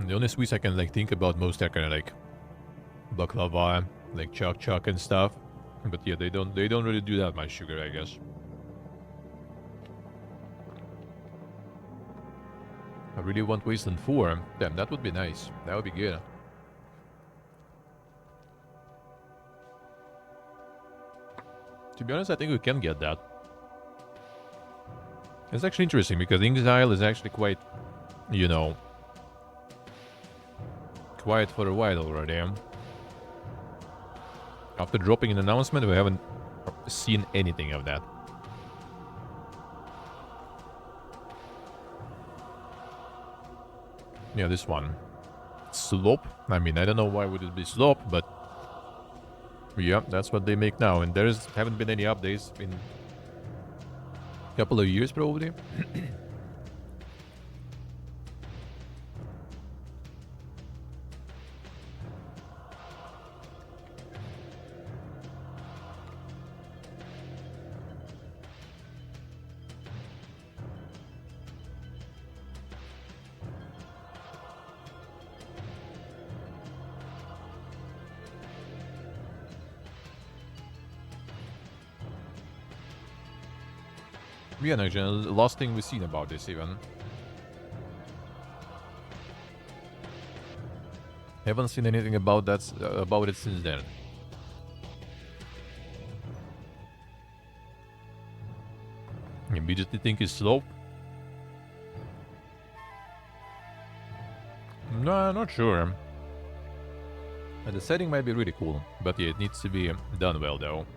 The only sweets I can like think about most are kind of like baklava, like chak and stuff. But yeah, they don't really do that much sugar, I guess. I really want Wasteland 4. Damn, that would be nice. That would be good. To be honest, I think we can get that. It's actually interesting because Exile is actually quite, you know, quiet for a while already. After dropping an announcement, we haven't seen anything of that. Yeah, this one. Slope. I mean, I don't know why would it be slope, but yeah, that's what they make now. And there's haven't been any updates in a couple of years, probably. Yeah, no, the last thing we've seen about this even. Haven't seen anything about that about it since then. Immediately think it's slow. No, not sure. The setting might be really cool, but yeah, it needs to be done well though.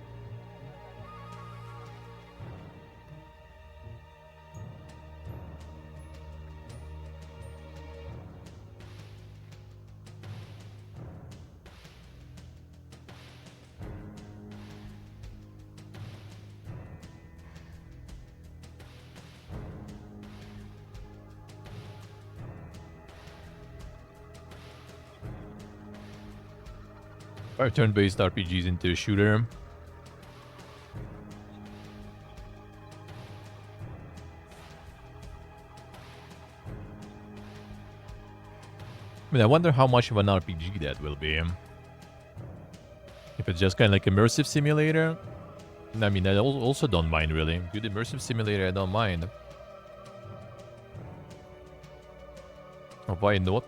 Or turn-based RPGs into a shooter. I mean, I wonder how much of an RPG that will be. If it's just kind of like immersive simulator. I mean, I also don't mind really. Good immersive simulator, I don't mind. Why not?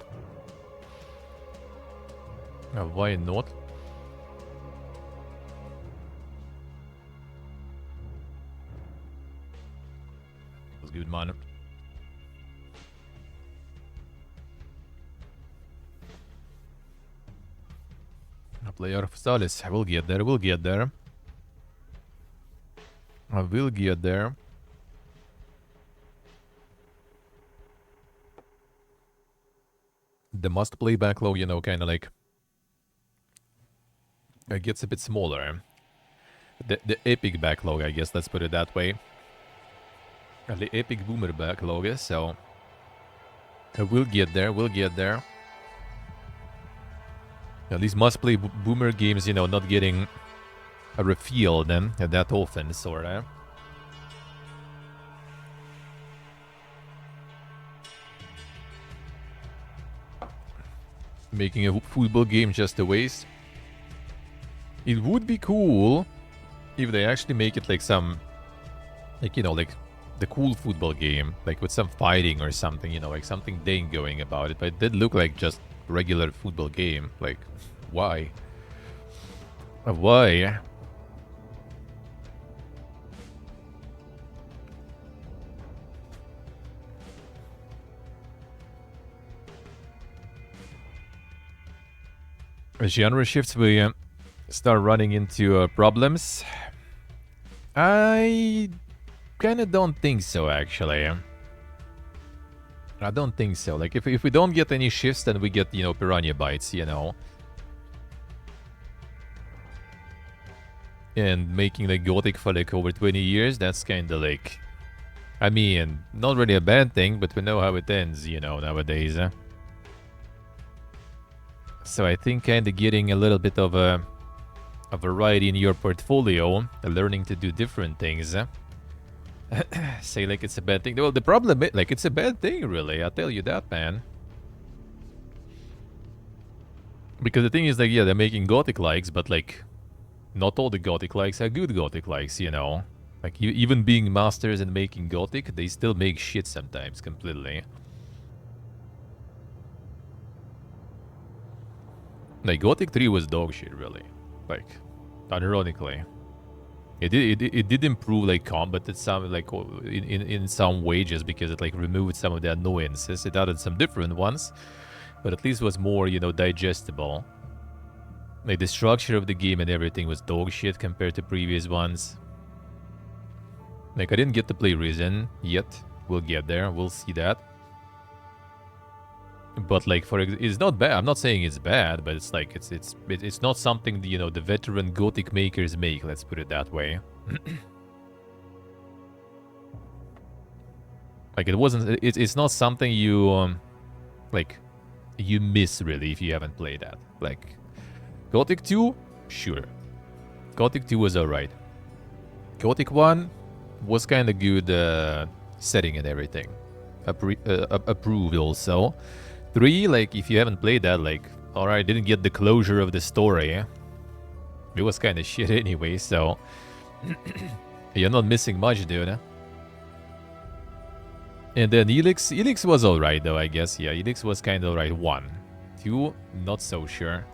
Why not? That's good, man. A player of Stalis. I will get there, we'll get there. I will get there. The must-play backlog, you know, kind of like... It gets a bit smaller. The epic backlog, I guess, let's put it that way. The epic boomer backlog, so... We'll get there, we'll get there. These must-play boomer games, you know, not getting a refill then that often, sorta. Making a football game just a waste. It would be cool if they actually make it like some, like, you know, like the cool football game, like with some fighting or something, you know, like something dang going about it. But it did look like just regular football game. Like, why? Why? Genre shifts, we start running into problems. I kind of don't think so, actually. I don't think so. Like, if we don't get any shifts, then we get, you know, piranha bites, you know. And making like Gothic for like over 20 years, that's kind of like... I mean, not really a bad thing, but we know how it ends, you know, nowadays. So I think kind of getting a little bit of a variety in your portfolio, learning to do different things. Say like it's a bad thing. Well, the problem is, like, it's a bad thing, really. I'll tell you that, man. Because the thing is, like, yeah, they're making Gothic likes, but, like, not all the Gothic likes are good Gothic likes, you know? Like, even being masters and making Gothic, they still make shit sometimes, completely. Like, Gothic 3 was dog shit, really. Like, unironically. It did improve, like, combat at some, like, in some way, just because it, like, removed some of the annoyances. It added some different ones, but at least was more, you know, digestible. Like, the structure of the game and everything was dog shit compared to previous ones. Like, I didn't get to play Risen yet. We'll get there. We'll see that. But, like, it's not bad. I'm not saying it's bad, but it's like, it's not something, you know, the veteran Gothic makers make. Let's put it that way. Like, it wasn't... It's not something you, like, you miss, really, if you haven't played that. Like, Gothic 2? Sure. Gothic 2 was alright. Gothic 1 was kind of good setting and everything. Approved also. 3, like, if you haven't played that, like, alright, didn't get the closure of the story. It was kind of shit anyway, so... You're not missing much, dude. And then Elix was alright, though, I guess. Yeah, Elix was kind of alright. 1. 2, not so sure.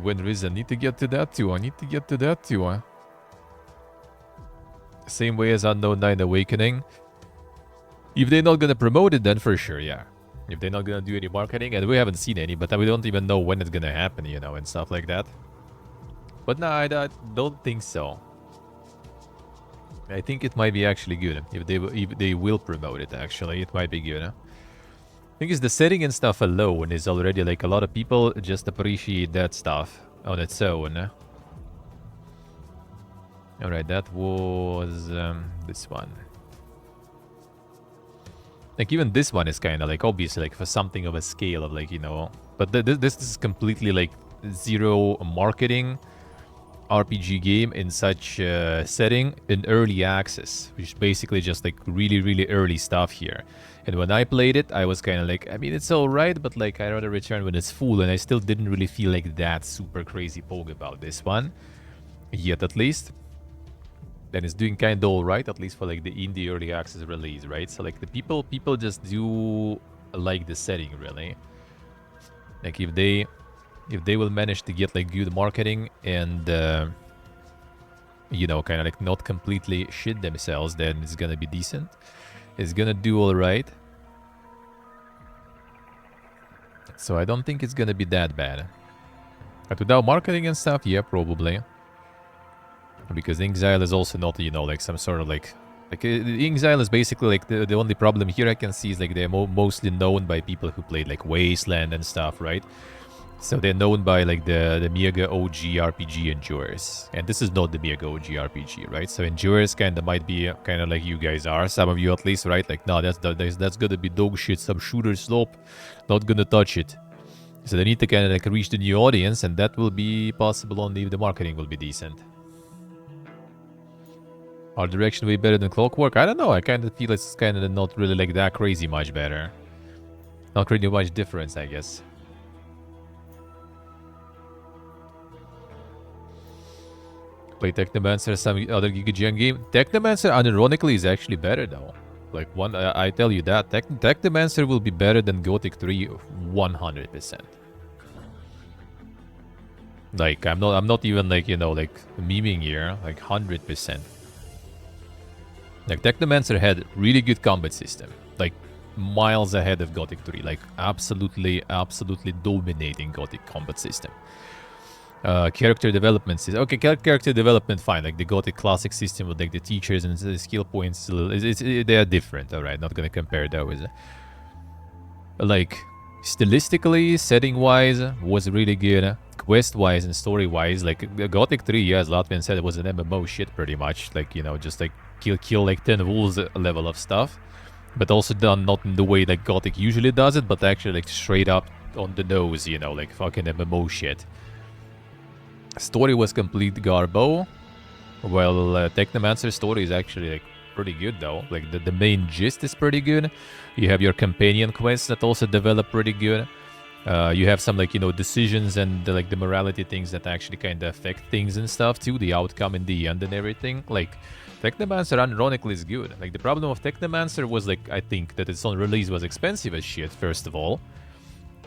When Risen, need to get to that too. I need to get to that too. Same way as Unknown 9 Awakening. If they're not gonna promote it, then for sure, yeah. If they're not gonna do any marketing, and we haven't seen any, but we don't even know when it's gonna happen, you know, and stuff like that. But no, I don't think so. I think it might be actually good. If they will promote it, actually, it might be good. I think it's the setting and stuff alone is already, like, a lot of people just appreciate that stuff on its own. Alright, that was this one. Like, even this one is kind of, like, obviously, like, for something of a scale of, like, you know... But this is completely, like, zero marketing RPG game in such setting in early access, which is basically just, like, really, really early stuff here. And when I played it, I was kind of like, I mean, it's alright, but, like, I'd rather return when it's full, and I still didn't really feel like that super crazy poke about this one. Yet, at least. Then it's doing kind of alright, at least for, like, the indie early access release, right? So, like, the people just do like the setting, really. Like, if they will manage to get, like, good marketing and you know, kind of, like, not completely shit themselves, then it's gonna be decent. It's gonna do alright. So I don't think it's gonna be that bad. But without marketing and stuff, yeah, probably. Because Exile is also not, you know, like, some sort of, like... Exile is basically, like, the only problem here I can see is, like, they're mostly known by people who played, like, Wasteland and stuff, right? So they're known by, like, the Mega OG RPG Endurers. And this is not the Mega OG RPG, right? So Endurers kind of might be kind of like you guys are. Some of you at least, right? Like, no, that's gonna be dog shit, some shooter slope. Not gonna touch it. So they need to kind of, like, reach the new audience, and that will be possible only if the marketing will be decent. Art direction way better than Clockwork? I don't know. I kind of feel it's kind of not really, like, that crazy much better. Not really much difference, I guess. Play Technomancer, some other GigaGen game. Technomancer, unironically, is actually better, though. Like, I tell you that. Technomancer will be better than Gothic 3 100%. Like, I'm not even, like, you know, like, memeing here. Like, 100%. Like, Technomancer had really good combat system. Like, miles ahead of Gothic 3. Like, absolutely dominating Gothic combat system. Character development system. Okay, character development, fine. Like, the Gothic classic system with, like, the teachers and the skill points, they are different, alright? Not gonna compare those. Like, stylistically, setting-wise, was really good. Quest-wise and story-wise, like, Gothic 3, yeah, as Latvian said, it was an MMO shit, pretty much. Like, you know, just, like, kill like 10 wolves level of stuff. But also done not in the way like Gothic usually does it, but actually, like, straight up on the nose, you know, like fucking MMO shit. Story was complete garbo. Well, Technomancer's story is actually, like, pretty good, though. Like, the main gist is pretty good. You have your companion quests that also develop pretty good. You have some like, you know, decisions and like the morality things that actually kind of affect things and stuff too, the outcome in the end and everything. Like Technomancer ironically is good. Like the problem of Technomancer was like, I think that its on release was expensive as shit, first of all.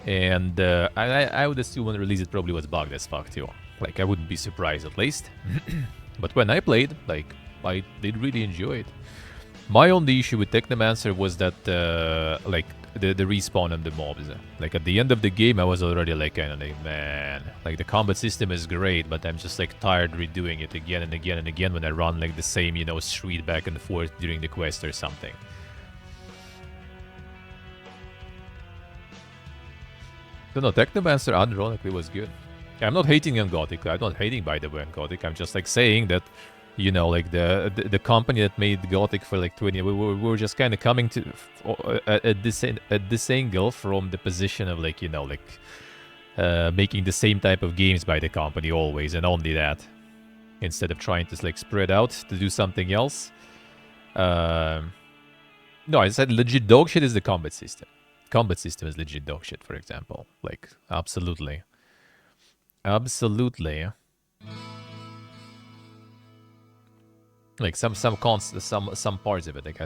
And I would assume on release it probably was bugged as fuck too. Like I wouldn't be surprised at least. But when I played, like I did really enjoy it. My only issue with Technomancer was that like the respawn of the mobs. Like at the end of the game, I was already like kind of like, man, like the combat system is great, but I'm just like tired redoing it again and again and again when I run like the same, you know, street back and forth during the quest or something. So no, Technomancer ironically was good. I'm not hating on Gothic. I'm not hating, by the way, on Gothic. I'm just like saying that, you know, like the company that made Gothic for like 20, we were just kind of coming to at this angle from the position of like, you know, like making the same type of games by the company always, and only that, instead of trying to like spread out to do something else. No, I said legit dog shit is the combat system. Combat system is legit dog shit, for example. Like absolutely. Absolutely. Like some parts of it, like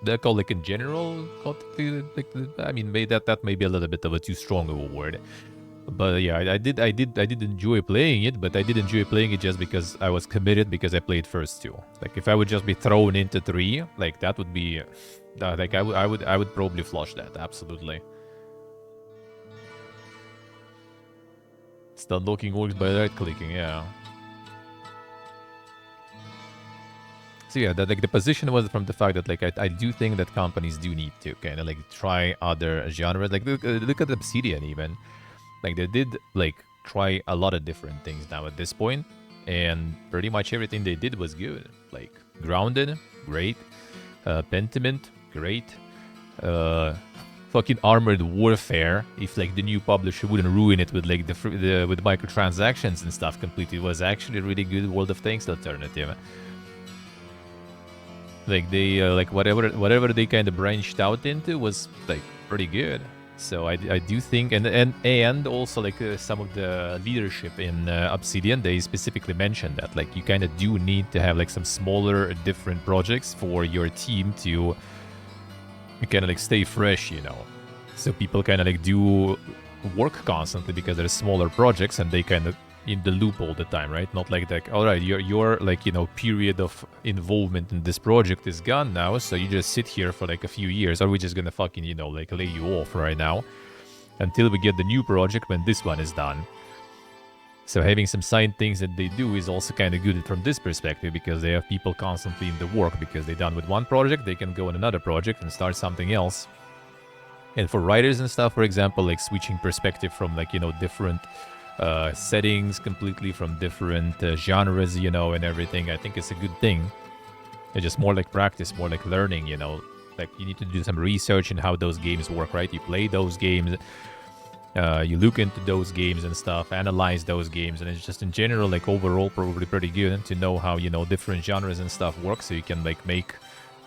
they're called like in general. Like, I mean, maybe that may be a little bit of a too strong of a word, but yeah, I did enjoy playing it, but I did enjoy playing it just because I was committed, because I played first two. Like if I would just be thrown into 3, like that would be, like I would probably flush that absolutely. Start locking orcs by right clicking, yeah. So yeah, like the position was from the fact that like I do think that companies do need to kind of like try other genres. Like look at Obsidian even. Like they did like try a lot of different things now at this point, and pretty much everything they did was good. Like Grounded, great. Pentiment, great. Fucking Armored Warfare, if like the new publisher wouldn't ruin it with like with microtransactions and stuff completely, was actually a really good World of Tanks alternative. Like they like whatever they kind of branched out into was like pretty good. So I do think, and also like some of the leadership in Obsidian, they specifically mentioned that like you kind of do need to have like some smaller different projects for your team to kind of like stay fresh, you know. So people kind of like do work constantly because they're smaller projects and they kind of in the loop all the time, right? Not like that, all right, your like, you know, period of involvement in this project is gone now, so you just sit here for like a few years. Are we just gonna fucking, you know, like lay you off right now until we get the new project when this one is done? So having some side things that they do is also kind of good from this perspective, because they have people constantly in the work, because they're done with one project, they can go on another project and start something else. And for writers and stuff, for example, like switching perspective from like, you know, different settings completely, from different genres, you know, and everything, I think it's a good thing. It's just more like practice, more like learning, you know. Like you need to do some research in how those games work, right? You play those games, you look into those games and stuff, analyze those games, and it's just in general, like overall, probably pretty good to know how, you know, different genres and stuff work, so you can like make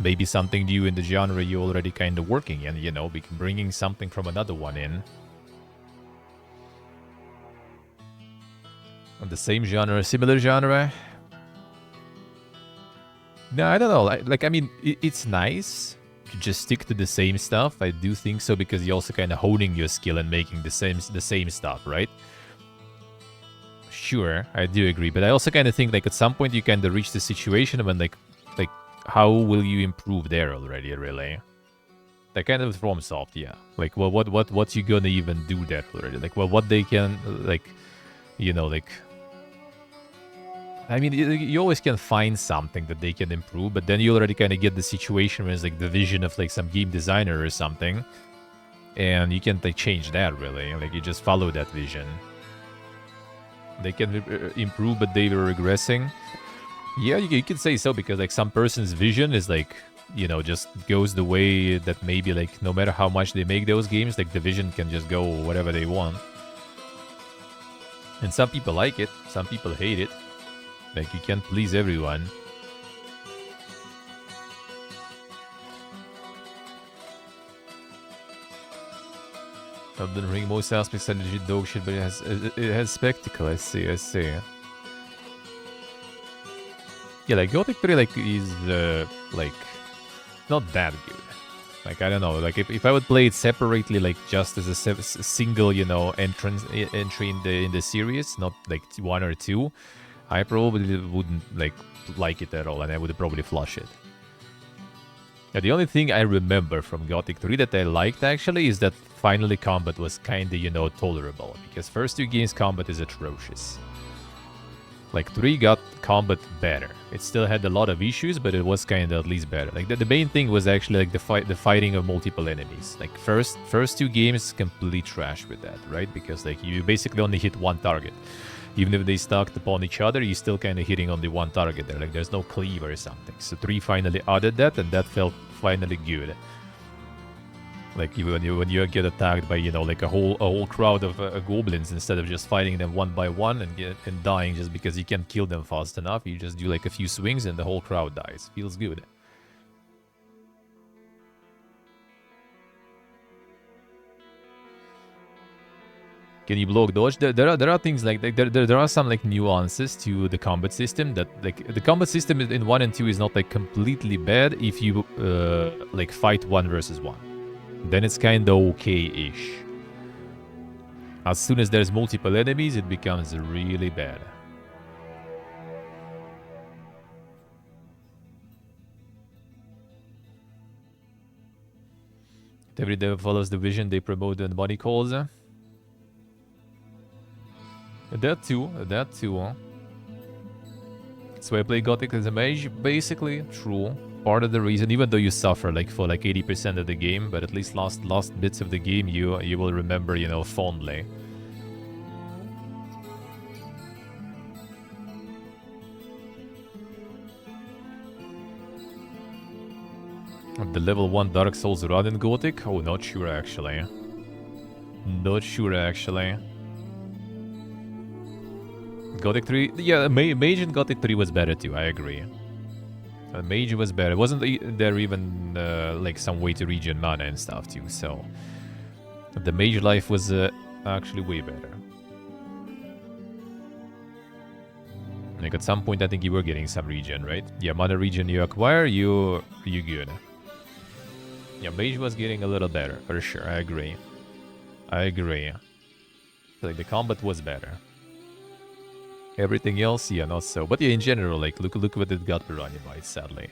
maybe something new in the genre you're already kind of working in, you know, bringing something from another one in. The same genre, similar genre? No, I don't know. I mean, it's nice to just stick to the same stuff. I do think so, because you're also kind of honing your skill and making the same stuff, right? Sure, I do agree, but I also kind of think like at some point you kind of reach the situation when like how will you improve there already, really? That kind of FromSoft, yeah. Like, well, what's you gonna even do there already? Like, well, what they can like, you know, like. I mean, you always can find something that they can improve, but then you already kind of get the situation where it's like the vision of like some game designer or something, and you can't like change that really. Like you just follow that vision. They can improve, but they were regressing. Yeah, you can say so, because like some person's vision is like, you know, just goes the way that maybe like no matter how much they make those games, like the vision can just go whatever they want. And some people like it, some people hate it. Like, you can't please everyone. Elden Ring, most aspects are legit dog shit, but it has spectacle. I see, I see. Yeah, like Gothic 3 like is like not that good. Like I don't know, like if I would play it separately, like just as a single, you know, entry in the series, not like 1 or 2, I probably wouldn't like it at all, and I would probably flush it. Yeah, the only thing I remember from Gothic 3 that I liked actually is that finally combat was kinda, you know, tolerable, because first 2 games combat is atrocious. Like 3 got combat better. It still had a lot of issues, but it was kind of at least better. Like the main thing was actually like the fighting of multiple enemies. Like first 2 games complete trash with that, right? Because like you basically only hit one target. Even if they stacked upon each other, you're still kind of hitting only one target there. Like there's no cleave or something. So 3 finally added that, and that felt finally good. Like when you get attacked by, you know, like a whole crowd of goblins, instead of just fighting them one by one and dying just because you can't kill them fast enough, you just do like a few swings and the whole crowd dies. Feels good. Can you block dodge? There are things like there are some like nuances to the combat system that like the combat system in 1 and 2 is not like completely bad if you like fight 1 versus 1. Then it's kinda okay-ish. As soon as there's multiple enemies, it becomes really bad. Every dev follows the vision they promote and body calls. That too, huh? So I play Gothic as a mage, basically, true. Part of the reason, even though you suffer like for like 80% of the game, but at least last bits of the game you will remember, you know, fondly. The level 1 Dark Souls run in Gothic? Oh, not sure actually. Not sure actually. Gothic 3, yeah, Mage in Gothic 3 was better too, I agree. Mage was better. Wasn't there even like some way to regen mana and stuff too, so the Mage life was actually way better. Like at some point I think you were getting some regen, right? Yeah, mana regen you acquire, you good. Yeah, Mage was getting a little better, for sure, I agree. I agree. Like the combat was better. Everything else, yeah, not so. But yeah, in general, like, look what it got for Anima, sadly.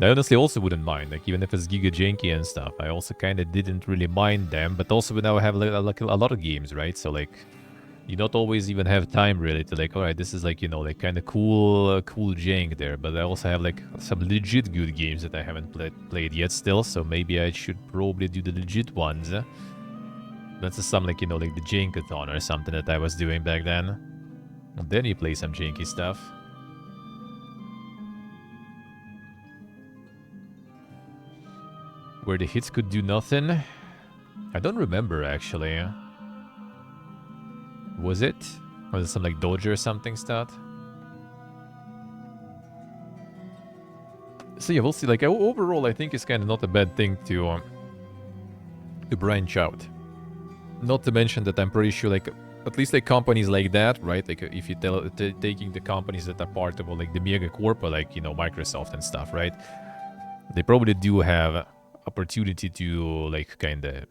I honestly also wouldn't mind, like, even if it's Giga Janky and stuff, I also kind of didn't really mind them, but also we now have, like, a lot of games, right? So, like, you not always even have time, really, to, like, alright, this is, like, you know, like, kind of cool jank there, but I also have, like, some legit good games that I haven't played yet still, so maybe I should probably do the legit ones. That's just some, like, you know, like, the Jankathon or something that I was doing back then. And then you play some janky stuff. Where the hits could do nothing? I don't remember, actually. Was it? Was it some, like, dodge or something stat? So yeah, we'll see. Like, overall, I think it's kind of not a bad thing to branch out. Not to mention that I'm pretty sure, like, at least like companies like that, right? Like if you taking the companies that are part of like the mega corp, like, you know, Microsoft and stuff, right? They probably do have opportunity to like kind of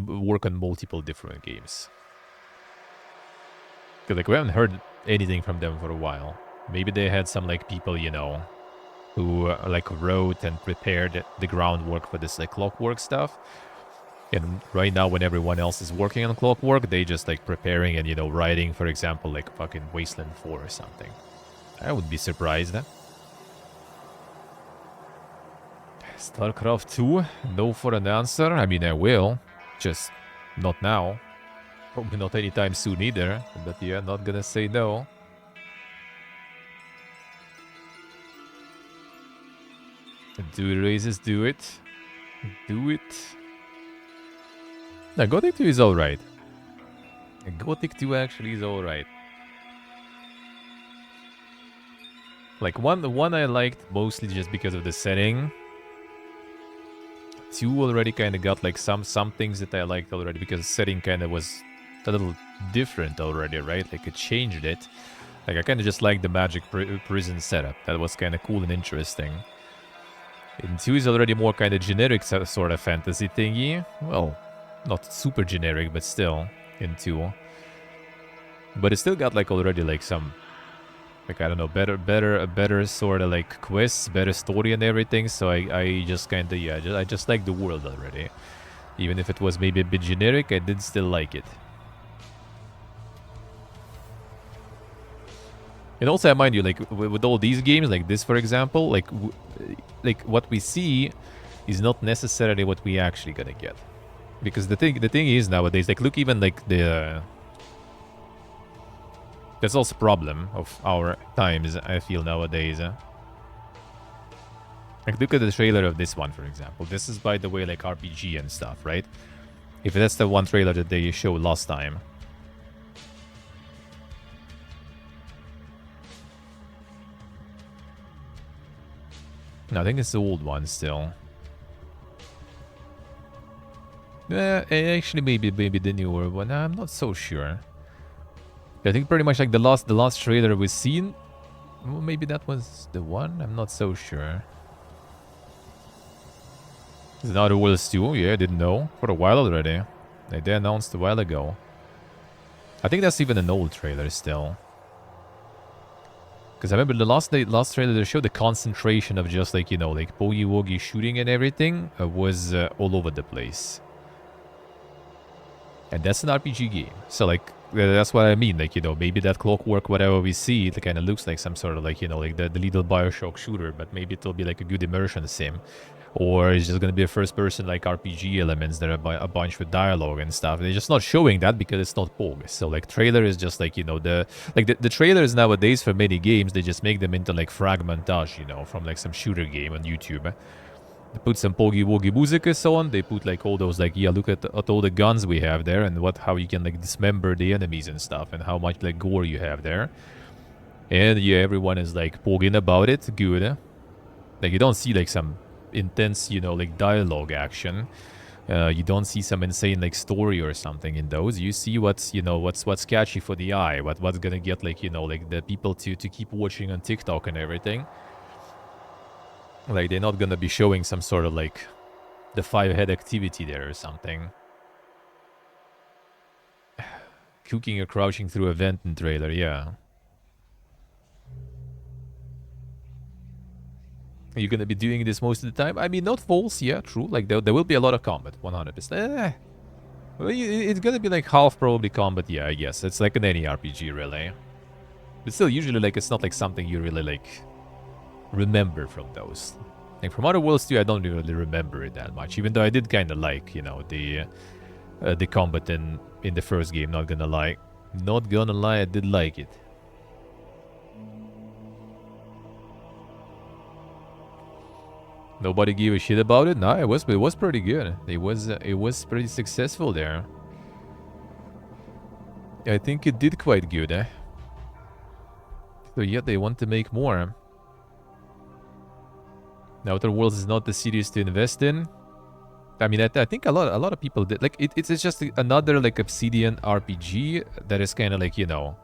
work on multiple different games. Cause like we haven't heard anything from them for a while. Maybe they had some like people, you know, who like wrote and prepared the groundwork for this like Clockwork stuff. And right now, when everyone else is working on Clockwork, they just like preparing and, you know, writing, for example, like fucking Wasteland 4 or something. I would be surprised. StarCraft 2? No for an answer? I mean, I will. Just not now. Probably not anytime soon either. But yeah, not gonna say no. Do it, raises, do it. Do it. No, Gothic 2 is alright. Gothic 2 actually is alright. Like, one I liked mostly just because of the setting. 2 already kind of got like some things that I liked already, because the setting kind of was a little different already, right? Like it changed it. Like I kind of just liked the magic prison setup. That was kind of cool and interesting. In 2 is already more kind of generic sort of fantasy thingy. Well, not super generic, but still in 2. But it still got like already like some, like, I don't know, better sort of like quests, better story and everything. So I just kind of, yeah, I just like the world already. Even if it was maybe a bit generic, I did still like it. And also, I mind you, like, with all these games, like this, for example, like what we see is not necessarily what we actually gonna get. Because the thing is nowadays, like, look, even like the... that's also a problem of our times, I feel, nowadays. Like, look at the trailer of this one, for example. This is, by the way, like RPG and stuff, right? If that's the one trailer that they showed last time. No, I think it's the old one still. Actually, maybe the newer one. I'm not so sure. I think pretty much like the last trailer we've seen. Well, maybe that was the one. I'm not so sure. Is it Outer Worlds 2? Yeah, I didn't know. For a while already. They announced a while ago. I think that's even an old trailer still. Because I remember the last trailer they showed the concentration of just like, you know, like boogie-woogie shooting and everything was all over the place. And that's an RPG game. So like, that's what I mean. Like, you know, maybe that Clockwork, whatever we see, it kind of looks like some sort of like, you know, like the little Bioshock shooter. But maybe it'll be like a good immersion sim. Or it's just going to be a first-person like RPG elements that are a bunch with dialogue and stuff. They're just not showing that because it's not POG. So like trailer is just like, you know, the trailers nowadays for many games, they just make them into like fragmentage, you know, from like some shooter game on YouTube. They put some poggy-woggy music on. They put like all those like, yeah, look at all the guns we have there and how you can like dismember the enemies and stuff and how much like gore you have there. And yeah, everyone is like pogging about it. Good. Like you don't see like some intense, you know, like dialogue action. You don't see some insane like story or something in those. You see what's, you know, what's catchy for the eye, what's gonna get like, you know, like the people to keep watching on TikTok and everything. Like they're not gonna be showing some sort of like the 5-head activity there or something. Cooking or crouching through a vent in trailer, yeah. Are you gonna be doing this most of the time? I mean, not false, yeah, true. Like, there will be a lot of combat, 100%. Well, it's gonna be like half probably combat, yeah, I guess. It's like in any RPG, really. But still, usually, like, it's not like something you really, like, remember from those. Like, from Outer Worlds 2, I don't really remember it that much. Even though I did kind of like, you know, the combat in the first game, not gonna lie. Not gonna lie, I did like it. Nobody gave a shit about it? No, it was pretty good. It was pretty successful there. I think it did quite good, eh? So yeah, they want to make more. Now, Outer Worlds is not the series to invest in. I mean, I think a lot of people did. Like, it's just another like Obsidian RPG that is kind of like, you know,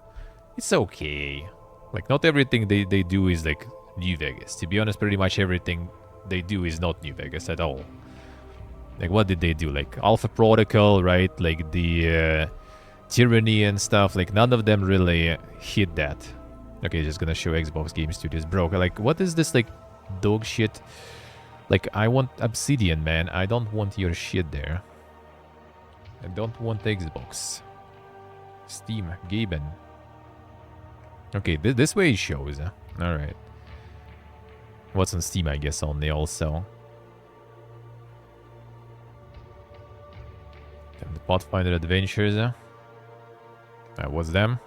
it's okay. Like, not everything they do is like New Vegas. To be honest, pretty much everything they do is not New Vegas at all. Like, what did they do? Like, Alpha Protocol, right? Like, the Tyranny and stuff. Like, none of them really hit that. Okay, just gonna show Xbox Game Studios. Bro, like, what is this, like, dog shit? Like, I want Obsidian, man. I don't want your shit there. I don't want Xbox. Steam, Gaben. Okay, this way it shows. Alright. What's on Steam, I guess, only also. And the Pathfinder Adventures. That was them.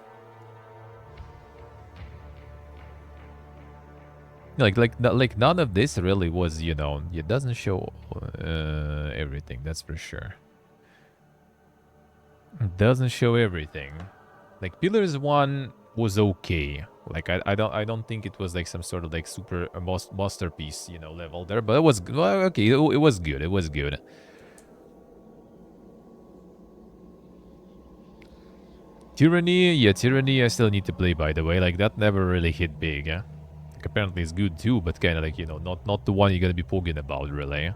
Like none of this really was, you know, it doesn't show everything, that's for sure. It doesn't show everything. Like, Pillars 1 was okay. Like I don't think it was like some sort of like super masterpiece, level there, but it was well, okay. It was good. It was good. Tyranny, yeah, Tyranny. I still need to play. By the way, like that never really hit big. Like, apparently it's good too, but kind of like not the one you're gonna be pogging about really.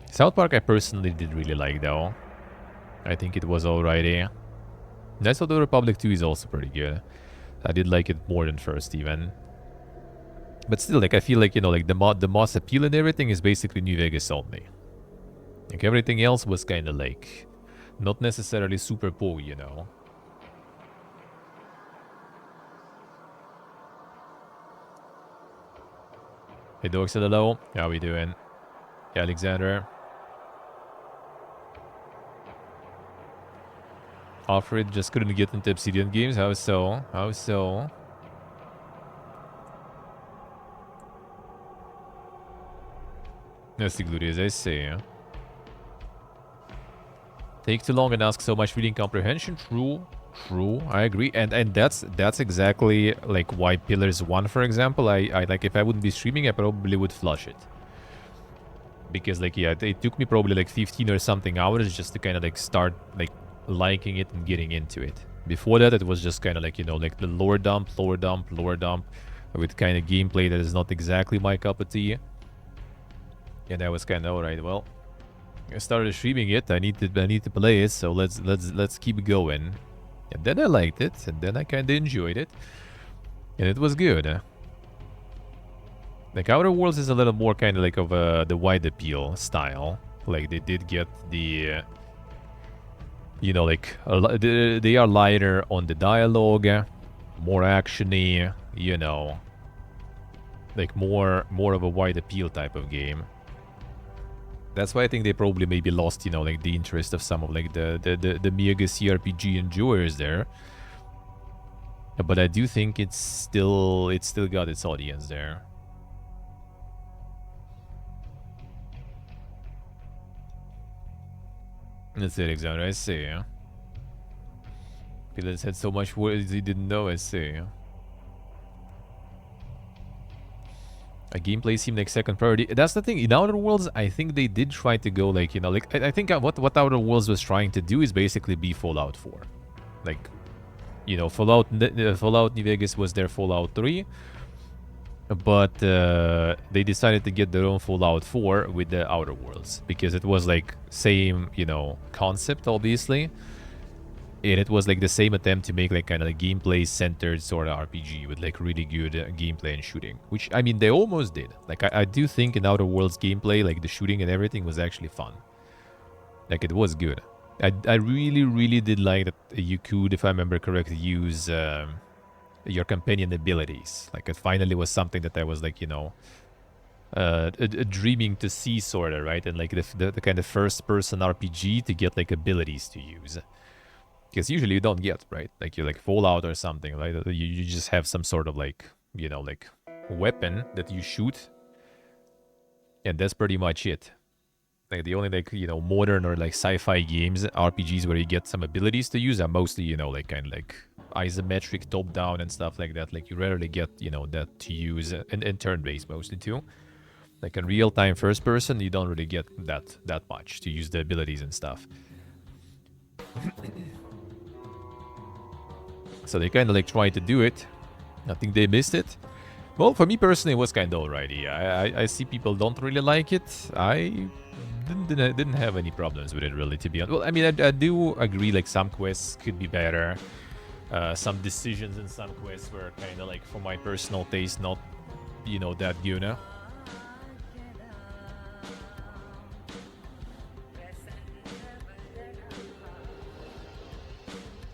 South Park, I personally did really like though. I think it was alrighty. Knights of the Republic 2 is also pretty good. I did like it more than first even. But still, like I feel like like the mass appeal and everything is basically New Vegas only. Like everything else was kind of like not necessarily super poor. Hey, dogs, hello. How we doing? Hey, Alexander. Alfred just couldn't get into Obsidian games. How so? How so? That's the glorious, I say. Take too long and ask so much reading comprehension. True, true. I agree, and that's exactly like why Pillars 1, for example. I like if I wouldn't be streaming, I probably would flush it. Because like yeah, it took me probably like 15 or something hours just to kind of like start like liking it and getting into it. Before that, it was just kind of like like the lore dump, lore dump, lore dump, with kind of gameplay that is not exactly my cup of tea. And I was kind of alright. Well, I started streaming it. I need to play it. So let's keep going. And then I liked it, and then I kind of enjoyed it, and it was good. Like Outer Worlds is a little more kind of like of the wide appeal style. Like they did get the, like they are lighter on the dialogue, more actiony, like more of a wide appeal type of game. That's why I think they probably maybe lost, like the interest of some of like the mega CRPG enjoyers there. But I do think it's still got its audience there. That's it, Alexander. I see. Pillars had so much words he didn't know. I see. A gameplay seemed like second priority. That's the thing. In Outer Worlds, I think they did try to go like, like I think what Outer Worlds was trying to do is basically be Fallout 4. Like, Fallout New Vegas was their Fallout 3. But they decided to get their own Fallout 4 with the Outer Worlds. Because it was like same, concept, obviously. And it was like the same attempt to make like kind of like gameplay-centered sort of RPG with like really good gameplay and shooting. Which, I mean, they almost did. Like, I do think in Outer Worlds gameplay, like the shooting and everything was actually fun. Like, it was good. I really, really did like that you could, if I remember correctly, use your companion abilities. Like, it finally was something that I was like, dreaming to see sort of, right? And like the kind of first-person RPG to get like abilities to use. Because usually you don't get, right? Like you're like Fallout or something, right? You just have some sort of like, like weapon that you shoot. And that's pretty much it. Like the only like, modern or like sci-fi games, RPGs where you get some abilities to use are mostly, like kind of like isometric top-down and stuff like that. Like you rarely get, that to use in turn-based mostly too. Like in real-time first person, you don't really get that much to use the abilities and stuff. So they kind of like tried to do it. I think they missed it. Well, for me personally, it was kind of alrighty. I see people don't really like it. I didn't have any problems with it really, to be honest. Well, I mean, I do agree like some quests could be better. Some decisions in some quests were kind of like, for my personal taste, not, that good.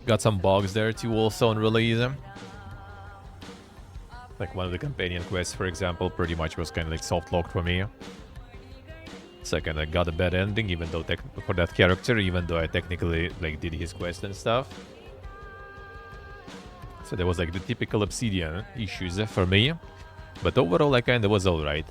Got some bugs there too also on release. Like one of the companion quests, for example, pretty much was kind of like soft-locked for me. So I kind of got a bad ending, even though for that character, even though I technically like did his quest and stuff. So there was like the typical Obsidian issues for me. But overall, I kind of was alright.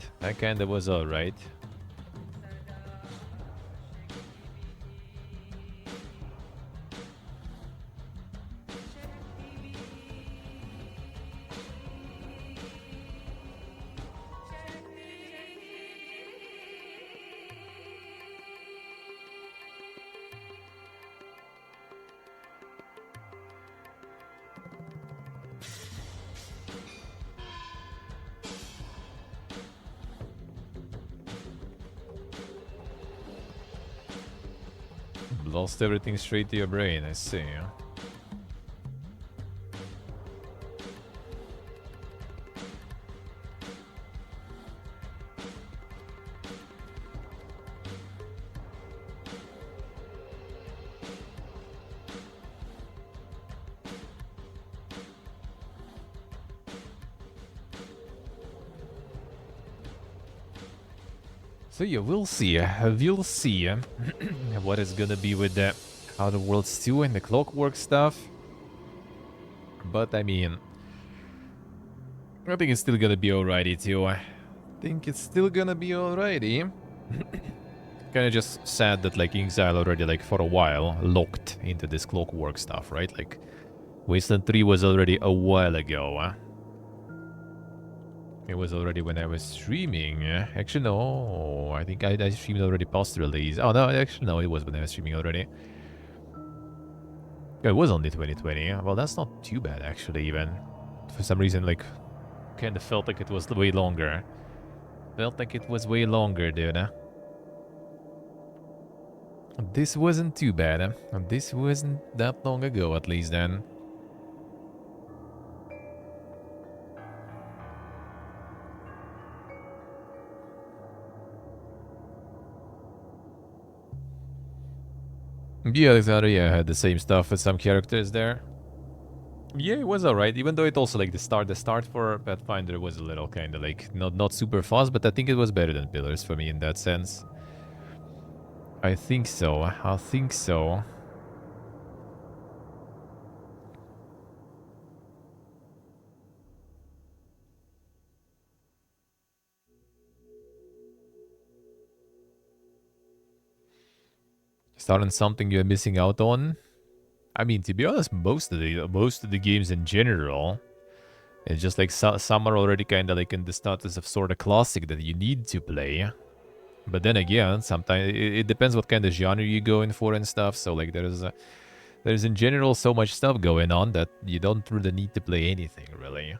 lost everything straight to your brain, I see. So yeah, we'll see. We'll see what is gonna be with the Outer Worlds 2 and the Clockwork stuff. But I mean, I think it's still gonna be alrighty too. I think it's still gonna be alrighty. Kinda just sad that like Exile already like for a while locked into this Clockwork stuff, right? Like Wasteland 3 was already a while ago. It was already when I was streaming. Actually, no. I think I streamed already post-release. Oh, no. Actually, no. It was when I was streaming already. It was only 2020. Well, that's not too bad, actually, even. For some reason, like, kind of felt like it was way longer. Felt like it was way longer, dude. This wasn't too bad. This wasn't that long ago, at least, then. Yeah, Alexander, yeah, I had the same stuff with some characters there. Yeah, it was alright, even though it also, like, the start for Pathfinder was a little kind of, like, not super fast, but I think it was better than Pillars for me in that sense. I think so, I think so. Starting something you're missing out on? I mean, to be honest, most of the games in general, it's just like some are already kind of like in the status of sort of classic that you need to play. But then again, sometimes it depends what kind of genre you go in for and stuff. So like there's in general so much stuff going on that you don't really need to play anything really,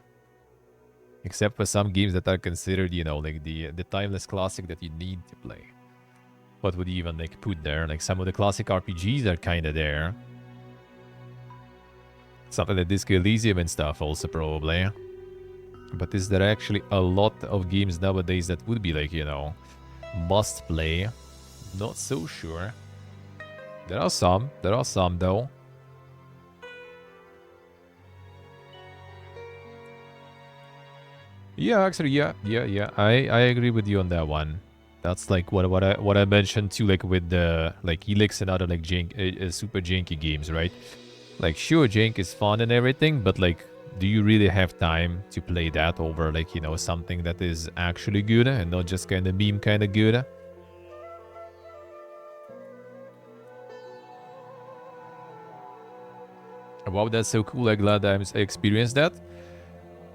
except for some games that are considered, you know, like the timeless classic that you need to play. What would you even like put there? Like some of the classic RPGs are kind of there. Something like Disco Elysium and stuff also probably. But is there actually a lot of games nowadays that would be like, you know, must play? Not so sure. There are some though. Yeah, actually, yeah. I agree with you on that one. That's like what I mentioned too, like with the like Helix and other like super janky games, right? Like sure, jank is fun and everything, but like, do you really have time to play that over like, you know, something that is actually good and not just kind of meme kind of good? Wow, that's so cool. I'm glad I experienced that.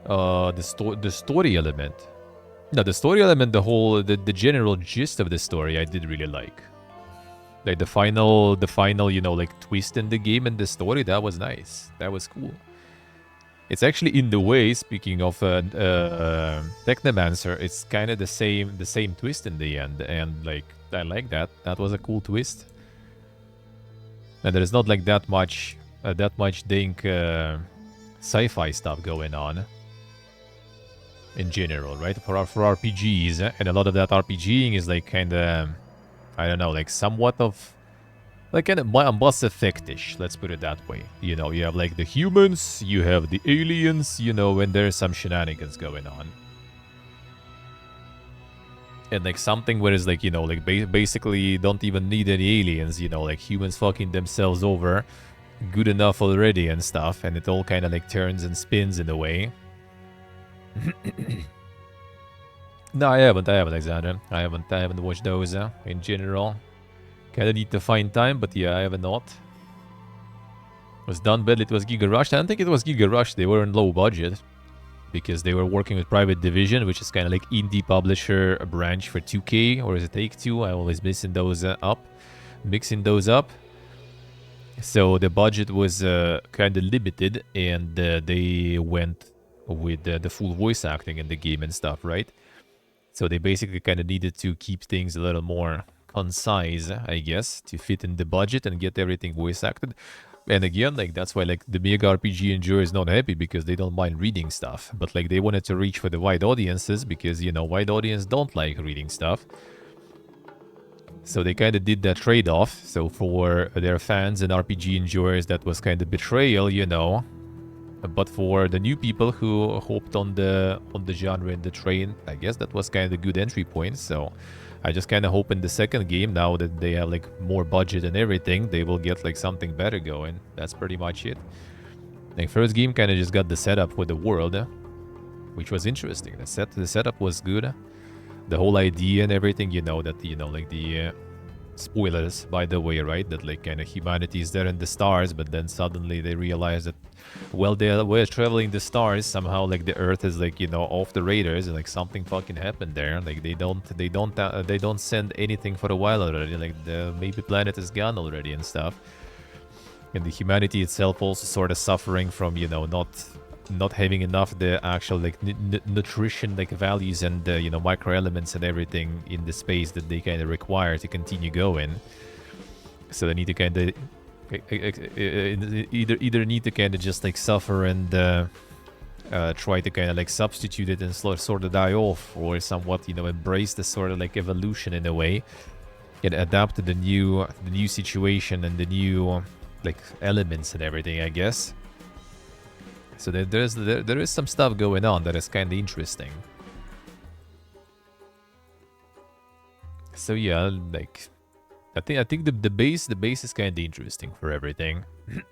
The story element. No, the story element, the general gist of the story, I did really like. Like the final, you know, like twist in the game and the story, that was nice. That was cool. It's actually in the way, speaking of Technomancer, it's kind of the same twist in the end, and like I like that. That was a cool twist. And there's not like that much dink sci-fi stuff going on in general, right? For RPGs, and a lot of that RPGing is like kind of, I don't know, like somewhat of like kind of Mass Effect-ish, let's put it that way. You know, you have like the humans, you have the aliens, you know, and there's some shenanigans going on. And like something where it's like, you know, like basically don't even need any aliens, you know, like humans fucking themselves over good enough already and stuff, and it all kind of like turns and spins in a way. No, I haven't, Alexander. I haven't watched those in general. Kinda need to find time, but yeah, I have not. It was done badly, it was Giga Rush. I don't think it was Giga Rush, they were in low budget. Because they were working with Private Division, which is kind of like indie publisher branch for 2K, or is it Take-Two? I always mixing those up. So the budget was kind of limited, and they went with the full voice acting in the game and stuff, right? So they basically kind of needed to keep things a little more concise, I guess, to fit in the budget and get everything voice acted. And again, like that's why like the Mega RPG enjoyer is not happy because they don't mind reading stuff. But like they wanted to reach for the wide audiences because, you know, wide audience don't like reading stuff. So they kind of did that trade-off. So for their fans and RPG enjoyers, that was kind of betrayal, you know. But for the new people who hopped on the genre and the train, I guess that was kind of a good entry point. So I just kind of hope in the second game, now that they have like more budget and everything, they will get like something better going. That's pretty much it. Like first game kind of just got the setup for the world, which was interesting. The setup was good. The whole idea and everything, you know, that, you know, like the spoilers, by the way, right? That like kind of humanity is there in the stars, but then suddenly they realize that, well, we're traveling the stars, somehow like the Earth is like, you know, off the radars, and like something fucking happened there. Like they don't send anything for a while already. Like the maybe planet is gone already and stuff. And the humanity itself also sort of suffering from, you know, not having enough the actual like nutrition like values and you know, micro elements and everything in the space that they kind of require to continue going. So they need to kind of either need to kind of just like suffer and try to kind of like substitute it and sort of die off, or somewhat, you know, embrace the sort of like evolution in a way and adapt to the new situation and the new like elements and everything, I guess. So there is some stuff going on that is kind of interesting. So yeah, like I think the base is kind of interesting for everything.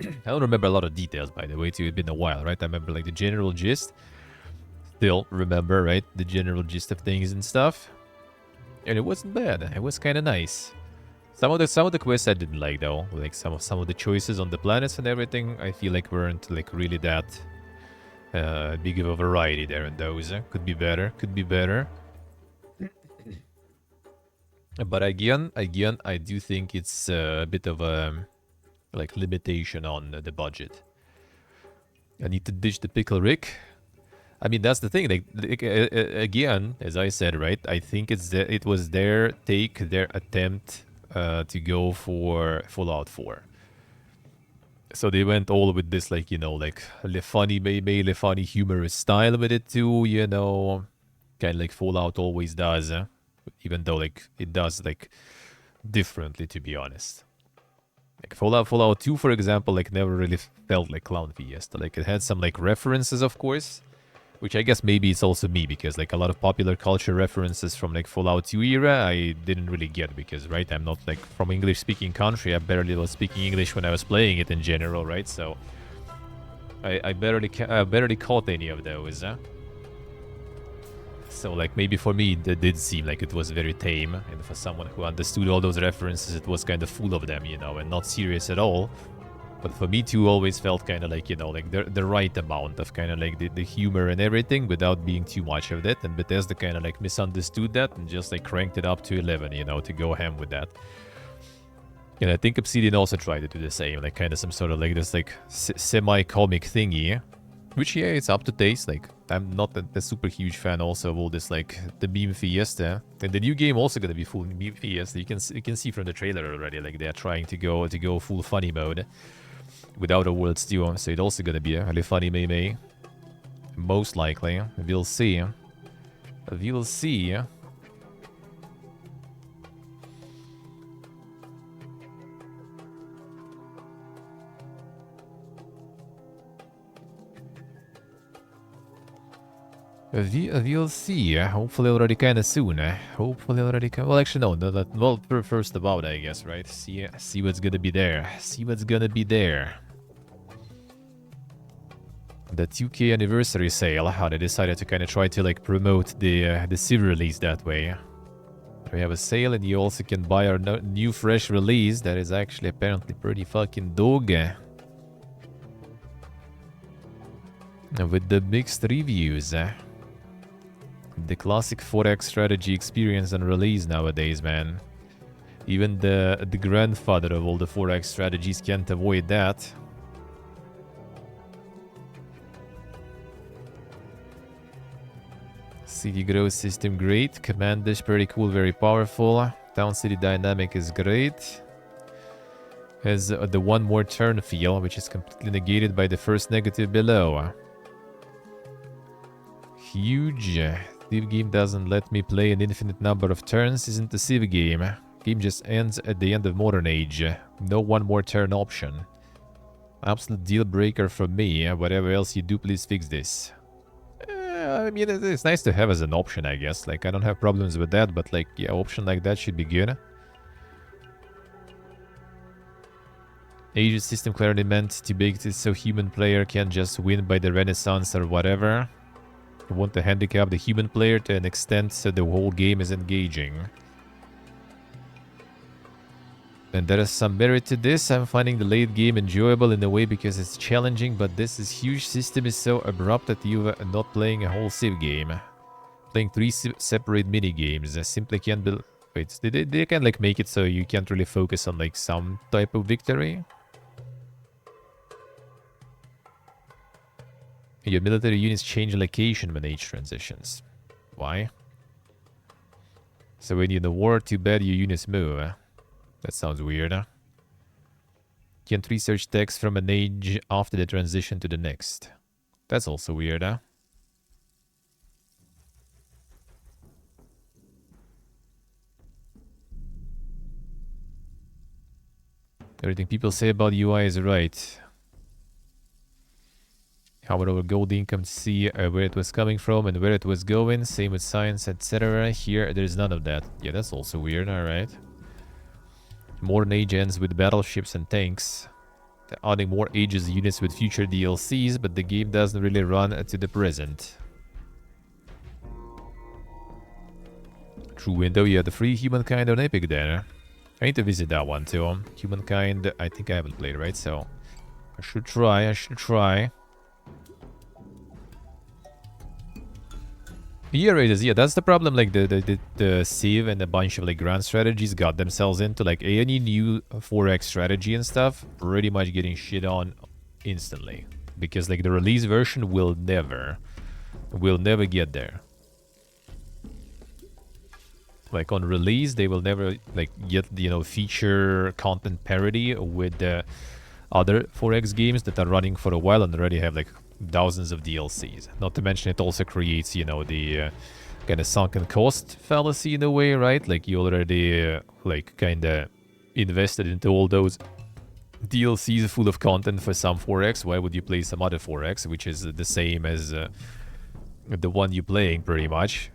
I don't remember a lot of details, by the way. Too, it's been a while, right? I remember like the general gist. Still remember, right? The general gist of things and stuff. And it wasn't bad. It was kind of nice. Some of the quests I didn't like though. Like some of the choices on the planets and everything, I feel like weren't like really that big of a variety there in those. Could be better. Could be better. But again, I do think it's a bit of a like limitation on the budget. I need to ditch the pickle Rick. I mean, that's the thing. Like again, as I said, right? I think it was their attempt to go for Fallout 4. So they went all with this, like, you know, like funny, maybe funny, humorous style with it too. You know, kind of like Fallout always does. Even though like it does like differently, to be honest. Like Fallout 2, for example, like never really felt like Clown Fiesta. Like it had some like references, of course, which I guess maybe it's also me, because like a lot of popular culture references from like Fallout 2 era I didn't really get, because right, I'm not like from English speaking country. I barely was speaking English when I was playing it in general, right? So I barely caught any of those. So like maybe for me that did seem like it was very tame, and for someone who understood all those references it was kind of full of them, you know, and not serious at all. But for me too, always felt kind of like, you know, like the right amount of kind of like the humor and everything without being too much of that. And Bethesda kind of like misunderstood that and just like cranked it up to 11, you know, to go ham with that. And I think Obsidian also tried to do the same, like kind of some sort of like this like semi-comic thingy. Which, yeah, it's up to taste. Like, I'm not a super huge fan also of all this, like, the meme fiesta. And the new game also gonna be full meme fiesta. You can see from the trailer already, like, they're trying to go full funny mode. Without a world too, so it's also gonna be a really funny meme. Most likely. We'll see. We'll see. We'll see. Hopefully already kind of soon. Hopefully already. Well, actually no. Well, first about, I guess, right? See what's gonna be there. See what's gonna be there. The 2K anniversary sale. How they decided to kind of try to like promote the Civ release that way. We have a sale, and you also can buy our new fresh release. That is actually apparently pretty fucking dog. With the mixed reviews. The classic 4X strategy experience and release nowadays, man. Even the grandfather of all the 4X strategies can't avoid that. CD growth system great. Command is pretty cool, very powerful. Town City dynamic is great. Has the one more turn feel, which is completely negated by the first negative below. Huge. Civ game doesn't let me play an infinite number of turns. Isn't a Civ game. Game just ends at the end of Modern Age. No one more turn option. Absolute deal breaker for me. Whatever else you do, please fix this. I mean, it's nice to have as an option, I guess. Like, I don't have problems with that, but like, yeah, option like that should be good. Age system clearly meant to make it so human player can just win by the Renaissance or whatever. You want to handicap the human player to an extent so the whole game is engaging. And there is some merit to this. I'm finding the late game enjoyable in a way because it's challenging, but this is huge system is so abrupt that you're not playing a whole Civ game. Playing 3 separate mini games. I simply can't be... Wait, they can like make it so you can't really focus on like some type of victory? Your military units change location when age transitions. Why? So when you're in the war, too bad your units move. That sounds weird. Can't research text from an age after the transition to the next. That's also weird. Everything people say about UI is right. However, gold income to see where it was coming from and where it was going. Same with science, etc. Here, there's none of that. Yeah, that's also weird. Alright. Modern Age ends with battleships and tanks. They're adding more ages units with future DLCs, but the game doesn't really run to the present. True window, yeah, the free Humankind on Epic there. I need to visit that one too. Humankind, I think I haven't played, right? So, I should try. Yeah, Raiders, yeah, that's the problem. Like the Civ and a bunch of like grand strategies got themselves into like any new 4X strategy and stuff, pretty much getting shit on instantly. Because like the release version will never get there. Like on release, they will never like get, you know, feature content parity with the other 4X games that are running for a while and already have like thousands of DLCs. Not to mention it also creates, you know, the kind of sunken cost fallacy in a way, right? Like you already like kind of invested into all those DLCs full of content for some 4X. Why would you play some other 4X, which is the same as the one you're playing pretty much?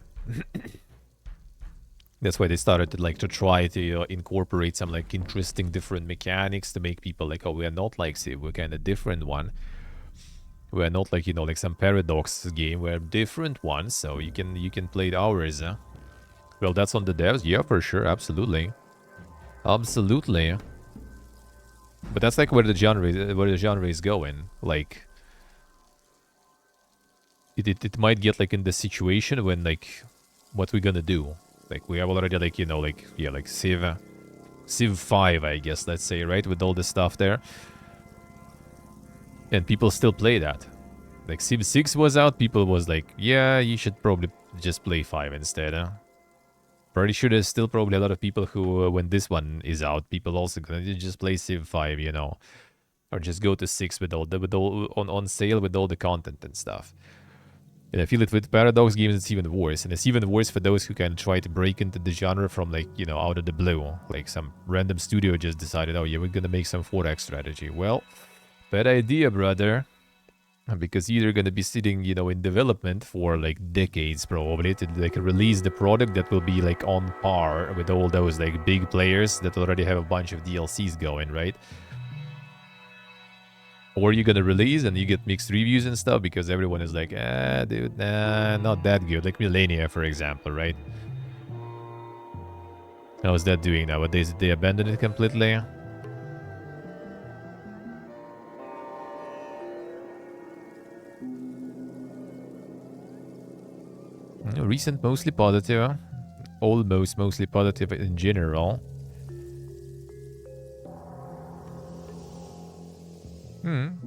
That's why they started to like to try to incorporate some like interesting different mechanics to make people like, oh, we are not like Civ, we're kind of different one. We're not like, you know, like some Paradox game, we're different ones, so you can play ours. Well, that's on the devs, yeah, for sure, absolutely. Absolutely. But that's like where the genre is going. Like it might get like in the situation when like what we're gonna do. Like we have already like, you know, like yeah, like Civ 5, I guess, let's say, right, with all the stuff there. And people still play that. Like Civ 6 was out, people was like, yeah, you should probably just play 5 instead. Pretty sure there's still probably a lot of people who, when this one is out, people also gonna just play Civ 5, you know, or just go to 6 with all on sale with all the content and stuff. And I feel it with Paradox games, it's even worse. And it's even worse for those who kind of try to break into the genre from, like, you know, out of the blue. Like some random studio just decided, oh yeah, we're gonna make some 4X strategy. Well, bad idea, brother. Because you're gonna be sitting, you know, in development for, like, decades, probably, to, like, release the product that will be, like, on par with all those, like, big players that already have a bunch of DLCs going, right? Or you're gonna release and you get mixed reviews and stuff because everyone is like, dude, nah, not that good. Like Millennia, for example, right? How is that doing nowadays? Did they abandon it completely? Recent, mostly positive. Almost mostly positive in general.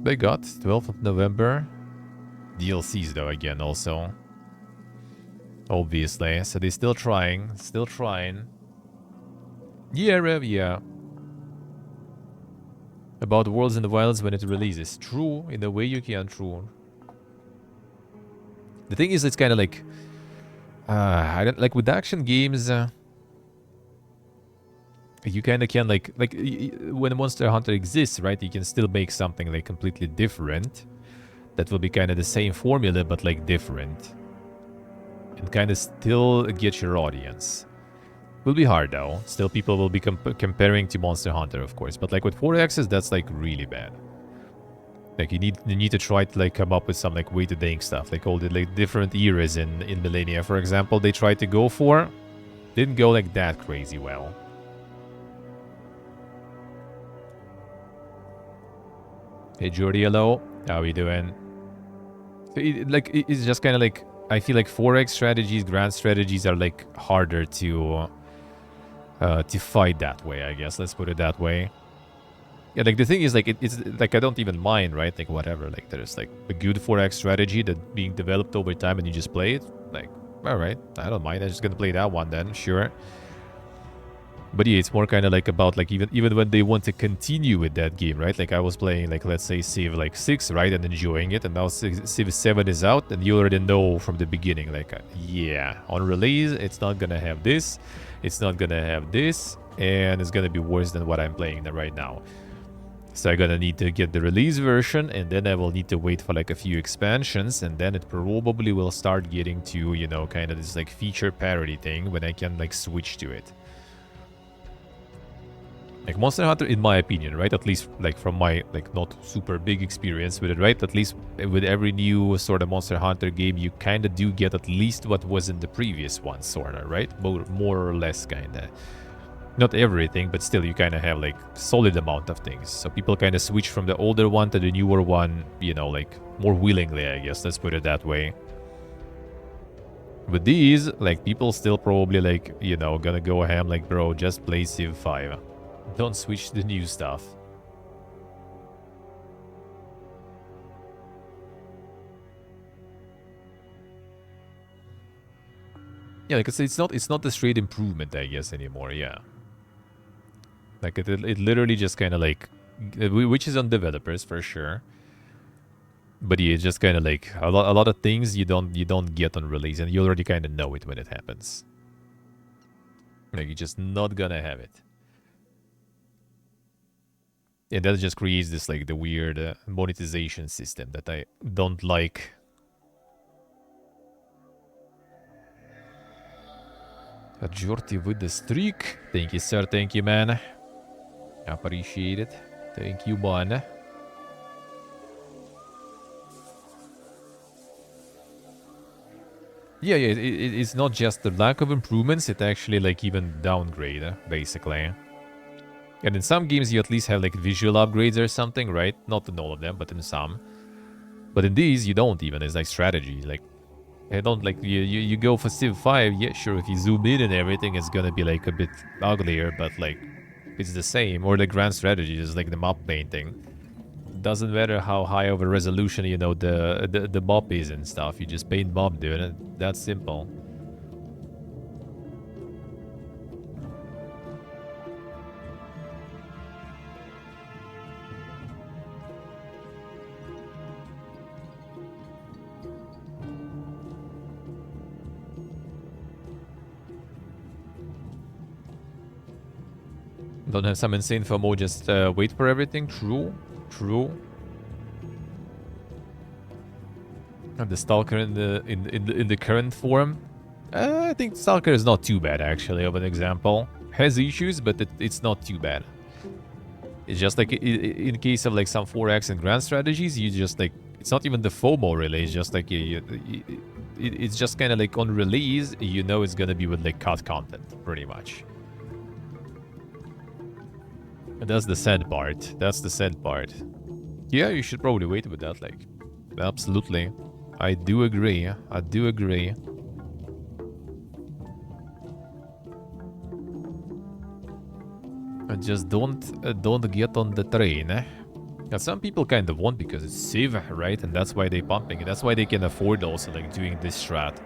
They got 12th of November. DLCs though, again, also. Obviously. So they're still trying. Still trying. Yeah, Rev, yeah. About Worlds in the Wilds when it releases. True, in a way you can, true. The thing is, it's kind of like... I don't... Like, with action games... you kind of can, like... when Monster Hunter exists, right? You can still make something, like, completely different. That will be kind of the same formula, but, like, different. And kind of still get your audience. Will be hard though. Still, people will be comparing to Monster Hunter, of course. But like with 4Xs, that's like really bad. Like you need to try to like come up with some like way to think stuff. Like all the like different eras in Millennia, for example, they tried to go for. Didn't go like that crazy well. Hey Jordi, hello. How we doing? So it's just kind of like I feel like 4X strategies, grand strategies are like harder to fight that way, I guess. Let's put it that way. Yeah, like the thing is, like it's like I don't even mind, right? Like whatever. Like there's like a good 4X strategy that being developed over time, and you just play it. Like, all right, I don't mind. I'm just gonna play that one then, sure. But yeah, it's more kind of like about like even when they want to continue with that game, right? Like I was playing like let's say Civ like 6, right, and enjoying it, and now Civ 7 is out, and you already know from the beginning, like yeah, on release it's not gonna have this, it's not gonna have this, and it's gonna be worse than what I'm playing right now. So I'm gonna need to get the release version, and then I will need to wait for like a few expansions, and then it probably will start getting to, you know, kind of this like feature parity thing when I can like switch to it. Like Monster Hunter, in my opinion, right? At least like from my like not super big experience with it, right? At least with every new sort of Monster Hunter game, you kind of do get at least what was in the previous one, sort of, right? More or less, kind of. Not everything, but still you kind of have like solid amount of things. So people kind of switch from the older one to the newer one, you know, like more willingly, I guess. Let's put it that way. With these, like people still probably like, you know, gonna go ham like, bro, just play Civ 5. Don't switch the new stuff. Yeah, like I said, it's not a straight improvement, I guess, anymore. Yeah, like it literally just kind of like, which is on developers for sure. But yeah, it's just kind of like a lot of things you don't get on release, and you already kind of know it when it happens. Like you're just not gonna have it. And that just creates this like the weird monetization system that I don't like. Jorti with the streak. Thank you, sir. Thank you, man. Appreciate it. Thank you, man. Yeah, it's not just the lack of improvements, it actually like even downgrade, basically. And in some games you at least have like visual upgrades or something, right? Not in all of them, but in some. But in these you don't even. It's like strategy. Like I don't like you go for Civ 5, yeah, sure, if you zoom in and everything it's gonna be like a bit uglier, but like it's the same. Or the grand strategy is like the map painting. Doesn't matter how high of a resolution, you know, the mob is and stuff. You just paint mob, dude, and that's simple. Don't have some insane FOMO, just wait for everything. True. True. And the Stalker in the current form, I think Stalker is not too bad actually. Of an example, has issues, but it's not too bad. It's just like in case of like some 4X and grand strategies, you just like it's not even the FOMO really. It's just like it's just kind of like on release, you know, it's gonna be with like cut content pretty much. And that's the sad part. That's the sad part. Yeah, you should probably wait with that, like, absolutely. I do agree. I do agree. I just don't get on the train. And some people kind of want because it's Civ, right? And that's why they pumping it. That's why they can afford also like doing this strat.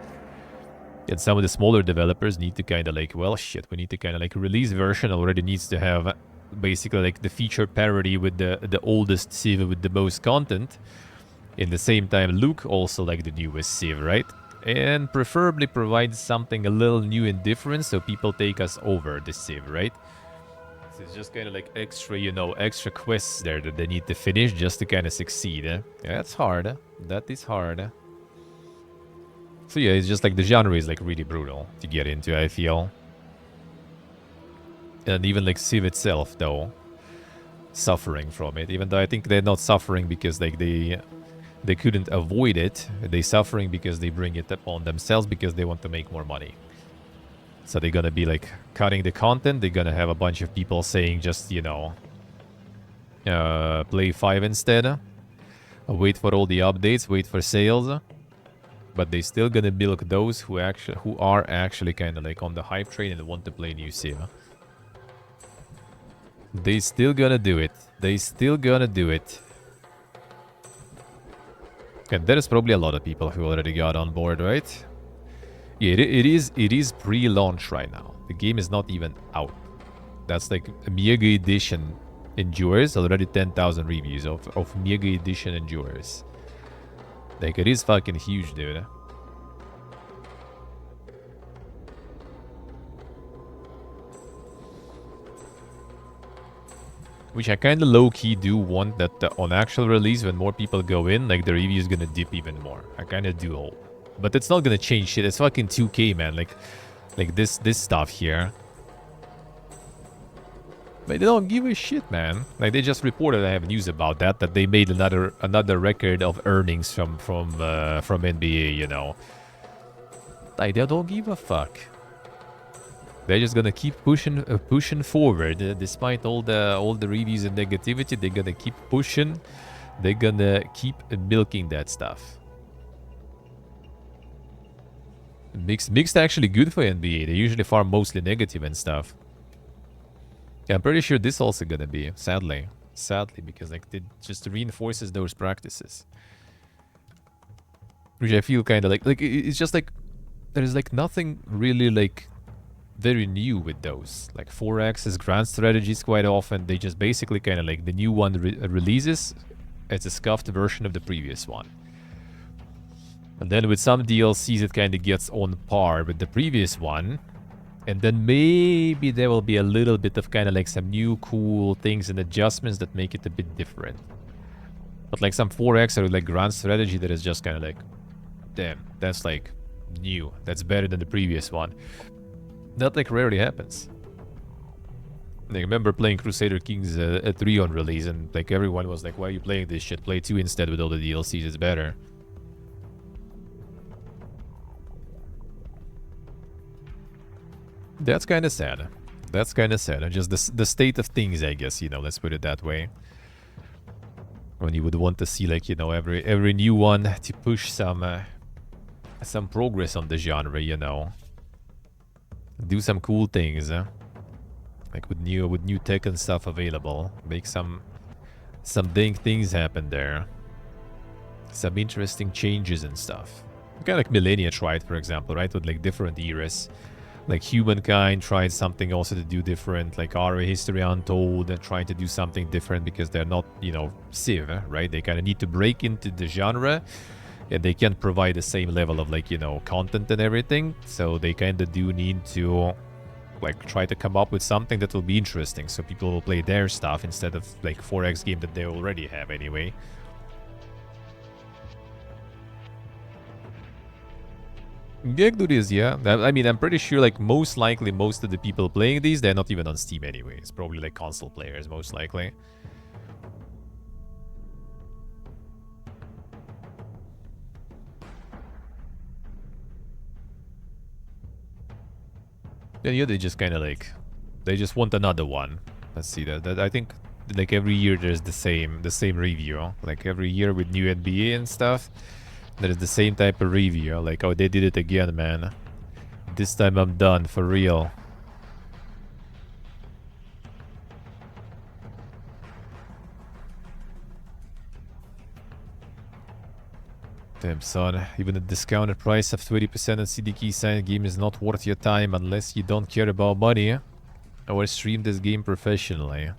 And some of the smaller developers need to kind of like, well, shit, we need to kind of like release version already needs to have basically like the feature parity with the oldest Civ with the most content. In the same time, look also like the newest Civ, right? And preferably provide something a little new and different so people take us over the Civ, right? So it's just kind of like extra, you know, extra quests there that they need to finish just to kind of succeed. Yeah, that's hard. That is hard. So yeah, it's just like the genre is like really brutal to get into, I feel. And even like Civ itself, though, suffering from it. Even though I think they're not suffering because like they couldn't avoid it. They're suffering because they bring it upon themselves because they want to make more money. So they're gonna be like cutting the content. They're gonna have a bunch of people saying just, you know, play 5 instead. Wait for all the updates, wait for sales. But they still gonna milk those who are actually kind of like on the hype train and want to play new Civ. They still gonna do it. They still gonna do it. And there's probably a lot of people who already got on board, right? Yeah, it is pre-launch right now. The game is not even out. That's like a Mega Edition Endures. Already 10,000 reviews of Mega Edition Endures. Like, it is fucking huge, dude. Which I kind of low-key do want that on actual release, when more people go in, like, the review is gonna dip even more. I kind of do hope. But it's not gonna change shit. It's fucking 2K, man. Like this stuff here. But they don't give a shit, man. Like, they just reported, I have news about that they made another record of earnings from NBA, you know. Like, they don't give a fuck. They're just gonna keep pushing forward, despite all the reviews and negativity. They're gonna keep pushing. They're gonna keep milking that stuff. Mixed actually good for NBA. They usually farm mostly negative and stuff. Yeah, I'm pretty sure this also gonna be, sadly, because like it just reinforces those practices, which I feel kind of like it's just like there's like nothing really like very new with those. Like 4X's grand strategies quite often, they just basically kind of like the new one releases as a scuffed version of the previous one. And then with some DLCs it kind of gets on par with the previous one. And then maybe there will be a little bit of kind of like some new cool things and adjustments that make it a bit different. But like some 4X or like grand strategy that is just kind of like, damn, that's like new. That's better than the previous one. That like rarely happens. I remember playing Crusader Kings 3 on release, and like everyone was like, why are you playing this shit? Play 2 instead with all the DLCs, it's better. That's kind of sad. That's kind of sad. Just the state of things, I guess, you know, let's put it that way. When you would want to see, like, you know, every new one to push some progress on the genre, you know. Do some cool things, like with new tech and stuff available. Make some dang things happen there. Some interesting changes and stuff. Kind of like Millennia tried, for example, right? With like different eras. Like Humankind tried something also to do different, like RA History Untold, and trying to do something different because they're not, you know, Civ, right? They kind of need to break into the genre, and they can't provide the same level of, like, you know, content and everything. So they kind of do need to, like, try to come up with something that will be interesting, so people will play their stuff instead of, like, 4X game that they already have anyway. Gegdur is, yeah. I mean, I'm pretty sure, like, most likely most of the people playing these, they're not even on Steam anyway. It's probably, like, console players, most likely. And yeah, they just kind of, like, they just want another one. Let's see, that I think, like, every year there's the same review. Like, every year with new NBA and stuff, there's the same type of review. Like, oh, they did it again, man. This time I'm done, for real. Damn, son. Even the discounted price of 20% on CDK signed game is not worth your time unless you don't care about money or stream this game professionally.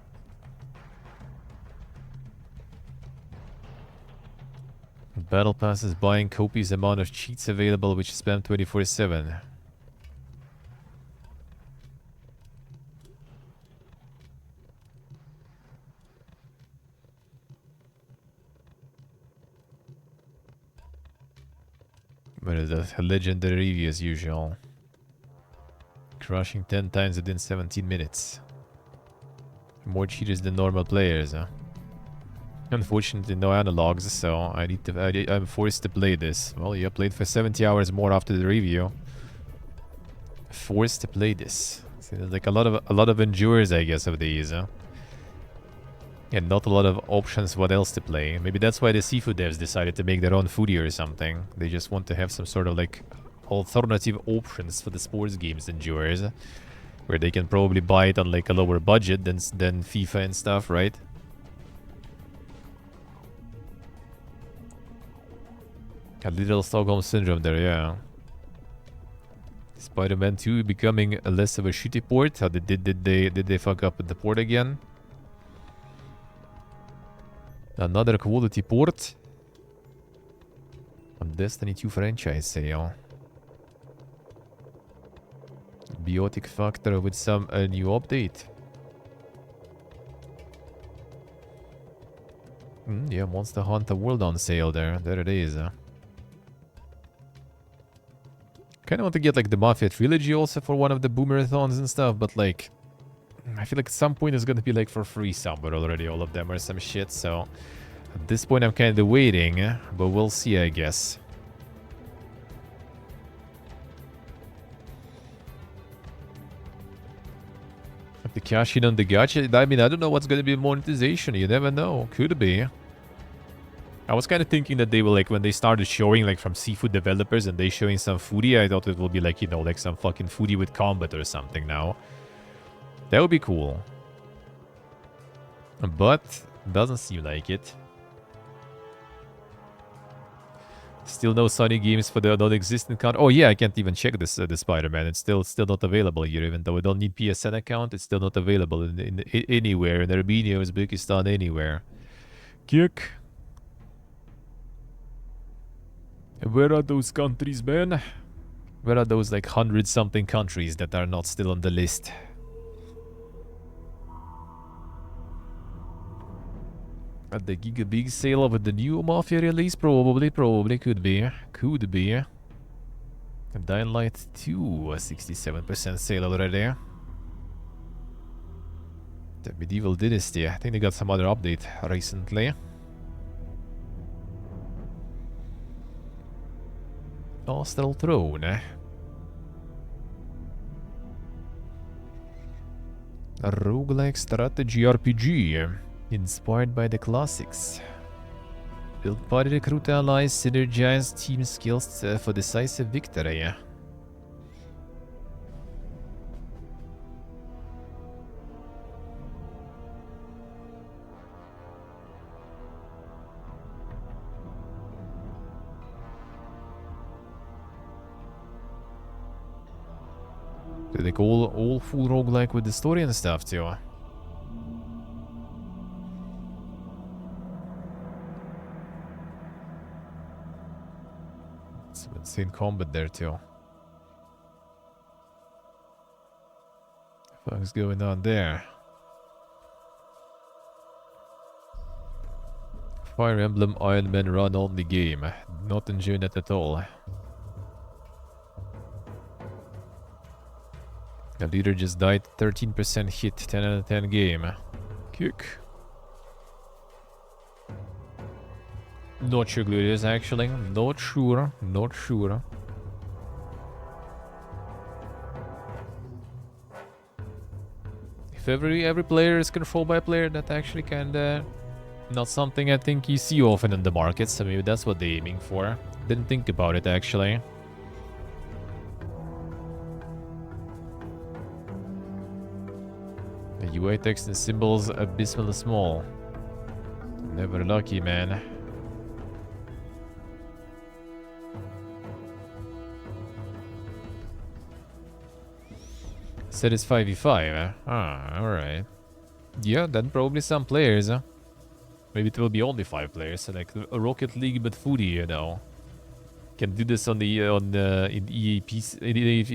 Battle Pass is buying copious amount of cheats available which spam 24/7. But it's a legendary review as usual. Crushing 10 times within 17 minutes. More cheaters than normal players, huh? Unfortunately, no analogs, so I'm forced to play this. Well, you played for 70 hours more after the review. Forced to play this. See, there's like a lot of endurers, I guess, of these, huh? And not a lot of options what else to play. Maybe that's why the seafood devs decided to make their own foodie or something. They just want to have some sort of like alternative options for the sports games endurers, where they can probably buy it on like a lower budget than FIFA and stuff, right? A little Stockholm Syndrome there, yeah. Spider-Man 2 becoming a less of a shitty port. How did they fuck up with the port again? Another quality port on Destiny 2 franchise sale. Biotic Factor with some new update. Yeah, Monster Hunter World on sale there. There it is. Kind of want to get like the Mafia Trilogy also for one of the Boomerathons and stuff, but like I feel like at some point it's gonna be like for free somewhere already, all of them or some shit, so at this point I'm kind of waiting, but we'll see, I guess. If the cash in on the gacha, I mean, I don't know what's gonna be monetization, you never know, could be. I was kind of thinking that they will, like, when they started showing, like, from seafood developers and they showing some foodie, I thought it will be, like, you know, like some fucking foodie with combat or something now. That would be cool. But, doesn't seem like it. Still no Sony games for the non-existent account. Oh yeah, I can't even check this the Spider-Man. It's still not available here, even though we don't need PSN account. It's still not available in anywhere. In Armenia, Uzbekistan, anywhere. Kick. Where are those countries, man? Where are those like 100-something countries that are not still on the list? At the Giga Big sale with the new Mafia release? Probably could be. Could be. Dying Light 2, a 67% sale already. The Medieval Dynasty, I think they got some other update recently. Astral Throne. A roguelike strategy RPG. Inspired by the classics. Build party, recruit allies, synergize team skills for decisive victory. They go all full roguelike with the story and stuff too. Some insane combat there too. What the fuck's going on there? Fire Emblem Iron Man run only game. Not enjoying that at all. The leader just died. 13% hit. 10 out of 10 game. Kick. Not sure who it is actually. Not sure. Not sure. If every player is controlled by a player, that actually kinda not something I think you see often in the market, so maybe that's what they're aiming for. Didn't think about it actually. The UI text and symbols abysmally small. Never lucky, man. said it's 5v5, eh? Ah, alright. Yeah, then probably some players, huh? Maybe it will be only 5 players, so like a Rocket League but foodie, you know. Can do this on the in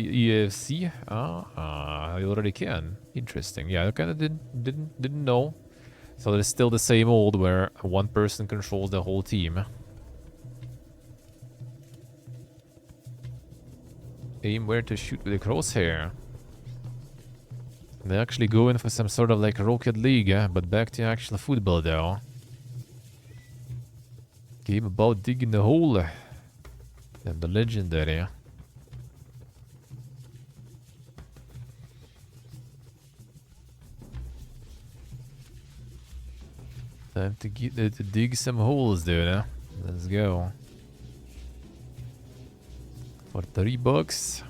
EFC. I already can. Interesting. Yeah, I kind of didn't know. So it's still the same old where one person controls the whole team. Aim where to shoot with the crosshair. They actually go in for some sort of like Rocket League, but back to actual football though. Game about digging the hole. And the legendary. Time to get to dig some holes, dude. Let's go. For $3.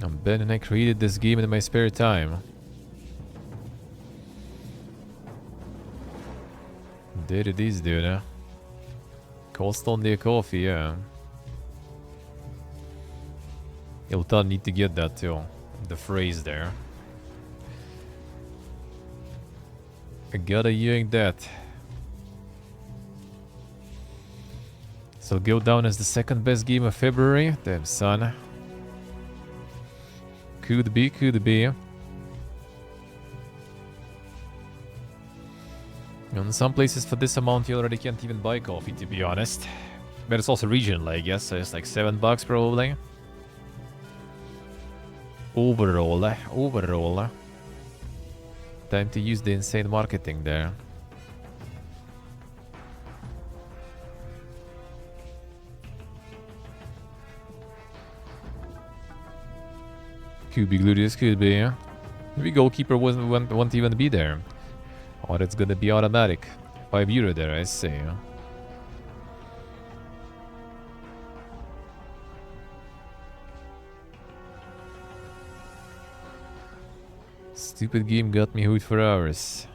I'm Ben and I created this game in my spare time. There it is, dude. Cost only a coffee, yeah. You'll need to get that too. The phrase there. I gotta hearing that. So go down as the second best game of February. Damn son. Could be, could be. In some places for this amount you already can't even buy coffee, to be honest. But it's also regional, I guess, so it's like $7 probably. Overall, overall. Time to use the insane marketing there. Could be gluteus, could be, yeah. Maybe goalkeeper won't even be there. Or it's gonna be automatic. €5 there, I see. Stupid game got me hooked for hours.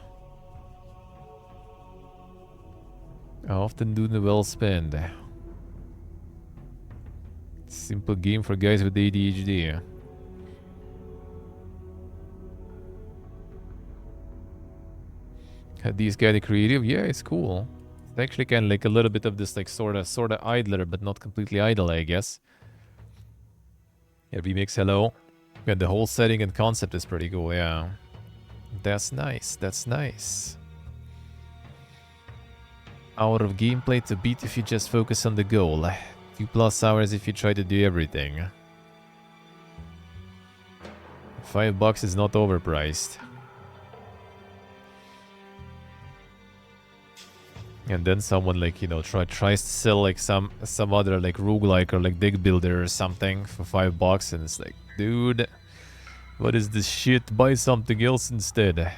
I often do the well spent. Simple game for guys with ADHD. These guys are creative, yeah, it's cool. It's actually kind of like a little bit of this like sorta idler, but not completely idle, I guess. Yeah, remix, hello. And the whole setting and concept is pretty cool, yeah. That's nice, that's nice. Hour of gameplay to beat if you just focus on the goal. 2+ hours if you try to do everything. $5 is not overpriced. And then someone like, you know, tries to sell like some other like roguelike or like dig builder or something for $5 and it's like, dude, what is this shit? Buy something else instead.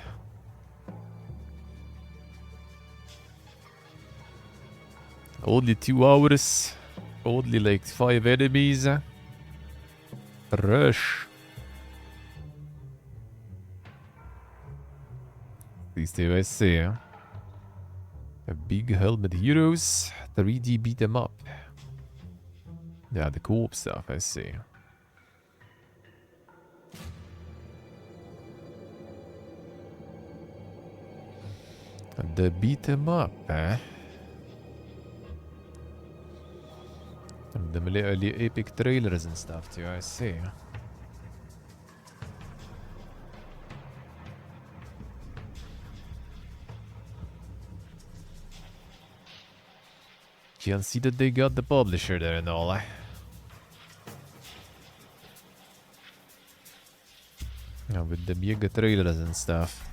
Only 2 hours. Only like 5 enemies. Rush. These two I see. A big helmet heroes. 3D beat them up. Yeah, the co-op stuff, I see. And the beat them up, eh? And the early epic trailers and stuff too, I see. You can see that they got the publisher there and all. Yeah, with the mega trailers and stuff.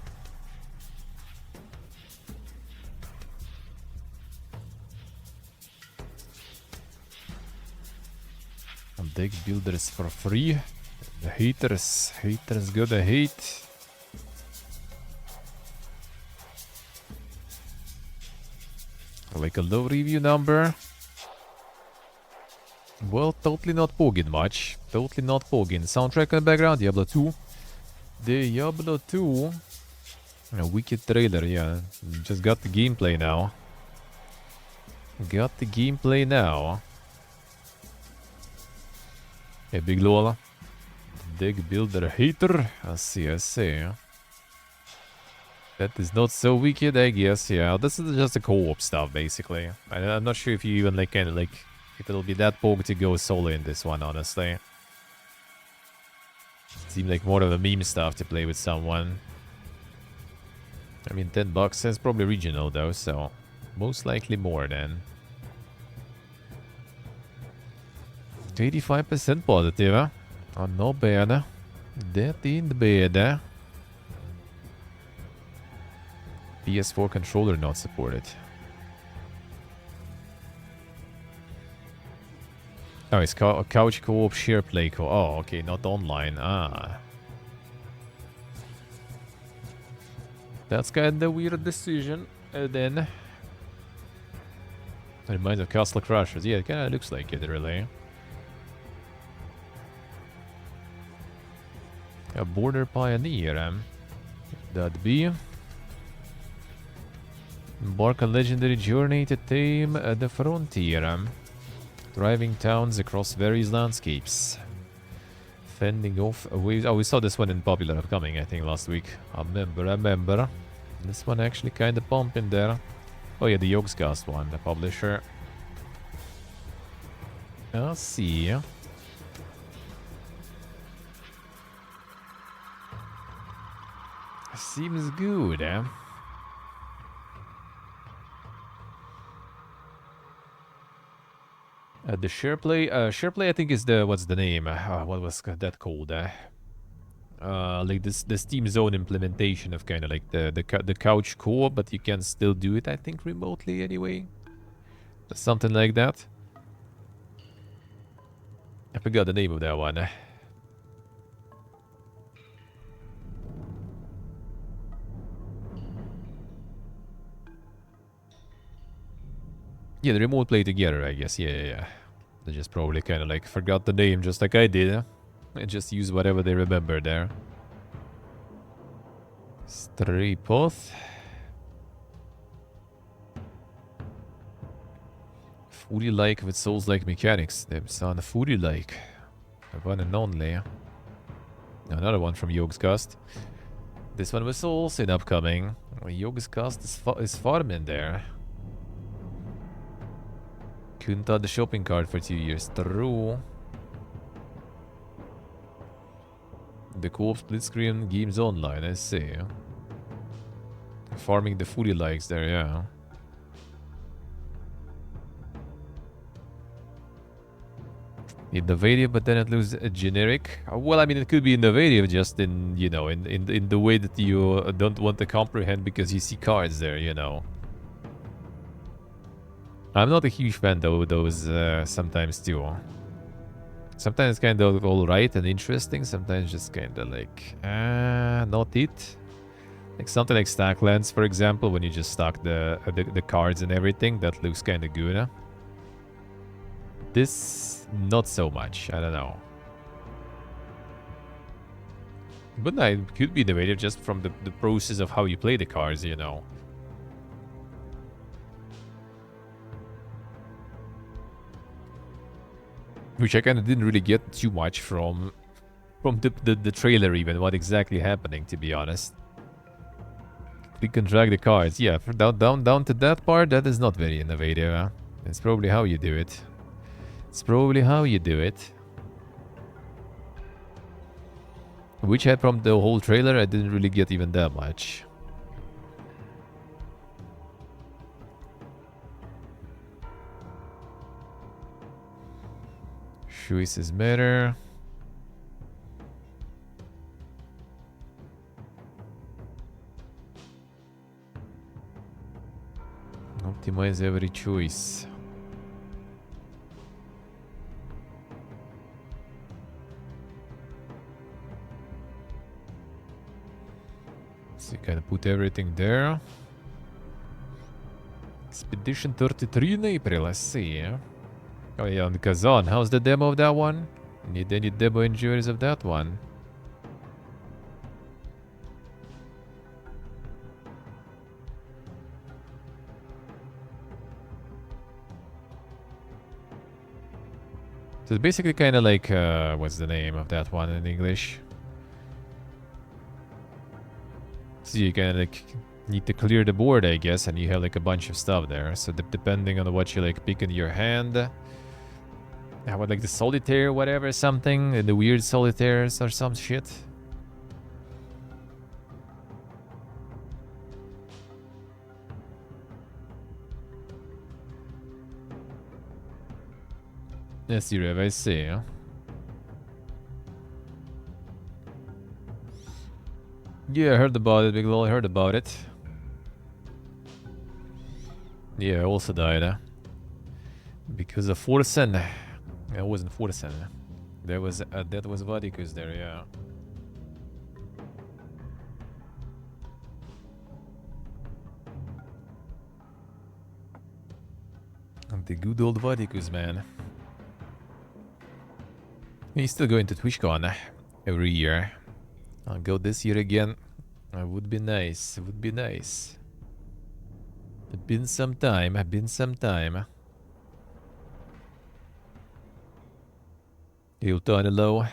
And deck builders for free. The haters gotta hate. Like a low review number. Well, totally not pogging much. Totally not pogging. Soundtrack in the background, Diablo 2. Diablo 2. A wicked trailer, yeah. Just got the gameplay now. Got the gameplay now. Hey, Big Lola. Dig builder hater. I see, I see. That is not so wicked, I guess. Yeah, this is just a co-op stuff, basically. I'm not sure if you even like can like if it'll be that poke to go solo in this one, honestly. Seems like more of a meme stuff to play with someone. I mean, $10 is probably regional though, so most likely more then. 85% positive, huh? Oh, not bad. That ain't bad. PS4 controller not supported. Oh, it's couch co-op, share play co-op. Oh, okay, not online. Ah. That's kind of weird decision. Then. It reminds of Castle Crashers. Yeah, it kind of looks like it, really. A border pioneer. That be. Embark on legendary journey to tame the frontier. Driving towns across various landscapes. Fending off... we saw this one in Popular Upcoming, I think, last week. I remember. This one actually kind of pumping there. Oh yeah, the Yogscast one, the publisher. I'll see. Seems good, eh? The SharePlay, SharePlay I think is the, what's the name? What was that called? Like the Steam Zone implementation of kind of like the couch co-op, but you can still do it, I think, remotely anyway. Something like that. I forgot the name of that one. Yeah, the remote play together, I guess. Yeah. They just probably kind of like forgot the name, just like I did. And just use whatever they remember there. Stray Path. Foodie-like with Souls-like mechanics. Them sound foodie-like. The one and only. Another one from Yogscast. This one was also in upcoming. Yogscast is farming there. Couldn't add the shopping cart for 2 years. True. The co-op split screen games online, I see. Farming the foodie likes there, yeah. Innovative, but then it loses a generic. Well, I mean, it could be innovative just in, you know, in the way that you don't want to comprehend because you see cards there, you know. I'm not a huge fan though, those sometimes too. Sometimes kind of alright and interesting, sometimes just kind of like, not it. Like something like Stacklands, for example, when you just stack the cards and everything, that looks kind of good. Huh? This, not so much, I don't know. But no, it could be innovative just from the process of how you play the cards, you know. Which I kind of didn't really get too much from the trailer even, what exactly happening, to be honest. We can drag the cards. Yeah, down to that part, that is not very innovative. Huh? It's probably how you do it. It's probably how you do it. Which had from the whole trailer, I didn't really get even that much. Choices matter. Optimize every choice. So you can put everything there. Expedition 33 in April, let's see. Oh yeah, on Kazan. How's the demo of that one? Need any demo injuries of that one? So it's basically kind of like, what's the name of that one in English? So you kind of like need to clear the board, I guess, and you have like a bunch of stuff there. So depending on what you like pick in your hand, how about like the solitaire, whatever, something, the weird solitaires or some shit. Yes, you have, I see. Huh? Yeah, I heard about it, Big Lol, I heard about it. Yeah, I also died. Because of Forsen. It wasn't Forsen. That was Vadikus there, yeah. The good old Vadikus, man. He's still going to TwitchCon every year. I'll go this year again. It would be nice. It would be nice. It's been some time. You'll turn it low.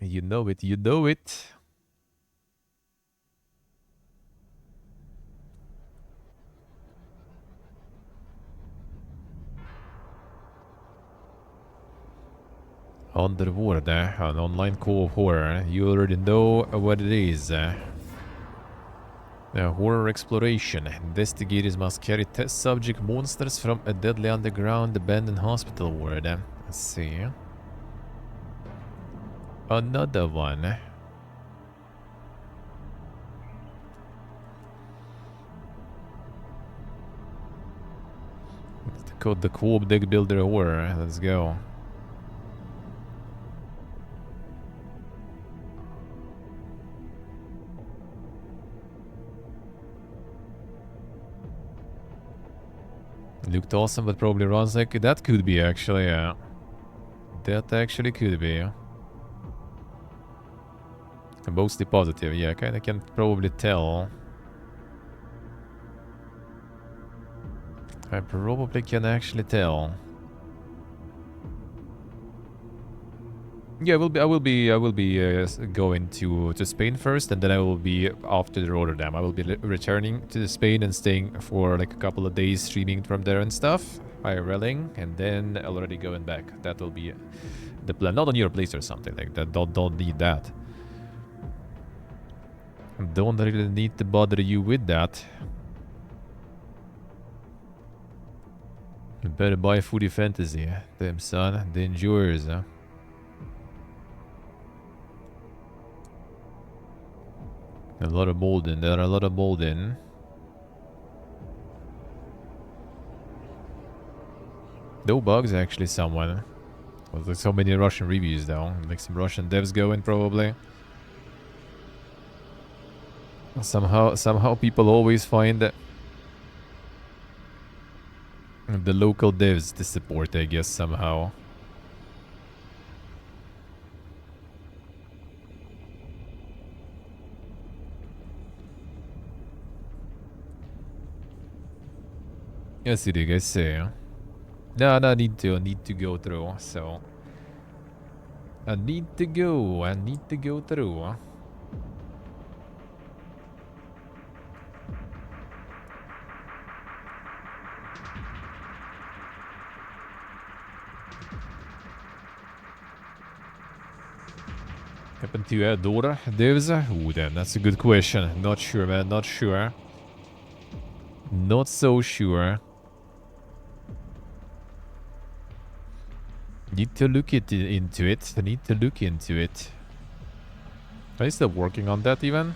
You know it. Underworld, an online co-op horror. You already know what it is. Horror exploration. Investigators must carry test subject monsters from a deadly underground abandoned hospital ward. Let's see. Another one. It's called the Co-op Deck Builder Horror. Let's go. Looked awesome, but probably runs like... That could be, actually, yeah. That actually could be. Mostly positive, yeah. Kinda can probably tell. I probably can actually tell. Yeah, I will be going to Spain first, and then I will be off to Rotterdam. I will be returning to Spain and staying for like a couple of days, streaming from there and stuff, IRLing, and then already going back. That will be the plan. Not on your place or something like that. Don't need that. Don't really need to bother you with that. You better buy Foodie Fantasy. Damn son, the endures, huh? A lot of molding. There are a lot of molding. No bugs, actually, someone. Well, there's so many Russian reviews, though. Like some Russian devs going, probably. Somehow people always find that the local devs to support, I guess, somehow. Yes, you do, guys see. No, need to go through, so... I need to go through. Happen to your daughter, devs? Ooh, damn, that's a good question. Not sure, man, not sure. Not so sure. Need to look into it. Need to look into it. Are you still working on that even?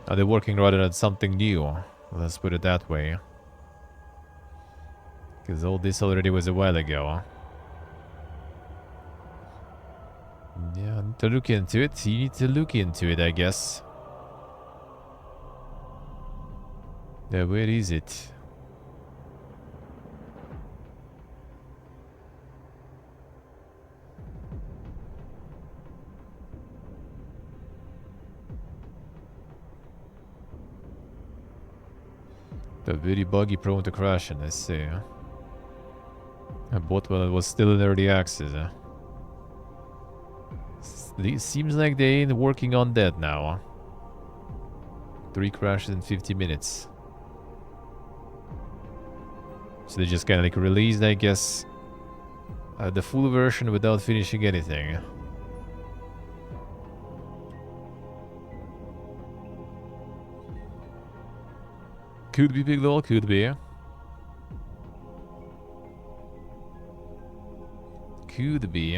Are they working rather on something new? Let's put it that way. Because all this already was a while ago. Yeah, I need to look into it. You need to look into it, I guess. Yeah, where is it? The very buggy, prone to crashing, I see. I bought when it was still in early access. Seems like they ain't working on that now. 3 crashes in 50 minutes. So they just kind of like released, I guess, the full version without finishing anything. Could be Big Lol, could be. Could be.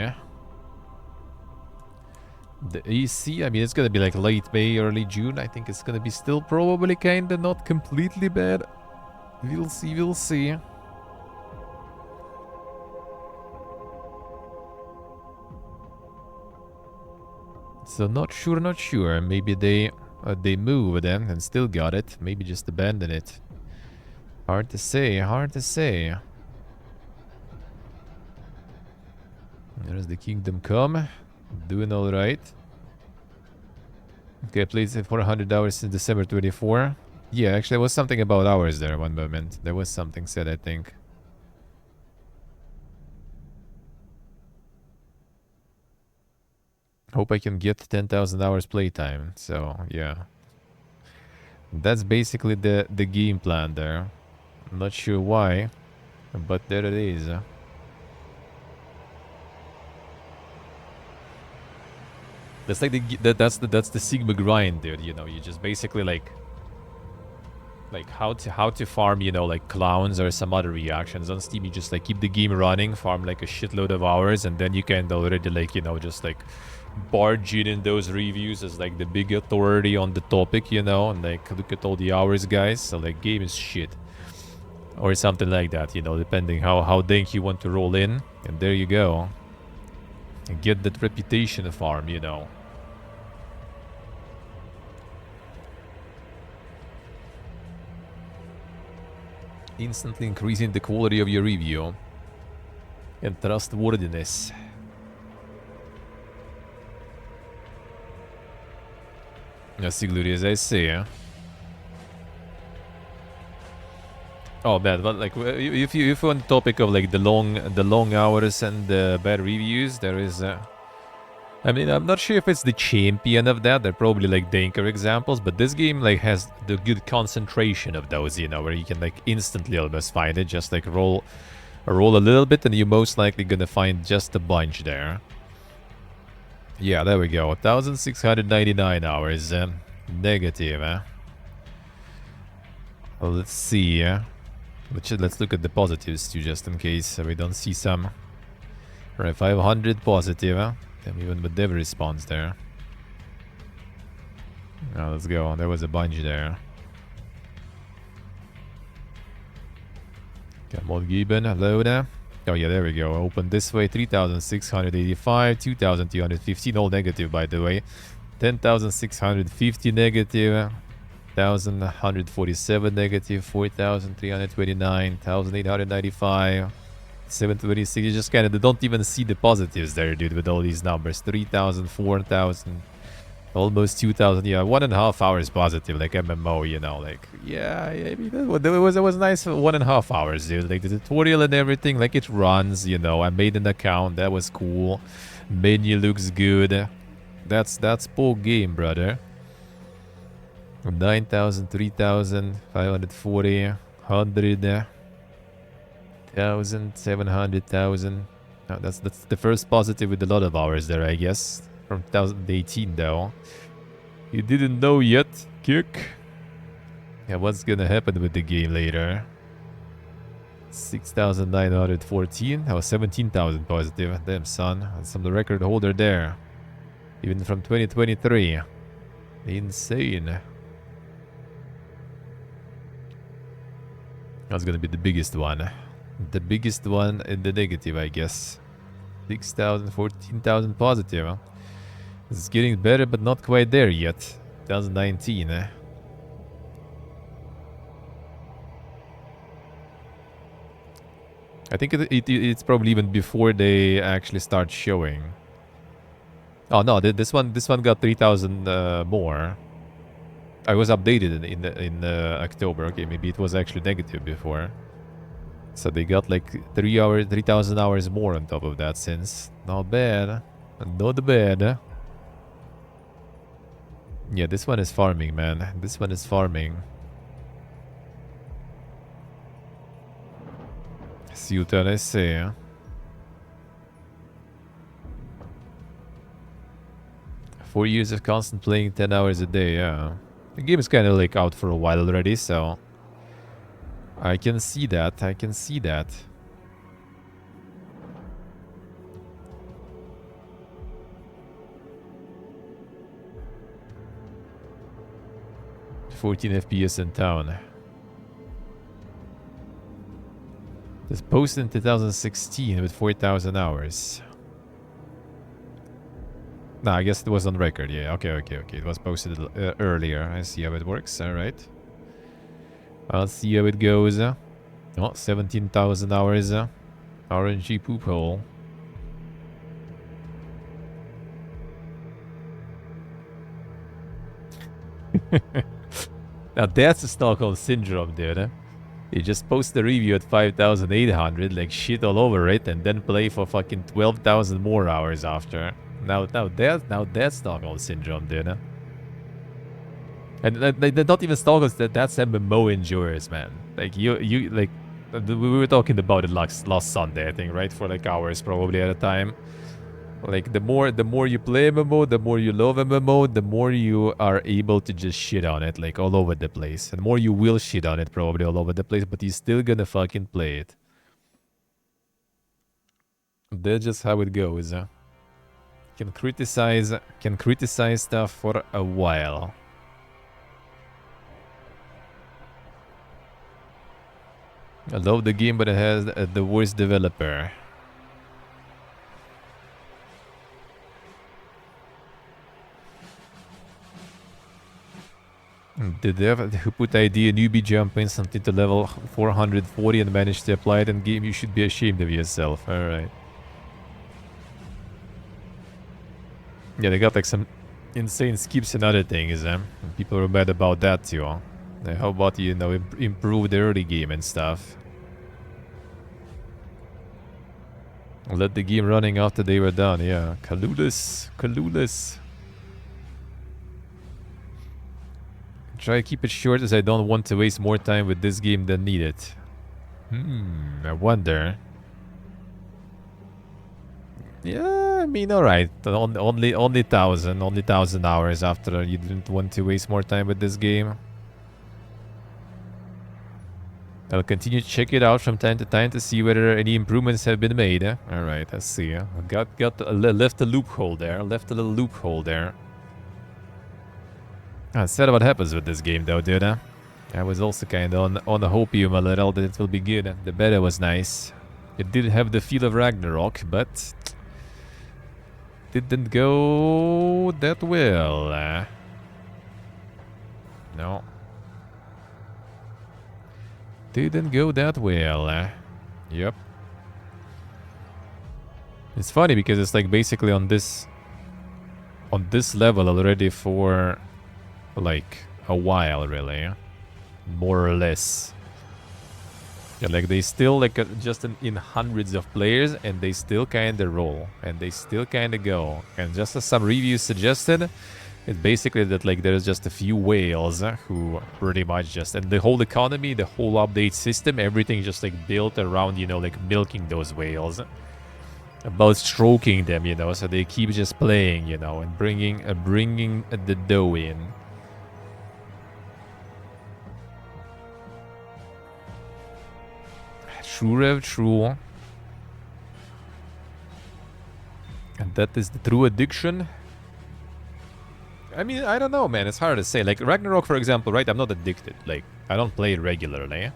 The AC, I mean, it's gonna be like late May, early June. I think it's gonna be still probably kinda not completely bad. We'll see, we'll see. So not sure, not sure. Maybe they moved then and still got it. Maybe just abandon it. Hard to say, hard to say. There's the Kingdom Come. Doing alright. Okay, I played it for 100 hours since December 24. Yeah, actually there was something about hours there one moment. There was something said, I think. Hope I can get 10,000 hours playtime. So, yeah. That's basically the game plan there. I'm not sure why, but there it is. That's like that's the Sigma grind, dude. You know, you just basically like how to farm, you know, like clowns or some other reactions on Steam. You just like keep the game running, farm like a shitload of hours, and then you can already like, you know, just like barge in those reviews as like the big authority on the topic, you know, and like look at all the hours, guys. So like game is shit, or something like that, you know, depending how dank you want to roll in. And there you go, and get that reputation farm, you know. Instantly increasing the quality of your review and trustworthiness. As glorious, I say. Oh man, but like if you're on the topic of like the long hours and the bad reviews, there is. I mean, I'm not sure if it's the champion of that. They're probably like danker examples, but this game like has the good concentration of those, you know, where you can like instantly almost find it. Just like roll a little bit, and you're most likely gonna find just a bunch there. Yeah, there we go. 1,699 hours. Negative. Well, let's see. Let's look at the positives too, just in case we don't see some. Right, 500 positive. Even with dev response there. Now let's go. There was a bunch there. Come on, Gibbon. Hello there. Oh yeah, there we go. Open this way. 3,685. 2,215. All negative, by the way. 10,650 negative. 1,147 negative. 4,329. 1,895. 726. You just kind of don't even see the positives there, dude, with all these numbers. 3,000, 4,000, almost 2,000. Yeah, 1.5 hours positive, like MMO, you know, like, yeah, I mean, it was nice. 1.5 hours, dude. Like the tutorial and everything, like it runs, you know. I made an account, that was cool. Menu looks good. That's full game, brother. 9,000, 3,000, 540, 100. 1,000, 700,000. No, that's the first positive with a lot of hours there, I guess. From 2018, though. You didn't know yet, Kick. Yeah, what's gonna happen with the game later? 6,914. That was 17,000 positive. Damn, son. That's some record holder there. Even from 2023. Insane. That's gonna be the biggest one. The biggest one in the negative, I guess. 6,000, 14,000 positive. It's getting better, but not quite there yet. 2019. I think it's probably even before they actually start showing. Oh no, this one got 3,000 more. I was updated in October. Okay, maybe it was actually negative before. So they got like 3,000 hours more on top of that since. Not bad. Not bad. Yeah, this one is farming, man. This one is farming. Sultan, I say. 4 years of constant playing 10 hours a day, yeah. The game is kind of like out for a while already, so I can see that. I can see that. $14 FPS in town. This posted in 2016 with 4,000 hours. No, I guess it was on record. Yeah, okay. It was posted earlier. I see how it works. All right. I'll see how it goes. Oh, 17,000 hours. RNG poop hole. Now that's a Stockholm Syndrome, dude. You just post the review at 5,800, like shit all over it, and then play for fucking 12,000 more hours after. Now that's Stockholm Syndrome, dude. And they're not even Stockholm. That's MMO enjoyers, man. Like you like we were talking about it last Sunday, I think, right? For like hours probably at a time. Like the more you play MMO, the more you love MMO, the more you are able to just shit on it like all over the place. And the more you will shit on it probably all over the place, but you're still gonna fucking play it. That's just how it goes. Can criticize stuff for a while. I love the game, but it has the worst developer. The dev who put idea newbie jump instantly to level 440 and managed to apply it in game, you should be ashamed of yourself. Alright. Yeah, they got like some insane skips and other things, people were mad about that too. How about, you know, improve the early game and stuff? Let the game running after they were done, yeah. Clueless. Try to keep it short as I don't want to waste more time with this game than needed. I wonder. Yeah, I mean, alright. Only 1,000 hours after you didn't want to waste more time with this game. I'll continue to check it out from time to time to see whether any improvements have been made. Alright, let's see. Left a loophole there. Left a little loophole there. That's sad what happens with this game though, dude. I was also kind of on the hopium a little that it will be good. The beta was nice. It did have the feel of Ragnarok, but didn't go that well. No. Didn't go that well. Yep. It's funny because it's like basically on this level already for like a while, really, more or less. Yeah, like they still like just in hundreds of players, and they still kind of roll, and they still kind of go. And just as some reviews suggested, it's basically that like there's just a few whales who pretty much just, and the whole economy, the whole update system, everything just like built around, you know, like milking those whales, about stroking them, you know, so they keep just playing, you know, and bringing the dough in. True, Rev, true. And that is the true addiction. I mean, I don't know, man. It's hard to say. Like, Ragnarok, for example, right? I'm not addicted. Like, I don't play it regularly.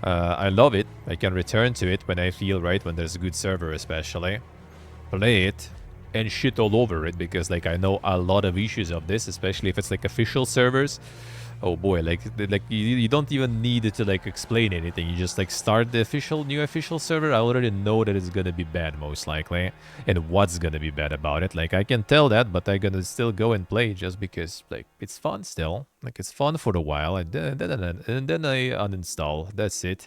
I love it. I can return to it when I feel right, when there's a good server especially. Play it and shit all over it because, like, I know a lot of issues of this, especially if it's, like, official servers. Oh boy, like you don't even need to like explain anything. You just like start the new official server. I already know that it's gonna be bad most likely, and what's gonna be bad about it. Like I can tell that, but I'm gonna still go and play just because like it's fun still. Like it's fun for a while, and then I uninstall. That's it.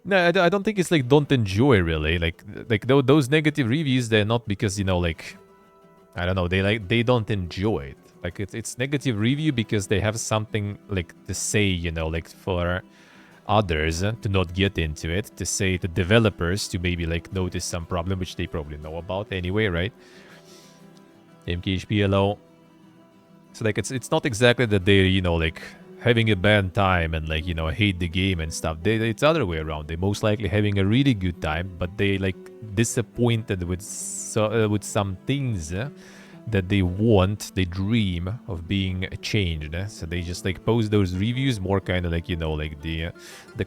No, I don't think it's like don't enjoy really. Like those negative reviews, they're not because like I don't know, they don't enjoy it. Like it's negative review because they have something like to say, like for others to not get into it, to say to developers to maybe like notice some problem which they probably know about anyway, right? MKHPLO. So like it's not exactly that they like having a bad time and like hate the game and stuff. It's the other way around. They most likely having a really good time, but they like disappointed with some things that they want, they dream of being changed. So they just like post those reviews more kind of like like the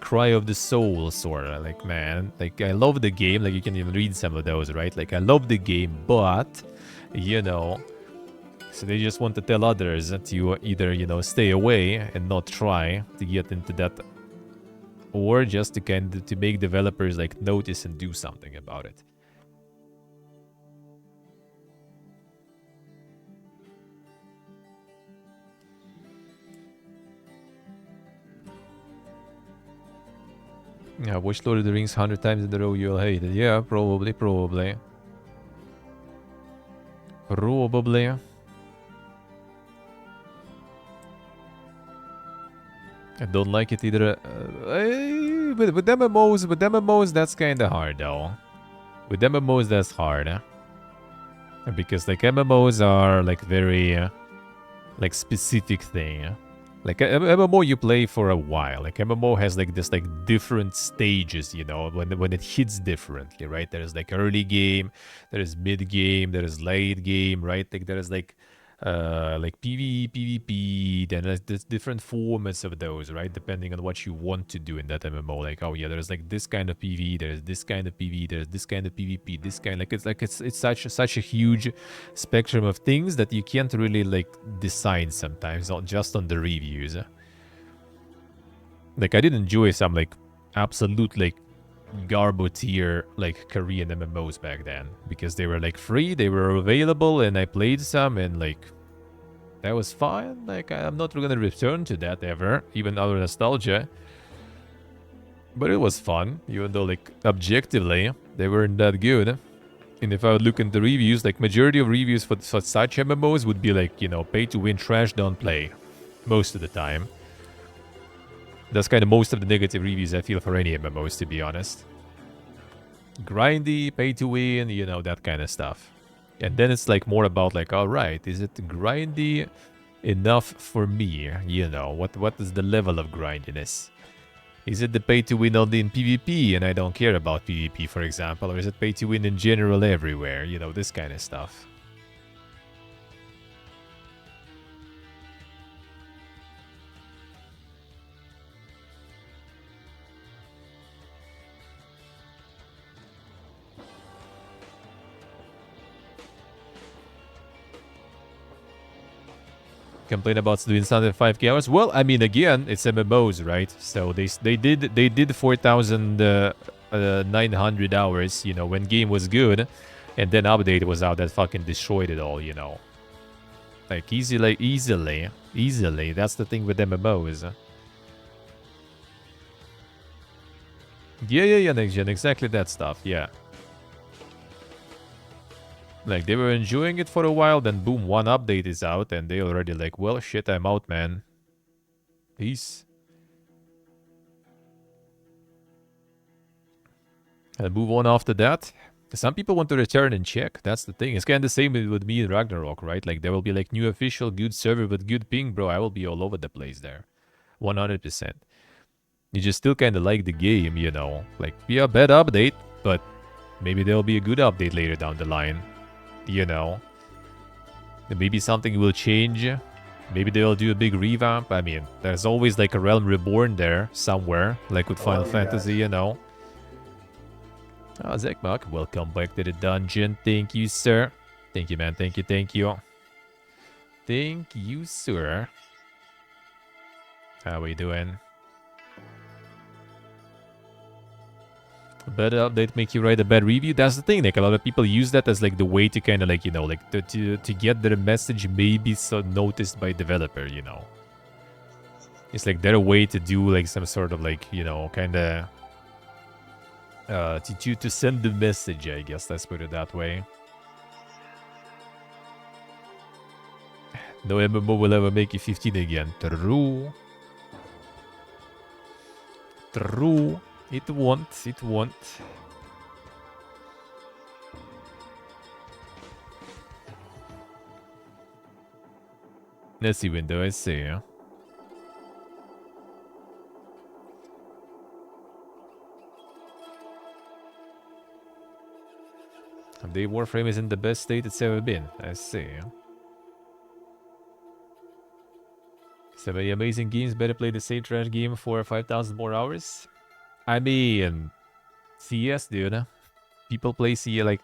cry of the soul sort of like, man, like I love the game. Like you can even read some of those, right? Like I love the game, but so they just want to tell others to either, stay away and not try to get into that, or just to kind of to make developers like notice and do something about it. Yeah, watch Lord of the Rings 100 times in a row, you'll hate it. Yeah, probably. Probably. I don't like it either. With MMOs, that's kind of hard though. With MMOs, that's hard. Because like MMOs are like very like specific thing. Like MMO you play for a while. Like MMO has like this like different stages, when it hits differently, right? There's like early game, there is mid game, there is late game, right? Like there is like PvE, PvP, then there's different formats of those, right? Depending on what you want to do in that MMO. Like, oh yeah, there's like this kind of PvE, there's this kind of PvE, there's this kind of PvP, this kind. It's such a huge spectrum of things that you can't really like decide sometimes, not just on the reviews. Like I did enjoy some like absolute like garbo tier like Korean MMOs back then because they were like free, they were available, and I played some and like that was fine. Like I'm not gonna return to that ever, even out of nostalgia. But it was fun, even though like objectively they weren't that good. And if I would look into reviews, like majority of reviews for such MMOs would be like, pay to win, trash, don't play. Most of the time. That's kind of most of the negative reviews I feel for any MMOs, to be honest. Grindy, pay to win, that kind of stuff. And then it's like more about like, all right, is it grindy enough for me? What is the level of grindiness? Is it the pay to win only in PvP and I don't care about PvP, for example? Or is it pay to win in general everywhere? This kind of stuff. Complain about doing something 5k hours. Well, I mean, again, it's MMOs, right? So they did 4,900 hours, when game was good, and then update was out that fucking destroyed it all, like easily. That's the thing with MMOs. Yeah, next gen, exactly that stuff. Yeah. Like, they were enjoying it for a while, then boom, one update is out, and they already like, well, shit, I'm out, man. Peace. And move on after that. Some people want to return and check. That's the thing. It's kind of the same with me in Ragnarok, right? Like, there will be like new official, good server with good ping, bro. I will be all over the place there. 100%. You just still kind of like the game, Like, yeah, bad update, but maybe there'll be a good update later down the line. Maybe something will change. Maybe they'll do a big revamp. I mean, there's always like a Realm Reborn there somewhere, like with Final Fantasy, Ah, Zekmak, welcome back to the dungeon. Thank you, sir. Thank you, man. Thank you. Thank you, sir. How we doing? A better update make you write a bad review. That's the thing. Like a lot of people use that as like the way to kind of like like to get their message maybe so noticed by developer. It's like their way to do like some sort of like kind of to send the message. I guess let's put it that way. No MMO will ever make you 15 again. True. True. It won't. It won't. Let's see, window. I see. The Warframe is in the best state it's ever been. I see. So many amazing games. Better play the same trash game for 5,000 more hours. I mean, CS, dude. People play CS. Like,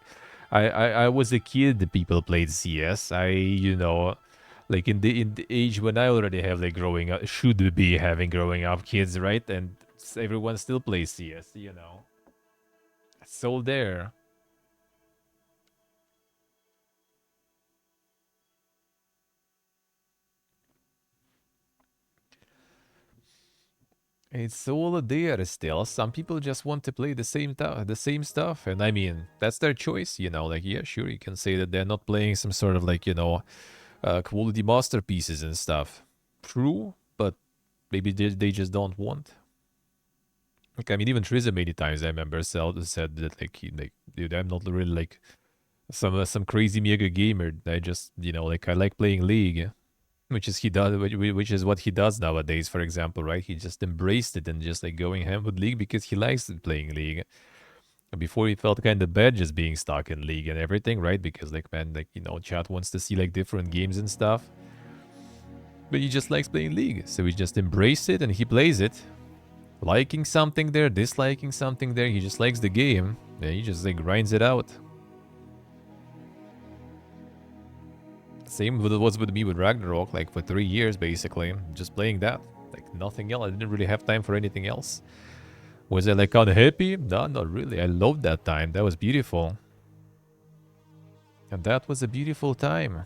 I was a kid. People played CS. Like in the age when I already have like growing up, should be having growing up kids, right? And everyone still plays CS. It's all there. It's all there still. Some people just want to play the same stuff, and I mean that's their choice. Like yeah, sure, you can say that they're not playing some sort of like quality masterpieces and stuff. True, but maybe they just don't want. Like I mean, even Trizza many times I remember said that like dude, I'm not really like some crazy mega gamer. I just like I like playing League. Which is which is what he does nowadays, for example, right? He just embraced it and just like going ham with League because he likes playing League. Before he felt kind of bad just being stuck in League and everything, right? Because like man, like chat wants to see like different games and stuff. But he just likes playing League, so he just embraced it and he plays it. Liking something there, disliking something there, he just likes the game. And he just like grinds it out. Same with it was with me with Ragnarok, like for 3 years basically, just playing that, like nothing else. I didn't really have time for anything else. Was I like unhappy? No, not really. I loved that time. That was beautiful. And that was a beautiful time.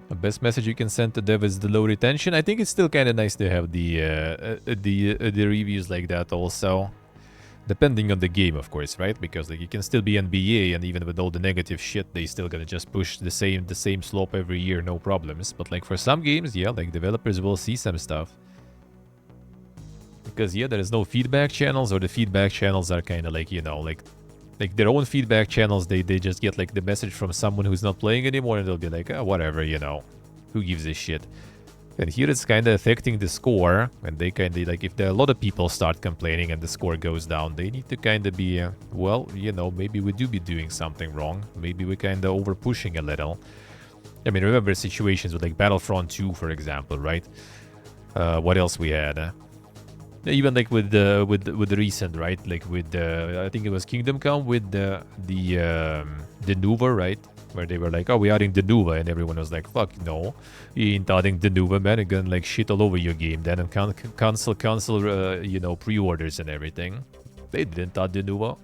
The best message you can send to dev is the low retention. I think it's still kind of nice to have the reviews like that also. Depending on the game, of course, right? Because like you can still be NBA, and even with all the negative shit, they still gonna just push the same slope every year, no problems. But like for some games, yeah, like developers will see some stuff. Because yeah, there is no feedback channels, or the feedback channels are kind of like like their own feedback channels. They just get like the message from someone who's not playing anymore, and they'll be like, oh, whatever, who gives a shit. And here it's kind of affecting the score, and they kind of like, if there are a lot of people start complaining and the score goes down, they need to kind of be, well, maybe we do be doing something wrong. Maybe we're kind of over pushing a little. I mean, remember situations with like Battlefront 2, for example, right? What else we had? Even like with the recent, right? Like with I think it was Kingdom Come with the Nuva, right? Where they were like, oh, we're adding the Nuva, and everyone was like, fuck no, you ain't adding the Nuva, man. You're gonna like shit all over your game then and cancel pre-orders and everything. They didn't add the Nuva.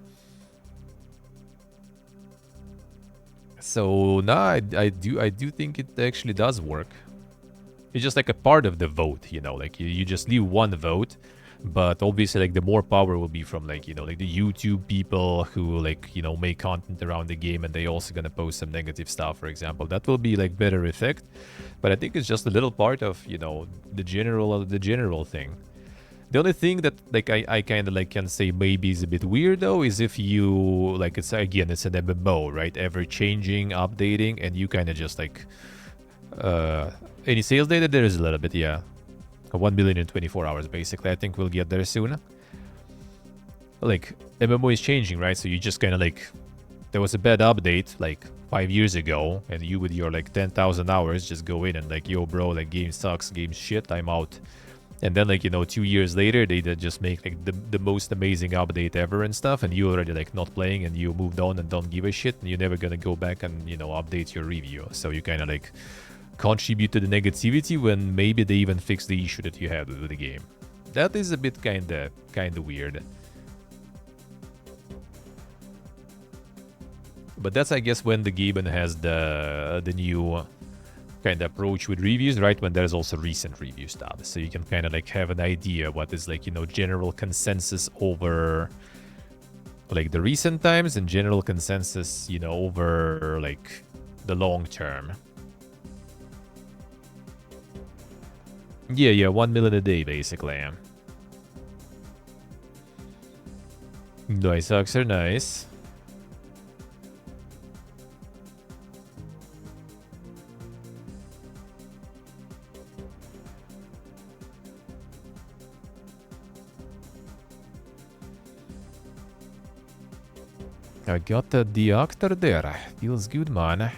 So nah, I do think it actually does work. It's just like a part of the vote, like you just leave one vote. But obviously, like, the more power will be from, like, like the YouTube people who, like, make content around the game, and they also gonna post some negative stuff, for example. That will be, like, better effect. But I think it's just a little part of, the general thing. The only thing that, like, I kind of, like, can say maybe is a bit weird, though, is if you, like, it's an MMO, right? Ever-changing, updating, and you kind of just, like, any sales data? There is a little bit, yeah. 1 billion in 24 hours, basically. I think we'll get there soon. Like, MMO is changing, right? So you just kind of like... There was a bad update, like, 5 years ago, and you with your, like, 10,000 hours just go in and like, yo, bro, like, game sucks, game shit, I'm out. And then, like, 2 years later, they just make, like, the most amazing update ever and stuff, and you already, like, not playing, and you moved on and don't give a shit, and you're never gonna go back and, update your review. So you kind of, like, contribute to the negativity when maybe they even fix the issue that you had with the game. That is a bit kinda weird. But that's, I guess, when the game has the new kind of approach with reviews, right? When there's also recent review stuff, so you can kind of like have an idea what is like general consensus over like the recent times and general consensus over like the long term. Yeah, 1 million a day basically. Nice hooks are nice. I got the deactor there. Feels good, man.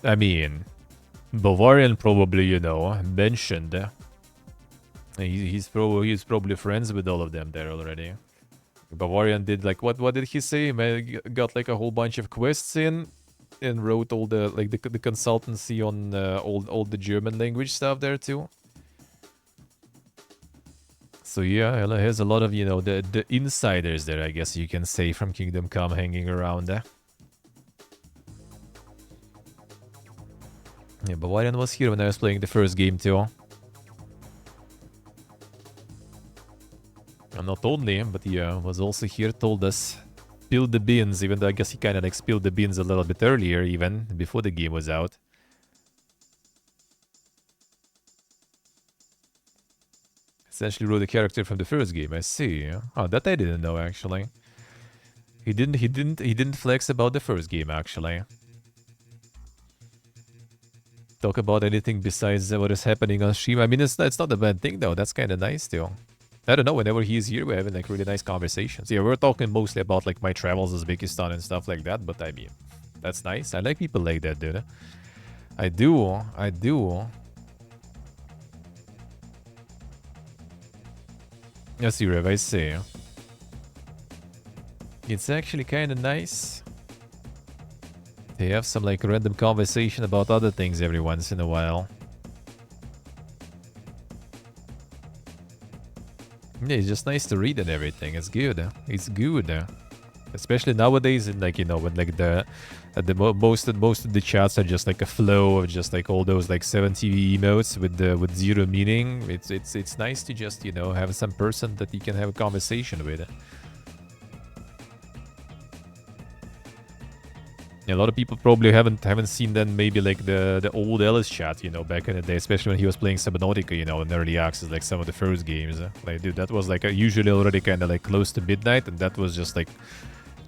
I mean, Bavarian probably, mentioned. He's probably friends with all of them there already. Bavarian did like what did he say? Got like a whole bunch of quests in, and wrote all the like the consultancy on all the German language stuff there too. So yeah, there's a lot of the insiders there, I guess you can say, from Kingdom Come hanging around there. Yeah, Bavarian was here when I was playing the first game too. And not only, but yeah, was also here, told us, spilled the beans, even though I guess he kind of like spilled the beans a little bit earlier, even before the game was out. Essentially wrote the character from the first game, I see. Oh, that I didn't know, actually. He didn't flex about the first game, actually. Talk about anything besides what is happening on stream. I mean, it's not a bad thing, though. That's kind of nice, too. I don't know, whenever he's here, we're having, like, really nice conversations. Yeah, we're talking mostly about, like, my travels to Uzbekistan and stuff like that, but I mean, that's nice. I like people like that, dude. I do. I see, Rev, I see. It's actually kind of nice. They have some, like, random conversation about other things every once in a while. Yeah, it's just nice to read and everything. It's good. It's good. Especially nowadays, in like when like most of the chats are just like a flow of just like all those like 70 emotes with zero meaning. It's nice to just have some person that you can have a conversation with. Yeah, a lot of people probably haven't seen then maybe like the old Ellis chat, back in the day, especially when he was playing Subnautica, in early access, like some of the first games. Like, dude, that was like usually already kind of like close to midnight, and that was just like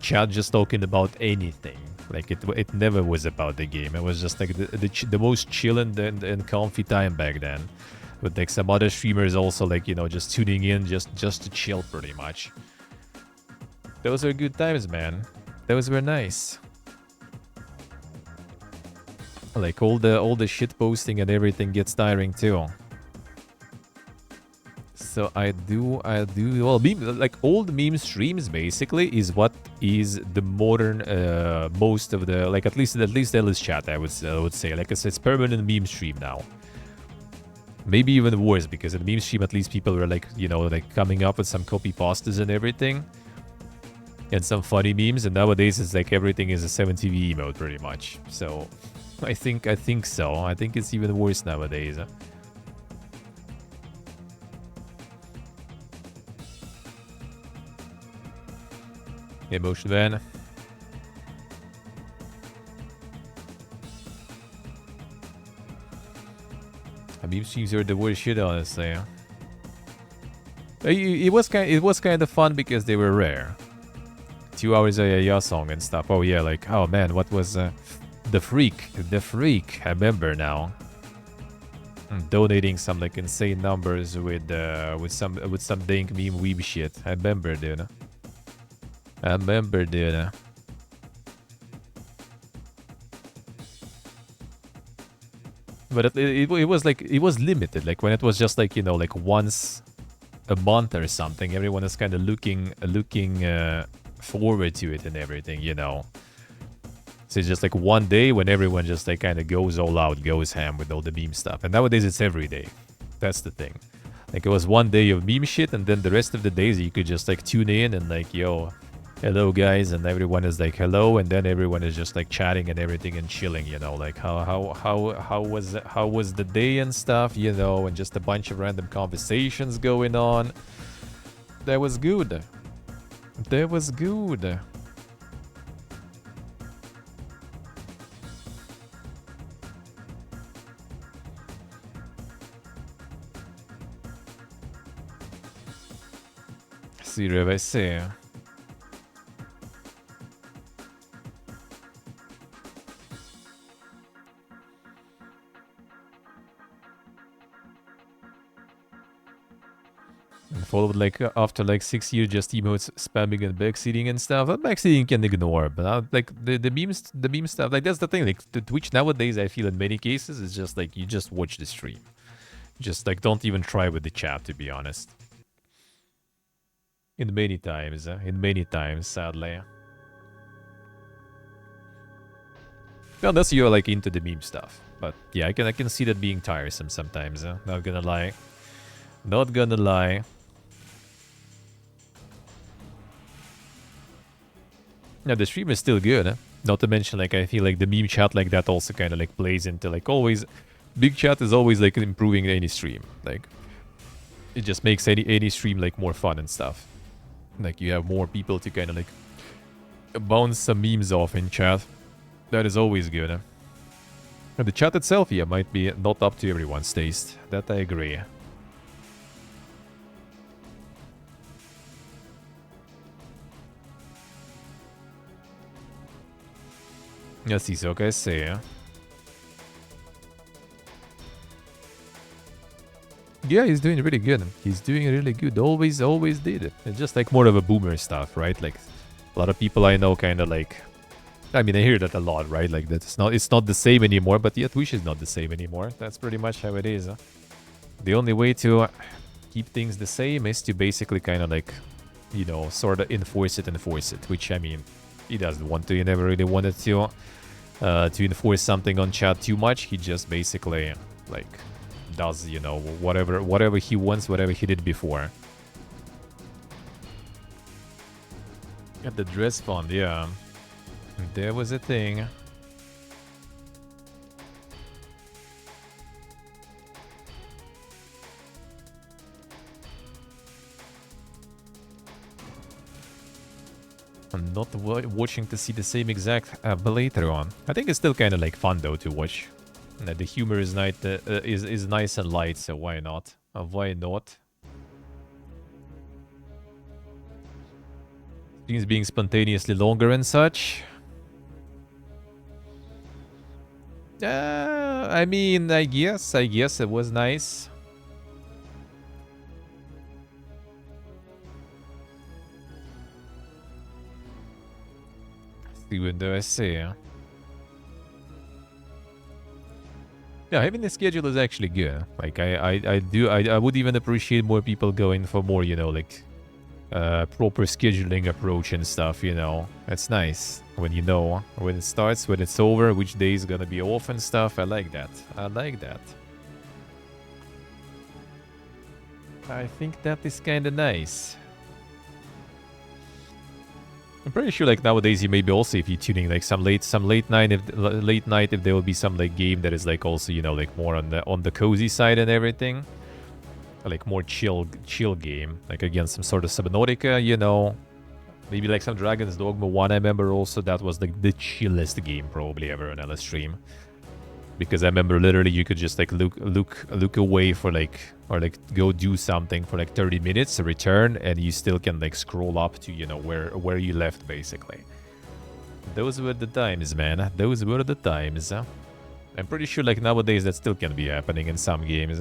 chat just talking about anything. Like it never was about the game. It was just like the most chill and comfy time back then. With like some other streamers also like just tuning in just to chill pretty much. Those were good times, man. Those were nice. Like all the shit posting and everything gets tiring too. So I do. Well, like old meme streams basically is what is the modern most of the like at least Ellis chat I would say like it's permanent meme stream now. Maybe even worse because in the meme stream at least people were like like coming up with some copy pastas and everything. And some funny memes, and nowadays it's like everything is a 7TV emote pretty much. So I think so. I think it's even worse nowadays. Emotion van. Meme streams are the worst shit, honestly. It was kind of fun because they were rare. 2 hours of a song and stuff. Oh yeah, like oh man, what was the freak? The freak. I remember now. Donating some like insane numbers with some dank meme weeb shit. I remember, dude. But it was like, it was limited. Like when it was just like, you know, like once a month or something, everyone is kind of looking forward to it and everything, you know. So it's just like one day when everyone just like kind of goes all out, goes ham with all the meme stuff. And nowadays it's every day. That's the thing. Like it was one day of meme shit, and then the rest of the days you could just like tune in and like, yo, hello guys, and everyone is like hello, and then everyone is just like chatting and everything and chilling, you know, like how was the day and stuff, you know, and just a bunch of random conversations going on. That was good. That was good. Sì, vai sì. And followed like after like 6 years just emotes spamming and backseating and stuff. Backseating can ignore, but like the meme stuff, like that's the thing. Like the Twitch nowadays, I feel in many cases is just like you just watch the stream, just like don't even try with the chat, to be honest. In many times, sadly. Unless you're like into the meme stuff, but yeah, I can see that being tiresome sometimes. Not gonna lie, not gonna lie. Yeah, the stream is still good. Not to mention, like, I feel like the meme chat like that also kind of like plays into like always. Big chat is always like improving any stream. Like, it just makes any stream like more fun and stuff. Like you have more people to kind of like bounce some memes off in chat. That is always good. And the chat itself, yeah, might be not up to everyone's taste. That I agree. Yeah, sì, so che say. Yeah, he's doing really good. He's doing really good. Always did it. It's just like more of a boomer stuff, right? Like a lot of people I know kind of like, I mean, I hear that a lot, right? Like that it's not the same anymore, but yet Twitch is not the same anymore. That's pretty much how it is. The only way to keep things the same is to basically kind of like, you know, sort of enforce it, which I mean, he doesn't want to. He never really wanted to enforce something on chat too much. He just basically like does, you know, whatever he wants, whatever he did before. At the dress fund, yeah. There was a thing. I'm not watching to see the same exact but later on. I think it's still kind of like fun though to watch. The humor is is nice and light, so why not? Why not? Things being spontaneously longer and such. I mean, I guess it was nice. See what do I say? Yeah, having the schedule is actually good. Like I would even appreciate more people going for more, you know, like proper scheduling approach and stuff, you know. It's nice when you know when it starts, when it's over, which day is gonna be off and stuff. I like that. I like that. I think that is kind of nice. I'm pretty sure like nowadays you maybe also if you're tuning like some late night if there will be some like game that is like also, you know, like more on the cozy side and everything. Like more chill game, like against some sort of Subnautica, you know, maybe like some Dragon's Dogma 1. I remember also that was like the chillest game probably ever on LS stream, because I remember literally you could just like look away for like, or like go do something for like 30 minutes, return, and you still can like scroll up to, you know, where you left basically. Those were the times, man. Those were the times. I'm pretty sure like nowadays that still can be happening in some games.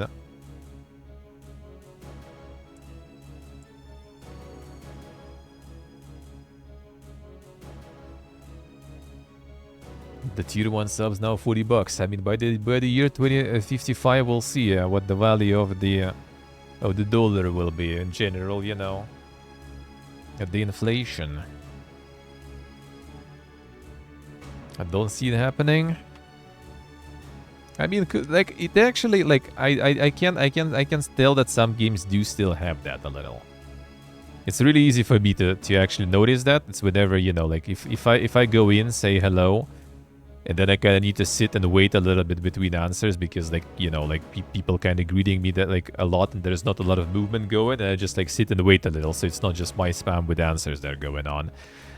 The tier 1 subs now $40. I mean, by the year 2055, we'll see what the value of the dollar will be in general, you know. At the inflation. I don't see it happening. I mean, like, it actually, like, I can tell that some games do still have that a little. It's really easy for me to actually notice that. It's whenever, you know, like, if I go in, say hello, and then I kind of need to sit and wait a little bit between answers because, like, you know, like, people kind of greeting me that, like, a lot, and there's not a lot of movement going, and I just, like, sit and wait a little, so it's not just my spam with answers that are going on.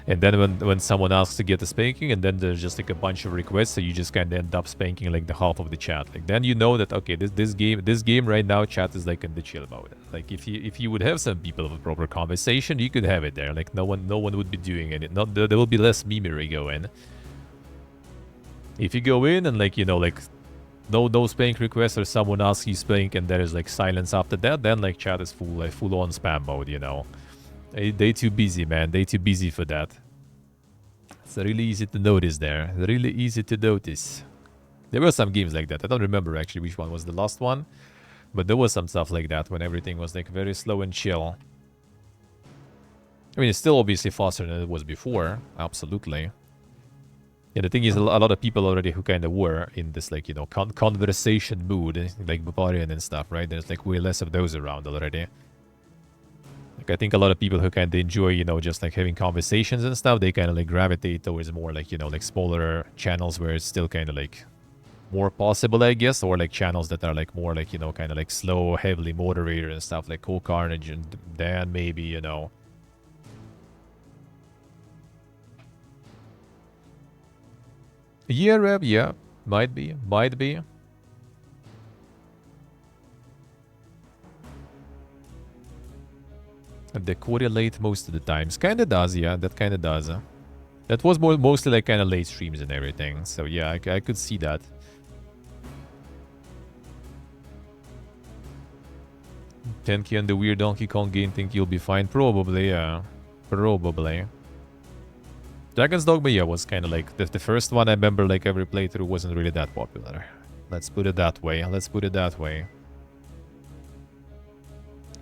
And then when someone asks to get a spanking, and then there's just, like, a bunch of requests, so you just kind of end up spanking, like, the half of the chat. Like, then you know that, okay, this game right now, chat is, like, in the chill mode. Like, if you would have some people with proper conversation, you could have it there. Like, no one would be doing it. There will be less memery going. If you go in and, like, you know, like, no spank requests, or someone asks you spank and there is, like, silence after that, then, like, chat is full on spam mode, you know. They too busy, man. They too busy for that. It's really easy to notice there. Really easy to notice. There were some games like that. I don't remember actually which one was the last one. But there was some stuff like that when everything was, like, very slow and chill. I mean, it's still obviously faster than it was before. Absolutely. Yeah, the thing is, a lot of people already who kind of were in this, like, you know, conversation mood, like Bavarian and stuff, right? There's, like, way less of those around already. Like, I think a lot of people who kind of enjoy, you know, just, like, having conversations and stuff, they kind of, like, gravitate towards more, like, you know, like, smaller channels where it's still kind of, like, more possible, I guess, or, like, channels that are, like, more, like, you know, kind of, like, slow, heavily moderated and stuff, like Cool Carnage and Dan, maybe, you know. Yeah, Rev, yeah. Might be. They correlate most of the times. Kinda does, yeah. That kinda does. That was mostly, like, kind of late streams and everything. So, yeah, I could see that. Tenki and the weird Donkey Kong game think you'll be fine. Probably, yeah. Probably. Dragon's Dogma, yeah, was kind of like... The first one, I remember, like, every playthrough wasn't really that popular. Let's put it that way.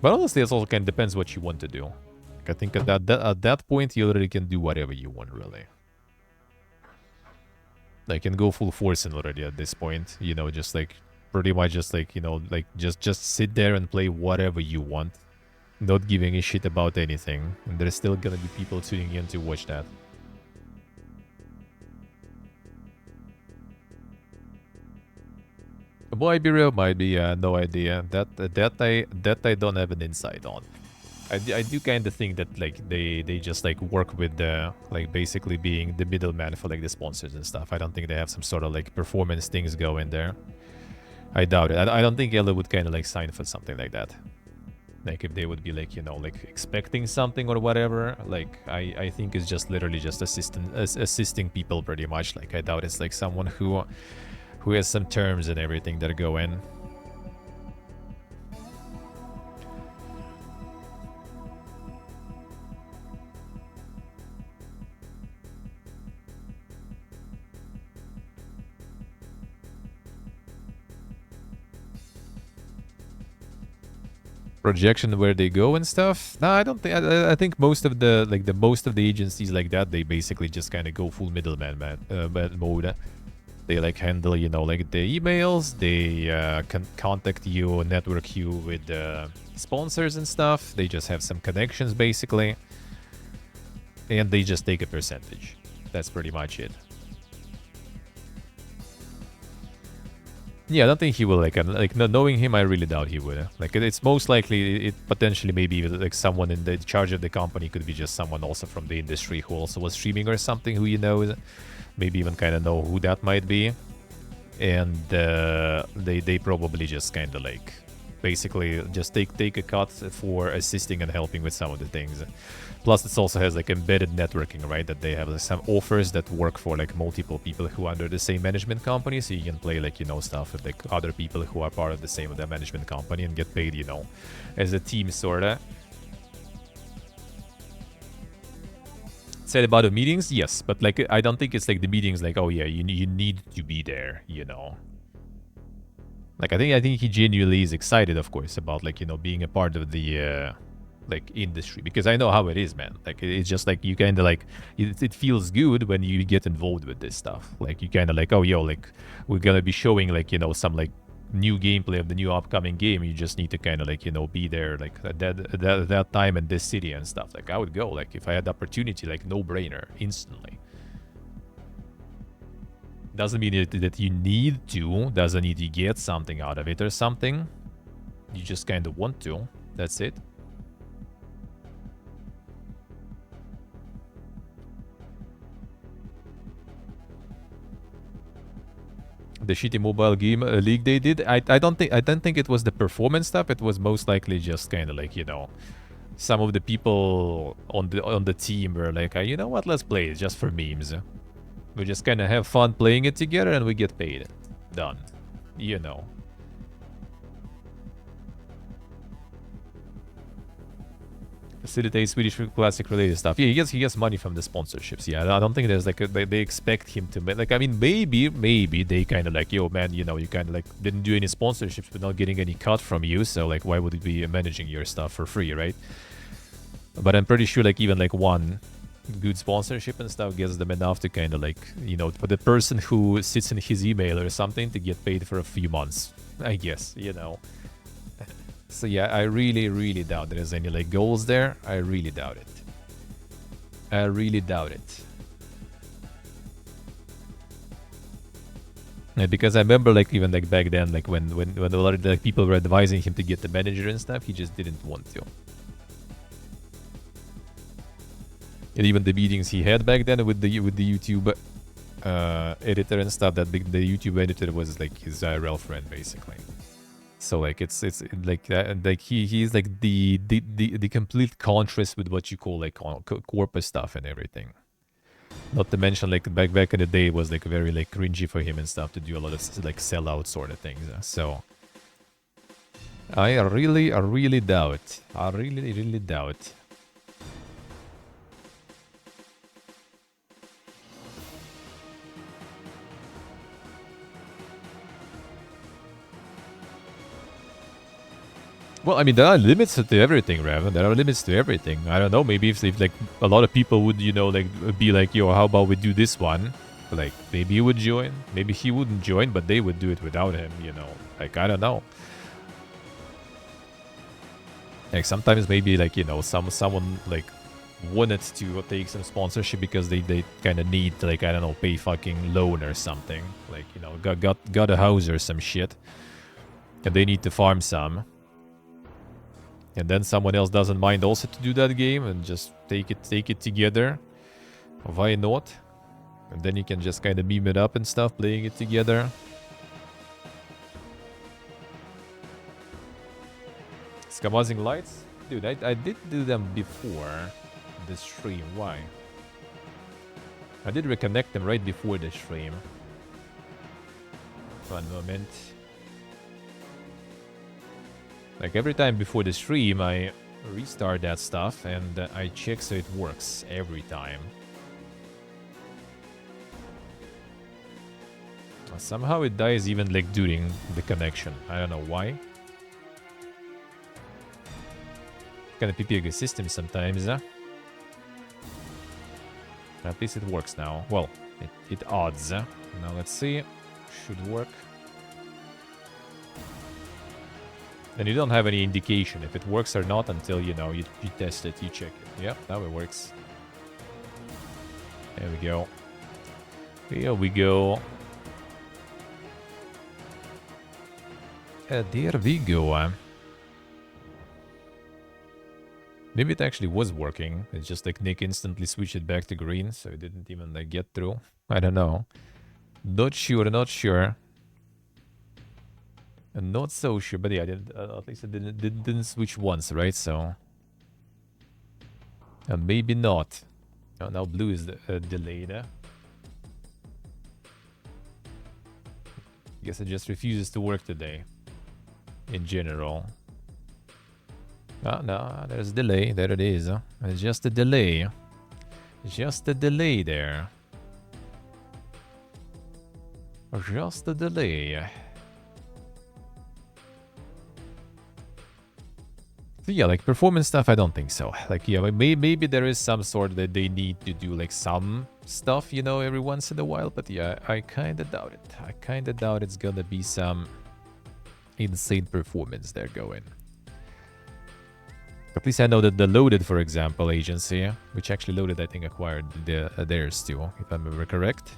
But honestly, it also kind of depends what you want to do. Like, I think at that point, you already can do whatever you want, really. Like, can go full force in already at this point. You know, just, like, pretty much just, like, you know, like, just sit there and play whatever you want. Not giving a shit about anything. And there's still gonna be people tuning in to watch that. Might be real, might be, no idea. That I don't have an insight on. I do kind of think that, like, they just, like, work with the, like, basically being the middleman for, like, the sponsors and stuff. I don't think they have some sort of, like, performance things going there. I doubt it. I don't think Ella would kind of, like, sign for something like that. Like, if they would be, like, you know, like, expecting something or whatever. Like, I think it's just literally just assisting people pretty much. Like, I doubt it's, like, someone who has some terms and everything that go in. Projection where they go and stuff? No, I don't think. I think most of the agencies like that, they basically just kind of go full middleman mode. They, like, handle, you know, like, the emails. They can contact you, network you with sponsors and stuff. They just have some connections, basically. And they just take a percentage. That's pretty much it. Yeah, I don't think he will, like, knowing him, I really doubt he would. Like, it's most likely, it potentially maybe, like, someone in the charge of the company could be just someone also from the industry who also was streaming or something, who you know. Maybe even kind of know who that might be. And they probably just kind of, like, basically just take a cut for assisting and helping with some of the things. Plus, it also has, like, embedded networking, right? That they have, like, some offers that work for, like, multiple people who are under the same management company. So you can play, like, you know, stuff with, like, other people who are part of the same management company and get paid, you know, as a team, sorta. Said about the meetings, yes, but like I don't think it's like the meetings like, oh yeah, you need to be there, you know. Like I think he genuinely is excited, of course, about like, you know, being a part of the like industry, because I know how it is, man. Like it's just like you kind of like it feels good when you get involved with this stuff. Like you kind of like, oh yo, like we're gonna be showing like, you know, some like new gameplay of the new upcoming game. You just need to kind of like, you know, be there like at that time in this city and stuff. Like I would go, like if I had the opportunity, like no brainer, instantly. Doesn't mean that you need to, doesn't need to get something out of it or something. You just kind of want to. That's it. The shitty mobile game league they did, I don't think it was the performance stuff. It was most likely just kind of like, you know, some of the people on the team were like, you know what, let's play it just for memes. We just kind of have fun playing it together and we get paid. Done. You know. Facilitate Swedish classic related stuff. Yeah, he gets money from the sponsorships. Yeah, I don't think there's like they expect him to like. I mean, maybe they kind of like, yo, man, you know, you kind of like didn't do any sponsorships, but not getting any cut from you. So like, why would it be managing your stuff for free, right? But I'm pretty sure like even like one good sponsorship and stuff gives them enough to kind of like, you know, for the person who sits in his email or something to get paid for a few months, I guess, you know. So yeah, I really doubt there's any like goals there. I really doubt it. I really doubt it. Yeah, because I remember like even like back then, like when a lot of like people were advising him to get the manager and stuff, he just didn't want to. And even the meetings he had back then with the YouTube editor and stuff, that the YouTube editor was like his IRL friend basically. So like it's like that, like he's like the complete contrast with what you call like corporate stuff and everything. Not to mention like back in the day it was like very like cringy for him and stuff to do a lot of like sellout sort of things. So I really doubt. I really doubt. Well, I mean, there are limits to everything, Raven. There are limits to everything. I don't know, maybe if like a lot of people would, you know, like be like, yo, how about we do this one? Like, maybe he would join. Maybe he wouldn't join, but they would do it without him, you know. Like, I don't know. Like, sometimes maybe, like, you know, someone, like, wanted to take some sponsorship because they kind of need, like, I don't know, pay fucking loan or something. Like, you know, got a house or some shit. And they need to farm some. And then someone else doesn't mind also to do that game and just take it together. Why not? And then you can just kind of meme it up and stuff, playing it together. Skamazing lights? Dude, I did do them before the stream. Why? I did reconnect them right before the stream. One moment. Like every time before the stream, I restart that stuff and I check so it works every time. Somehow it dies even like during the connection. I don't know why. Kind of PP system sometimes, huh? At least it works now. Well, it odds. Now let's see. Should work. And you don't have any indication if it works or not until, you know, you test it, you check it. Yep, now it works. There we go. Here we go. There we go. Maybe it actually was working. It's just like Nick instantly switched it back to green, so it didn't even like get through. I don't know. Not sure, not sure. I'm not so sure, but yeah, at least it didn't switch once, right? So maybe not. Oh, now blue is delayed. Guess it just refuses to work today. In general. Oh, no, there's a delay. There it is. It's just a delay. Just a delay there. Just a delay. So yeah, like performance stuff, I don't think so. Like, yeah, maybe there is some sort that they need to do like some stuff, you know, every once in a while. But yeah, I kind of doubt it. I kind of doubt it's gonna be some insane performance there going. At least I know that the Loaded, for example, agency, which actually Loaded, I think, acquired theirs too, if I remember correct.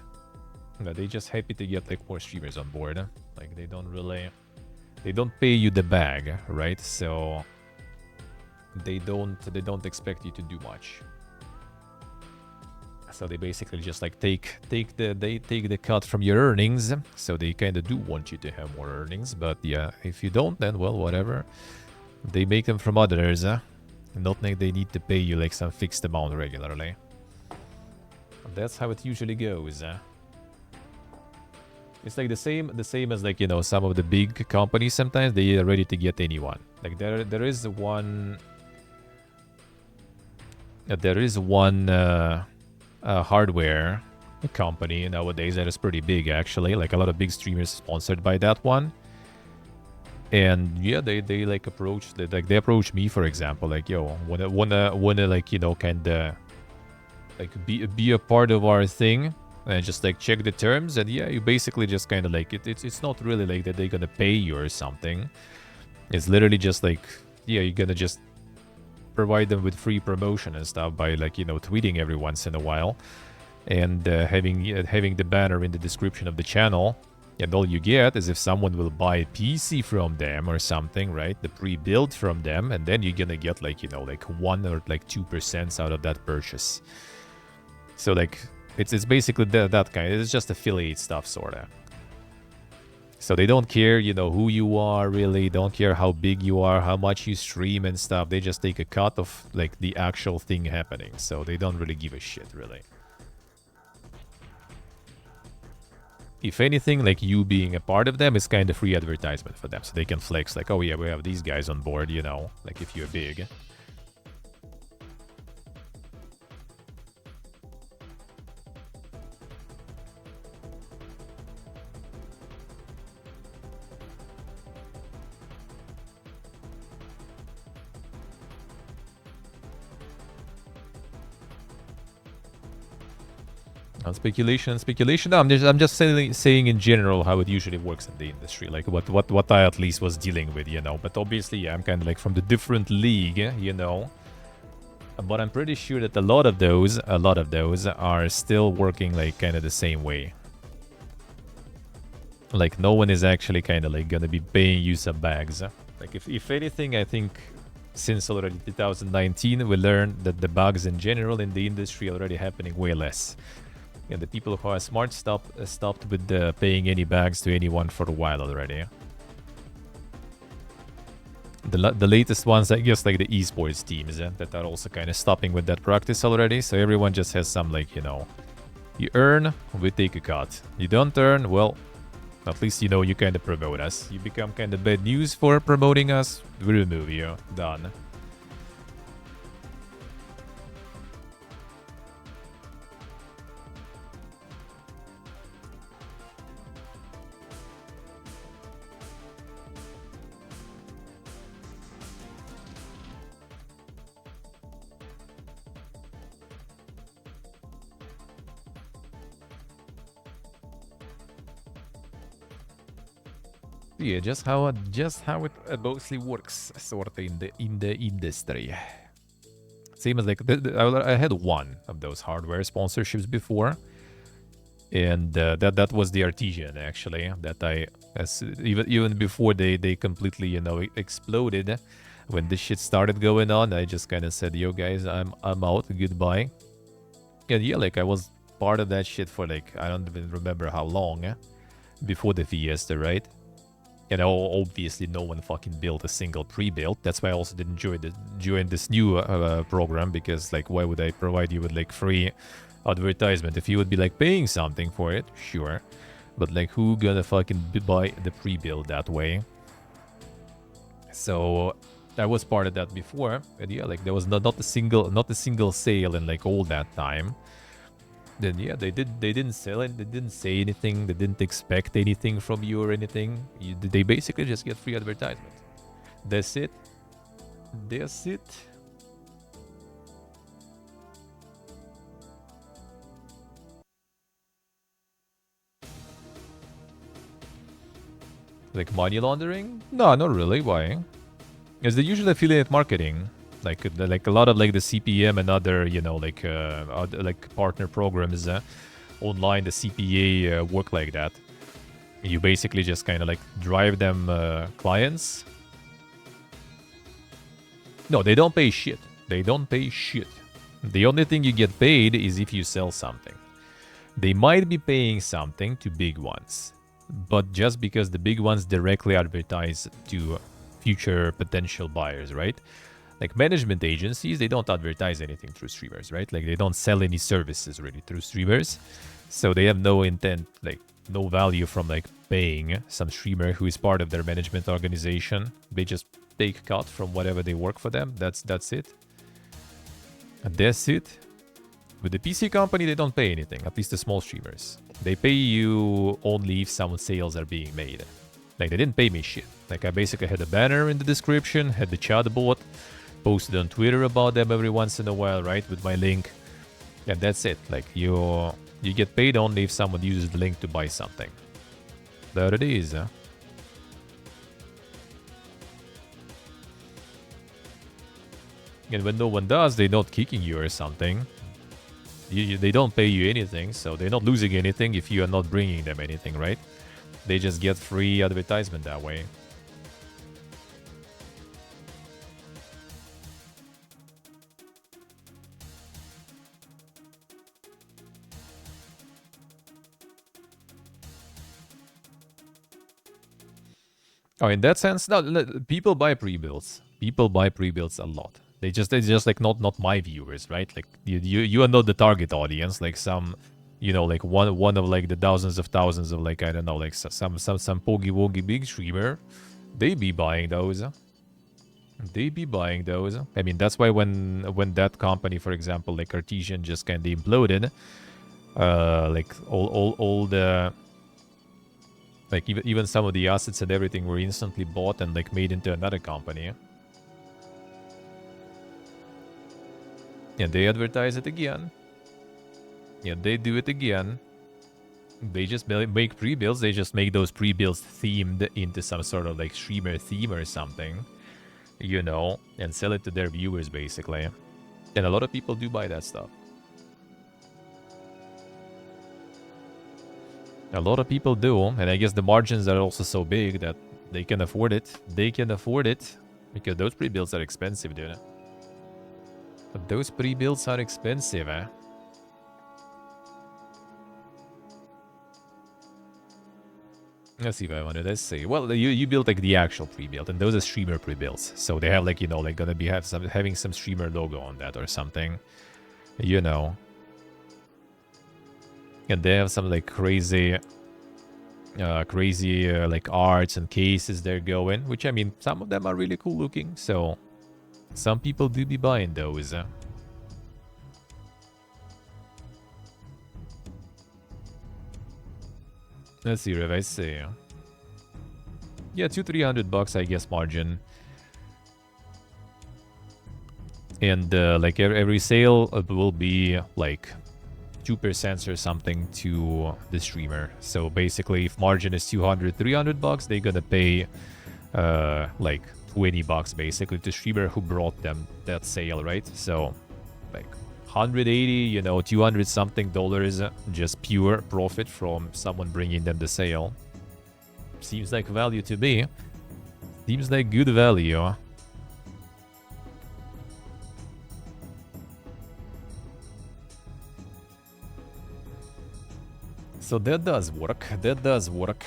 No, they just happy to get like more streamers on board. Like they don't pay you the bag, right? So they don't expect you to do much. So they basically just like take the cut from your earnings. So they kind of do want you to have more earnings, but yeah, if you don't, then well, whatever. They make them from others, not like they need to pay you like some fixed amount regularly. That's how it usually goes. It's like the same as like, you know, some of the big companies. Sometimes they are ready to get anyone. Like there is one hardware company nowadays that is pretty big actually. Like a lot of big streamers sponsored by that one. And yeah, they like they approach me, for example, like, yo, wanna like, you know, kinda like be a part of our thing and just like check the terms. And yeah, you basically just kind of like it's not really like that they're gonna pay you or something. It's literally just like, yeah, you're gonna just provide them with free promotion and stuff by like, you know, tweeting every once in a while and having the banner in the description of the channel. And all you get is if someone will buy a PC from them or something, right? The pre-built from them, and then you're gonna get like, you know, like 1 or like 2% out of that purchase. So like it's basically that kind. It's just affiliate stuff, sorta. So they don't care, you know, who you are, really. Don't care how big you are, how much you stream and stuff. They just take a cut of like the actual thing happening. So they don't really give a shit, really. If anything, like you being a part of them is kind of free advertisement for them. So they can flex like, oh yeah, we have these guys on board, you know, like if you're big. Speculation. No, I'm just saying in general how it usually works in the industry, like what I at least was dealing with, you know. But obviously, yeah, I'm kind of like from the different league, you know. But I'm pretty sure that a lot of those are still working like kind of the same way. Like no one is actually kind of like gonna be paying you some bags. Like if anything, I think since already 2019 we learned that the bugs in general in the industry are already happening way less. And the people who are smart stopped with paying any bags to anyone for a while already. The latest ones, I guess, like the esports teams that are also kind of stopping with that practice already. So everyone just has some, like, you know, you earn, we take a cut. You don't earn, well, at least, you know, you kind of promote us. You become kind of bad news for promoting us, we remove you. Done. Yeah, just how it mostly works, sort of in the industry. Same as like I had one of those hardware sponsorships before, and that was the Artesian actually. That even before they completely, you know, exploded, when this shit started going on, I just kind of said, "Yo guys, I'm out, goodbye." And yeah, like I was part of that shit for like I don't even remember how long before the Fiesta, right? And obviously no one fucking built a single pre-built. That's why I also didn't join this new program, because like why would I provide you with like free advertisement? If you would be like paying something for it, sure. But like who gonna fucking buy the pre-built that way? So I was part of that before, and yeah, like there was not a single sale in like all that time. Then yeah, they didn't sell it, they didn't say anything, they didn't expect anything from you or anything. They basically just get free advertisement. That's it. That's it. Like money laundering? No, not really. Why? Because they usually affiliate marketing, like a lot of like the CPM and other, you know, like like partner programs online. The CPA work like that. You basically just kind of like drive them clients. No, they don't pay shit. They don't pay shit. The only thing you get paid is if you sell something. They might be paying something to big ones, but just because the big ones directly advertise to future potential buyers, right? Like management agencies, they don't advertise anything through streamers, right? Like they don't sell any services really through streamers. So they have no intent, like no value from like paying some streamer who is part of their management organization. They just take cut from whatever they work for them. That's it. And that's it. With the PC company, they don't pay anything, at least the small streamers. They pay you only if some sales are being made. Like, they didn't pay me shit. Like, I basically had a banner in the description, had the chat bot, posted on Twitter about them every once in a while, right, with my link. And that's it. Like, you get paid only if someone uses the link to buy something. There it is, huh? And when no one does, they're not kicking you or something. They don't pay you anything, so they're not losing anything if you are not bringing them anything, right? They just get free advertisement that way. Oh, in that sense, no, people buy pre-builds. People buy pre-builds a lot. They just like not my viewers, right? Like you are not the target audience. Like some, you know, like one of like the thousands of like, I don't know, like some poggy woggy big streamer. They be buying those. They be buying those. I mean, that's why when that company, for example, like Artesian, just kind of imploded, like all the, like even some of the assets and everything were instantly bought and like made into another company. And they advertise it again. Yeah, they do it again. They just make pre-builds. They just make those pre-builds themed into some sort of like streamer theme or something, you know, and sell it to their viewers basically. And a lot of people do buy that stuff. A lot of people do, and I guess the margins are also so big that they can afford it. They can afford it because those pre-builds are expensive, dude. But those pre-builds are expensive, eh? Let's see if I wanted to say. Well, you build like the actual pre-build, and those are streamer pre-builds. So they have like, you know, like gonna be having some streamer logo on that or something, you know. And they have some like crazy like arts and cases they're going, which I mean, some of them are really cool looking. So some people do be buying those. Let's see if I say. Yeah, $200-300 I guess margin. And like every sale will be like 2% or something to the streamer. So basically, if margin is $200-300, they're gonna pay like $20 basically to streamer who brought them that sale, right? So like 180, you know, 200 something dollars, just pure profit from someone bringing them the sale. Seems like value to me. Seems like good value. So that does work. That does work.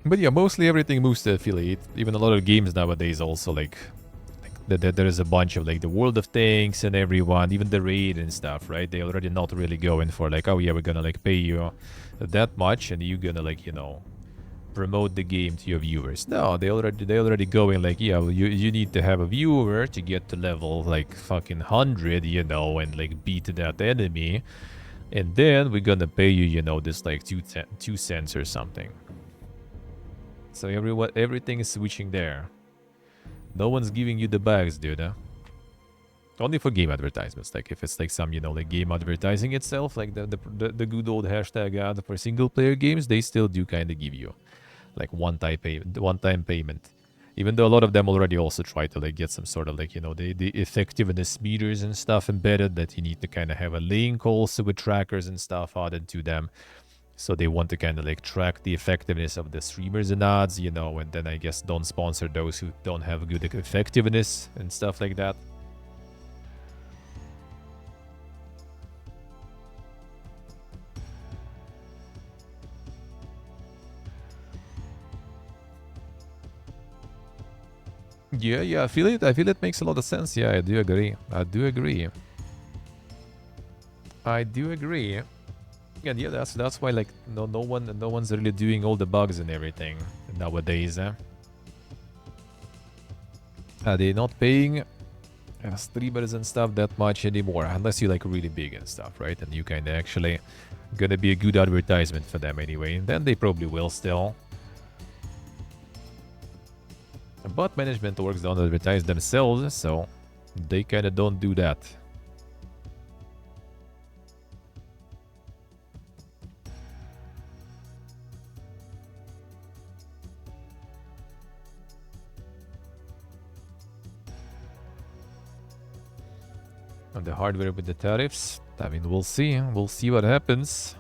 But yeah, mostly everything moves to affiliate. Even a lot of games nowadays also like there is a bunch of like the World of Tanks and everyone, even the Raid and stuff, right? They already not really going for like, oh yeah, we're gonna like pay you that much and you're gonna like, you know, promote the game to your viewers. No, they already going like, yeah, well, you need to have a viewer to get to level like fucking 100, you know, and like beat that enemy. And then we're gonna pay you, you know, this like 2 cents or something. So everything is switching there. No one's giving you the bags, dude. Only for game advertisements. Like if it's like some, you know, like game advertising itself, like the good old hashtag ad for single player games, they still do kind of give you like one-time payment. Even though a lot of them already also try to like get some sort of like, you know, the effectiveness meters and stuff embedded that you need to kind of have a link also with trackers and stuff added to them. So they want to kind of like track the effectiveness of the streamers and ads, you know, and then I guess don't sponsor those who don't have good effectiveness and stuff like that. Yeah, I feel it. I feel it makes a lot of sense. Yeah, I do agree. And yeah, that's why like no one's really doing all the bugs and everything nowadays. They're not paying streamers and stuff that much anymore, unless you're like really big and stuff, right? And you kind of actually gonna be a good advertisement for them anyway. Then they probably will still. But management orgs don't advertise themselves, so they kind of don't do that. On the hardware with the tariffs, I mean, we'll see. We'll see what happens.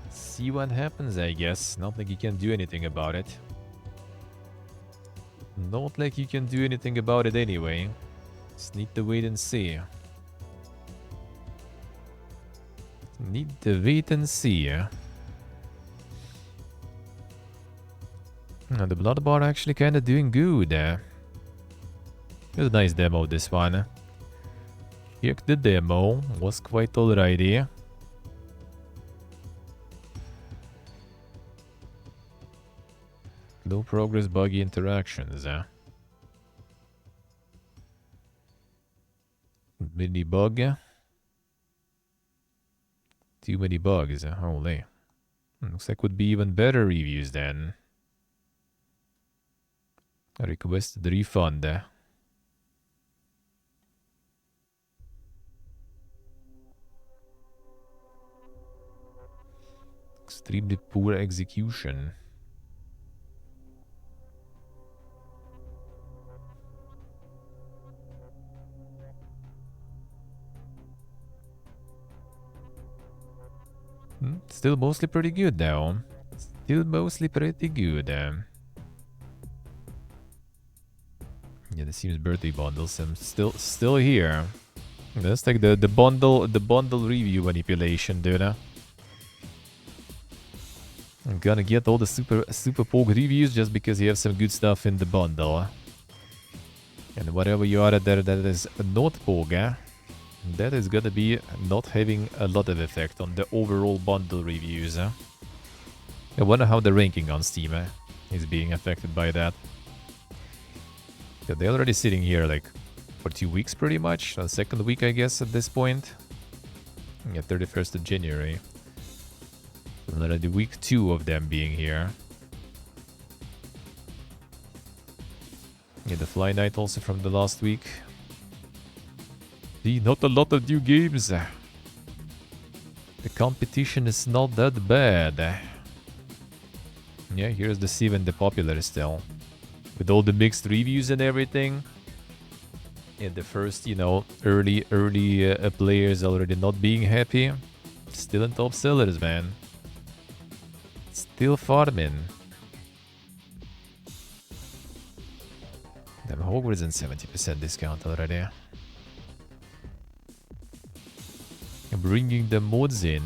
See what happens, I guess. Not like you can do anything about it. Not like you can do anything about it anyway. Just need to wait and see. Need to wait and see. The Blood Bar actually kind of doing good. It was a nice demo, this one. Heck, the demo was quite alrighty. Low progress, buggy interactions. Mini bug. Too many bugs. Holy. Looks like would be even better reviews then. I requested refund. Extremely poor execution. Still mostly pretty good though. Still mostly pretty good. Yeah, the seems birthday bundles. I'm still here. That's like the bundle review manipulation, dude. I'm gonna get all the super poke reviews just because you have some good stuff in the bundle. And whatever you are there that is not poke, that is gonna be not having a lot of effect on the overall bundle reviews. I wonder how the ranking on Steam is being affected by that. Yeah, they're already sitting here like for 2 weeks pretty much. The second week, I guess, at this point. Yeah, 31st of January. Already week 2 of them being here. Yeah, the Fly Night also from the last week. See, not a lot of new games. The competition is not that bad. Yeah, here's the Seven, the popular still. With all the mixed reviews and everything. And the first, you know, early players already not being happy. Still in top sellers, man. Still farming. Damn, Hogwarts in 70% discount already. Bringing the mods in.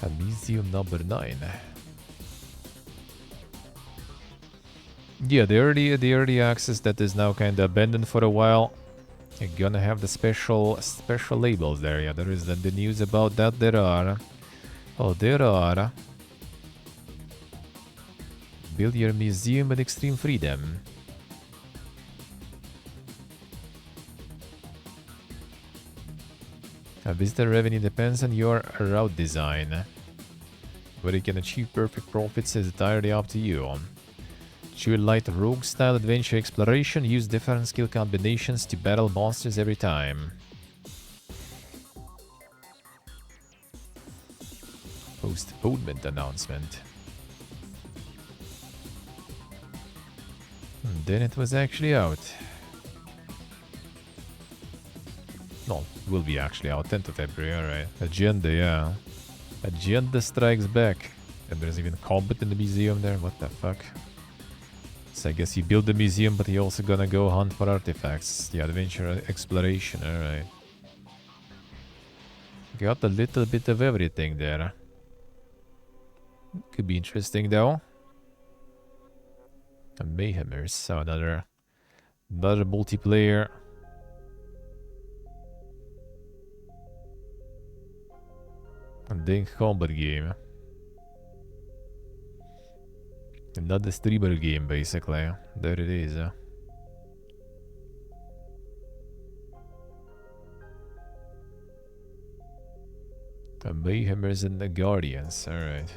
Elysium number 9. Yeah, the early access that is now kind of abandoned for a while. You're gonna have the special labels there. Yeah, there is the news about that. There are. Oh, there are. Build your museum with extreme freedom. Visitor revenue depends on your route design. Whether you can achieve perfect profits is entirely up to you. Choose light rogue style adventure exploration. Use different skill combinations to battle monsters every time. Postponement announcement. And then it was actually out. No, it will be actually out 10th of February, alright. Agenda, yeah. Agenda strikes back. And there's even combat in the museum there, what the fuck? So I guess you build the museum, but you're also gonna go hunt for artifacts. The adventure exploration, alright. Got a little bit of everything there. Could be interesting though. And Mayhemers, so another multiplayer. And then combat game. Another streamer game basically. There it is. The Mayhemers and the Guardians, alright.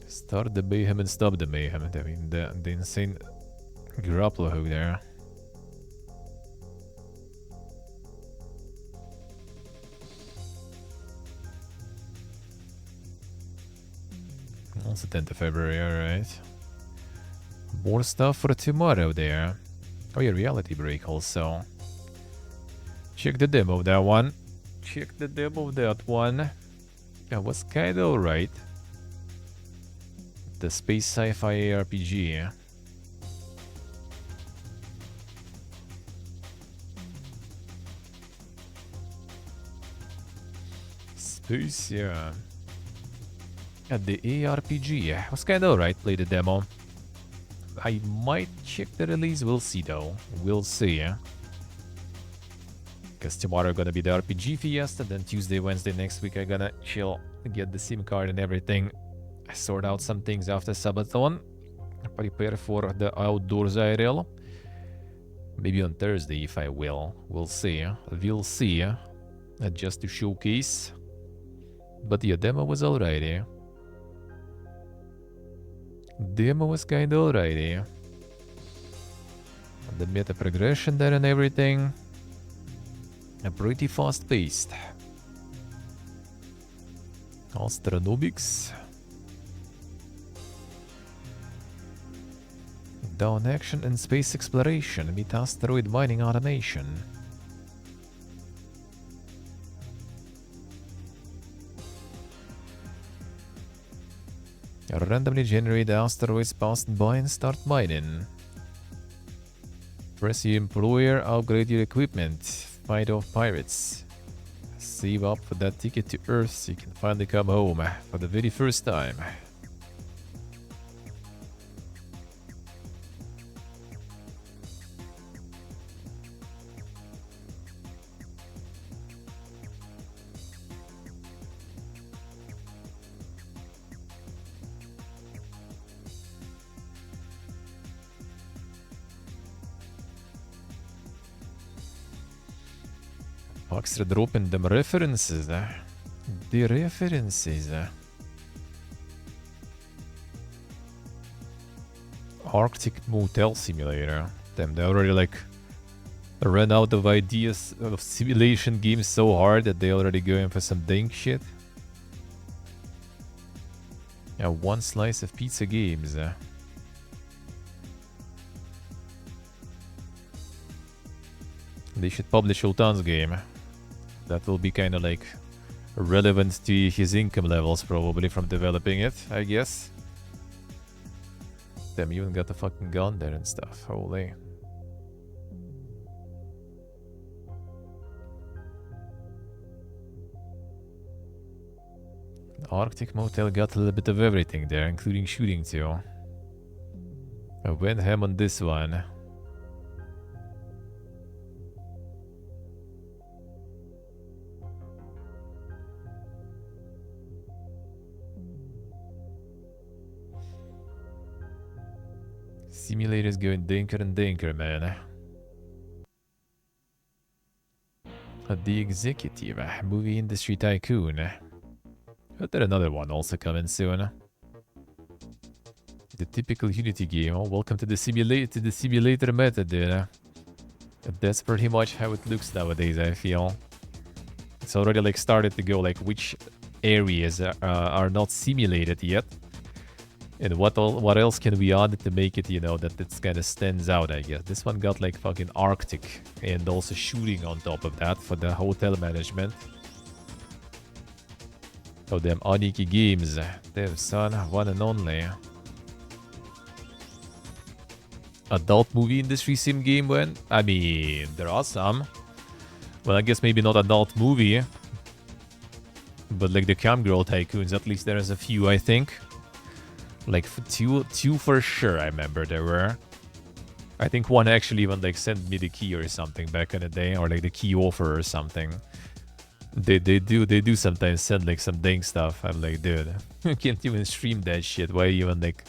Start the mayhem and stop the mayhem. I mean, the insane grappler hook there. Also 10th of February, alright. More stuff for tomorrow there. Oh yeah, Reality Break also. Check the demo of that one. Check the demo of that one. That was kinda alright. The space sci-fi ARPG. Space, yeah. The ARPG was kinda alright. Play the demo. I might check the release. We'll see though. We'll see. Because tomorrow gonna be the RPG Fiesta. Then Tuesday, Wednesday next week I gonna chill, get the SIM card and everything. Sort out some things after Sabaton. Prepare for the outdoors IRL. Maybe on Thursday if I will. We'll see. We'll see. Just to showcase. But the demo was alright. Demo was kinda alright. The meta progression there and everything. Pretty fast paced. Astronomics. Down action and space exploration. Meet asteroid mining automation. Randomly generate asteroids passed by and start mining. Press your employer, upgrade your equipment, fight off pirates. Save up for that ticket to Earth so you can finally come home for the very first time. Extra dropping them references. The references. Arctic Motel Simulator. Damn, they already like ran out of ideas of simulation games so hard that they already going for some dank shit. Yeah, one slice of pizza games. They should publish Ultan's game. That will be kind of like relevant to his income levels probably from developing it, I guess. Damn, you even got the fucking gun there and stuff. Holy. Arctic Motel got a little bit of everything there, including shooting too. I went ham on this one. Simulators going dinker and dinker, man. The Executive, movie industry tycoon. But there another one also coming soon. The typical Unity game. Oh, welcome to the simulator method, dude. That's pretty much how it looks nowadays, I feel. It's already like started to go like which areas are not simulated yet. And what else can we add to make it, you know, that it kind of stands out, I guess. This one got like fucking Arctic and also shooting on top of that for the hotel management. Oh, damn Aniki games. Damn, son, one and only. Adult movie industry sim game when? I mean, there are some. Well, I guess maybe not adult movie. But like the Cam Girl Tycoons, at least there is a few, I think. Like two for sure, I remember there were. I think one actually even like sent me the key or something back in the day, or like the key offer or something. They do sometimes send like some dang stuff. I'm like, dude, you can't even stream that shit. Why are you even like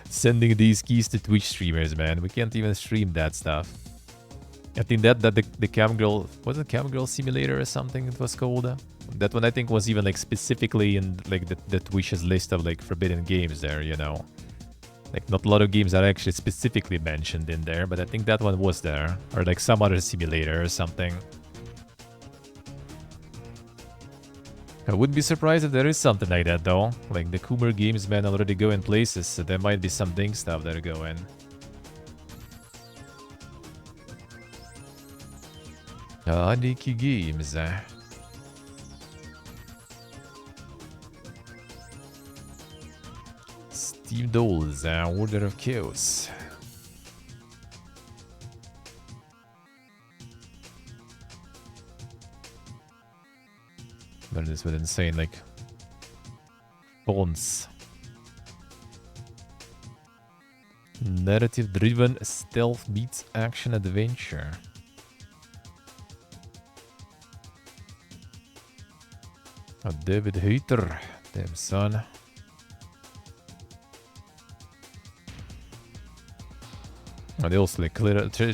sending these keys to Twitch streamers, man? We can't even stream that stuff. I think that the Cam Girl, was it Cam Girl Simulator or something it was called? That one I think was even like specifically in like the Twitch's list of like forbidden games there, you know. Like not a lot of games are actually specifically mentioned in there, but I think that one was there. Or like some other simulator or something. I wouldn't be surprised if there is something like that though. Like the Coomer games, man, already go in places, so there might be some ding stuff that are going. Aniki games. Steve Dole's Order of Chaos. But this with insane like fonts. Narrative driven stealth meets action adventure. David Hayter, damn son. And they also like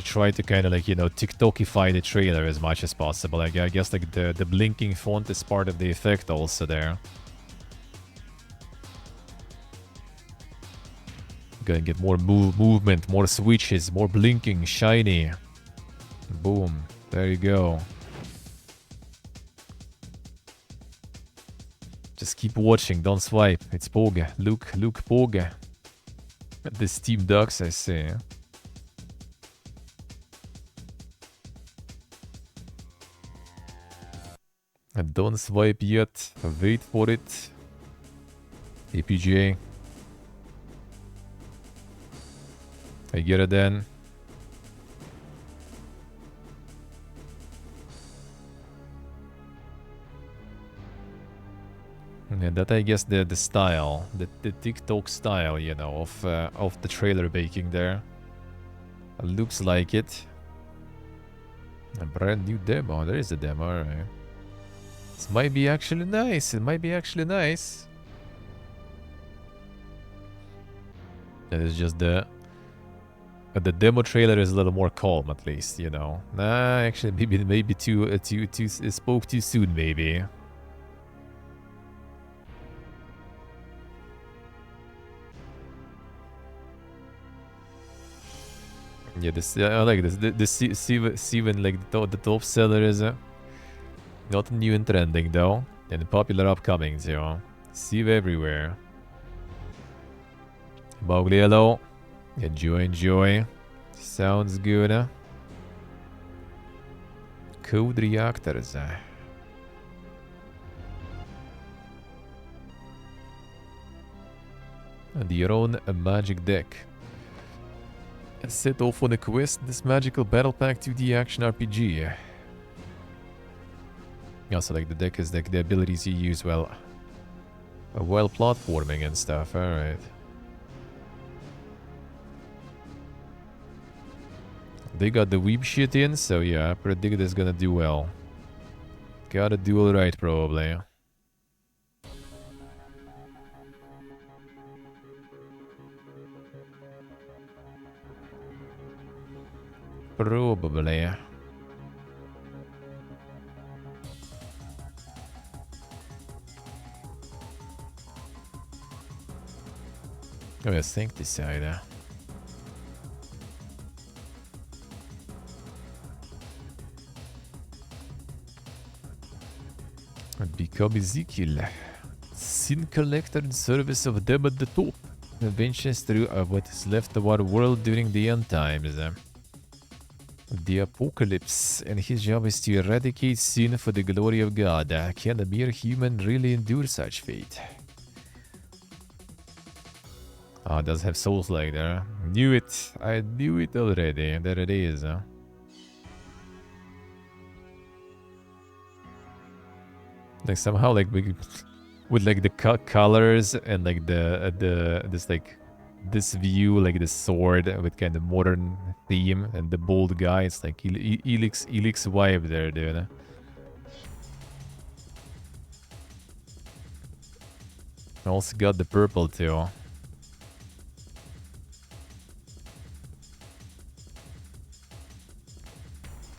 try to kind of like, you know, TikTokify the trailer as much as possible. Like, I guess like the blinking font is part of the effect also there. Gonna get more movement, more switches, more blinking, shiny. Boom, there you go. Just keep watching, don't swipe. It's Pog. Luke Pog. The Steam Ducks, I say. And don't swipe yet. Wait for it. APGA. I get it then. And that I guess the style, the TikTok style, you know, of the trailer baking there. Looks like it. A brand new demo. There is a demo, alright. This might be actually nice. It might be actually nice. That is just the demo trailer is a little more calm, at least, you know. Nah, actually, maybe too spoke too soon, maybe. Yeah, this I like this. See when like the top seller is not new and trending though, and popular upcomings, you know. See everywhere. Mowgli, hello. Enjoy. Sounds good. Code reactors. And your own magic deck. Set off on a quest, this magical battle pack 2D action RPG. Also, like the deck is like the abilities you use, well, While platforming and stuff, alright. They got the weeb shit in, so yeah, I predict it's gonna do well. Gotta do alright, probably. Probably. Oh, yeah, Sancticide. Become Ezekiel. Sin collector in service of them at the top. Vengeance through what is left of our world during the end times. The apocalypse, and his job is to eradicate sin for the glory of God. Can a mere human really endure such fate? Ah, it does have souls like there. Knew it. I knew it already. There it is. Like somehow like with like the colors and like this like this view, like the sword with kind of modern theme and the bold guy. It's like Elix vibe there, dude. Also got the purple too.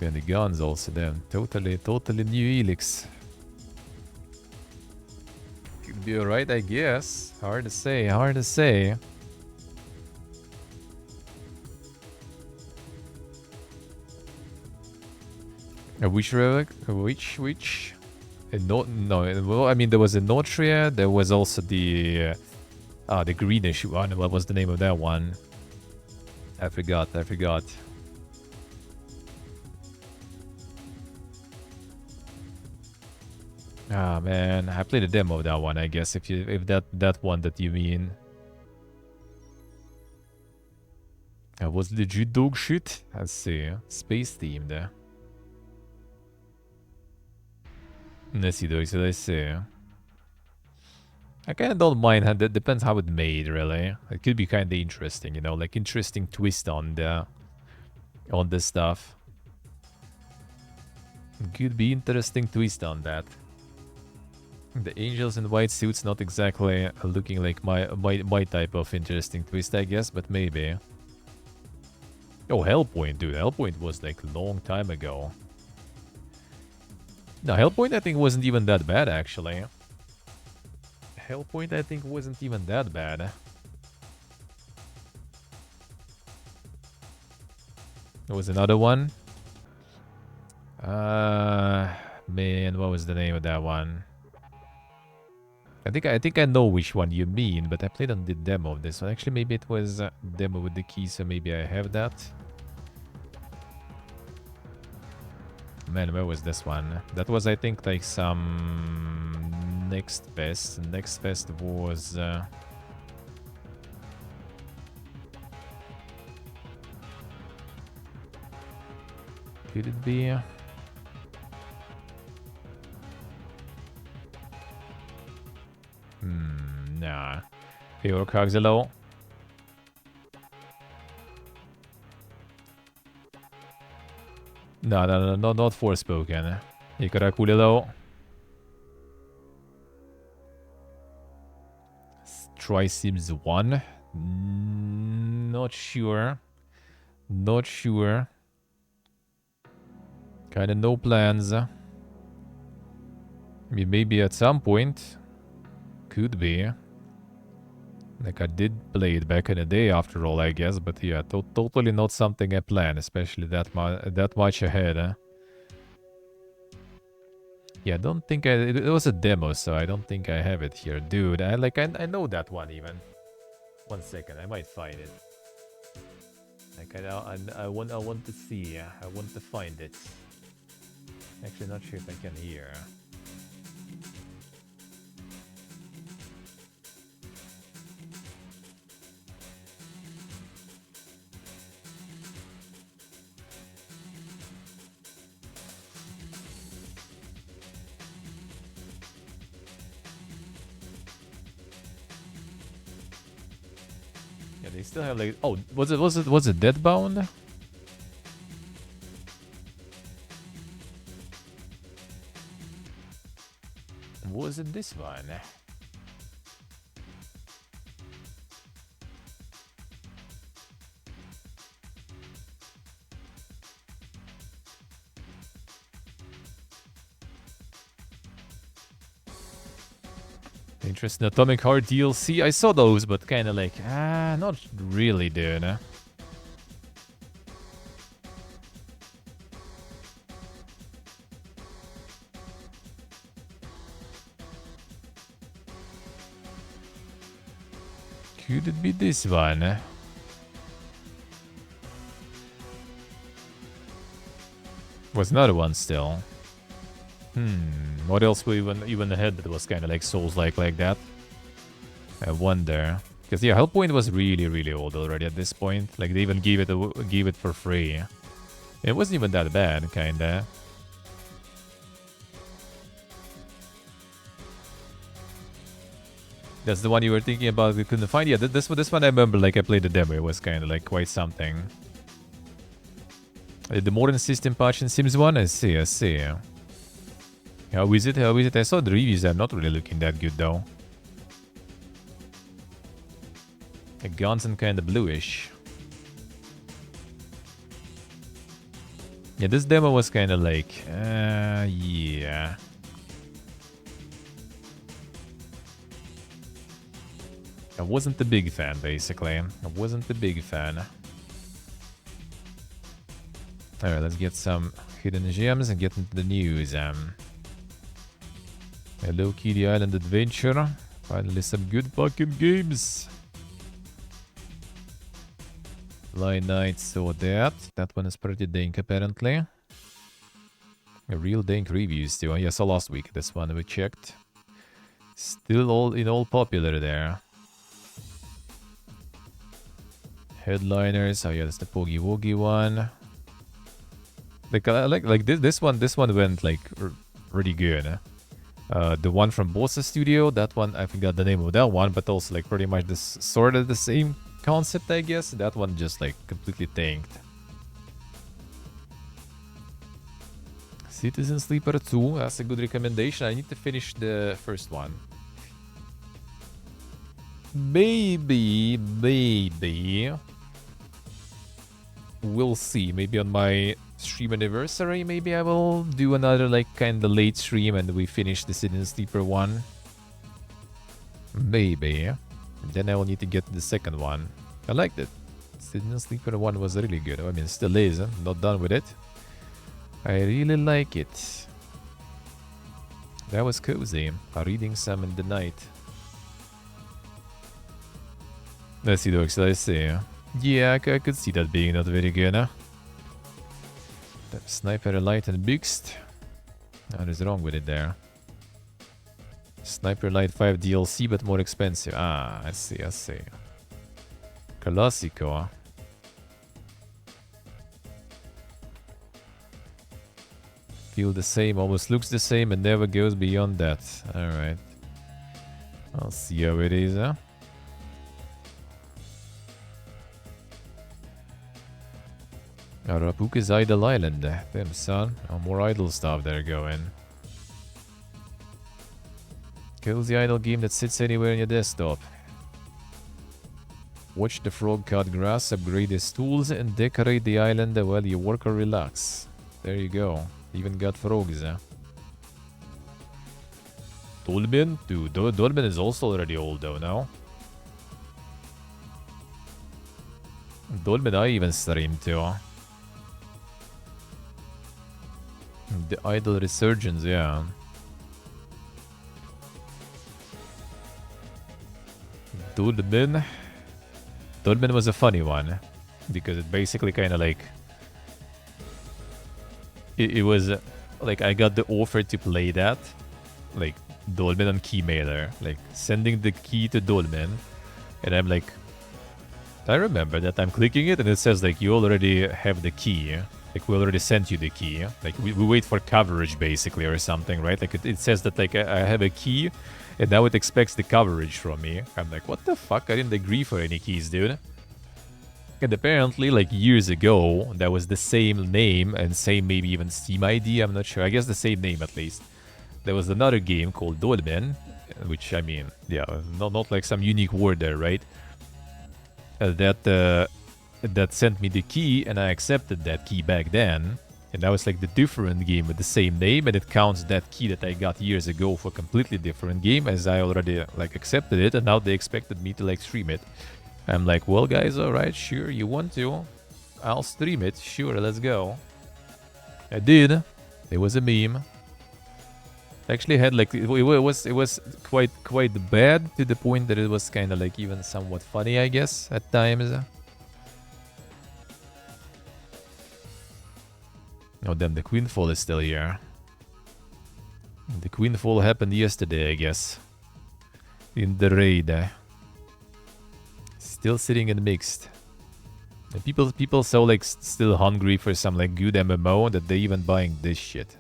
And the guns also then. Totally new Elix. Could be alright, I guess. Hard to say. A witch relic? A witch? No, well, I mean, there was a Notria, there was also the greenish one. What was the name of that one? I forgot. Ah, man, I played a demo of that one, I guess, if that one that you mean. That was legit dog shit. Let's see, space themed. Let's see. I kinda don't mind how that depends how it made, really. It could be kinda interesting, you know, like interesting twist on this stuff. Could be interesting twist on that. The angels in white suits not exactly looking like my type of interesting twist, I guess, but maybe. Oh, Hellpoint, dude. Hellpoint was like a long time ago. No, Hellpoint I think wasn't even that bad, actually. Hellpoint I think wasn't even that bad. There was another one. Man, what was the name of that one? I think I know which one you mean, but I played on the demo of this one. Actually, maybe it was demo with the key, so maybe I have that. Man, where was this one? That was, I think, like some next fest. Next fest was could it be? Nah. Fewer cogs low. No, not Forspoken. Ikarakulilo. Tri-Sims 1? Not sure. Kinda no plans. I mean, maybe at some point. Could be. Like, I did play it back in the day after all, I guess. But yeah, totally not something I plan, especially that much ahead. Yeah, I don't think it was a demo, so I don't think I have it here. Dude, I know that one even. 1 second, I might find it. Like, I want to see. I want to find it. Actually, not sure if I can hear. Yeah, they still have like... Oh, was it Deadbound? Was it this one? Interesting Atomic Heart DLC. I saw those, but kind of like, not really, dude. Could it be this one? Was another one still. What else we even had that was kind of like Souls-like like that? I wonder. Because yeah, Hellpoint was really, really old already at this point. Like they even gave it for free. It wasn't even that bad, kinda. That's the one you were thinking about we couldn't find? Yeah, this one I remember, like I played the demo. It was kind of like quite something. The modern system patch in Sims 1? I see. How is it? I saw the reviews are not really looking that good though. The guns and kind of bluish. Yeah, this demo was kind of like, yeah. I wasn't a big fan, basically. I wasn't a big fan. Alright, let's get some hidden gems and get into the news. Hello Kitty Island Adventure. Finally some good fucking games. Fly Knight saw that. That one is pretty dank apparently. A real dank reviews too. Yeah, so last week this one we checked. Still all popular there. Headliners. Oh yeah, that's the Poggy Woggy one. Like this one went like really good. The one from Bossa Studio, that one I forgot the name of that one, but also like pretty much this sort of the same concept, I guess. That one just like completely tanked. Citizen Sleeper 2, that's a good recommendation. I need to finish the first one. Maybe we'll see. Maybe on my stream anniversary, maybe I will do another like kind of late stream and we finish the Citizen Sleeper one. Maybe. Then I will need to get the second one. I liked it. Citizen Sleeper 1 was really good. I mean, it still is. I'm not done with it. I really like it. That was cozy. Reading some in the night. Let's see, Dogs. Let's see. Yeah, I could see that being not very good, huh? Sniper Light and Bixed. What is wrong with it there? Sniper Light 5 DLC, but more expensive. Ah, I see. Classico. Feel the same, almost looks the same, and never goes beyond that. Alright. I'll see how it is, huh? Arapuka's Idle Island. Damn, son. Oh, more idle stuff there going. Cozy idle game that sits anywhere on your desktop. Watch the frog cut grass, upgrade his tools, and decorate the island while you work or relax. There you go. Even got frogs, huh? Dolmen? Dude, Dolmen is also already old though, now. Dolmen I even streamed too. The Idle Resurgence, yeah. Dolmen was a funny one. Because it basically kind of like... It was... like, I got the offer to play that. Like, Dolmen on Keymailer. Like, sending the key to Dolmen. And I'm like... I remember that I'm clicking it and it says like, you already have the key. Like, we already sent you the key. Like, we wait for coverage, basically, or something, right? Like, it says that, like, I have a key, and now it expects the coverage from me. I'm like, what the fuck? I didn't agree for any keys, dude. And apparently, like years ago, that was the same name and same maybe even Steam ID. I'm not sure. I guess the same name at least. There was another game called Dolmen, which I mean, yeah, not like some unique word there, right? That sent me the key, and I accepted that key back then. And that was like the different game with the same name, and it counts that key that I got years ago for a completely different game, as I already like accepted it, and now they expected me to like stream it. I'm like, well, guys, all right, sure, you want to? I'll stream it. Sure, let's go. I did. It was a meme. Actually had like it was quite bad to the point that it was kind of like even somewhat funny, I guess, at times. Oh damn, the Queenfall is still here. The Queenfall happened yesterday, I guess. In the raid. Still sitting in mixed. And people so like still hungry for some like good MMO that they even buying this shit.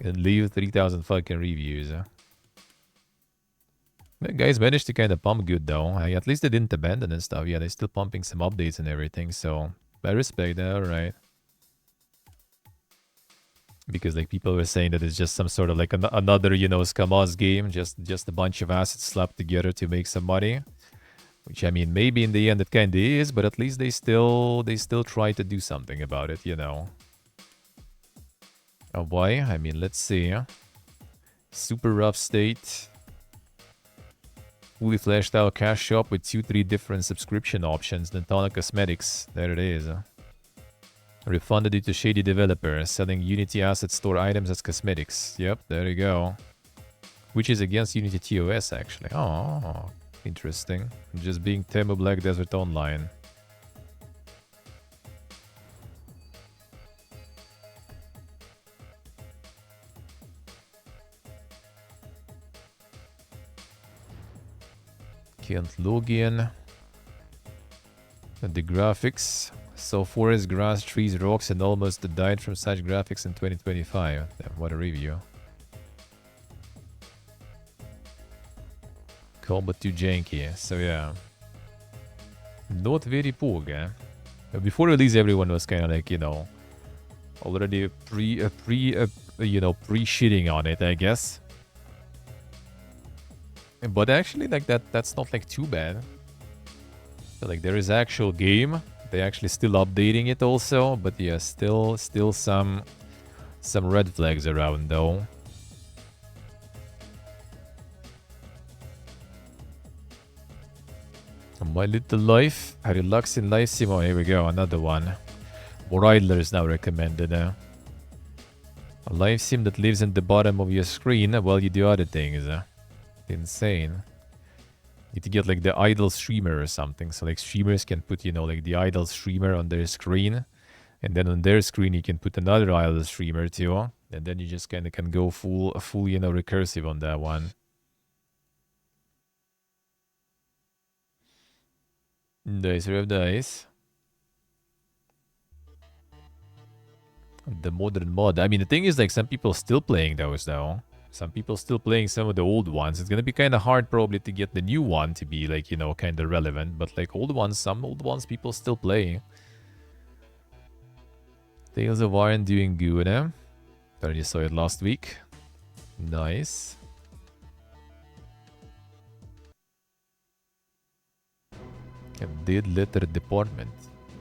And leave 3,000 fucking reviews. The guys managed to kind of pump good though. At least they didn't abandon and stuff. Yeah, they're still pumping some updates and everything. So I respect that. All right. Because like people were saying that it's just some sort of like another, you know, Scamoz game, just a bunch of assets slapped together to make some money. Which I mean, maybe in the end it kind of is, but at least they still try to do something about it, you know. Oh boy, I mean, let's see. Super rough state. Fully fleshed out cash shop with 2-3 different subscription options. Dentona Cosmetics, there it is. Refunded due to shady developer selling Unity asset store items as cosmetics. Yep, there you go. Which is against Unity TOS actually. Oh, interesting. Just being Temu Black Desert Online. Can't log in. The graphics. So forest, grass, trees, rocks, and almost died from such graphics in 2025. Damn, what a review. Combat too janky. So yeah. Not very poor, eh? Before release, everyone was kind of like, you know, already pre-shitting on it, I guess. But actually, like that's not like too bad. So, like there is actual game. They actually still updating it also, but yeah, still some red flags around though. My Little Life, a relaxing life sim. Oh, here we go, another one. More Idler is now recommended. A life sim that lives in the bottom of your screen while you do other things. Insane. You need to get like the idle streamer or something. So like streamers can put, you know, like the idle streamer on their screen. And then on their screen you can put another idle streamer too. And then you just kind of can go full, you know, recursive on that one. Dice rev dice. The modern mod. I mean, the thing is like some people still playing those though. Some people still playing some of the old ones. It's gonna be kind of hard probably to get the new one to be like, you know, kind of relevant. But like old ones, some old ones people still play. Tales of Iron doing good, eh? Already saw it last week. Nice. A dead letter department.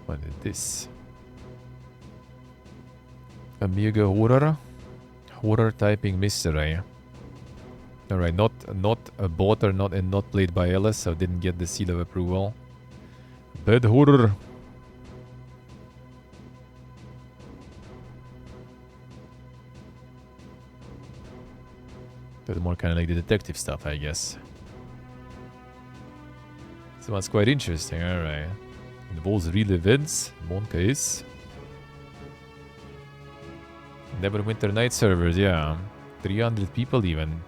What is this? Amiga horror? Horror typing mystery. Alright, not bought or not played by Ellis, so didn't get the seal of approval. Bad horror. But more kind of like the detective stuff, I guess. So that's quite interesting, alright. Involves real events, Monka is. Neverwinter Night servers, yeah. 300 people even.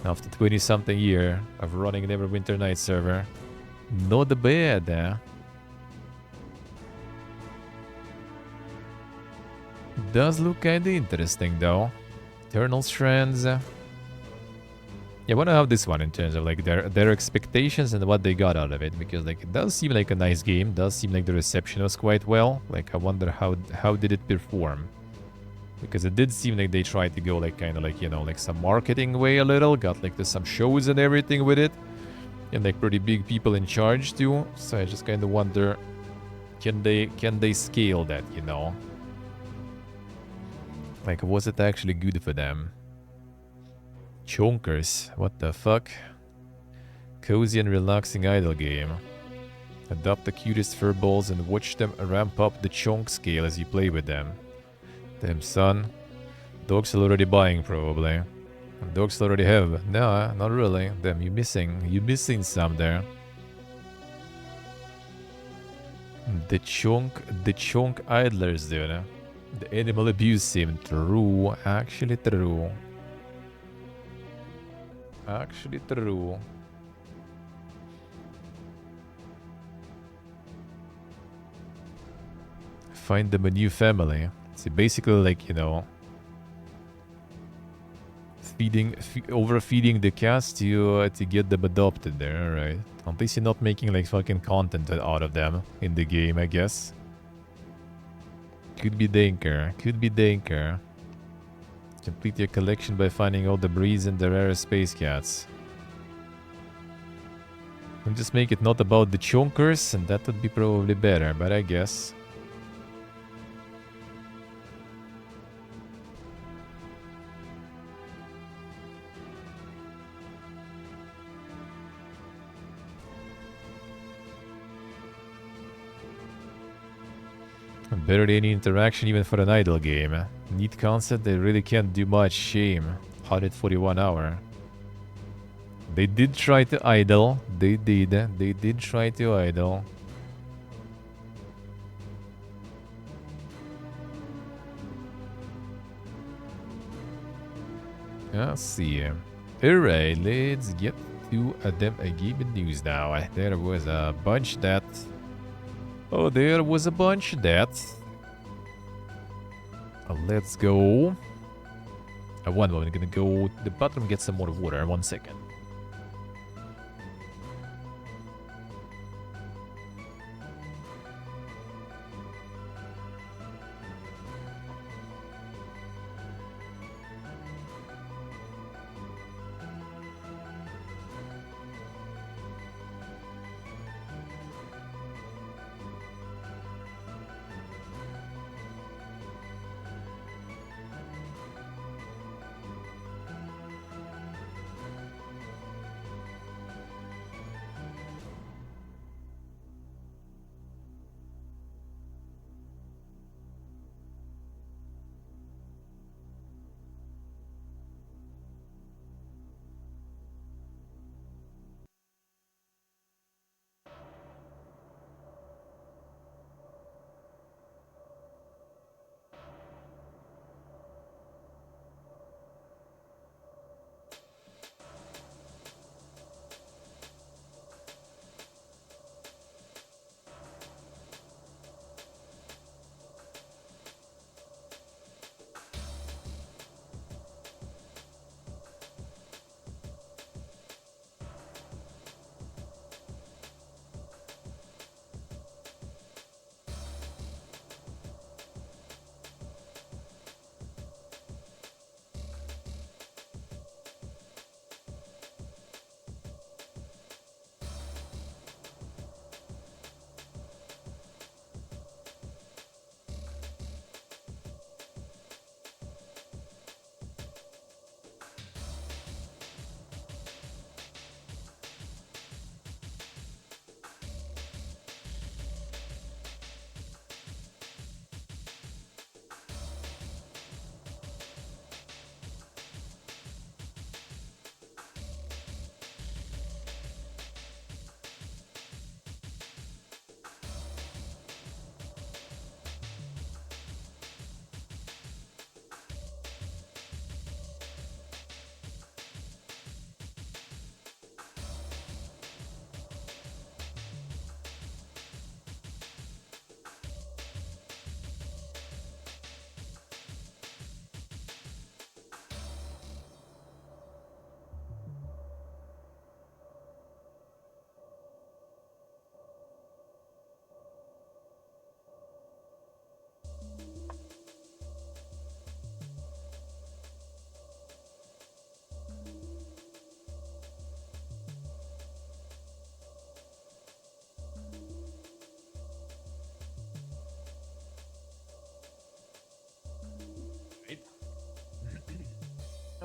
After 20-something year of running Neverwinter Night server. Not bad, eh? Does look kinda interesting though. Eternal Strands. Yeah, I wonder how this one in terms of like their expectations and what they got out of it, because like it does seem like a nice game, does seem like the reception was quite well. Like I wonder how did it perform? Because it did seem like they tried to go like kind of like, you know, like some marketing way a little, got like some shows and everything with it, and like pretty big people in charge too. So I just kind of wonder, can they scale that, you know? Like, was it actually good for them? Chonkers, what the fuck? Cozy and relaxing idle game. Adopt the cutest furballs and watch them ramp up the chonk scale as you play with them. Damn, son. Dogs are already buying, probably. Dogs already have. No, not really. Damn, you're missing. You're missing some there. The chonk idlers, dude. The animal abuse seemed true. Actually true. Actually true. Find them a new family. So basically, like, you know, overfeeding the cats to get them adopted there, right? At least you're not making like fucking content out of them in the game, I guess. Could be Danker. Could be Danker. Complete your collection by finding all the breeds and the rare space cats. And just make it not about the chonkers, and that would be probably better, but I guess. Barely any interaction even for an idle game. Neat concept, they really can't do much. Shame. 141 hour. They did try to idle. They did try to idle. Let's see. Alright, let's get to them game news now. There was a bunch that... Oh, there was a bunch that... Let's go. One moment, I'm gonna go to the bathroom, get some more water. 1 second.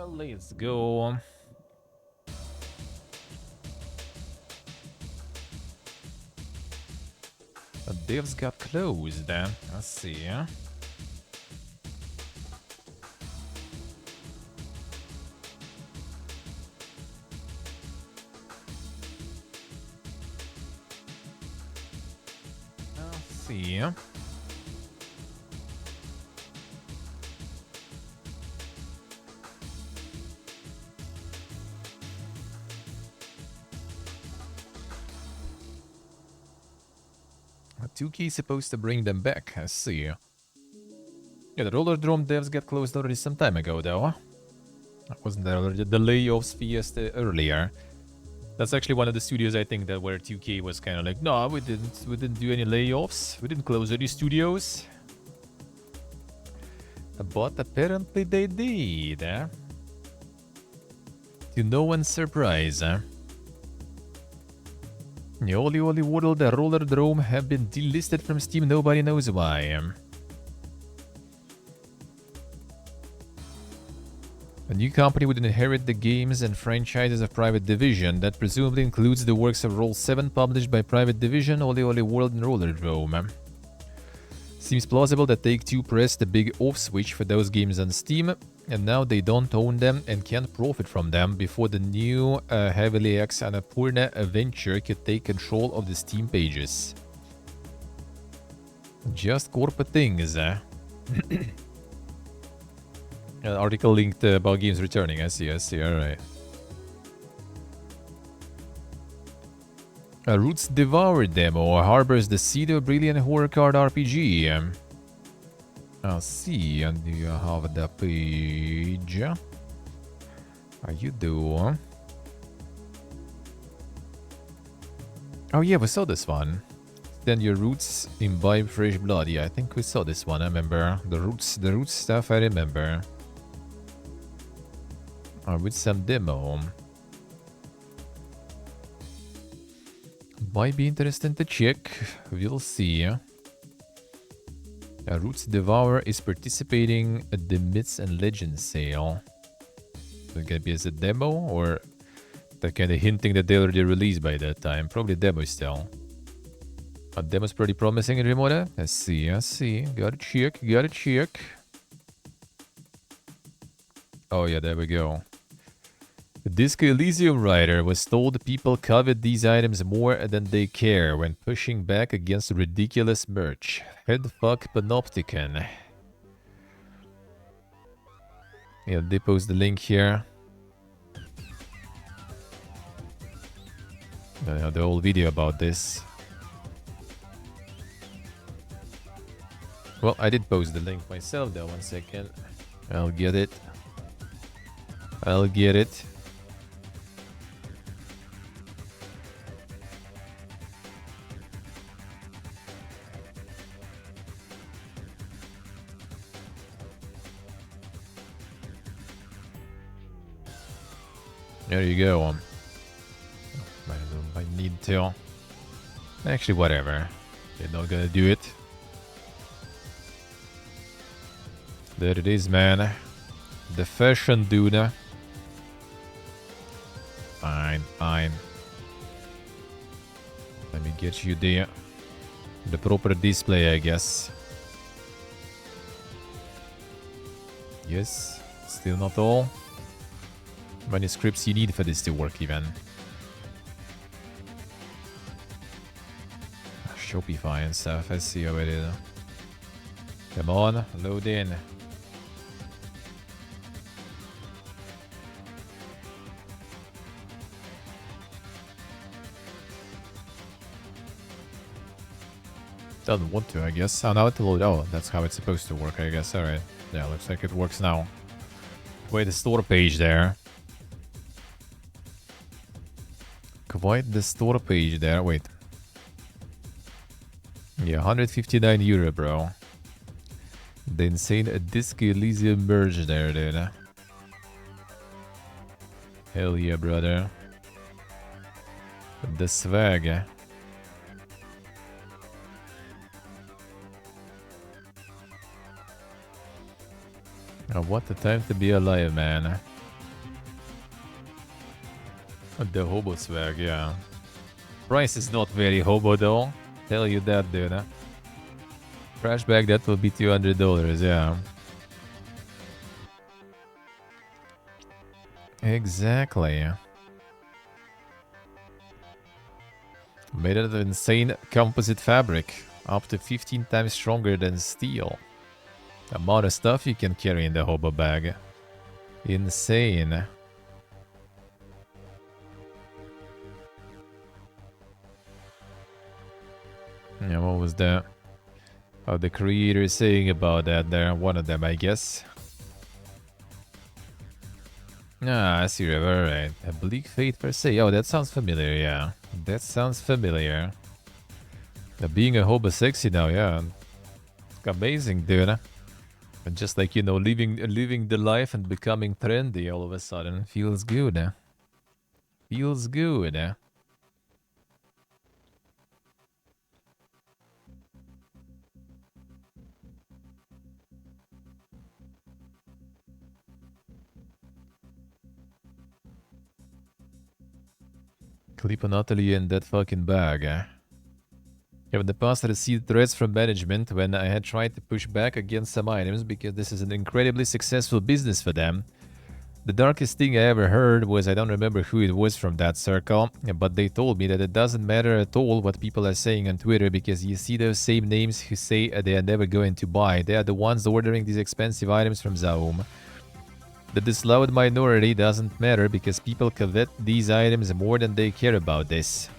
Let's go. The devs got closed. Let's see. Let's see. 2K is supposed to bring them back, I see. Yeah, the Roller Drome devs got closed already some time ago, though. Wasn't there already the layoffs fiesta earlier? That's actually one of the studios, I think, that where 2K was kind of like, no, we didn't do any layoffs. We didn't close any studios. But apparently they did, to no one's surprise, The Holy World, the Roller Drome have been delisted from Steam, nobody knows why. A new company would inherit the games and franchises of Private Division. That presumably includes the works of Roll 7 published by Private Division, Holy World and Roller Drome. Seems plausible that Take-Two pressed the big off switch for those games on Steam, and now they don't own them and can't profit from them before the new Heavily X Annapurna venture could take control of the Steam pages. Just corporate things, article linked about games returning. I see, alright. A Roots Devour demo harbors the seed of brilliant horror card RPG. I'll see, and you have the page. How you do? Oh yeah, we saw this one. Then your roots imbibe fresh blood. Yeah, I think we saw this one. I remember the roots stuff. I remember. With some demo. Might be interesting to check. We'll see. Roots Devour is participating at the Myths and Legends sale. So it can be as a demo, or they're kind of hinting that they already released by that time. Probably demo still. A demo's pretty promising in Remote. I see. Gotta check. Oh yeah, there we go. The Disco Elysium writer was told people covet these items more than they care when pushing back against ridiculous merch. Headfuck Panopticon. Yeah, they post the link here. The whole video about this. Well, I did post the link myself though, 1 second. I'll get it. There you go. I need to. Actually, whatever. They're not gonna do it. There it is, man. The fashion dude. Fine. Let me get you the proper display, I guess. Yes, still not all. How many scripts you need for this to work even? Shopify and stuff, I see how it is. Come on, load in. Doesn't want to, I guess. Oh, now it load. Oh, that's how it's supposed to work, I guess. Alright. Yeah, looks like it works now. Wait, the store page there. Quite the store page there. Wait. Yeah, 159 euro, bro. The insane Disco Elysium merge there, dude. Hell yeah, brother. The swag. Oh, what a time to be alive, man. The hobo swag, yeah. Price is not very hobo though. Tell you that, dude. Huh? Trash bag, that will be $200, yeah. Exactly. Made out of insane composite fabric. Up to 15 times stronger than steel. Amount of stuff you can carry in the hobo bag. Insane. Yeah, what was that? Oh, the creator is saying about that there. One of them, I guess. Ah, I see River, right. A bleak fate per se. Oh, that sounds familiar, yeah. That sounds familiar. Being a hobo sexy now, yeah. It's amazing, dude. And just like, you know, living the life and becoming trendy all of a sudden. Feels good. Feels good. Clip on Natalie in that fucking bag. Yeah, in the past I received threats from management when I had tried to push back against some items because this is an incredibly successful business for them. The darkest thing I ever heard was, I don't remember who it was from that circle, but they told me that it doesn't matter at all what people are saying on Twitter because you see those same names who say they are never going to buy. They are the ones ordering these expensive items from Zaum. That this loud minority doesn't matter because people covet these items more than they care about this.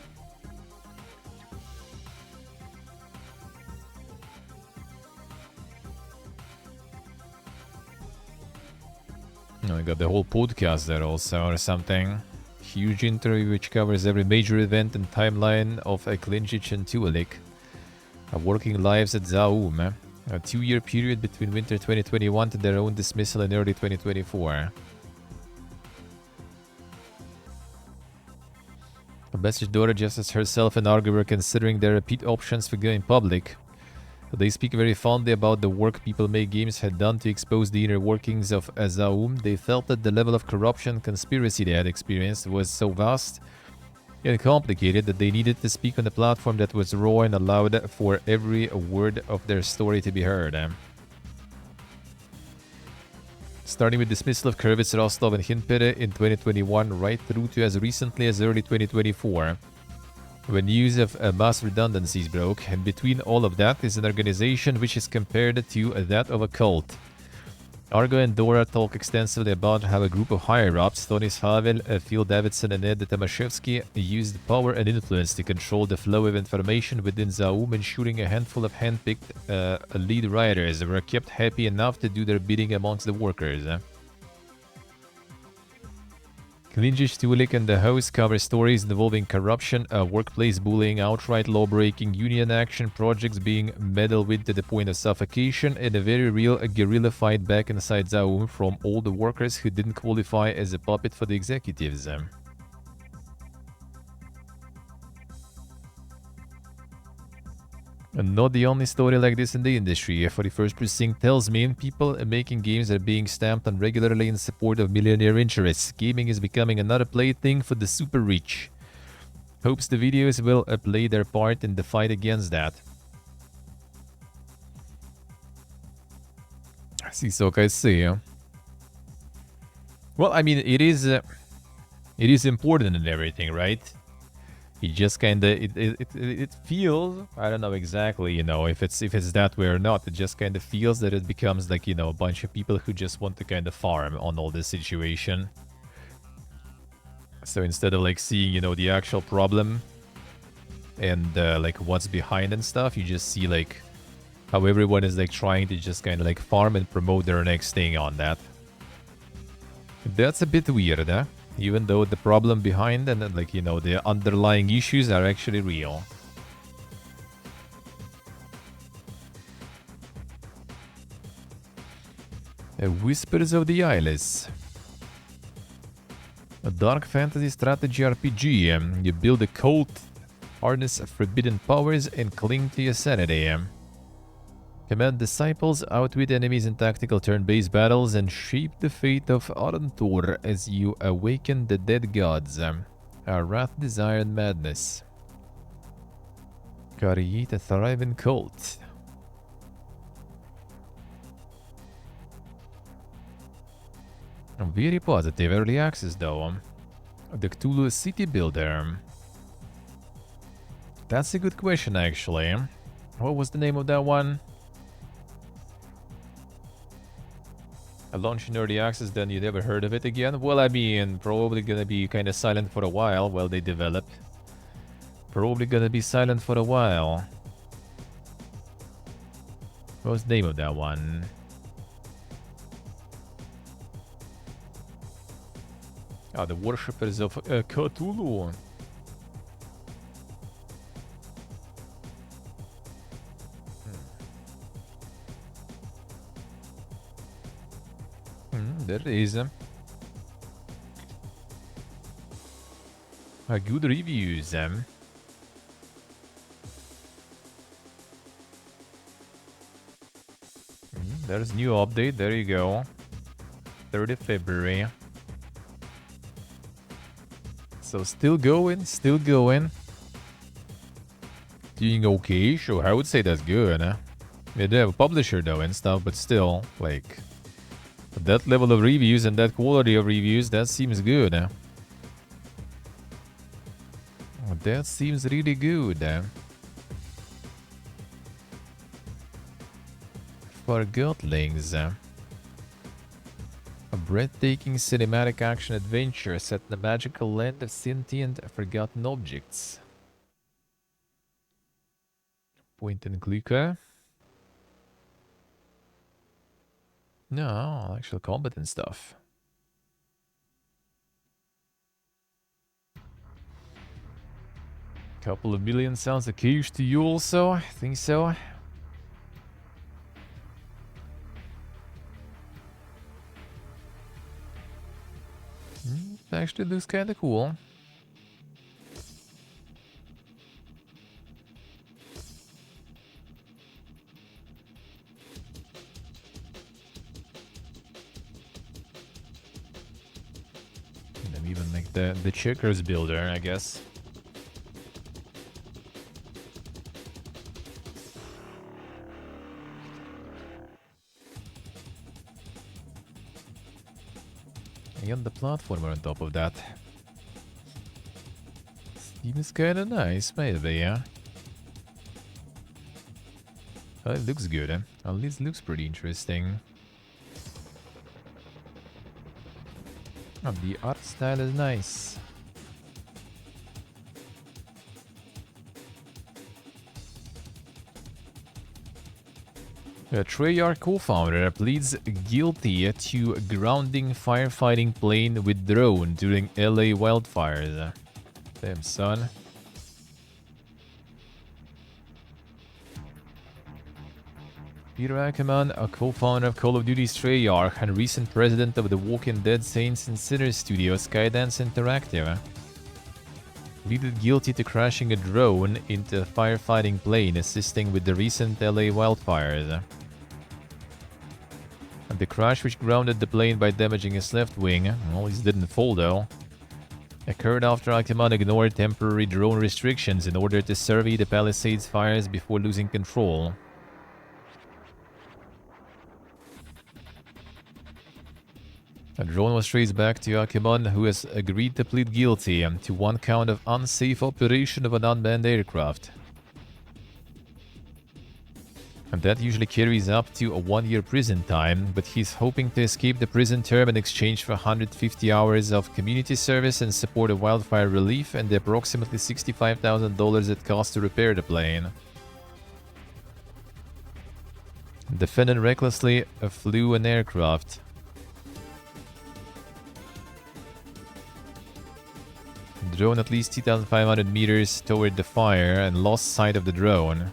I got the whole podcast there also or something. Huge interview which covers every major event and timeline of Klinčić and Tualik. Working lives at Zaum. A 2-year period between winter 2021 to their own dismissal in early 2024. Ambassador just as herself and Argo were considering their repeat options for going public. They speak very fondly about the work People Make Games had done to expose the inner workings of Zaum. They felt that the level of corruption and conspiracy they had experienced was so vast and complicated that they needed to speak on a platform that was raw and allowed for every word of their story to be heard. Starting with dismissal of Krvits, Rostov and Hinpere in 2021 right through to as recently as early 2024. When news of mass redundancies broke, and between all of that is an organization which is compared to that of a cult. Argo and Dora talk extensively about how a group of higher-ups, Tony Havel, Phil Davidson and Ed Tomaszewski, used power and influence to control the flow of information within Zaum, ensuring a handful of hand-picked lead writers were kept happy enough to do their bidding amongst the workers. Klinčić, Tulik and the host cover stories involving corruption, workplace bullying, outright law-breaking, union action, projects being meddled with to the point of suffocation, and a very real guerrilla fight back inside Zaum from all the workers who didn't qualify as a puppet for the executives. And not the only story like this in the industry. 41st Precinct tells me people making games are being stamped on regularly in support of millionaire interests. Gaming is becoming another plaything for the super rich. Hopes the videos will play their part in the fight against that. See, so I see. Well, I mean, it is important and everything, right? It just kinda it feels, I don't know exactly, you know, if it's that way or not. It just kinda feels that it becomes like, you know, a bunch of people who just want to kind of farm on all this situation. So instead of like seeing, you know, the actual problem and like what's behind and stuff, you just see like how everyone is like trying to just kind of like farm and promote their next thing on that. That's a bit weird, huh? Even though the problem behind and like, you know, the underlying issues are actually real. Whispers of the Eyeless. A dark fantasy strategy RPG. You build a cult, harness forbidden powers, and cling to your sanity. Command disciples, outwit enemies in tactical turn-based battles, and shape the fate of Arantor as you awaken the dead gods. Our wrath, desire, and madness. Create a thriving cult. I'm very positive. Early access though. The Cthulhu City Builder. That's a good question actually. What was the name of that one? A launch in early access, then you never heard of it again? Well, I mean, probably gonna be kind of silent for a while they develop. Probably gonna be silent for a while. What was the name of that one? Ah, the Worshippers of Cthulhu. There it is. Good reviews. There's new update. There you go. 3rd of February. So still going, still going. Doing okay, sure. I would say that's good. Yeah, they have a publisher though and stuff, but still, like, that level of reviews and that quality of reviews, that seems good. That seems really good. For Godlings. A breathtaking cinematic action adventure set in a magical land of sentient, forgotten objects. Point and clicker. No, actual combat and stuff. Couple of million sounds okay to you also? I think so. Actually looks kinda cool. And even like the checkers builder, I guess. And the platformer on top of that. Seems kinda nice, maybe, yeah. Oh, it looks good, eh? At least looks pretty interesting. Oh, the art style is nice. A Treyarch co-founder pleads guilty to grounding firefighting plane with drone during LA wildfires. Damn, son. Peter Ackerman, a co-founder of Call of Duty's Treyarch and recent president of the Walking Dead Saints and Sinners studio Skydance Interactive, pleaded guilty to crashing a drone into a firefighting plane assisting with the recent LA wildfires. And the crash, which grounded the plane by damaging his left wing, well, he didn't fall though, occurred after Ackerman ignored temporary drone restrictions in order to survey the Palisades fires before losing control. A drone was traced back to Ackerman, who has agreed to plead guilty to one count of unsafe operation of an unmanned aircraft. And that usually carries up to a 1-year prison time, but he's hoping to escape the prison term in exchange for 150 hours of community service and support of wildfire relief and the approximately $65,000 it costs to repair the plane. The defendant recklessly flew an aircraft. Drone at least 2,500 meters toward the fire and lost sight of the drone.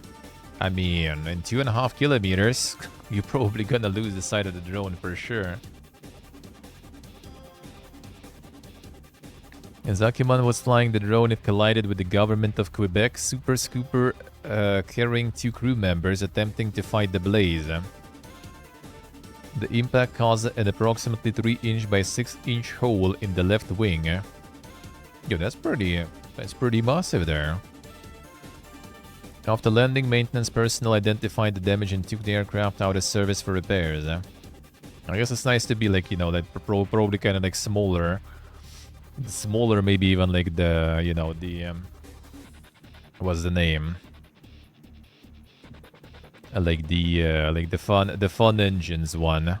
I mean, in 2.5 kilometers, you're probably gonna lose the sight of the drone for sure. As Ackerman was flying the drone, it collided with the government of Quebec Super Scooper carrying 2 crew members attempting to fight the blaze. The impact caused an approximately 3-inch by 6-inch hole in the left wing. Yo, that's pretty massive there. After landing, maintenance personnel identified the damage and took the aircraft out of service for repairs. I guess it's nice to be like, you know, like probably kind of like smaller. Smaller, maybe even like the, you know, the, what's the name? Like the fun engines one.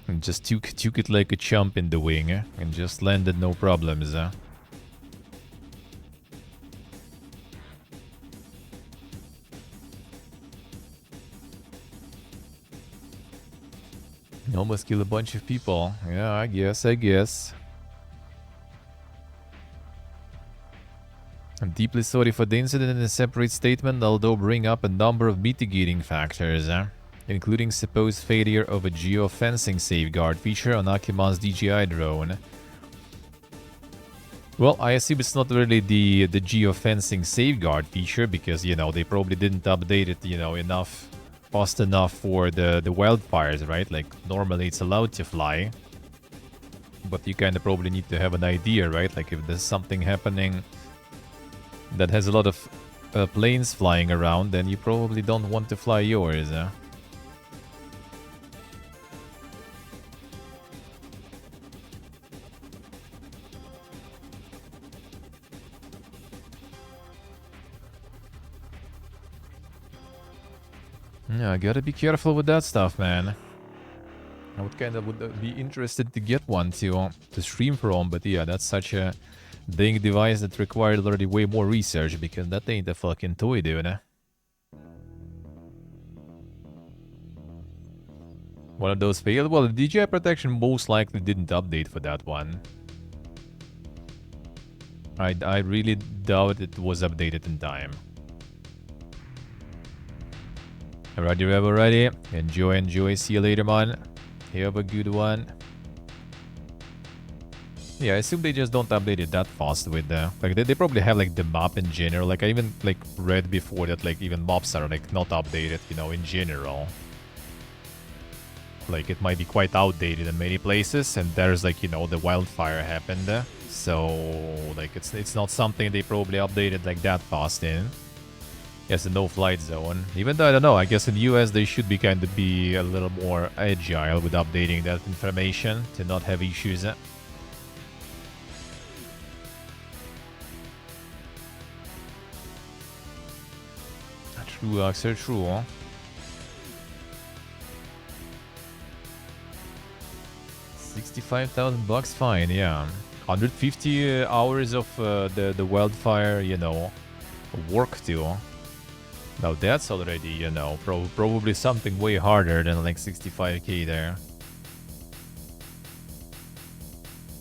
And just took it like a chump in the wing and just landed no problems. Almost kill a bunch of people. Yeah, I guess. I'm deeply sorry for the incident in a separate statement, although bring up a number of mitigating factors, including supposed failure of a geofencing safeguard feature on Akiman's DJI drone. Well, I assume it's not really the geofencing safeguard feature because, you know, they probably didn't update it, you know, fast enough for the wildfires, right? Like, normally it's allowed to fly. But you kind of probably need to have an idea, right? Like, if there's something happening that has a lot of planes flying around, then you probably don't want to fly yours, Yeah, I gotta be careful with that stuff, man. I would kind of be interested to get one to stream from, but yeah, that's such a dang device that required already way more research, because that ain't a fucking toy, dude. One of those failed? Well, the DJI protection most likely didn't update for that one. I really doubt it was updated in time. Alrighty, Rebel, ready. Enjoy. See you later, man. Have a good one. Yeah, I assume they just don't update it that fast with the... Like, they probably have, like, the map in general. Like, I even, like, read before that, like, even maps are, like, not updated, you know, in general. Like, it might be quite outdated in many places, and there's, like, you know, the wildfire happened. So, like, it's not something they probably updated, like, that fast in. Yes, the no-flight zone. Even though, I don't know, I guess in the US they should be kind of be a little more agile with updating that information to not have issues. True, Axel, true, huh? 65,000 bucks fine, yeah. 150 hours of the wildfire, you know, work too. Now that's already, you know, probably something way harder than like 65k there.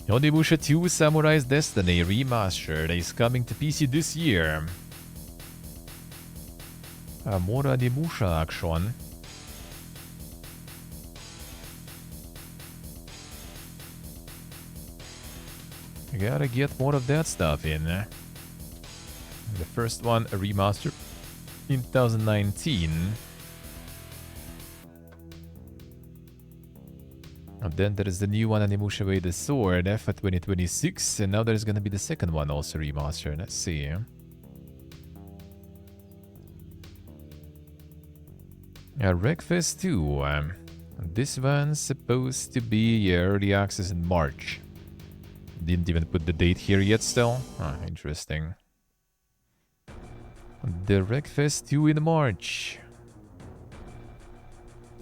Onimusha 2 Samurai's Destiny Remastered is coming to PC this year. More Onimusha action. I gotta get more of that stuff in. The first one, a remaster in 2019. And then there is the new one, Onimusha Way the Sword, for 2026. And now there's gonna be the second one also remastered. Let's see. Wreckfest 2. This one's supposed to be early access in March. Didn't even put the date here yet still. Interesting. The Wreckfest 2 in March.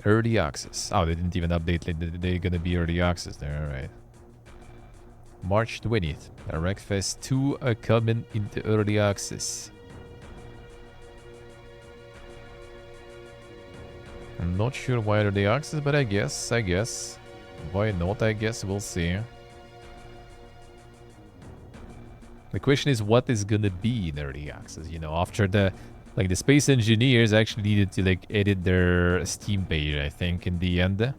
Early access. Oh, they didn't even update. They're gonna be early access there, alright. March 20th. Wreckfest 2 coming into early access. I'm not sure why early access, but I guess. Why not, I guess, we'll see. The question is, what is gonna be in early access? You know, after the space engineers actually needed to like edit their Steam page, I think, in the end,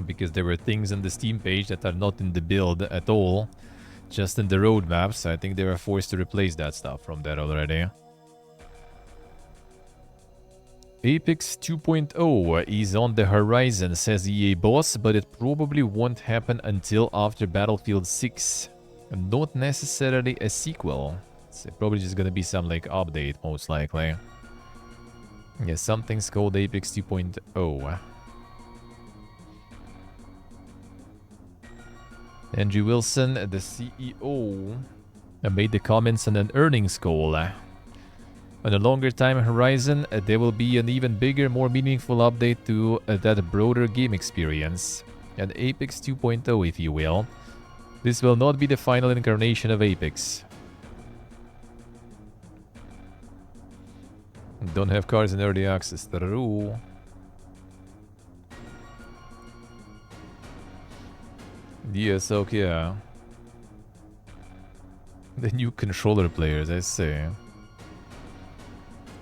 because there were things on the Steam page that are not in the build at all, just in the roadmaps. I think they were forced to replace that stuff from there already. Apex 2.0 is on the horizon, says EA boss, but it probably won't happen until after Battlefield 6. Not necessarily a sequel. It's probably just gonna be some like update, most likely. Yeah, something's called Apex 2.0. Andrew Wilson, the CEO, made the comments on an earnings call. On a longer time horizon, there will be an even bigger, more meaningful update to that broader game experience. An Apex 2.0, if you will. This will not be the final incarnation of Apex. Don't have cars in early access, true. Yes, okay, yeah. The new controller players, I see.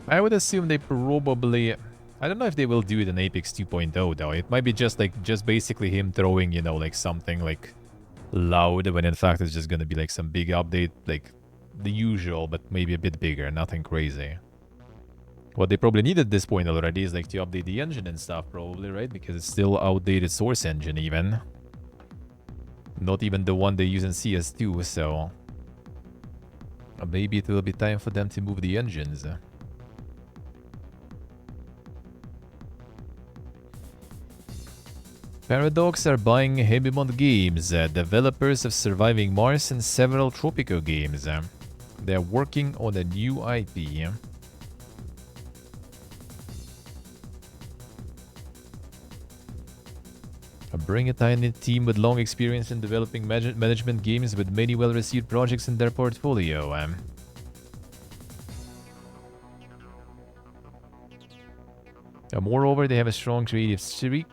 I would assume they probably... I don't know if they will do it in Apex 2.0 though. It might be just basically him throwing, you know, like something like loud, when in fact it's just gonna be like some big update, like the usual, but maybe a bit bigger, nothing crazy. What they probably need at this point already is like to update the engine and stuff, probably, right? Because it's still outdated source engine even. Not even the one they use in CS2, so... maybe it will be time for them to move the engines. Paradox are buying Hebimont Games, developers of Surviving Mars and several Tropico games. They're working on a new IP. Bring a tiny team with long experience in developing management games with many well-received projects in their portfolio. Moreover, they have a strong creative streak,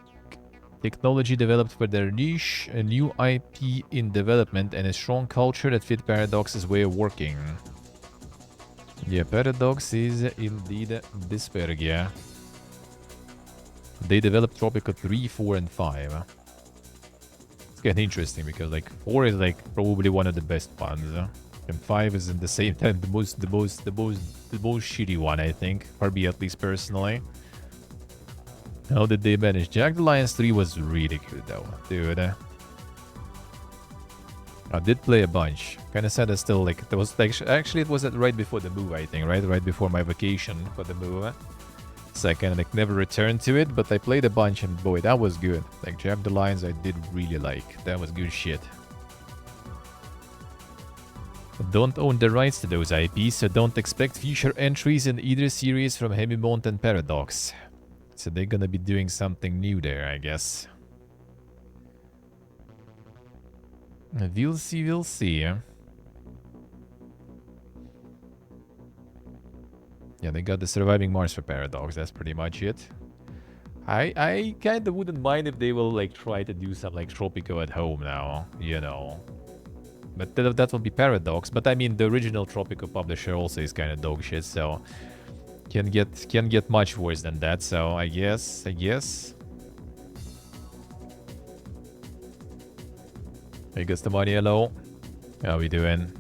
technology developed for their niche, a new IP in development, and a strong culture that fit Paradox's way of working. Yeah, Paradox is indeed this berg, yeah. They developed Tropico 3, 4, and 5. It's getting interesting because like 4 is like probably one of the best ones, and 5 is in the same time the most shitty one, I think, for me at least personally. How did they manage? Jagged Alliance 3 was really good though, dude. I did play a bunch. Kind of sad I still like, there was like, actually it was right before the move, I think, right? Right before my vacation for the move. So I kind of like never returned to it, but I played a bunch and boy, that was good. Like Jagged Alliance I did really like. That was good shit. Don't own the rights to those IPs, so don't expect future entries in either series from Hebimont and Paradox. So they're gonna be doing something new there, I guess. We'll see, we'll see. Yeah, they got the Surviving Mars for Paradox, that's pretty much it. I kind of wouldn't mind if they will like try to do some like Tropico at home now, you know. But that will be Paradox, but I mean the original Tropico publisher also is kind of dog shit, so... Can get much worse than that, so I guess. Hey, guess the money, hello. How we doing?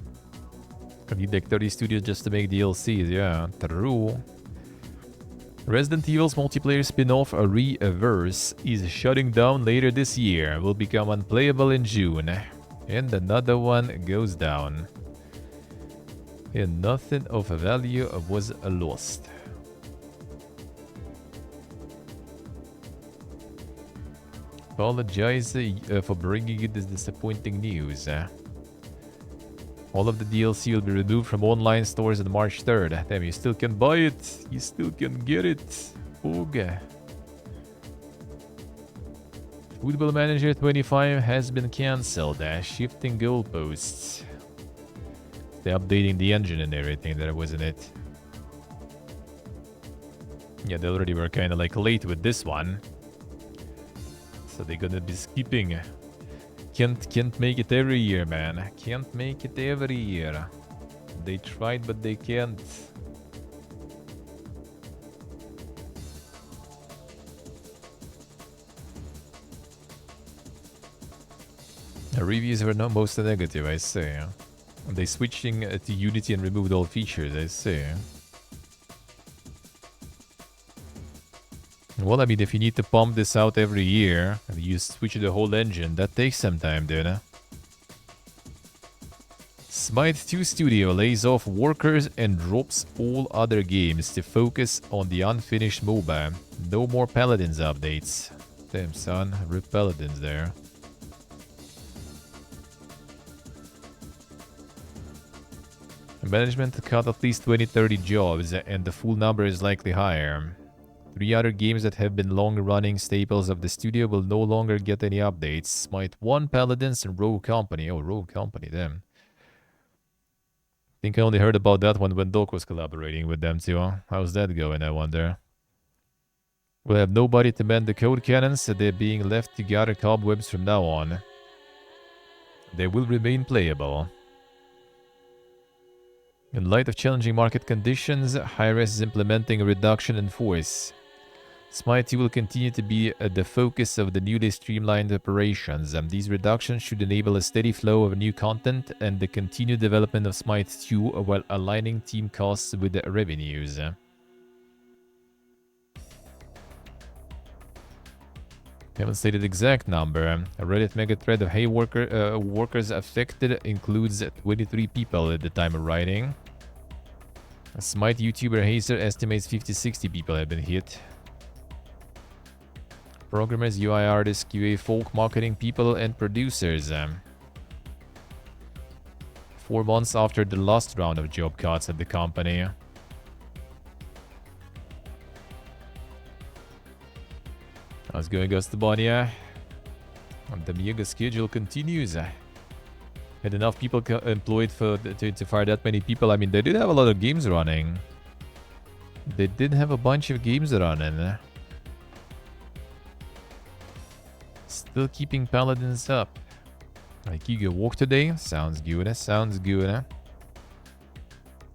Can you take 30 studios just to make DLCs? Yeah, true. Resident Evil's multiplayer spin-off, A Re-Averse, is shutting down later this year. Will become unplayable in June. And another one goes down. And nothing of value was lost. Apologize for bringing you this disappointing news. All of the DLC will be removed from online stores on March 3rd. Damn, you still can buy it. You still can get it. Okay. Football Manager 25 has been cancelled. Shifting goalposts. They're updating the engine and everything there, wasn't it? Yeah, they already were kind of like late with this one. So they're gonna be skipping. Can't make it every year, man. Can't make it every year. They tried, but they can't. The reviews were not most negative, I say. They switching to Unity and removed all features, I say. Well, I mean, if you need to pump this out every year, and you switch the whole engine, that takes some time, dude. Smite 2 Studio lays off workers and drops all other games to focus on the unfinished MOBA. No more Paladins updates. Damn, son. Rip Paladins there. Management cut at least 20-30 jobs, and the full number is likely higher. 3 other games that have been long-running staples of the studio will no longer get any updates. Smite 1, Paladins, and Rogue Company. Oh, Rogue Company, damn. Think I only heard about that one when Doc was collaborating with them too. How's that going, I wonder? We'll have nobody to mend the code cannons, so they're being left to gather cobwebs from now on. They will remain playable. In light of challenging market conditions, Hi-Res is implementing a reduction in force. Smite 2 will continue to be the focus of the newly streamlined operations. These reductions should enable a steady flow of new content and the continued development of Smite 2 while aligning team costs with the revenues. Haven't stated exact number. A Reddit mega thread of workers affected includes 23 people at the time of writing. A Smite YouTuber Hazer estimates 50-60 people have been hit. Programmers, UI artists, QA folk, marketing people, and producers. 4 months after the last round of job cuts at the company. How's it going, Gustabonia? And the mega schedule continues. Had enough people employed to fire that many people. I mean, they did have a lot of games running. They did have a bunch of games running. Still keeping Paladins up. Like, you go walk today? Sounds good, sounds good.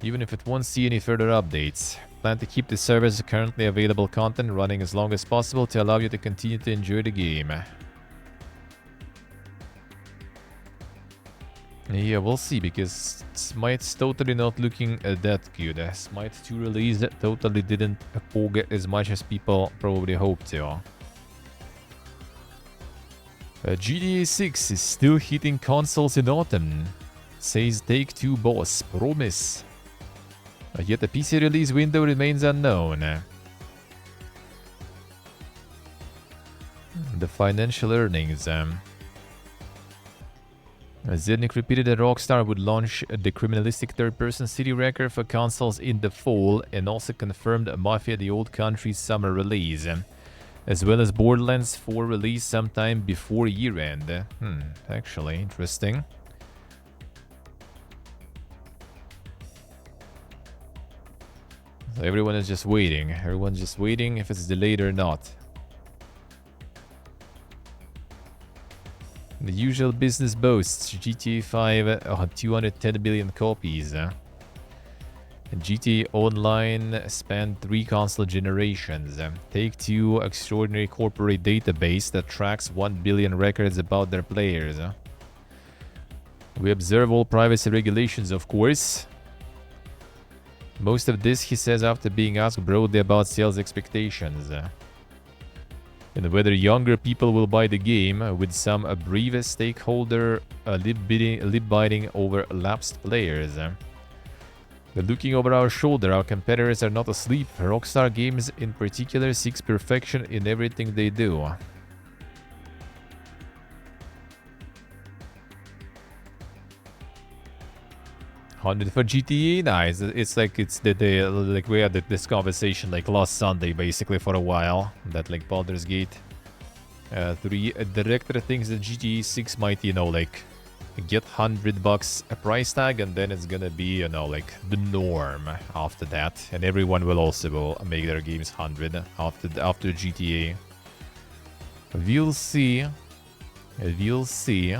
Even if it won't see any further updates. Plan to keep the server's currently available content running as long as possible to allow you to continue to enjoy the game. Yeah, we'll see, because Smite's totally not looking that good. Smite 2 release totally didn't get as much as people probably hoped to. GTA 6 is still hitting consoles in autumn, says Take-Two boss. Promise. Yet the PC release window remains unknown. The financial earnings. Zednik repeated that Rockstar would launch the criminalistic third-person city wrecker for consoles in the fall, and also confirmed Mafia: The Old Country's summer release, as well as Borderlands 4 release sometime before year-end. Actually, interesting. So everyone is just waiting. Everyone's just waiting if it's delayed or not. The usual business boasts GTA 5 210 billion copies. And GTA Online spanned 3 console generations. Take-Two extraordinary corporate database that tracks 1 billion records about their players. We observe all privacy regulations, of course. Most of this, he says, after being asked broadly about sales expectations. And whether younger people will buy the game, with some brief stakeholder lip-biting over lapsed players. Looking over our shoulder, our competitors are not asleep. Rockstar Games in particular seeks perfection in everything they do. 100 for GTA? Nice. It's like like we had this conversation like last Sunday basically for a while. That like Baldur's Gate 3 director thinks that GTA 6 might, you know, like get $100 a price tag, and then it's gonna be, you know, like the norm after that, and everyone will also make their games 100 after GTA. We'll see. We'll see.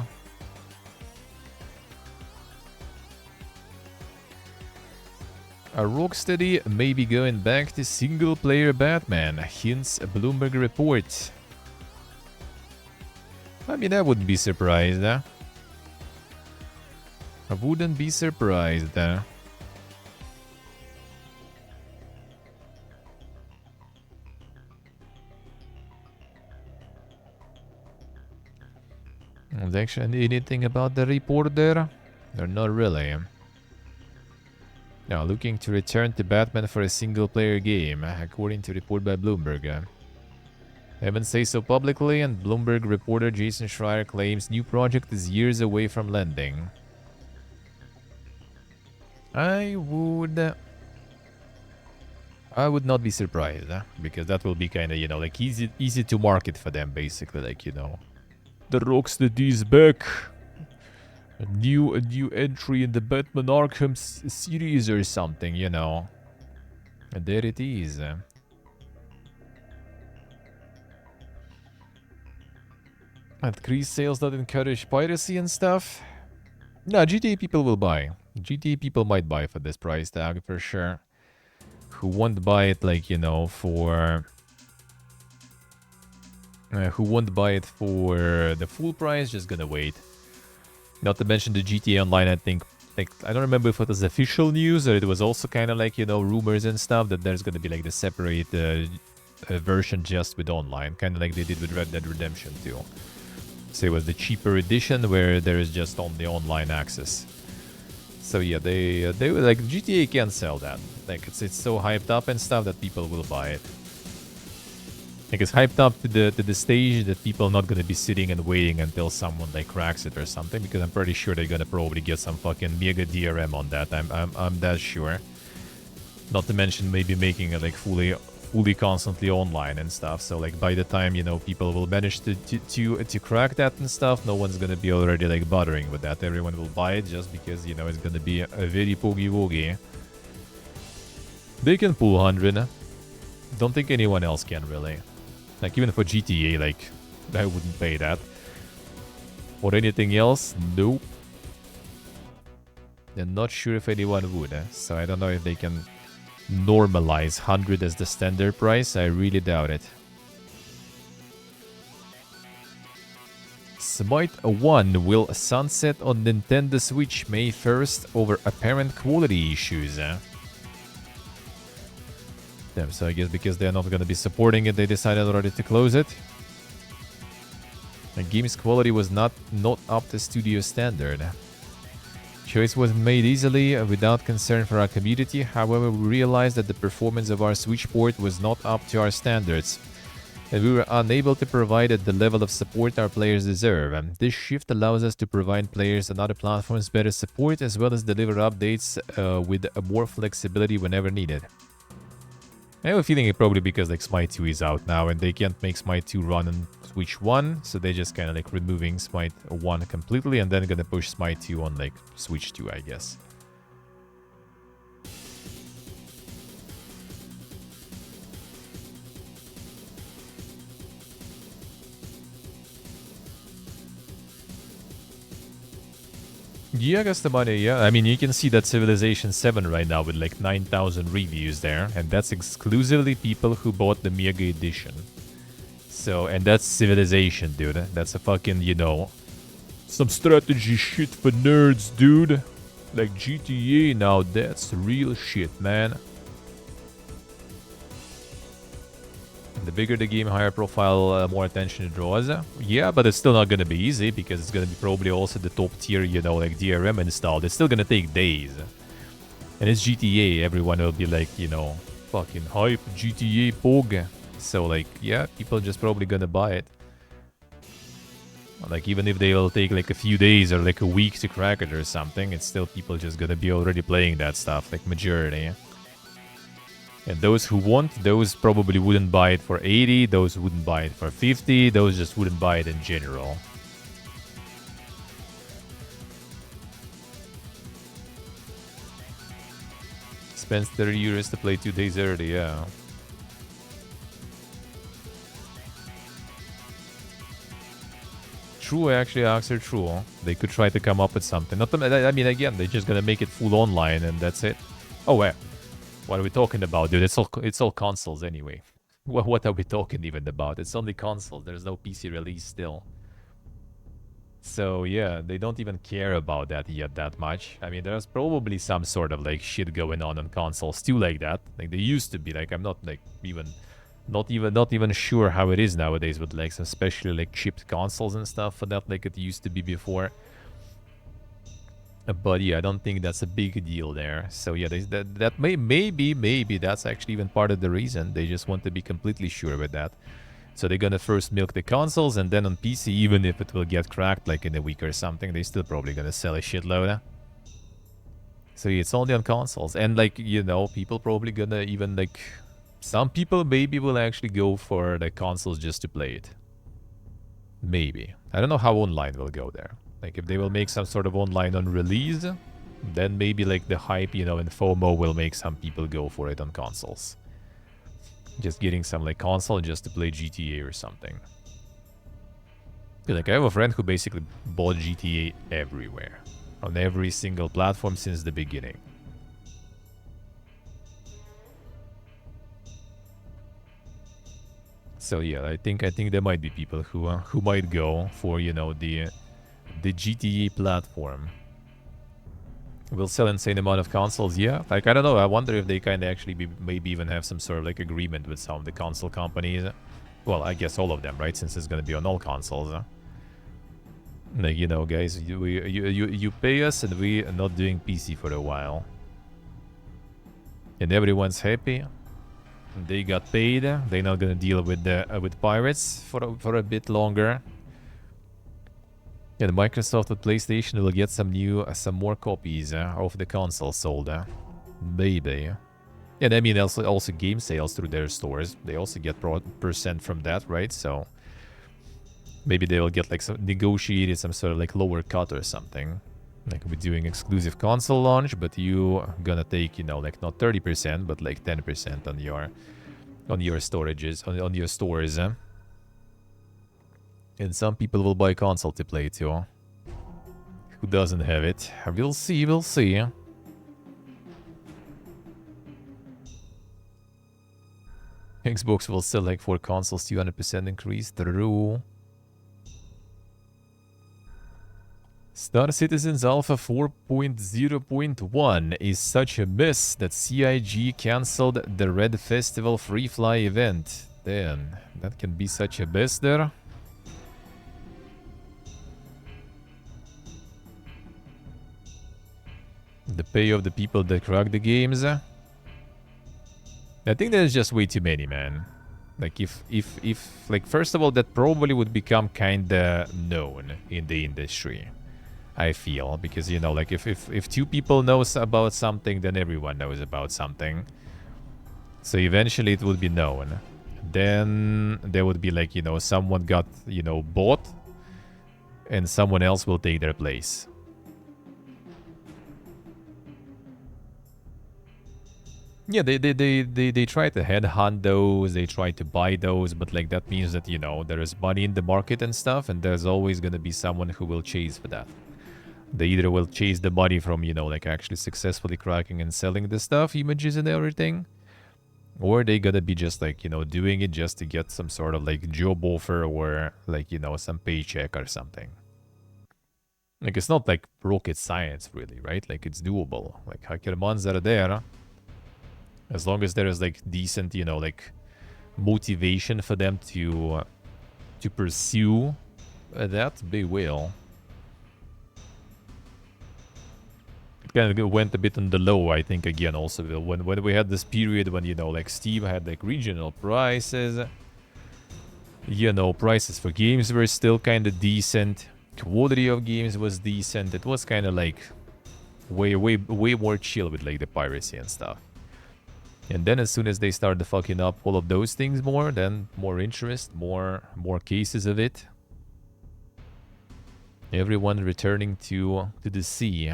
Rocksteady may be going back to single-player Batman, hints a Bloomberg report. I mean, I wouldn't be surprised. I wouldn't be surprised. they actually anything about the report there? They're not really. Now, looking to return to Batman for a single-player game, according to report by Bloomberg. Haven't say so publicly, and Bloomberg reporter Jason Schreier claims new project is years away from landing. I would not be surprised, because that will be kind of, you know, like easy to market for them, basically, like, you know, the Rocksteady is back. A new entry in the Batman Arkham series or something, you know. And there it is. Increased sales that encourage piracy and stuff. No, GTA people will buy. GTA people might buy for this price tag for sure. Who won't buy it, like, you know, for... who won't buy it for the full price, just gonna wait. Not to mention the GTA Online, I think, like, I don't remember if it was official news or it was also kind of like, you know, rumors and stuff that there's gonna be like the separate version just with online, kind of like they did with Red Dead Redemption 2. So it was the cheaper edition where there is just only online access. So yeah, they were like, GTA can sell that. Like, it's so hyped up and stuff that people will buy it. Like, it's hyped up to the stage that people are not gonna be sitting and waiting until someone like cracks it or something, because I'm pretty sure they're gonna probably get some fucking mega DRM on that. I'm that sure. Not to mention maybe making it like fully constantly online and stuff. So like by the time, you know, people will manage to crack that and stuff, no one's gonna be already like bothering with that. Everyone will buy it just because, you know, it's gonna be a very poogie. They can pull 100. Don't think anyone else can really. Like, even for GTA, like, I wouldn't pay that. For anything else, nope. I'm not sure if anyone would, so I don't know if they can normalize 100 as the standard price. I really doubt it. Smite 1 will sunset on Nintendo Switch May 1st over apparent quality issues. Damn, so I guess because they're not going to be supporting it, they decided already to close it. The game's quality was not up to studio standard. Choice was made easily without concern for our community. However, we realized that the performance of our Switch port was not up to our standards, and we were unable to provide at the level of support our players deserve. This shift allows us to provide players on other platforms better support, as well as deliver updates with more flexibility whenever needed. I have a feeling it probably because like Smite 2 is out now and they can't make Smite 2 run on Switch 1, so they just kind of like removing Smite 1 completely and then gonna push Smite 2 on like Switch 2, I guess. Yeah, I guess the money, yeah. I mean, you can see that Civilization 7 right now with like 9,000 reviews there. And that's exclusively people who bought the Mega Edition. So, and that's Civilization, dude. That's a fucking, you know, some strategy shit for nerds, dude. Like GTA now, that's real shit, man. The bigger the game, higher profile, more attention it draws. Yeah, but it's still not gonna be easy, because it's gonna be probably also the top tier, you know, like DRM installed. It's still gonna take days. And it's GTA, everyone will be like, you know, fucking hype, GTA POG. So like, yeah, people just probably gonna buy it. Like, even if they will take like a few days or like a week to crack it or something, it's still people just gonna be already playing that stuff, like majority. And those who want, those probably wouldn't buy it for 80, those wouldn't buy it for 50, those just wouldn't buy it in general. Spends 30 euros to play 2 days early, yeah. True, actually, Axel, true. They could try to come up with something. Not to, I mean, again, they're just gonna make it full online and that's it. Oh, well. What are we talking about, dude? It's all consoles anyway. What are we talking even about? It's only consoles. There's no PC release still. So yeah, they don't even care about that yet that much. I mean, there's probably some sort of like shit going on consoles too like that. Like they used to be. Like I'm not like even Not even sure how it is nowadays with like some especially like chipped consoles and stuff for that like it used to be before. But yeah, I don't think that's a big deal there. So yeah, that maybe that's actually even part of the reason. They just want to be completely sure with that. So they're gonna first milk the consoles, and then on PC, even if it will get cracked like in a week or something, they still probably gonna sell a shitload. So yeah, it's only on consoles. And like, you know, people probably gonna even like... Some people maybe will actually go for the consoles just to play it. Maybe. I don't know how online will go there. Like, if they will make some sort of online on release, then maybe, like, the hype, you know, and FOMO will make some people go for it on consoles. Just getting some, like, console just to play GTA or something. Like, I have a friend who basically bought GTA everywhere. On every single platform since the beginning. So yeah, I think there might be people who might go for, you know, the GTA platform. Will sell insane amount of consoles, yeah. Like, I don't know, I wonder if they kind of actually maybe even have some sort of like agreement with some of the console companies. Well, I guess all of them, right? Since it's gonna be on all consoles. Like, you know, guys, you pay us and we are not doing PC for a while. And everyone's happy. They got paid. They're not gonna deal with pirates for a bit longer. Yeah, the Microsoft with PlayStation will get some more copies of the console sold. Maybe. And I mean also game sales through their stores. They also get percent from that, right? So maybe they will get like some negotiated some sort of like lower cut or something. Like we're doing exclusive console launch, but you gonna take, you know, like not 30%, but like 10% on your storages, on your stores. And some people will buy console to play too. Who doesn't have it? We'll see, we'll see. Xbox will sell like 4 consoles, 200% increase. True. Star Citizen's Alpha 4.0.1 is such a mess that CIG cancelled the Red Festival Free Fly event. Damn, that can be such a mess there. The pay of the people that crack the games. I think there's just way too many, man. Like, if like, first of all, that probably would become kinda known in the industry. I feel, because, you know, like, if 2 people knows about something, then everyone knows about something. So eventually it would be known. Then there would be, like, you know, someone got, you know, bought, and someone else will take their place. Yeah, they try to headhunt those, they try to buy those, but like that means that, you know, there is money in the market and stuff, and there's always gonna be someone who will chase for that. They either will chase the money from, you know, like actually successfully cracking and selling the stuff, images and everything, or they gotta be just like, you know, doing it just to get some sort of like job offer or like, you know, some paycheck or something. Like, it's not like rocket science, really, right? Like, it's doable. Like, hacker months are there. As long as there is like decent, you know, like motivation for them to pursue that, they will. It kind of went a bit on the low, I think, again, also when we had this period when, you know, like Steam had like regional prices. You know, prices for games were still kind of decent. Quality of games was decent. It was kind of like way more chill with like the piracy and stuff. And then as soon as they started fucking up all of those things more, then more interest, more cases of it. Everyone returning to the sea.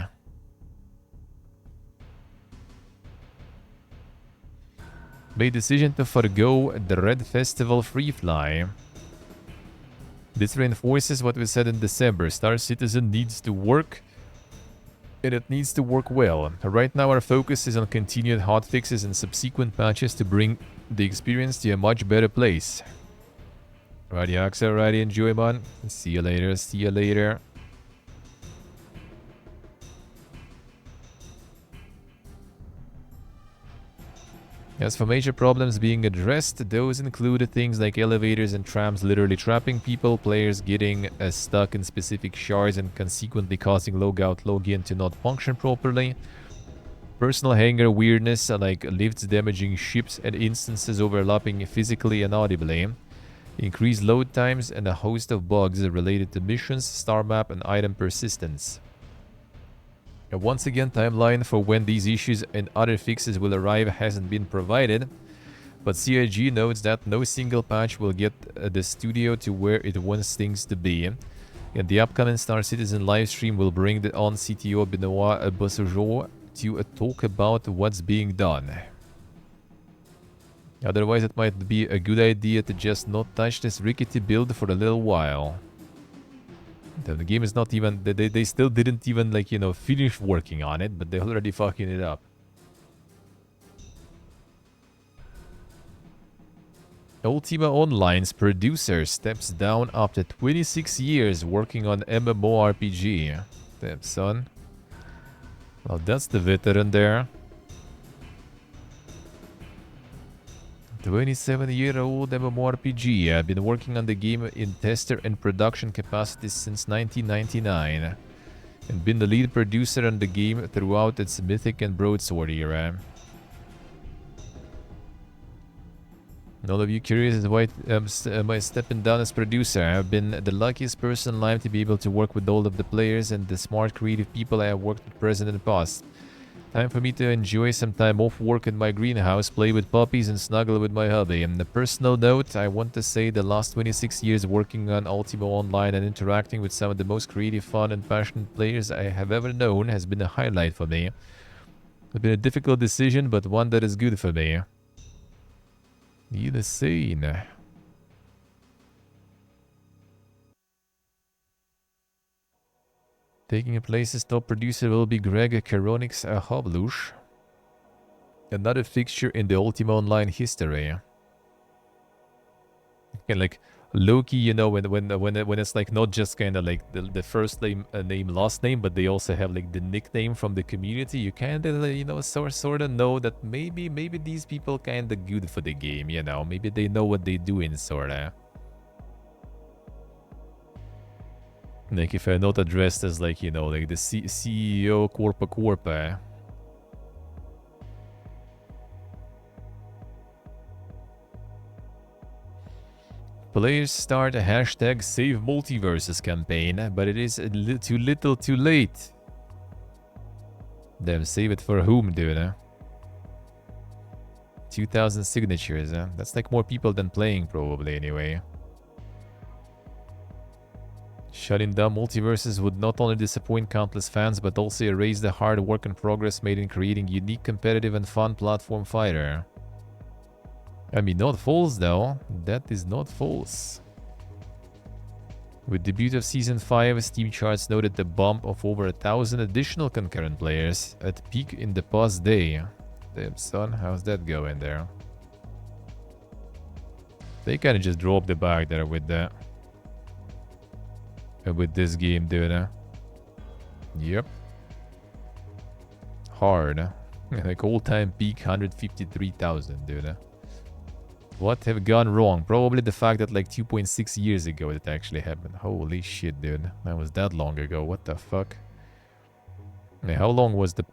Made decision to forgo the Red Festival free fly. This reinforces what we said in December. Star Citizen needs to work, and it needs to work well. Right now our focus is on continued hotfixes and subsequent patches to bring the experience to a much better place. Righty, Axel, righty, enjoy, man. See you later, see you later. As for major problems being addressed, those include things like elevators and trams literally trapping people, players getting stuck in specific shards and consequently causing logout login to not function properly, personal hangar weirdness like lifts damaging ships and instances overlapping physically and audibly, increased load times, and a host of bugs related to missions, star map, and item persistence. Once again, timeline for when these issues and other fixes will arrive hasn't been provided, but CIG notes that no single patch will get the studio to where it wants things to be, and the upcoming Star Citizen livestream will bring the on CTO Benoit Bossojo to talk about what's being done. Otherwise, it might be a good idea to just not touch this rickety build for a little while. The game is not even... They still didn't even, like, you know, finish working on it, but they're already fucking it up. Ultima Online's producer steps down after 26 years working on MMORPG. Damn, son. Well, that's the veteran there. 27-year-old MMORPG. I've been working on the game in tester and production capacity since 1999 and been the lead producer on the game throughout its Mythic and Broadsword era. And all of you curious as why am I stepping down as producer? I've been the luckiest person alive to be able to work with all of the players and the smart creative people I have worked with present and past. Time for me to enjoy some time off work in my greenhouse, play with puppies, and snuggle with my hubby. On a personal note, I want to say the last 26 years working on Ultima Online and interacting with some of the most creative, fun, and passionate players I have ever known has been a highlight for me. It's been a difficult decision, but one that is good for me. Either scene. Taking place as top producer will be Greg Karonix Hablush. Another fixture in the Ultima Online history. And like Loki, you know, when it's like not just kind of like the first name, last name, but they also have like the nickname from the community. You kind of, you know, sort of know that maybe these people kind of good for the game, you know. Maybe they know what they're doing, sort of. Like if I'm not addressed as like, you know, like the CEO Corpa. Players start a hashtag Save Multiverses campaign, but it is too little too late. Damn, save it for whom, dude? 2,000 signatures, huh? That's like more people than playing, probably, anyway. Shutting down Multiverses would not only disappoint countless fans, but also erase the hard work and progress made in creating unique, competitive, and fun platform fighter. I mean, not false, though. That is not false. With debut of Season 5, Steam charts noted the bump of over 1,000 additional concurrent players at peak in the past day. Damn, son, how's that going there? They kind of just dropped the bag there with that. With this game, dude. Yep. Hard. Like all-time peak 153,000, dude. What have gone wrong? Probably the fact that like 2.6 years ago it actually happened. Holy shit, dude. That was that long ago. What the fuck? I mean, how long was the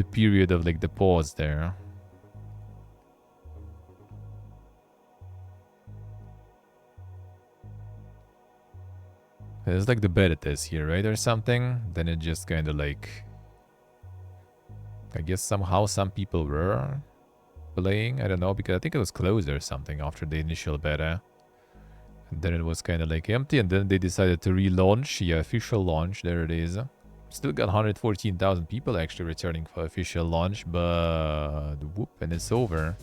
period of like the pause there? It's like the beta test here, right? Or something. Then it just kind of like... I guess somehow some people were playing. I don't know, because I think it was closed or something after the initial beta. And then it was kind of like empty, and then they decided to relaunch. Yeah, official launch. There it is. Still got 114,000 people actually returning for official launch, but... Whoop, and it's over.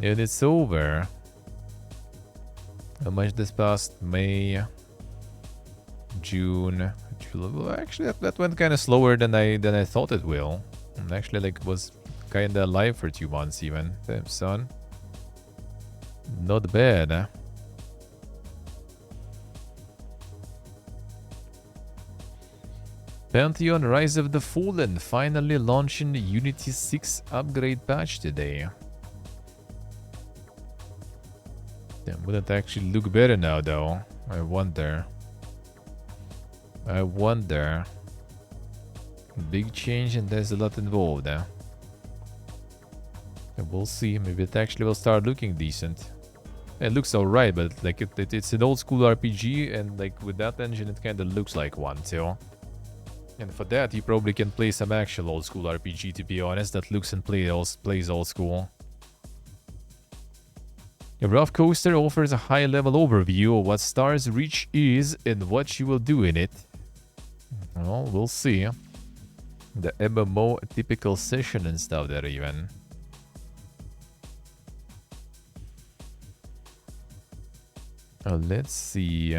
And it's over. How much this past? May... June, July. Actually, that went kind of slower than I thought it will. And actually, like, was kind of alive for 2 months even. Damn, son. Not bad, huh? Pantheon Rise of the Fallen finally launching the Unity 6 upgrade patch today. Damn, would it actually look better now, though? I wonder. I wonder. Big change, and there's a lot involved there. We'll see. Maybe it actually will start looking decent. It looks alright, but like it's an old school RPG, and like with that engine, it kind of looks like one too. And for that, you probably can play some actual old school RPG, to be honest, that looks and plays old school. A rough coaster offers a high-level overview of what Stars Reach is and what you will do in it. Well, we'll see. The MMO typical session and stuff there even. Let's see.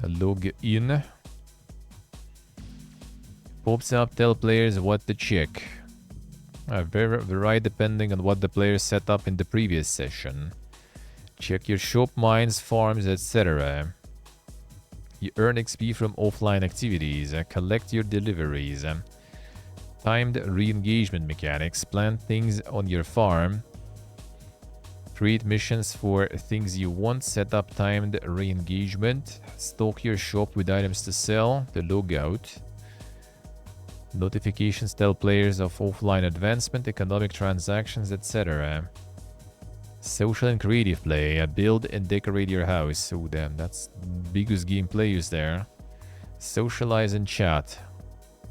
Log in. Pops up, tell players what to check. Vary depending on what the players set up in the previous session. Check your shop, mines, farms, etc. You earn XP from offline activities. Collect your deliveries. Timed re-engagement mechanics. Plant things on your farm. Create missions for things you want. Set up timed re-engagement. Stock your shop with items to sell. The logout. Notifications tell players of offline advancement, economic transactions, etc. Social and creative play. Build and decorate your house. Oh damn, that's biggest gameplay use there. Socialize and chat.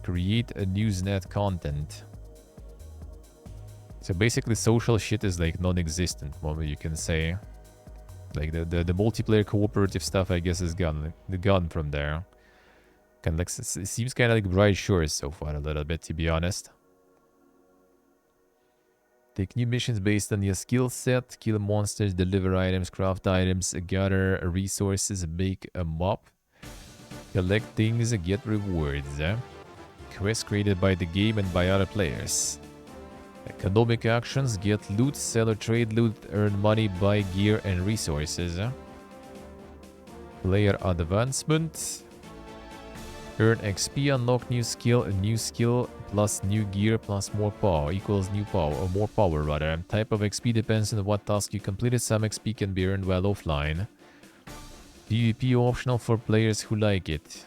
Create a Newsnet content. So basically social shit is like non-existent, what you can say. Like the multiplayer cooperative stuff I guess is gone from there. Kind of like, it seems kind of like Bright Shores so far a little bit, to be honest. Take new missions based on your skill set. Kill monsters, deliver items, craft items, gather resources, make a mop. Collect things, get rewards. Quests created by the game and by other players. Economic actions, get loot, sell or trade loot, earn money, buy gear and resources. Player advancement. Earn XP, unlock new skill, a new skill plus new gear plus more power equals new power, or more power rather. Type of XP depends on what task you completed. Some XP can be earned while offline. PvP optional for players who like it.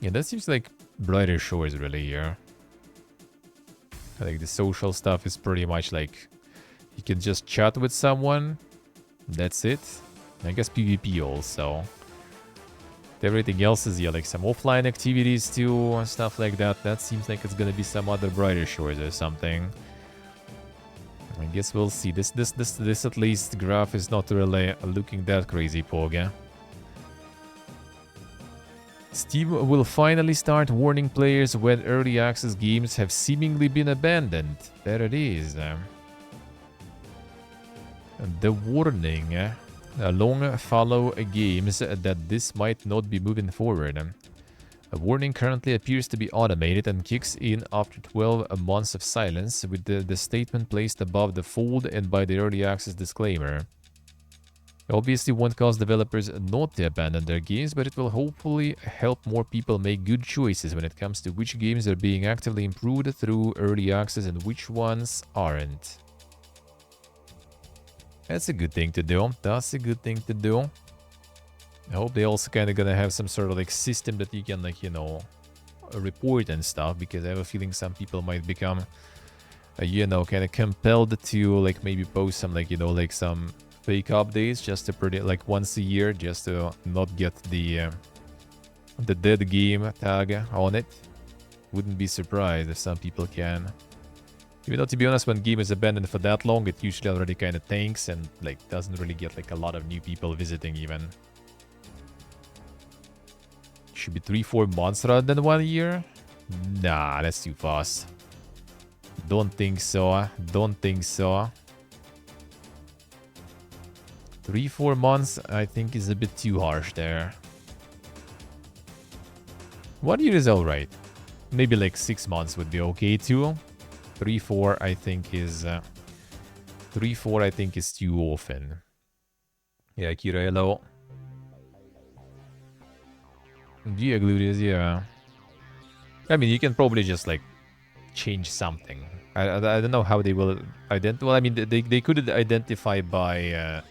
Yeah, that seems like Brighter Shores really here. I think the social stuff is pretty much like you can just chat with someone. That's it. I guess PvP also. Everything else is, yeah, like some offline activities too and stuff like that. That seems like it's gonna be some other Brighter Shores or something. I guess we'll see. This at least graph is not really looking that crazy, Poga. Steam will finally start warning players when early access games have seemingly been abandoned. There it is. The warning. Long follow games that this might not be moving forward. A warning currently appears to be automated and kicks in after 12 months of silence, with the statement placed above the fold and by the early access disclaimer. It obviously won't cause developers not to abandon their games, but it will hopefully help more people make good choices when it comes to which games are being actively improved through early access and which ones aren't. That's a good thing to do. That's a good thing to do. I hope they also kind of gonna have some sort of like system that you can like, you know, report and stuff, because I have a feeling some people might become, you know, kind of compelled to like maybe post some like, you know, like some fake updates just to pretty like once a year just to not get the dead game tag on it. Wouldn't be surprised if some people can. Even though, to be honest, when game is abandoned for that long, it usually already kind of tanks and like doesn't really get like a lot of new people visiting even. Should be 3-4 months rather than 1 year? Nah, that's too fast. Don't think so. Don't think so. 3-4 months, I think, is a bit too harsh there. 1 year is alright. Maybe like 6 months would be okay too. 3-4, I think is 3-4, I think is too often. Yeah, Kira, hello. Gluteus, yeah. I mean, you can probably just like change something. I don't know how they will identify. Well, I mean, they could identify by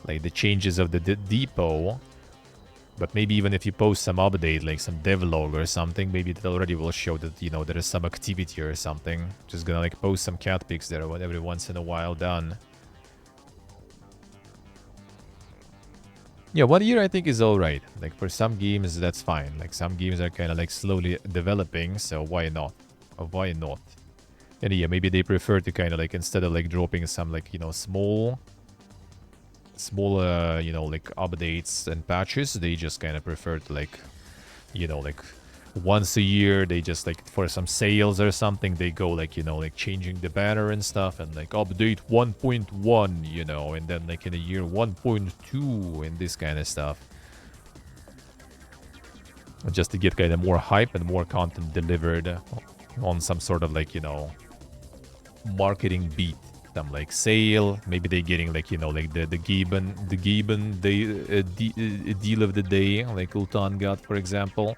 like the changes of the depot. But maybe even if you post some update, like some devlog or something, maybe it already will show that, you know, there is some activity or something. Just gonna like post some cat pics there every once in a while, done. Yeah, 1 year I think is alright. Like for some games, that's fine. Like some games are kind of like slowly developing, so why not? Why not? And yeah, maybe they prefer to kind of like, instead of like dropping some like, you know, small, you know, like updates and patches, they just kind of prefer to like, you know, like once a year, they just like for some sales or something, they go like, you know, like changing the banner and stuff and like update 1.1, you know, and then like in a year 1.2 and this kind of stuff. Just to get kind of more hype and more content delivered on some sort of like, you know, marketing beat. Some like sale, maybe they're getting like, you know, like the Gieben deal of the day, like Ultan got, for example.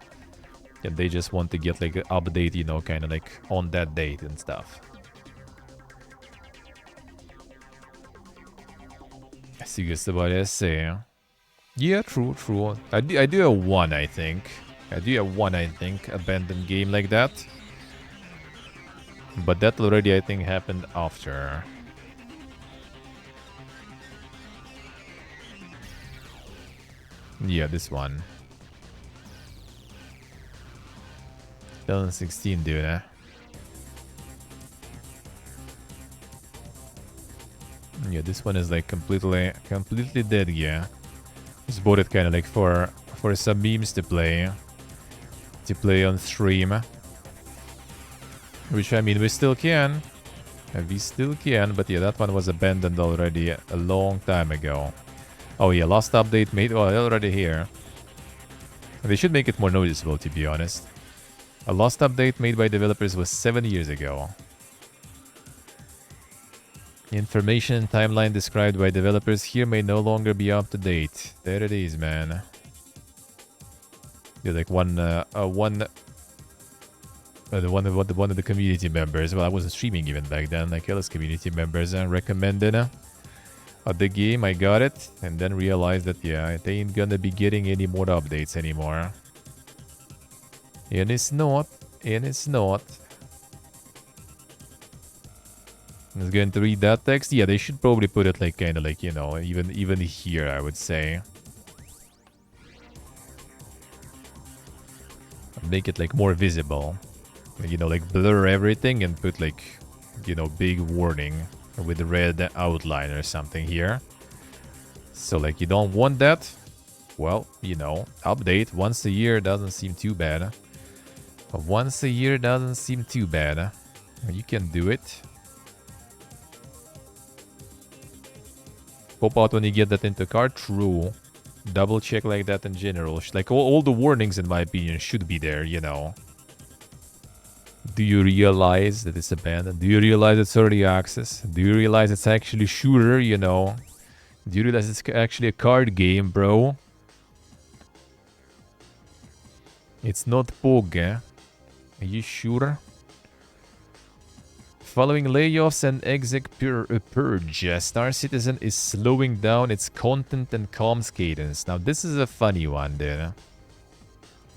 And they just want to get like an update, you know, kind of like on that date and stuff. I see just about to say. Yeah, true. I do have one, I think. Abandoned game like that. But that already, I think, happened after. Yeah, this one. 2016, dude, eh? Yeah, this one is like completely dead, yeah. Just bought it kind of like for some memes to play on stream. Which, I mean, we still can. But yeah, that one was abandoned already a long time ago. Oh yeah, last update made... Oh, already here. They should make it more noticeable, to be honest. A last update made by developers was 7 years ago. Information and timeline described by developers here may no longer be up to date. There it is, man. You're like one of the community members. Well, I wasn't streaming even back then. Like, Ellis community members recommended the game. I got it, and then realized that yeah, they ain't gonna be getting any more updates anymore. And it's not. I was going to read that text. Yeah, they should probably put it like kind of like, you know, even here, I would say. Make it like more visible. You know, like blur everything and put like, you know, big warning with a red outline or something here. So like you don't want that. Well, you know, update once a year doesn't seem too bad. Once a year doesn't seem too bad. You can do it. Pop out when you get that into card. True. Double check like that in general. Like all the warnings, in my opinion, should be there, you know. Do you realize that it's abandoned? Do you realize it's early access? Do you realize it's actually shooter, you know? Do you realize it's actually a card game, bro? It's not POG, eh? Are you sure? Following layoffs and exec purge, Star Citizen is slowing down its content and comms cadence. Now, this is a funny one, dude.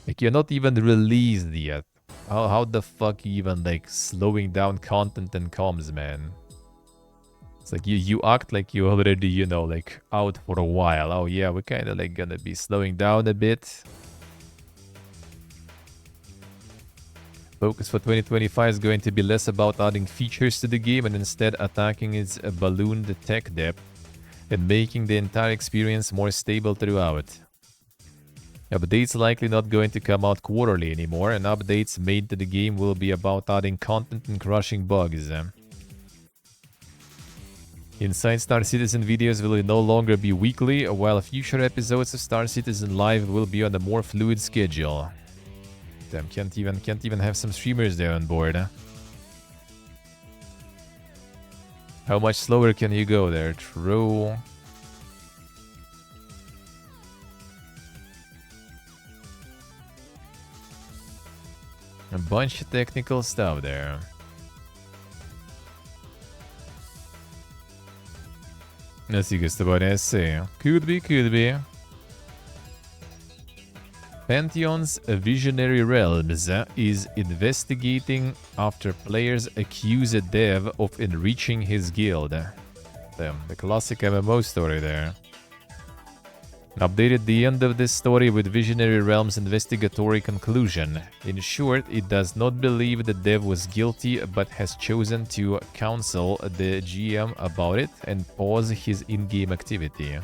Like, you're not even released yet. How the fuck you even, like, slowing down content and comms, man? It's like, you act like you already, you know, like, out for a while. Oh, yeah, we're kind of, like, gonna be slowing down a bit. Focus for 2025 is going to be less about adding features to the game and instead attacking its ballooned tech debt and making the entire experience more stable throughout. Updates likely not going to come out quarterly anymore, and updates made to the game will be about adding content and crushing bugs. Inside Star Citizen videos will no longer be weekly, while future episodes of Star Citizen Live will be on a more fluid schedule. Damn, can't even have some streamers there on board, huh? How much slower can you go there? True. A bunch of technical stuff there. Let's see, just about essay. Could be, could be. Pantheon's Visionary Realms is investigating after players accuse a dev of enriching his guild. Damn, the classic MMO story there. Updated the end of this story with Visionary Realms' investigatory conclusion. In short, it does not believe the dev was guilty, but has chosen to counsel the GM about it and pause his in-game activity.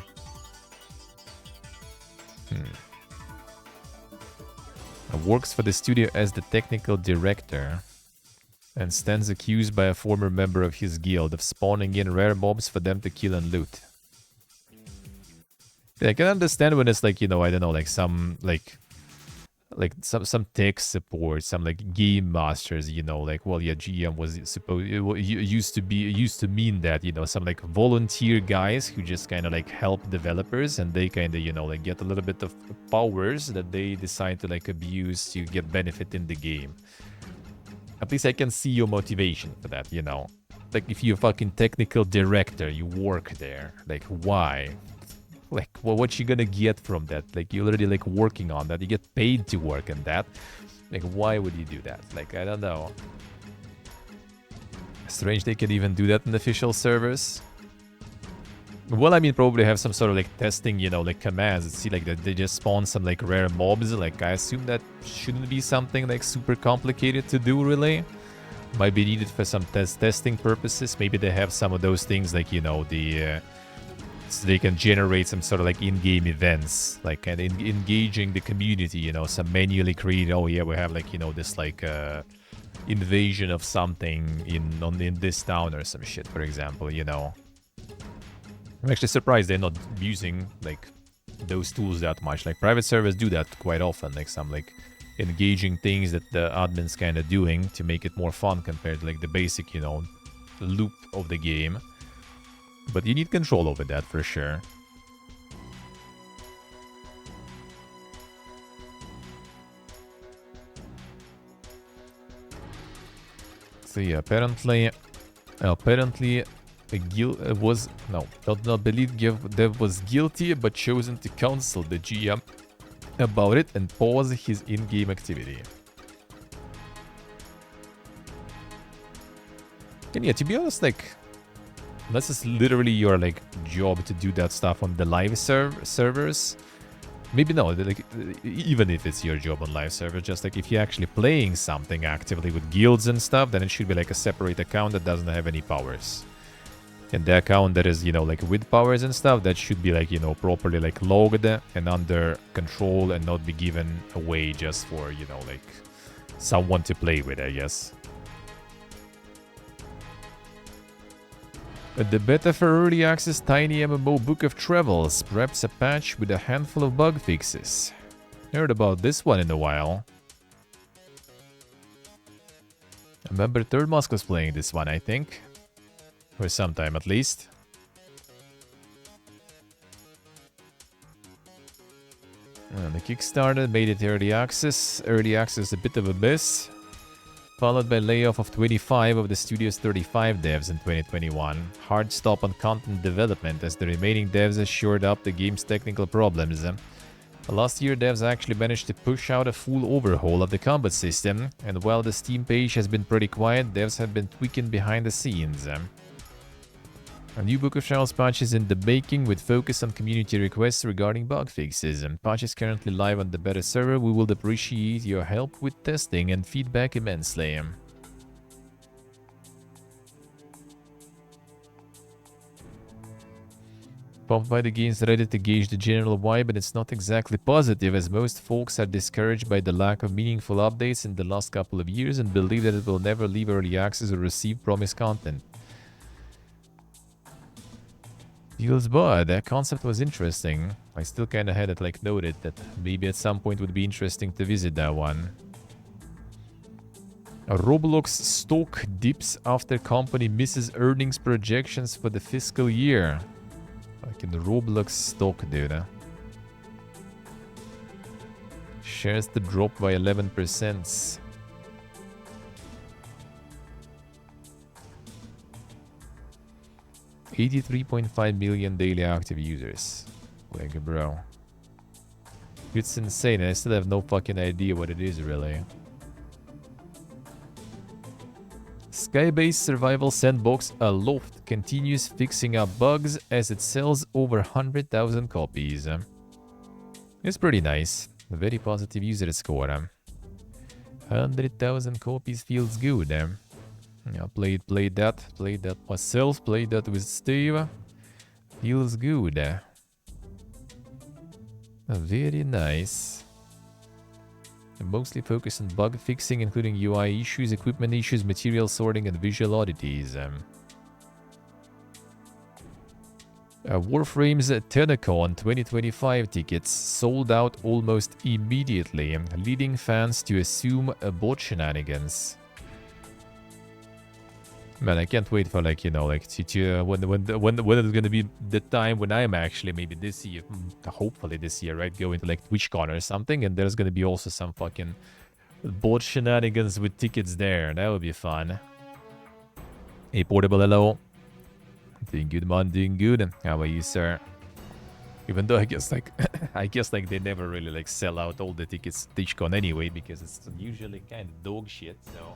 Works for the studio as the technical director and stands accused by a former member of his guild of spawning in rare mobs for them to kill and loot. Yeah, I can understand when it's like, you know, I don't know, like some some tech support, some like game masters, you know, like, well, yeah, GM was supposed used to mean that, you know, some like volunteer guys who just kind of like help developers, and they kind of, you know, like get a little bit of powers that they decide to like abuse to get benefit in the game. At least I can see your motivation for that, you know. Like if you're a fucking technical director, you work there, like why? Like, well, what you gonna get from that? Like, you're already, like, working on that. You get paid to work on that. Like, why would you do that? Like, I don't know. Strange they can even do that in official servers. Well, I mean, probably have some sort of, like, testing, you know, like, commands. See, like, that they just spawn some, like, rare mobs. Like, I assume that shouldn't be something, like, super complicated to do, really. Might be needed for some testing purposes. Maybe they have some of those things, like, you know, the... so they can generate some sort of like in-game events, like and engaging the community, you know, some manually created, oh yeah, we have like, you know, this like invasion of something in this town or some shit, for example, you know. I'm actually surprised they're not using like those tools that much. Like private servers do that quite often, like some like engaging things that the admin's kind of doing to make it more fun compared to like the basic, you know, loop of the game. But you need control over that for sure. So yeah, apparently was no, does not believe Dev was guilty, but chosen to counsel the GM about it and pause his in-game activity. And yeah, to be honest, like, unless it's literally your like job to do that stuff on the live servers, maybe no. Like even if it's your job on live servers, just like if you're actually playing something actively with guilds and stuff, then it should be like a separate account that doesn't have any powers. And the account that is, you know, like with powers and stuff, that should be like, you know, properly like logged and under control and not be given away just for, you know, like someone to play with, I guess. The beta for early access Tiny MMO Book of Travels, perhaps a patch with a handful of bug fixes. Heard about this one in a while. I remember Third Mask was playing this one, I think. For some time at least. And the Kickstarter made it early access. Early access a bit of a miss. Followed by layoff of 25 of the studio's 35 devs in 2021. Hard stop on content development as the remaining devs shored up the game's technical problems. Last year, devs actually managed to push out a full overhaul of the combat system, and while the Steam page has been pretty quiet, devs have been tweaking behind the scenes. A new Book of Travels patch is in the making with focus on community requests regarding bug fixes. Patch is currently live on the beta server. We will appreciate your help with testing and feedback immensely. Pumped by the game's ready to gauge the general vibe, but it's not exactly positive, as most folks are discouraged by the lack of meaningful updates in the last couple of years and believe that it will never leave early access or receive promised content. Feels bad. That concept was interesting. I still kind of had it like noted that maybe at some point would be interesting to visit that one. A Roblox stock dips after company misses earnings projections for the fiscal year. Like in the Roblox stock, dude. Shares to drop by 11%. 83.5 million daily active users. Like, bro. It's insane. I still have no fucking idea what it is, really. Sky-based survival sandbox Aloft continues fixing up bugs as it sells over 100,000 copies. It's pretty nice. A very positive user score. 100,000 copies feels good. Yeah, played that myself, played that with Steve. Feels good. Very nice. Mostly focused on bug fixing, including UI issues, equipment issues, material sorting, and visual oddities. Warframe's TennoCon 2025 tickets sold out almost immediately, leading fans to assume bot shenanigans. Man, I can't wait for, like, you know, like, when it's gonna be the time when I'm actually, maybe this year, hopefully this year, right, going to, like, TwitchCon or something, and there's gonna be also some fucking bot shenanigans with tickets there. That would be fun. Hey, Portable, hello. Doing good, man, doing good. How are you, sir? Even though I guess, like, they never really, like, sell out all the tickets to TwitchCon anyway, because it's usually kind of dog shit, so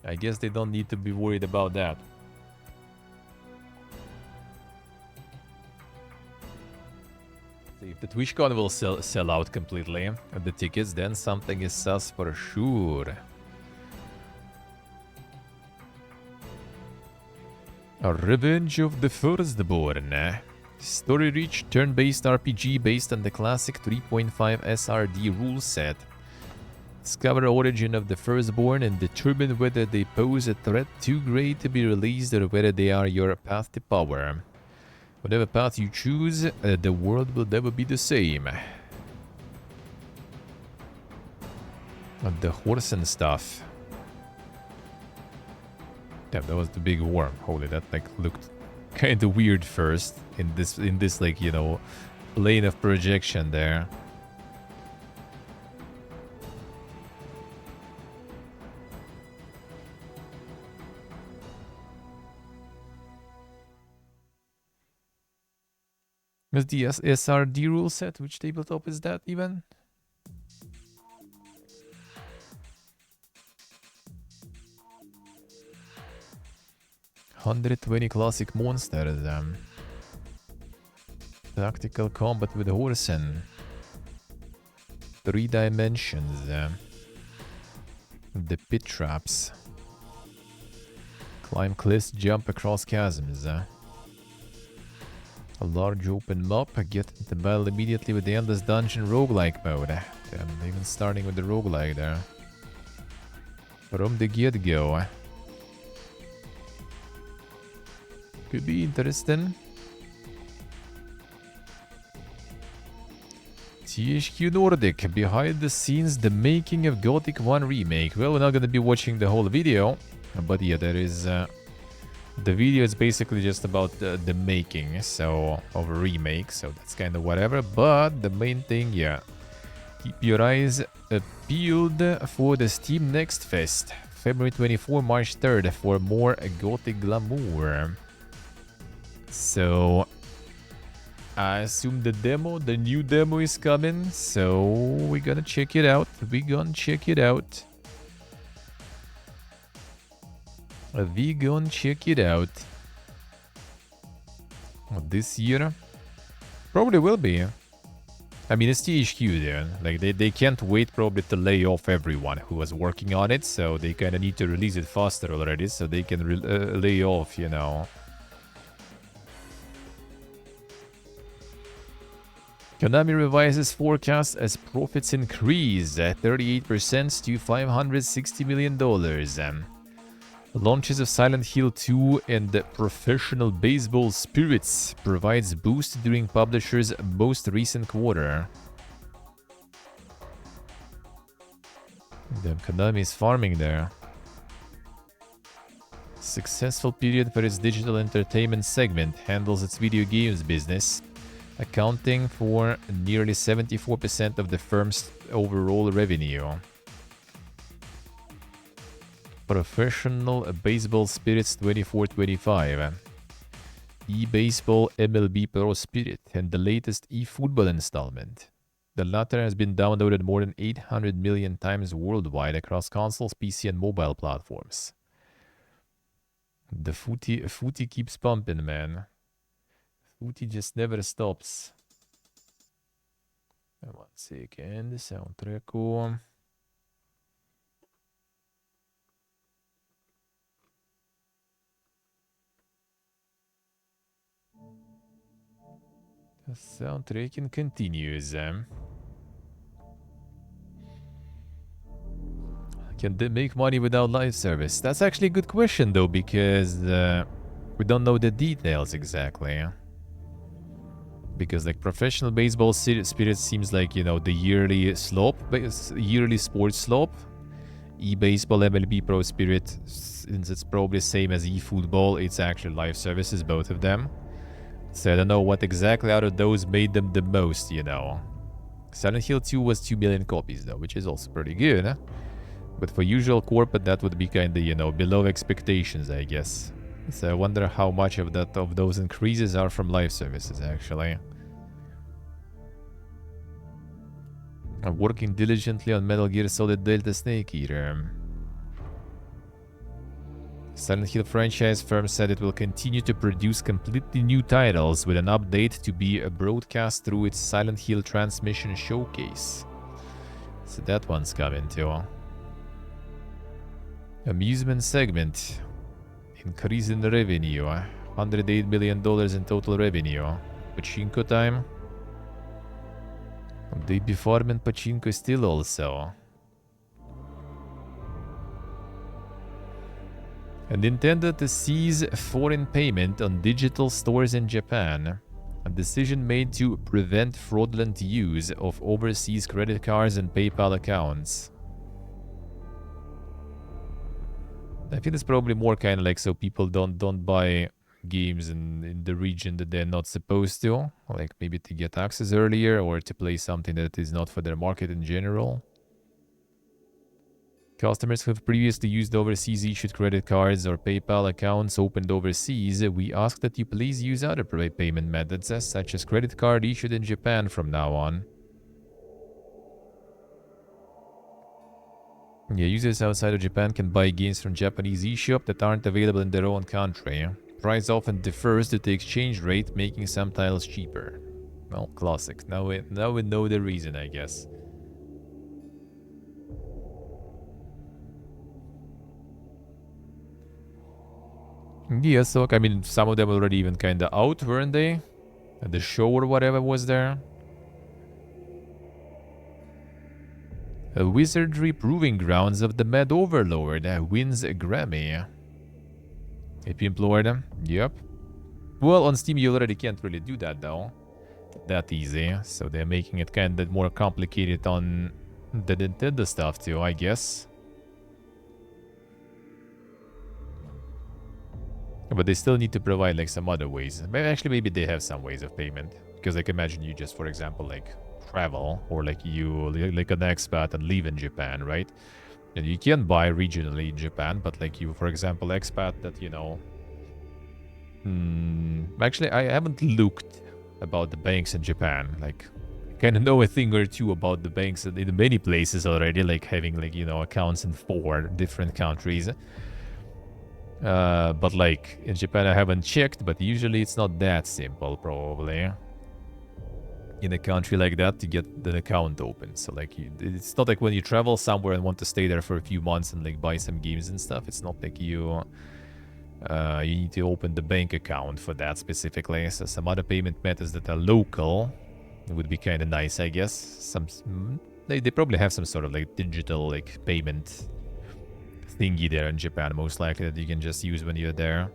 I guess they don't need to be worried about that. So if the TwitchCon will sell out completely the tickets, then something is sus for sure. A Revenge of the Firstborn. Story-rich, turn-based RPG based on the classic 3.5 SRD rule set. Discover origin of the Firstborn and determine whether they pose a threat too great to be released or whether they are your path to power. Whatever path you choose, the world will never be the same. The horse and stuff. Damn, that was the big worm. Holy, that, like, looked kind of weird first in this like, you know, plane of projection there. What's the SRD rule set? Which tabletop is that even? $120 classic monsters. Tactical combat with Horsen. 3 dimensions. The pit traps. Climb cliffs, jump across chasms. A large open map, get into battle immediately with the endless dungeon roguelike mode. Damn, even starting with the roguelike there. From the get-go. Could be interesting. THQ Nordic, behind the scenes, the making of Gothic 1 Remake. Well, we're not gonna be watching the whole video, but yeah, there is... the video is basically just about the making of a remake, so that's kind of whatever. But the main thing, yeah, keep your eyes peeled for the Steam Next Fest, February 24, March 3rd, for more Gothic glamour. So I assume the new demo is coming, so we're gonna check it out. We gonna check it out. This year? Probably will be. I mean, it's THQ there. Like, they can't wait probably to lay off everyone who was working on it, so they kind of need to release it faster already, so they can lay off, you know. Konami revises forecast as profits increase 38% to $560 million. Launches of Silent Hill 2 and Professional Baseball Spirits provides boost during publisher's most recent quarter. Damn, Konami is farming there. Successful period for its digital entertainment segment, handles its video games business, accounting for nearly 74% of the firm's overall revenue. Professional Baseball Spirits 24-25. E-Baseball MLB Pro Spirit, and the latest eFootball installment. The latter has been downloaded more than 800 million times worldwide across consoles, PC, and mobile platforms. The footy keeps pumping, man. Footy just never stops. One second, soundtrack. The soundtracking continues. Can they make money without live service? That's actually a good question, though, because we don't know the details exactly. Because like professional baseball spirit seems like, you know, the yearly sports slope. E-Baseball MLB Pro Spirit, since it's probably the same as eFootball, it's actually live services, both of them. So I don't know what exactly out of those made them the most, you know. Silent Hill 2 was 2 million copies, though, which is also pretty good, huh? But for usual corporate, that would be kinda, you know, below expectations, I guess. So I wonder how much of those increases are from live services, actually. I'm working diligently on Metal Gear Solid Delta Snake Eater. Silent Hill franchise firm said it will continue to produce completely new titles with an update to be broadcast through its Silent Hill Transmission Showcase. So that one's coming too. Amusement segment. Increase in revenue. $108 million in total revenue. Pachinko time. They be farming pachinko still also. And Nintendo to seize foreign payment on digital stores in Japan. A decision made to prevent fraudulent use of overseas credit cards and PayPal accounts. I think it's probably more kind of like so people don't buy games in the region that they're not supposed to. Like maybe to get access earlier or to play something that is not for their market in general. Customers who have previously used overseas issued credit cards or PayPal accounts opened overseas, we ask that you please use other payment methods such as credit card issued in Japan from now on. Yeah, users outside of Japan can buy games from Japanese eShop that aren't available in their own country. Price often differs due to the exchange rate, making some titles cheaper. Well, classic. Now we know the reason, I guess. Yeah, so I mean, some of them already even kinda out, weren't they? At the show or whatever was there. A Wizardry Proving Grounds of the Mad Overlord wins a Grammy. AP implored. Yep. Well, on Steam you already can't really do that though. That easy. So they're making it kind of more complicated on the Nintendo stuff too, I guess. But they still need to provide like some other ways. Maybe they have some ways of payment. Because like imagine you just, for example, like travel or like you like an expat and live in Japan, right? And you can buy regionally in Japan, but like you, for example, expat that, you know... Actually, I haven't looked about the banks in Japan. Like, I kind of know a thing or two about the banks in many places already, like having like, you know, accounts in 4 different countries. But like in Japan I haven't checked, but usually it's not that simple probably in a country like that to get the account open. So like it's not like when you travel somewhere and want to stay there for a few months and like buy some games and stuff. It's not like you need to open the bank account for that specifically. So some other payment methods that are local would be kind of nice, I guess. They probably have some sort of like digital like payment thingy there in Japan, most likely, that you can just use when you're there.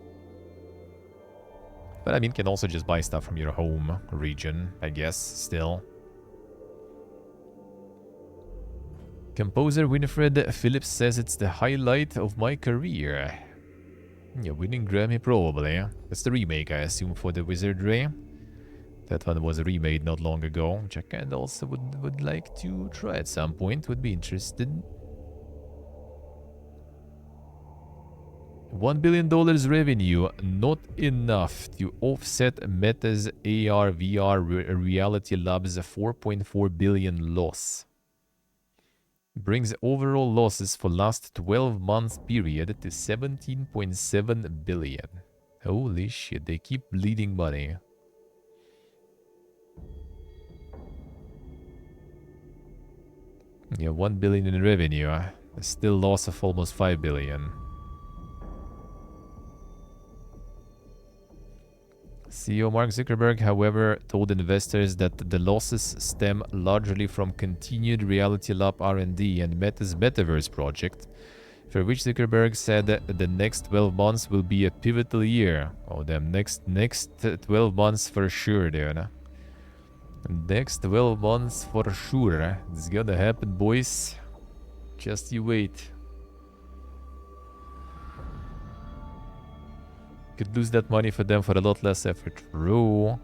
But I mean, you can also just buy stuff from your home region, I guess, still. Composer Winifred Phillips says it's the highlight of my career. Yeah, winning Grammy probably. That's the remake, I assume, for the Wizardry. That one was remade not long ago, which I kind of also would like to try at some point, would be interested. $1 billion revenue, not enough to offset Meta's AR, VR, Reality Labs' $4.4 billion loss. Brings overall losses for last 12 months period to $17.7 billion. Holy shit, they keep bleeding money. Yeah, $1 billion in revenue. Still loss of almost $5 billion. CEO Mark Zuckerberg, however, told investors that the losses stem largely from continued Reality Lab R&D and Meta's Metaverse project, for which Zuckerberg said that the next 12 months will be a pivotal year. Oh damn, next 12 months for sure, dude. Next 12 months for sure. It's gonna happen, boys. Just you wait. Could lose that money for them for a lot less effort. True.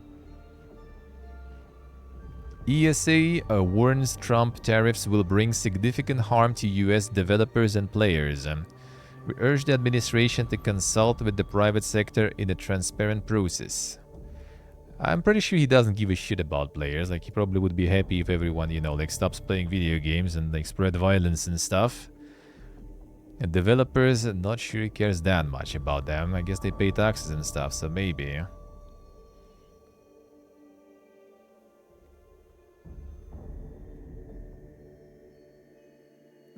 ESA warns Trump tariffs will bring significant harm to US developers and players. We urge the administration to consult with the private sector in a transparent process. I'm pretty sure he doesn't give a shit about players. Like, he probably would be happy if everyone, you know, like, stops playing video games and, like, spread violence and stuff. And developers, not sure he cares that much about them. I guess they pay taxes and stuff, so maybe.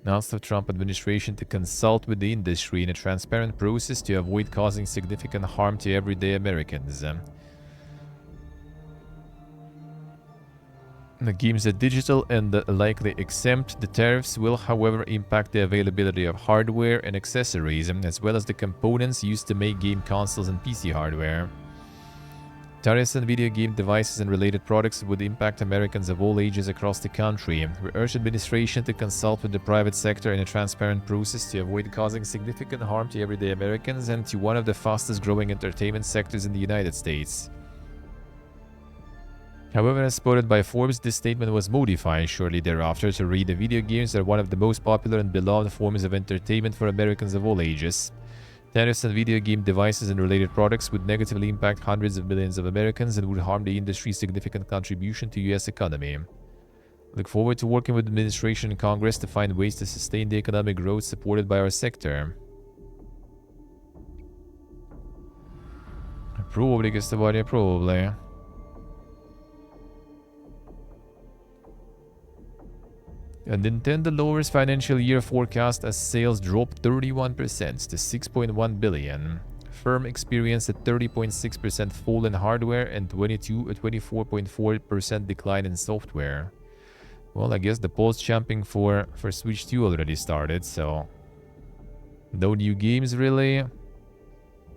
Asked the Trump administration to consult with the industry in a transparent process to avoid causing significant harm to everyday Americans. The games are digital and likely exempt. The tariffs will, however, impact the availability of hardware and accessories, as well as the components used to make game consoles and PC hardware. Tariffs on video game devices and related products would impact Americans of all ages across the country. We urge administration to consult with the private sector in a transparent process to avoid causing significant harm to everyday Americans and to one of the fastest growing entertainment sectors in the United States. However, as quoted by Forbes, this statement was modified shortly thereafter to read: "The video games are one of the most popular and beloved forms of entertainment for Americans of all ages. Tariffs on video game devices and related products would negatively impact hundreds of millions of Americans and would harm the industry's significant contribution to the U.S. economy. Look forward to working with the administration and Congress to find ways to sustain the economic growth supported by our sector." Probably, Gustavania, probably. And Nintendo lowers financial year forecast as sales drop 31% to $6.1 billion. Firm experienced a 30.6% fall in hardware and 24.4% decline in software. Well, I guess the pause champing for Switch 2 already started, so no new games really.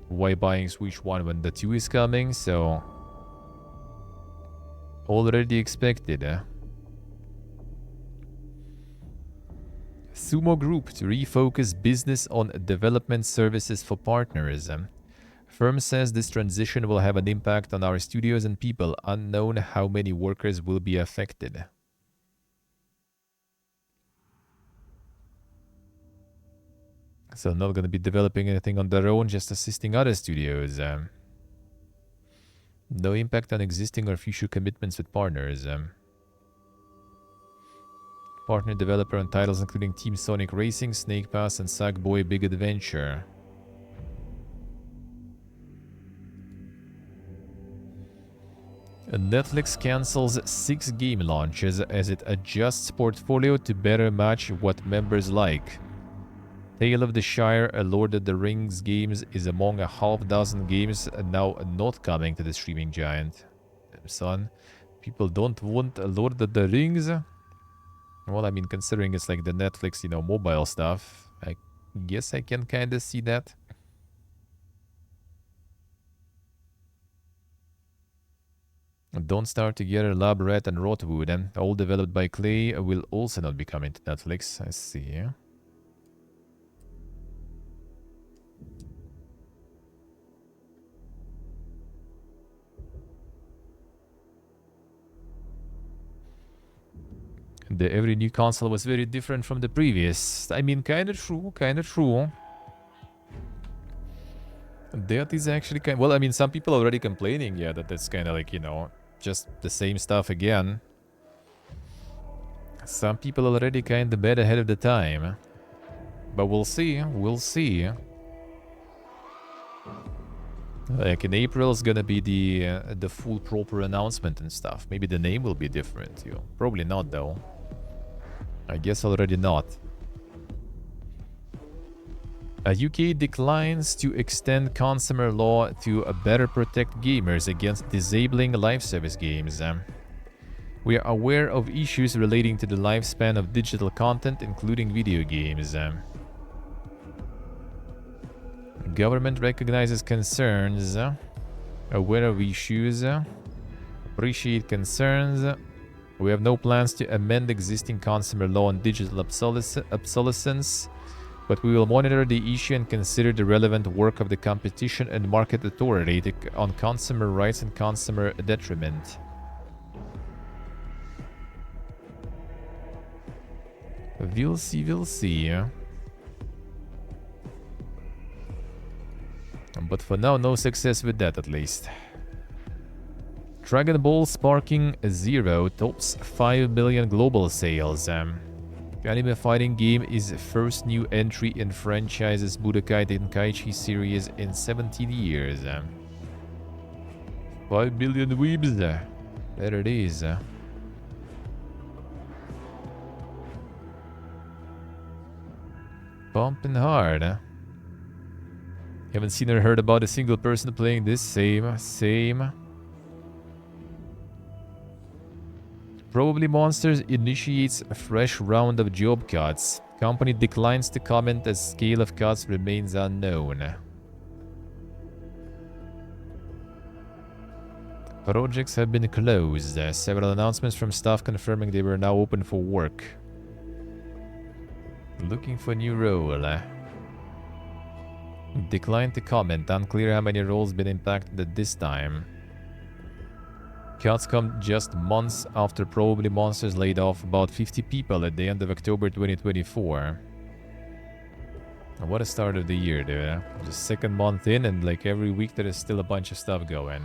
Why buying Switch 1 when the 2 is coming? So already expected. Sumo Group to refocus business on development services for partners. Firm says this transition will have an impact on our studios and people. Unknown how many workers will be affected. So not going to be developing anything on their own, just assisting other studios. No impact on existing or future commitments with partners. Partner developer on titles including Team Sonic Racing, Snake Pass, and Sackboy Big Adventure. Netflix cancels 6 game launches as it adjusts portfolio to better match what members like. Tale of the Shire, a Lord of the Rings games, is among a half dozen games now not coming to the streaming giant. Son, people don't want a Lord of the Rings? Well, I mean, considering it's like the Netflix, you know, mobile stuff, I guess I can kind of see that. Don't Starve Together, Lab Rat, and Rotwood, and all developed by Clay, will also not be coming to Netflix. I see. Every new console was very different from the previous. I mean, kind of true, kind of true. That is actually kind. Well, I mean, some people already complaining, yeah, that that's kind of like, you know, just the same stuff again. Some people already kind of bet ahead of the time. But we'll see. We'll see. Like in April is gonna be the full proper announcement and stuff. Maybe the name will be different too. Probably not though. I guess already not. UK declines to extend consumer law to better protect gamers against disabling live service games. We are aware of issues relating to the lifespan of digital content, including video games. Government recognizes concerns. Aware of issues. Appreciate concerns. We have no plans to amend existing consumer law on digital obsolescence, but we will monitor the issue and consider the relevant work of the Competition and Market Authority on consumer rights and consumer detriment. We'll see, we'll see. But for now, no success with that at least. Dragon Ball Sparking Zero tops 5 million global sales. Anime fighting game is first new entry in franchise's Budokai Tenkaichi series in 17 years. 5 billion weebs. There it is. Pumping hard. Haven't seen or heard about a single person playing this. Same. Probably Monsters initiates a fresh round of job cuts. Company declines to comment as scale of cuts remains unknown. Projects have been closed. Several announcements from staff confirming they were now open for work. Looking for new role. Declined to comment. Unclear how many roles been impacted at this time. Cuts come just months after Probably Monsters laid off about 50 people at the end of October 2024. What a start of the year, dude. Just second month in and like every week there is still a bunch of stuff going.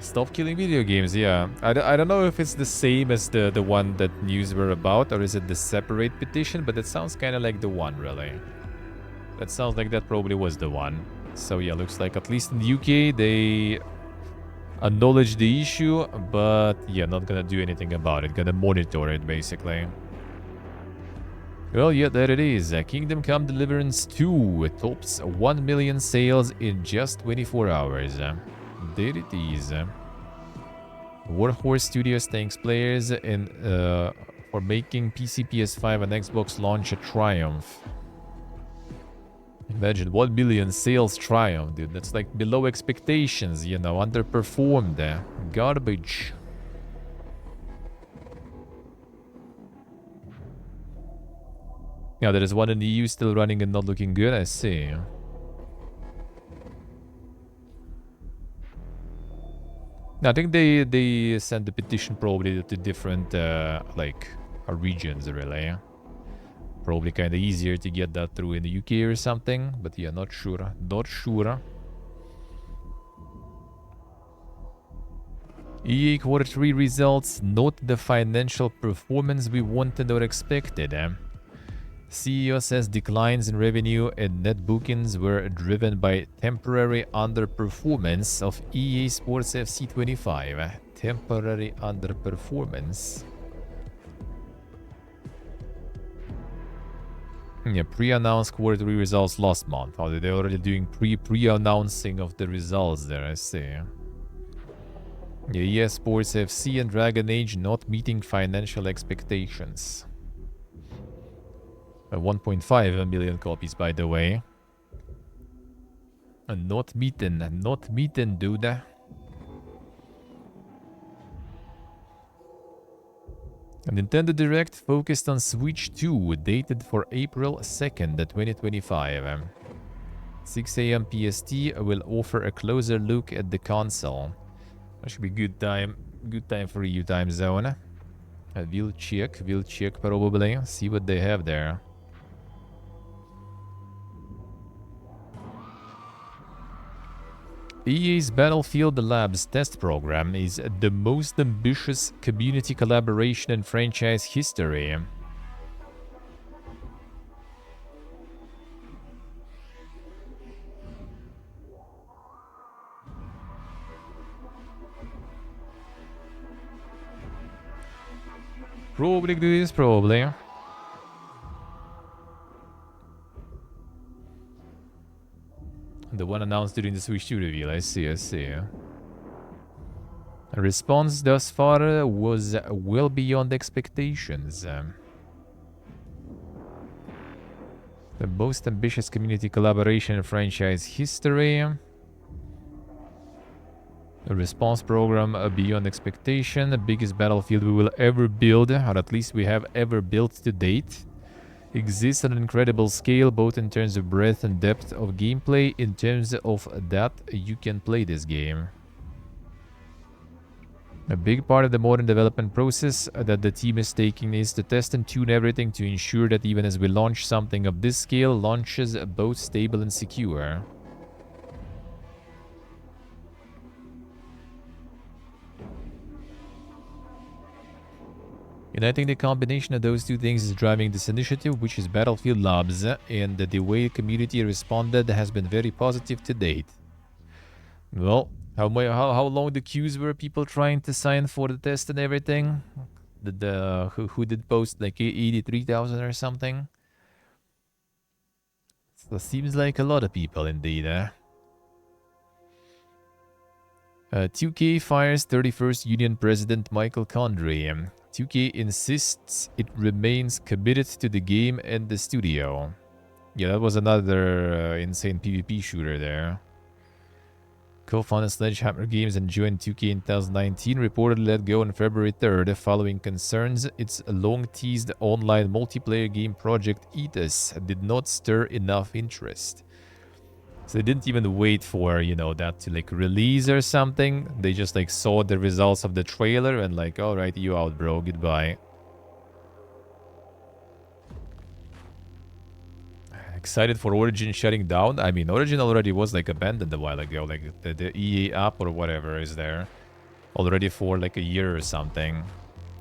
Stop killing video games, yeah. I don't know if it's the same as the one that news were about, or is it the separate petition, but it sounds kind of like the one, really. That sounds like that probably was the one. So yeah, looks like at least in the UK, they acknowledge the issue, but yeah, not gonna do anything about it. Gonna monitor it, basically. Well, yeah, there it is. Kingdom Come Deliverance 2 tops 1 million sales in just 24 hours. There it is. Warhorse Studios thanks players for making PC, PS5 and Xbox launch a triumph. Imagine 1 million sales triumph, dude. That's like below expectations, you know, underperformed. Garbage. Yeah, there is one in the EU still running and not looking good, I see. I think they sent the petition probably to different regions, really. Probably kind of easier to get that through in the UK or something, but yeah, not sure. Not sure. EA Q3 results, not the financial performance we wanted or expected. CEO says declines in revenue and net bookings were driven by temporary underperformance of EA Sports FC 25. Temporary underperformance. Yeah, pre-announced quarterly results last month. Oh, they're already doing pre-announcing of the results there, I see. Yeah, EA Sports FC and Dragon Age not meeting financial expectations. 1.5 million copies, by the way. Not meeting, dude. A Nintendo Direct focused on Switch 2, dated for April 2nd, 2025. 6 AM PST will offer a closer look at the console. That should be good time for EU time zone. We'll check probably, see what they have there. EA's Battlefield Labs test program is the most ambitious community collaboration in franchise history. Probably do this, probably. The one announced during the Switch 2 reveal, I see. Response thus far was well beyond expectations. The most ambitious community collaboration in franchise history. A response program beyond expectation. The biggest Battlefield we will ever build, or at least we have ever built to date. Exists on an incredible scale, both in terms of breadth and depth of gameplay. In terms of that, you can play this game. A big part of the modern development process that the team is taking is to test and tune everything to ensure that even as we launch something of this scale, launches both stable and secure. And I think the combination of those two things is driving this initiative, which is Battlefield Labs, and the way the community responded has been very positive to date. Well, how long the queues were, people trying to sign for the test and everything? Who did post like 83,000 or something? So seems like a lot of people indeed, 2K fires 31st Union President Michael Condrey. 2K insists it remains committed to the game and the studio. Yeah, that was another insane PvP shooter there. Co-founded Sledgehammer Games and joined 2K in 2019, reportedly let go on February 3rd following concerns its long-teased online multiplayer game project Ethos did not stir enough interest. So they didn't even wait for, you know, that to like release or something. They just like saw the results of the trailer and like, alright, you out, bro, goodbye. Excited for Origin shutting down? I mean, Origin already was like abandoned a while ago. Like the EA app or whatever is there already for like a year or something.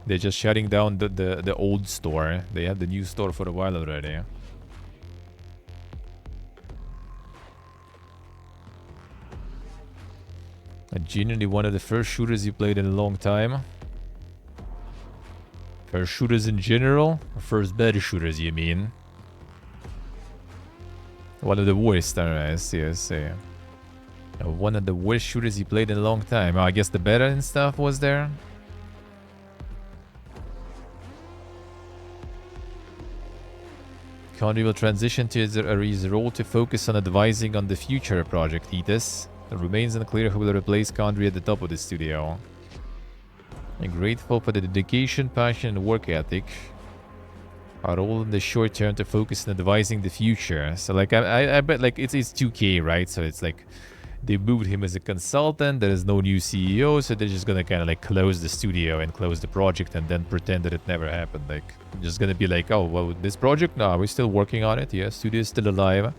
They're just shutting down the old store. They had the new store for a while already. Genuinely one of the first shooters you played in a long time. First shooters in general? Or first better shooters, you mean? One of the worst, alright, I see. One of the worst shooters you played in a long time. Oh, I guess the beta and stuff was there? Condrey will transition to his role to focus on advising on the future Project Ethos. It remains unclear who will replace Condrey at the top of the studio. I'm grateful for the dedication, passion, and work ethic. Are all in the short term to focus on advising the future. So like I bet like it's 2K, right? So it's like they moved him as a consultant. There is no new CEO, so they're just gonna kind of like close the studio and close the project and then pretend that it never happened. Like just gonna be like, oh well, this project, no, we're still working on it. Yeah, studio is still alive.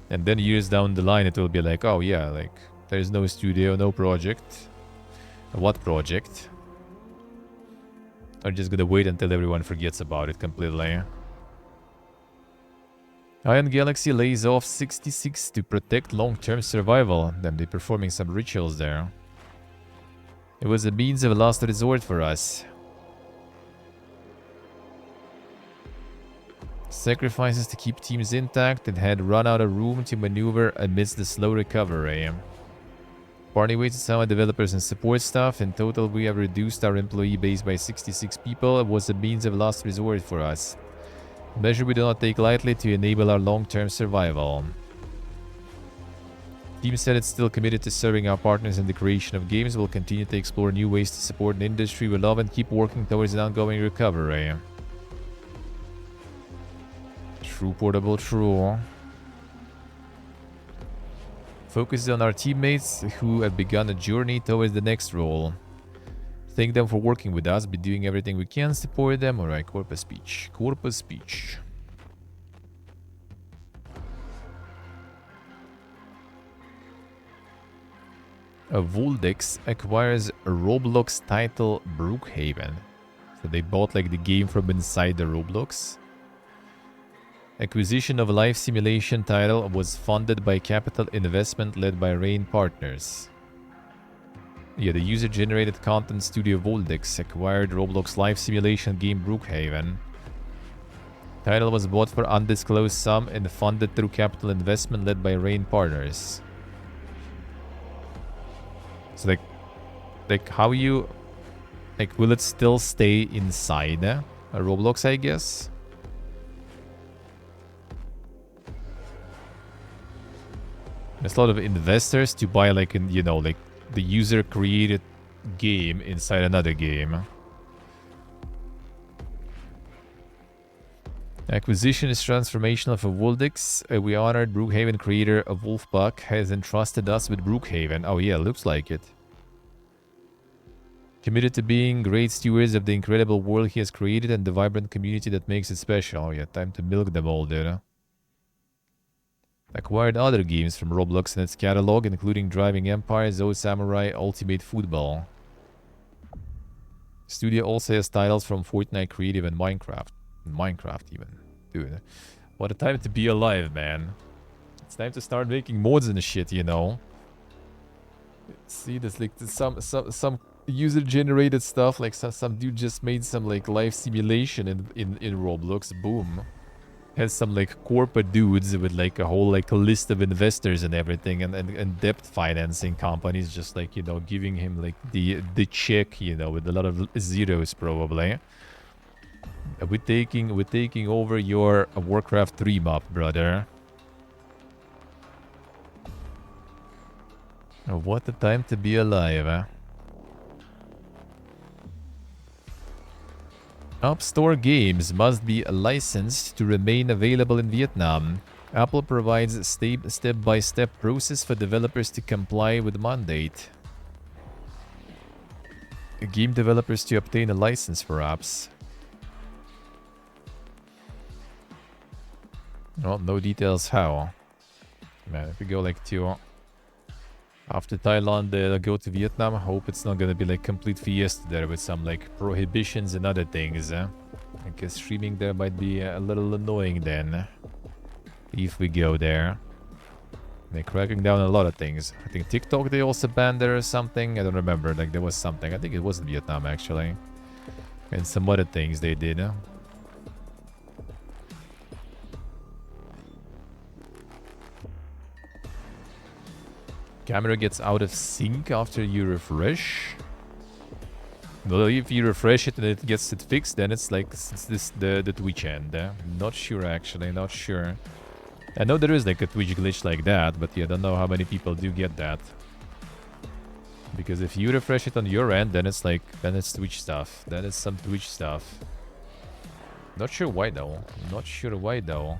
And then years down the line, it will be like, oh yeah, like there's no studio, no project. What project? Are just gonna wait until everyone forgets about it completely. Iron Galaxy lays off 66 to protect long-term survival. Them they performing some rituals there. It was a means of last resort for us. Sacrifices to keep teams intact and had run out of room to maneuver amidst the slow recovery. Parting ways with some developers and support staff. In total, we have reduced our employee base by 66 people. It was a means of last resort for us. A measure we do not take lightly to enable our long-term survival. The team said it's still committed to serving our partners in the creation of games. We'll continue to explore new ways to support an industry we love and keep working towards an ongoing recovery. True, portable, true. Focus on our teammates who have begun a journey towards the next role. Thank them for working with us, be doing everything we can to support them. Alright, corpus speech. Corpus speech. Voldex acquires a Roblox title Brookhaven. So they bought like the game from inside the Roblox. Acquisition of life simulation title was funded by capital investment led by Rain Partners. Yeah, the user-generated content studio Voldex acquired Roblox life simulation game Brookhaven. Title was bought for undisclosed sum and funded through capital investment led by Rain Partners. So like how you... Like, will it still stay inside a Roblox, I guess? There's a lot of investors to buy, like, you know, like the user-created game inside another game. Acquisition is transformational for Voldex. We honored Brookhaven creator of Wolfbuck has entrusted us with Brookhaven. Oh yeah, looks like it. Committed to being great stewards of the incredible world he has created and the vibrant community that makes it special. Oh yeah, time to milk them all, dude. Acquired other games from Roblox in its catalog, including Driving Empire, Zoe Samurai, Ultimate Football. Studio also has titles from Fortnite Creative and Minecraft. Minecraft even. Dude, what a time to be alive, man. It's time to start making mods and shit, you know. See, there's like some user-generated stuff, like some dude just made some like live simulation in Roblox. Boom. Has some like corporate dudes with like a whole like a list of investors and everything, and debt financing companies just like, you know, giving him like the check, you know, with a lot of zeros probably. We're taking over your Warcraft 3 map, brother. What a time to be alive, eh? App Store games must be licensed to remain available in Vietnam. Apple provides a step-by-step process for developers to comply with mandate. Game developers to obtain a license for apps. Well, no details how. Man, if we go like to... After Thailand, go to Vietnam. I hope it's not gonna be like complete fiesta there with some like prohibitions and other things. Because streaming there might be a little annoying then. If we go there. They're cracking down on a lot of things. I think TikTok they also banned there or something. I don't remember. Like there was something. I think it was in Vietnam actually. And some other things they did. Camera gets out of sync after you refresh. Well, if you refresh it and it gets it fixed, then it's like it's the Twitch end. Not sure actually, not sure. I know there is like a Twitch glitch like that, but yeah, I don't know how many people do get that. Because if you refresh it on your end, then it's like, then it's Twitch stuff. Then it's some Twitch stuff. Not sure why though. Not sure why though.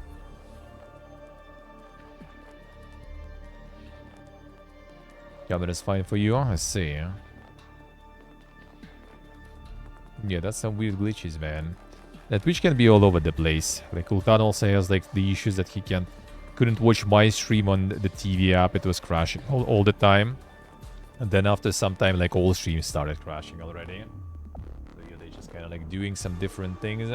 Camera's fine for you, I see. Yeah, that's some weird glitches, man. That Twitch can be all over the place. Like Ultan also has like the issues that he couldn't watch my stream on the TV app. It was crashing all the time. And then after some time, like all streams started crashing already. So yeah, they just kind of like doing some different things.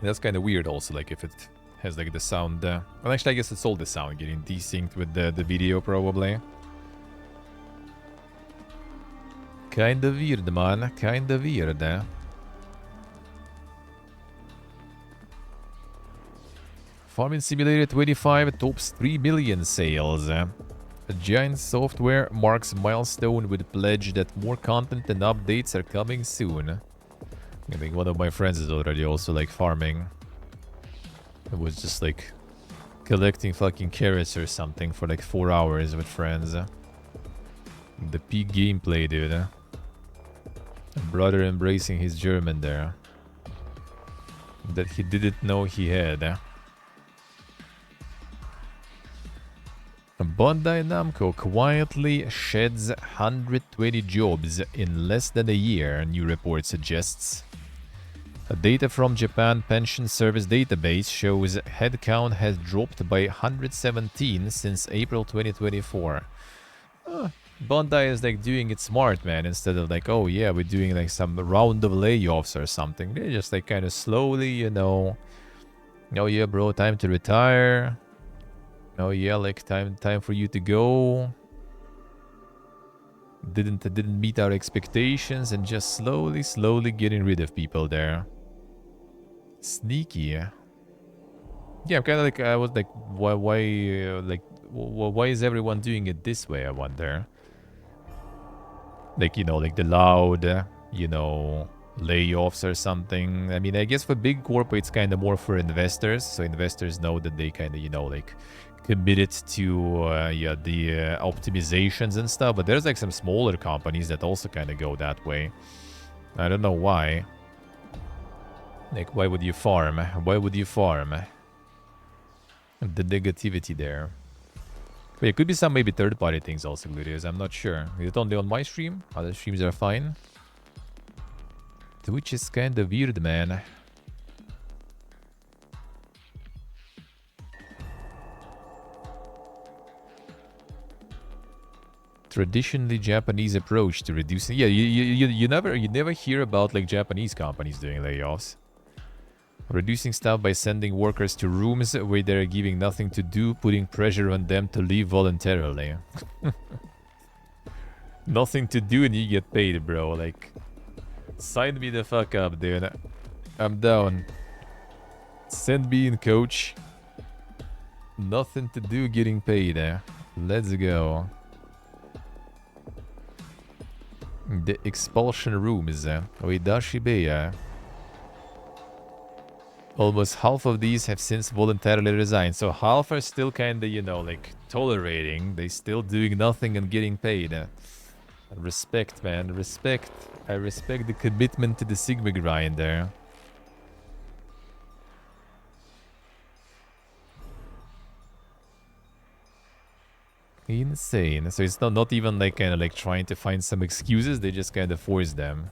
That's kind of weird also, like if it has like the sound... well, actually I guess it's all the sound getting desynced with the video probably. Kinda weird, man. Kinda weird, eh? Farming Simulator 25 tops 3 million sales. A giant software marks milestone with pledge that more content and updates are coming soon. I think one of my friends is already also like farming. It was just like collecting fucking carrots or something for like 4 hours with friends. The peak gameplay, dude. A brother embracing his German there. That he didn't know he had. Bandai Namco quietly sheds 120 jobs in less than a year, new report suggests. Data from Japan Pension Service database shows headcount has dropped by 117 since April 2024. Bondi is like doing it smart, man. Instead of like, oh yeah, we're doing like some round of layoffs or something. They're just like kind of slowly, you know. Oh yeah, bro, time to retire. Oh yeah, like time for you to go. Didn't meet our expectations, and just slowly getting rid of people there. Sneaky. Yeah, I'm kind of like, I was like, why is everyone doing it this way, I wonder? Like, you know, like the loud, you know, layoffs or something. I mean, I guess for big corp, it's kind of more for investors. So investors know that they kind of, you know, like committed to, yeah, the optimizations and stuff. But there's like some smaller companies that also kind of go that way. I don't know why. Like, why would you farm? Why would you farm? The negativity there. But it could be some maybe third-party things also, Glorious. I'm not sure. Is it only on my stream? Other streams are fine. Twitch is kind of weird, man. Traditionally Japanese approach to reducing... Yeah, you never hear about like Japanese companies doing layoffs. Reducing staff by sending workers to rooms where they're giving nothing to do, putting pressure on them to leave voluntarily. Nothing to do and you get paid, bro. Like, sign me the fuck up, dude. I'm down. Send me in, coach. Nothing to do, getting paid. Let's go. The expulsion room is Oidashibeya. Almost half of these have since voluntarily resigned. So half are still kind of, you know, like tolerating. They still doing nothing and getting paid. Respect, man. Respect. I respect the commitment to the Sigma grind there. Insane. So it's not even like kind of like trying to find some excuses. They just kind of force them.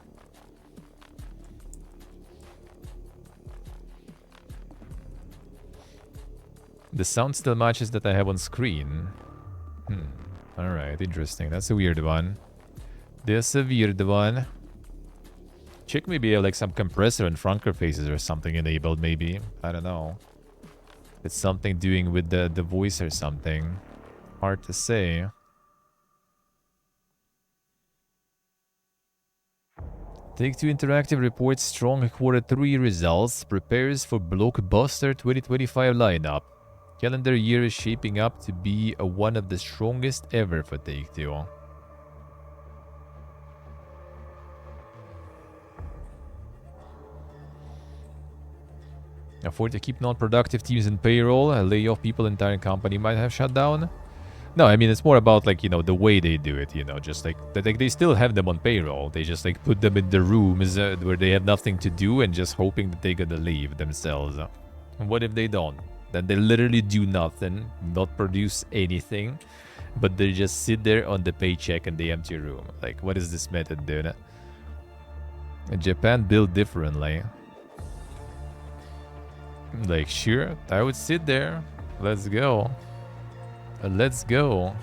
The sound still matches that I have on screen. Alright, interesting. That's a weird one. That's a weird one. Check maybe like some compressor and front faces or something enabled maybe. I don't know. It's something doing with the voice or something. Hard to say. Take-Two Interactive reports strong Q3 results. Prepares for blockbuster 2025 lineup. Calendar year is shaping up to be one of the strongest ever for Take-Two. Afford to keep non-productive teams in payroll, lay off people, entire company might have shut down. No, I mean, it's more about, like, you know, the way they do it, you know, just like they still have them on payroll. They just, like, put them in the rooms where they have nothing to do and just hoping that they're gonna leave themselves. And what if they don't? Then they literally do nothing, not produce anything, but they just sit there on the paycheck in the empty room. Like, what is this method, dude? In Japan built differently. Like, sure, I would sit there. Let's go. Let's go.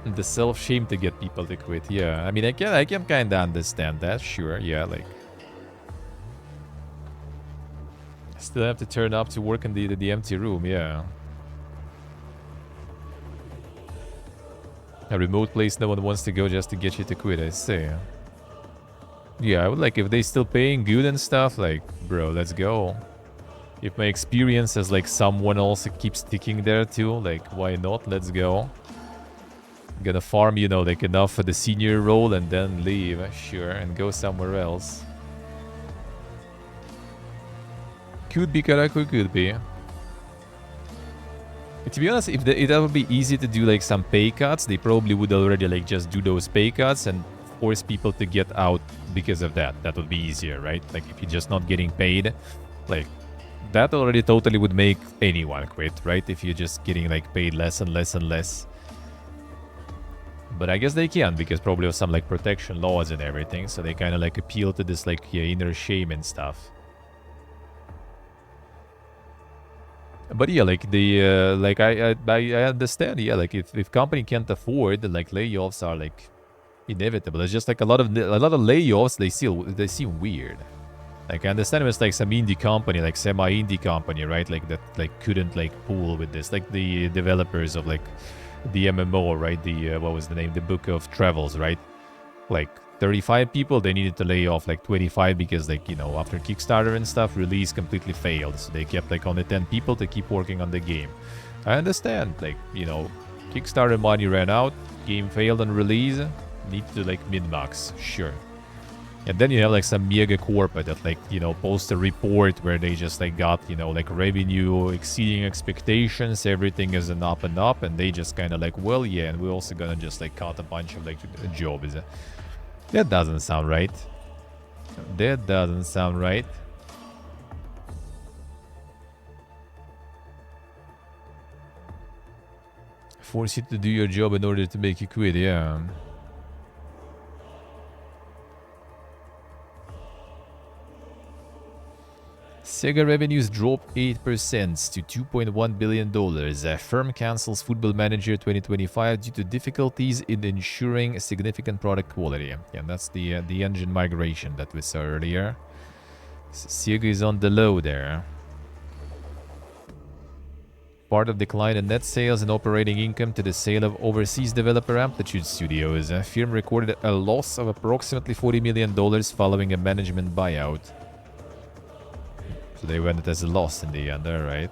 The self-shame to get people to quit. Yeah, I mean, I can kind of understand that. Sure, yeah, like. Still have to turn up to work in the empty room, yeah. A remote place no one wants to go just to get you to quit, I see. Yeah, I would like, if they still paying good and stuff, like, bro, let's go. If my experience as like someone else keeps sticking there too, like, why not? Let's go. Gonna farm, you know, like enough for the senior role and then leave, sure, and go somewhere else. Could be Karaku, could be. To be honest, if that would be easy to do like some pay cuts, they probably would already like just do those pay cuts and force people to get out because of that. That would be easier, right? Like if you're just not getting paid, like that already totally would make anyone quit, right? If you're just getting like paid less and less and less. But I guess they can, because probably of some, like, protection laws and everything. So they kind of, like, appeal to this, like, yeah, inner shame and stuff. But yeah, like, the, like, I understand, yeah, like, if company can't afford, like, layoffs are, like, inevitable. It's just, like, a lot of layoffs, they seem weird. Like, I understand it was, like, some indie company, like, semi-indie company, right? Like, that, like, couldn't, like, pool with this. Like, the developers of, like, the MMO, right? The, what was the name? The Book of Travels, right? Like, 35 people, they needed to lay off, like, 25 because, like, you know, after Kickstarter and stuff, release completely failed. So they kept, like, only 10 people to keep working on the game. I understand, like, you know, Kickstarter money ran out, game failed on release, need to, like, min-max, sure. And then you have, like, some mega corporate that, like, you know, post a report where they just, like, got, you know, like, revenue exceeding expectations, everything is an up and up, and they just kind of like, well, yeah, and we're also gonna just, like, cut a bunch of, like, jobs. That doesn't sound right. That doesn't sound right. Force you to do your job in order to make you quit, yeah. Sega revenues drop 8% to $2.1 billion. Firm cancels Football Manager 2025 due to difficulties in ensuring significant product quality. Yeah, that's the engine migration that we saw earlier. Sega is on the low there. Part of decline in net sales and operating income to the sale of overseas developer Amplitude Studios. Firm recorded a loss of approximately $40 million following a management buyout. So they went as a loss in the end, alright.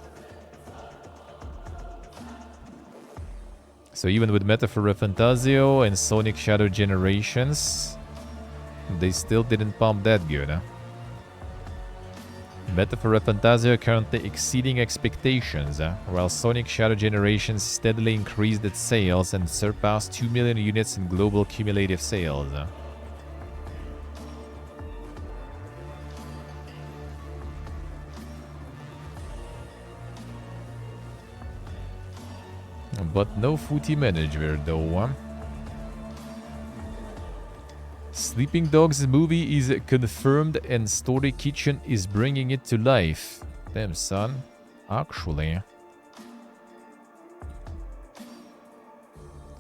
So even with Metaphor Fantasio and Sonic Shadow Generations, they still didn't pump that good, huh? Metaphor Fantasio currently exceeding expectations, while Sonic Shadow Generations steadily increased its sales and surpassed 2 million units in global cumulative sales. But no Footy Manager though. Sleeping Dogs movie is confirmed and Story Kitchen is bringing it to life. Damn, son. Actually.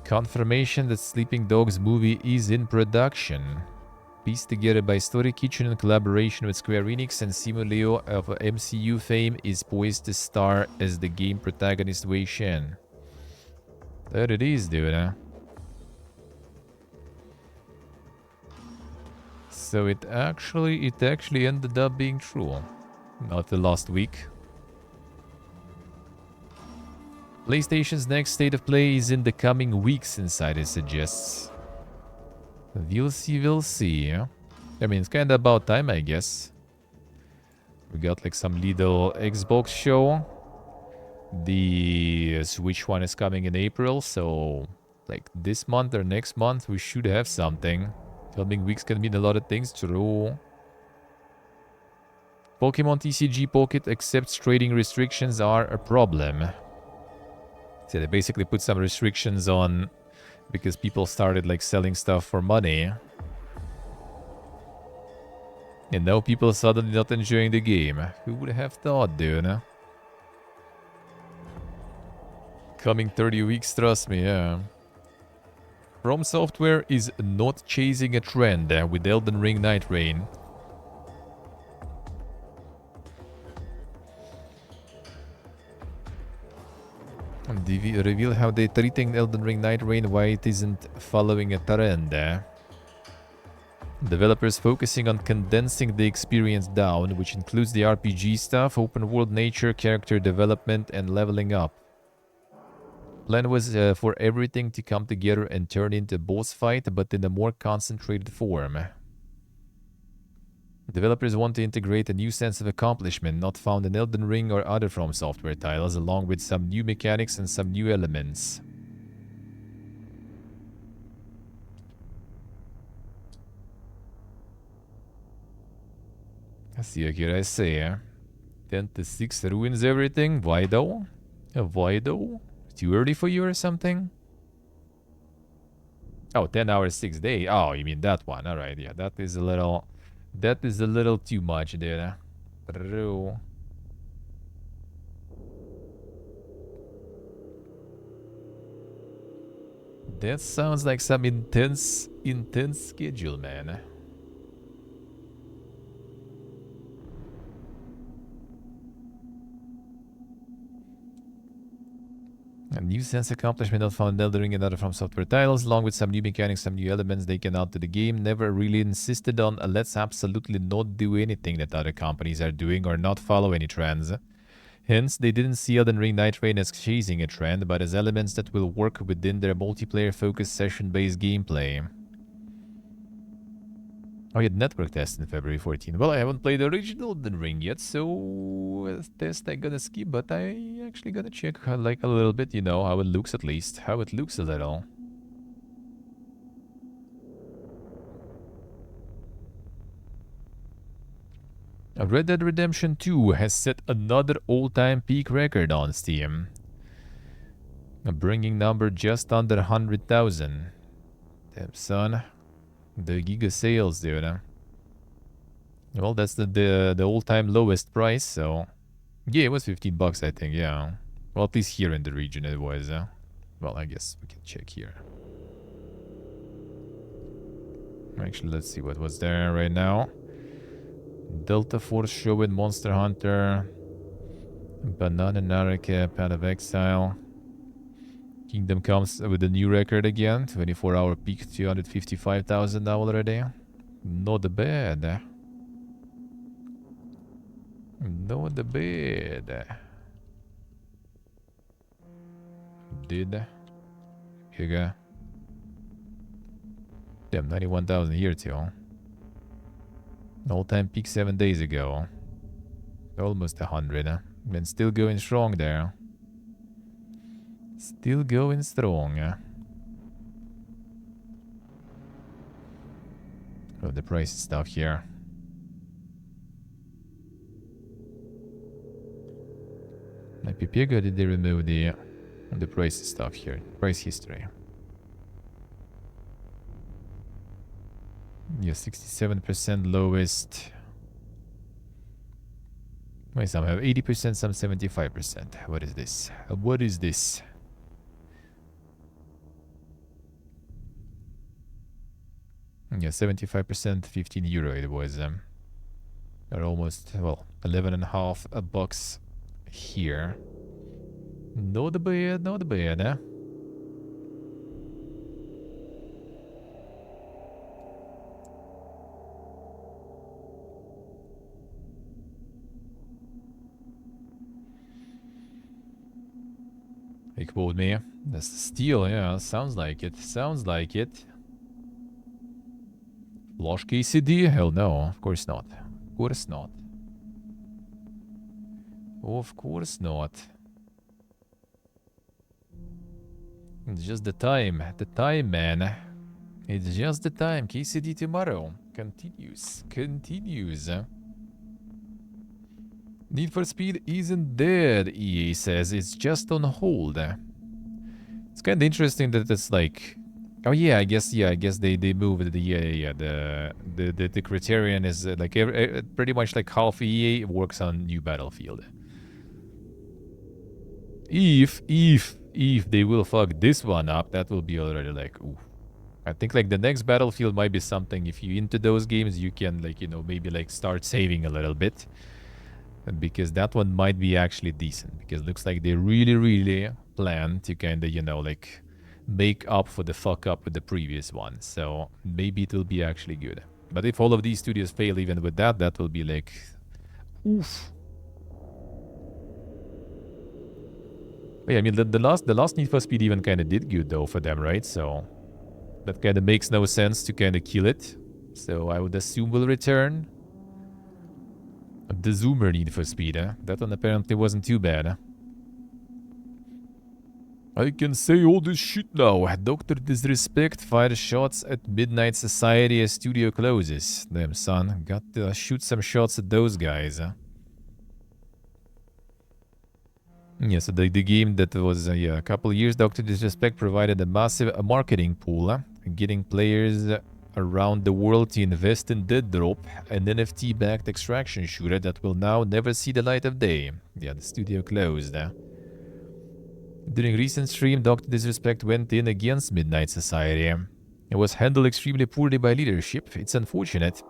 Confirmation that Sleeping Dogs movie is in production. Pieced together by Story Kitchen in collaboration with Square Enix, and Simu Liu of MCU fame is poised to star as the game protagonist Wei Shen. There it is, dude, huh? So it actually ended up being true. Not the last week. PlayStation's next state of play is in the coming weeks, Insider suggests. We'll see, we'll see. I mean, it's kinda about time, I guess. We got like some little Xbox show. The Switch one is coming in April, so like this month or next month we should have something. Coming weeks can mean a lot of things, true. Pokemon TCG Pocket accepts trading restrictions are a problem. So they basically put some restrictions on because people started like selling stuff for money. And now people are suddenly not enjoying the game. Who would have thought, dude? Coming 30 weeks, trust me, yeah. From Software is not chasing a trend with Elden Ring Night Rain. Reveal how they're treating Elden Ring Night Rain, why it isn't following a trend. Developers focusing on condensing the experience down, which includes the RPG stuff, open world nature, character development, and leveling up. Plan was for everything to come together and turn into a boss fight, but in a more concentrated form. Developers want to integrate a new sense of accomplishment not found in Elden Ring or other From Software titles, along with some new mechanics and some new elements. See what I say, 10 to 6 ruins everything? Why though? Why though? Too early for you or something? Oh, 10 hours, 6 days. Oh, you mean that one. All right, yeah, that is a little... That is a little too much there. True. That sounds like some intense schedule, man. A new sense accomplishment not found in Elden Ring and other From Software titles, along with some new mechanics, some new elements they can add to the game. Never really insisted on let's absolutely not do anything that other companies are doing or not follow any trends. Hence, they didn't see Elden Ring Night Rain as chasing a trend, but as elements that will work within their multiplayer-focused session-based gameplay. Oh, yeah, network test in February 14. Well, I haven't played the original Elden Ring yet, so test I'm gonna skip, but I actually gonna check like a little bit, you know, how it looks at least. How it looks a little. Red Dead Redemption 2 has set another all-time peak record on Steam. A bringing number just under 100,000. Damn, son. The Giga sales, dude. Well, that's the all-time lowest price, so... Yeah, it was 15 bucks, I think, yeah. Well, at least here in the region it was. Well, I guess we can check here. Actually, let's see what was there right now. Delta Force Show with Monster Hunter. Banana Naraka, Path of Exile. Kingdom comes with a new record again. 24-hour peak, 255,000 now already. Not bad. Not bad. Did. Here you go. Damn, 91,000 here too. All-time peak 7 days ago. Almost 100. And still going strong there. Still going strong. Oh, the price stuff here. Might be bigger. Did they remove the price stuff here? Price history. Yeah, 67% lowest. Wait, some have 80%, some 75%. What is this? What is this? Yeah, 75%, 15 euro it was. Or almost, well, 11.5 bucks here. Not bad, not bad, eh? He quoted me. That's the steal, yeah. Sounds like it. Sounds like it. Flush KCD? Hell no. Of course not. Of course not. Of course not. It's just the time. The time, man. It's just the time. KCD tomorrow. Continues. Continues. Need for Speed isn't dead, EA says. It's just on hold. It's kind of interesting that it's like... Oh yeah, I guess they moved the criterion is like pretty much like half EA works on new Battlefield. If they will fuck this one up, that will be already like, ooh. I think like the next Battlefield might be something, if you into those games, you can like, you know, maybe like start saving a little bit. Because that one might be actually decent. Because it looks like they really plan to kind of, you know, like make up for the fuck up with the previous one. So maybe it will be actually good. But if all of these studios fail even with that, that will be like, oof. But yeah, I mean, the last Need for Speed even kind of did good though for them, right? So that kind of makes no sense to kind of kill it. So I would assume will return. The Zoomer Need for Speed, That one apparently wasn't too bad, I can say all this shit now. Dr. Disrespect fires shots at Midnight Society as studio closes. Damn, son. Got to shoot some shots at those guys, Yeah, so the game that was a couple of years, Dr. Disrespect provided a massive marketing pool getting players around the world to invest in Dead Drop, an NFT-backed extraction shooter that will now never see the light of day. Yeah, the studio closed. During recent stream, Dr. Disrespect went in against Midnight Society. It was handled extremely poorly by leadership. It's unfortunate.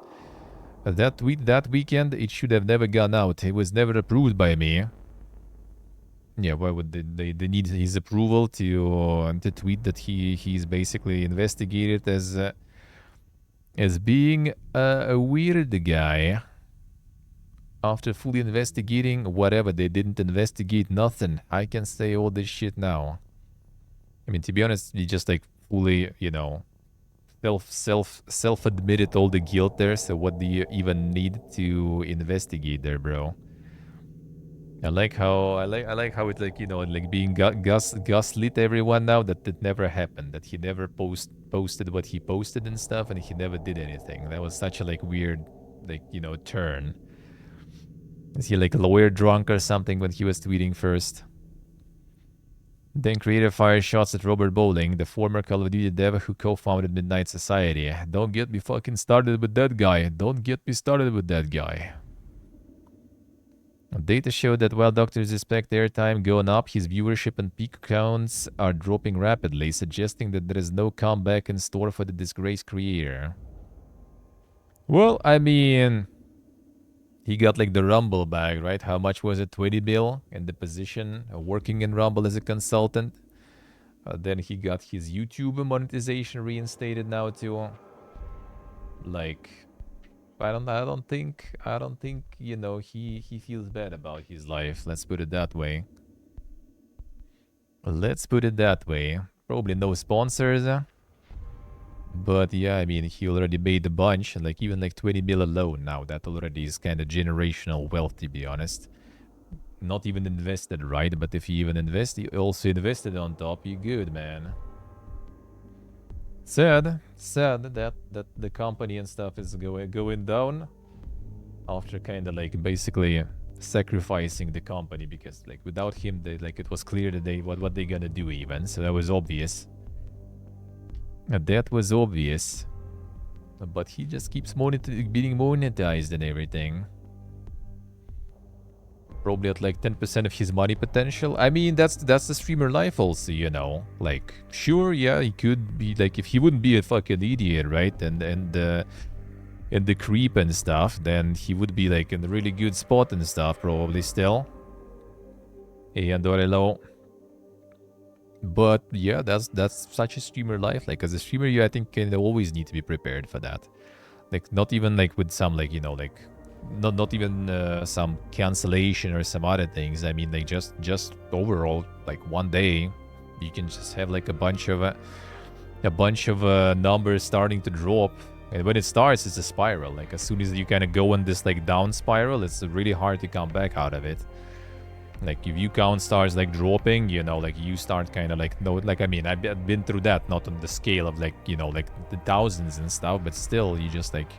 That tweet that weekend, it should have never gone out. It was never approved by me. Yeah, why would they need his approval to tweet that he's basically investigated as being a weird guy? After fully investigating whatever, they didn't investigate nothing. I can say all this shit now. I mean, to be honest, you just like fully, you know, self-admitted all the guilt there. So what do you even need to investigate there, bro? I like how it's like, you know, like being gaslit everyone now that it never happened, that he never posted what he posted and stuff, and he never did anything. That was such a like weird, like, you know, turn. Is he like lawyer drunk or something when he was tweeting first? Then creator fires shots at Robert Bowling, the former Call of Duty dev who co-founded Midnight Society. Don't get me fucking started with that guy. Don't get me started with that guy. Data showed that while Doctor's Respect airtime going up, his viewership and peak counts are dropping rapidly, suggesting that there is no comeback in store for the disgraced creator. Well, I mean, he got like the Rumble bag, right? How much was it? 20 mil in the position working in Rumble as a consultant. Then he got his YouTube monetization reinstated now too. Like, I don't think, you know, he feels bad about his life. Let's put it that way. Probably no sponsors. But yeah, I mean, he already made a bunch, and like even like 20 mil alone now, that already is kind of generational wealth, to be honest. Not even invested, right? But if you even invest, you also invested on top, you're good, man. Sad that the company and stuff is going down after kind of like basically sacrificing the company, because like without him, it was clear that what they gonna do even, so that was obvious. That was obvious. But he just keeps being monetized and everything. Probably at like 10% of his money potential. I mean, that's the streamer life also, you know. Like, sure, yeah, he could be like, if he wouldn't be a fucking idiot, right? And the creep and stuff, then he would be like in a really good spot and stuff, probably still. Hey, Andorello. But yeah, that's such a streamer life. Like as a streamer, you I think can always need to be prepared for that. Like not even like with some like, you know, like not even some cancellation or some other things. I mean like just overall like one day you can just have like a bunch of numbers starting to drop. And when it starts, it's a spiral. Like as soon as you kind of go in this like down spiral, it's really hard to come back out of it. Like if you count starts like dropping, you know, like you start kind of like, no, like I mean, I've been through that, not on the scale of like, you know, like the thousands and stuff, but still you just like,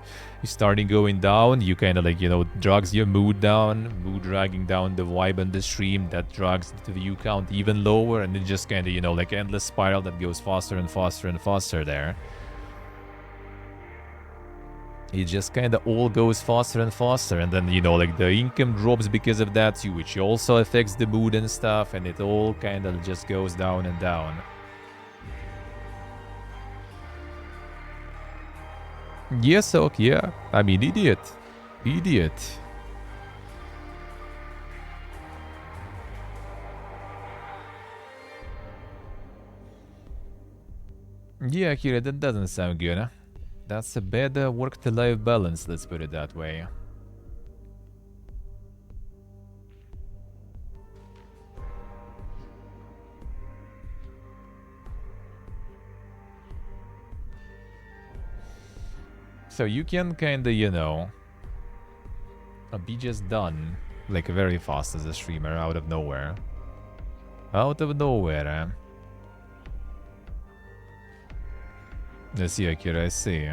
you starting going down, you kind of like, you know, drags your mood down, mood dragging down the vibe on the stream, that drags the view count even lower, and it just kind of, you know, like endless spiral that goes faster and faster and faster there. It just kind of all goes faster and faster, and then, you know, like the income drops because of that too, which also affects the mood and stuff, and it all kind of just goes down and down. Yes, okay, yeah. I mean, idiot. Idiot. Yeah, Kira, that doesn't sound good, huh? That's a better work-to-life balance, let's put it that way. So you can kinda, you know, be just done, like, very fast as a streamer, out of nowhere. Out of nowhere, eh? I see, Akira, I see.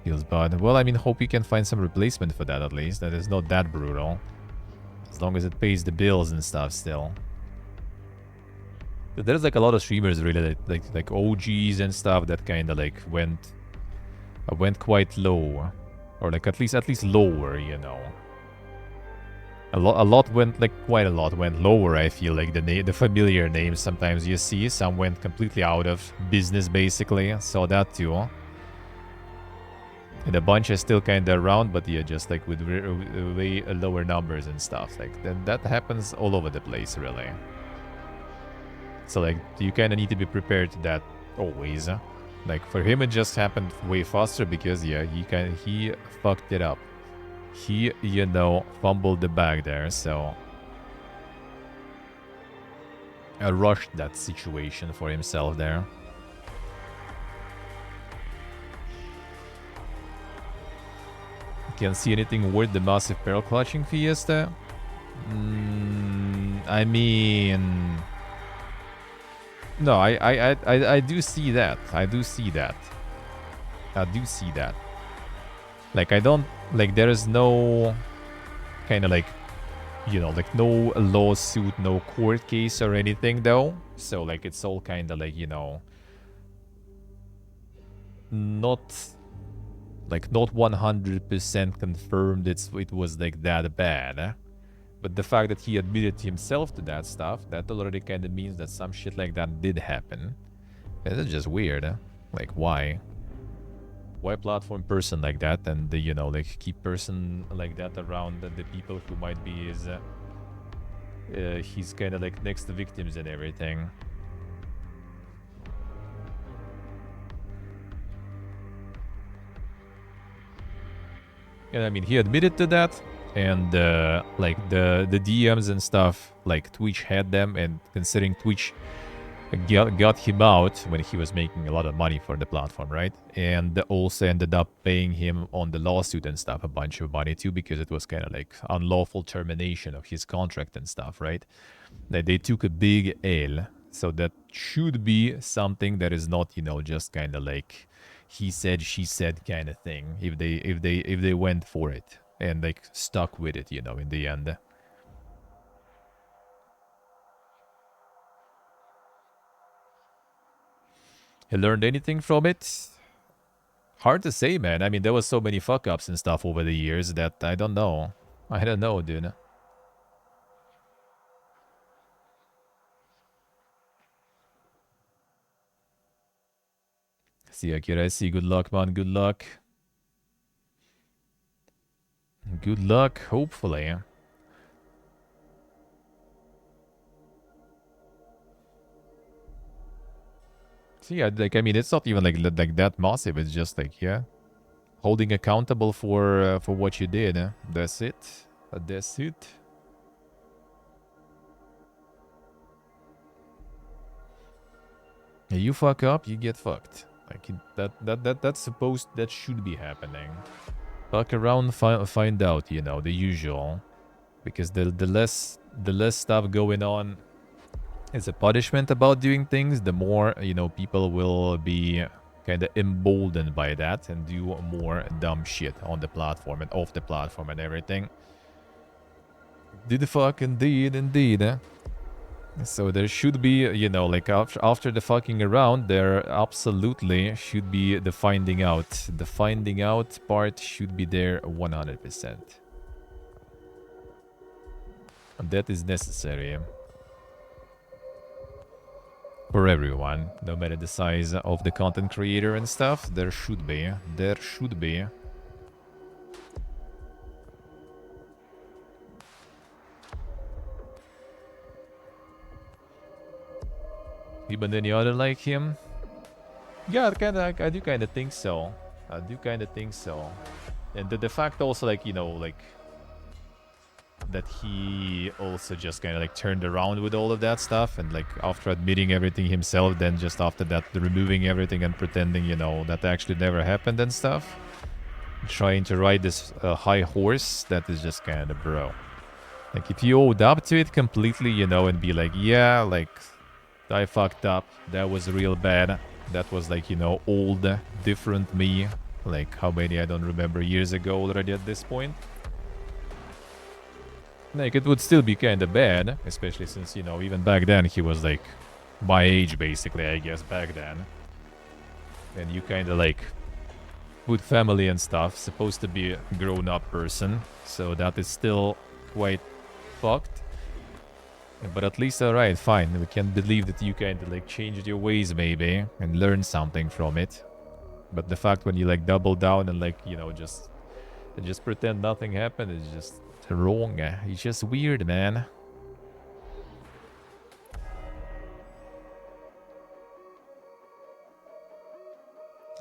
Feels bad. Well, I mean, hope you can find some replacement for that at least. That is not that brutal. As long as it pays the bills and stuff still. There's like a lot of streamers really like OGs and stuff that kind of like went quite low, or like at least lower, you know. A lot went, like quite a lot went lower. I feel like the familiar names sometimes you see, some went completely out of business basically. Saw that too. And a bunch are still kind of around, but yeah, just like with way lower numbers and stuff. Like that happens all over the place, really. So like you kind of need to be prepared to that always. Like for him, it just happened way faster because yeah, he fucked it up. He, you know, fumbled the bag there, so I rushed that situation for himself there. Can't see anything worth the massive barrel clutching Fiesta. I mean, no, I do see that. I do see that. Like, I don't, like, there is no kind of like, you know, like no lawsuit, no court case or anything though. So like it's all kind of like, you know, not 100% confirmed it was like that bad. But the fact that he admitted himself to that stuff, that already kind of means that some shit like that did happen. And it's just weird. Like, why? Why platform person like that and, you know, like keep person like that around the people who might be he's kind of like next victims and everything. And I mean, he admitted to that, and like the DMs and stuff, like Twitch had them, and considering Twitch got him out when he was making a lot of money for the platform, right? And also ended up paying him on the lawsuit and stuff a bunch of money too, because it was kind of like unlawful termination of his contract and stuff, right? That they took a big L, so that should be something that is not, you know, just kind of like he said, she said kind of thing. If they went for it and like stuck with it, you know, in the end. He learned anything from it? Hard to say, man. I mean, there was so many fuck-ups and stuff over the years that I don't know. I don't know, dude. See, Akira, I see. Good luck, man. Good luck. Good luck, hopefully. So yeah, like, I mean, it's not even like that massive. It's just like, yeah, holding accountable for what you did. That's it. That's it. Yeah, you fuck up, you get fucked. Like that should be happening. Fuck around, find out. You know, the usual. Because the less stuff going on as a punishment about doing things, the more, you know, people will be kind of emboldened by that and do more dumb shit on the platform and off the platform and everything. Did fuck indeed. So there should be, you know, like after the fucking around, there absolutely should be the finding out. The finding out part should be there 100%. And that is necessary. For everyone, no matter the size of the content creator and stuff, there should be. There should be. Even any other like him? Yeah, I do kind of think so. I do kind of think so. And the fact also, like, you know, like, that he also just kind of like turned around with all of that stuff, and like after admitting everything himself, then just after that removing everything and pretending, you know, that actually never happened and stuff, trying to ride this high horse, that is just kind of bro. Like if you owed up to it completely, you know, and be like, yeah, like I fucked up, that was real bad, that was like, you know, old different me, like how many I don't remember years ago already at this point. Like, it would still be kind of bad, especially since, you know, even back then he was, like, my age, basically, I guess, back then. And you kind of like with family and stuff, supposed to be a grown-up person, so that is still quite fucked. But at least, alright, fine. We can believe that you kind of like changed your ways maybe and learned something from it. But the fact when you like double down and like, you know, just pretend nothing happened is just wrong. It's just weird, man.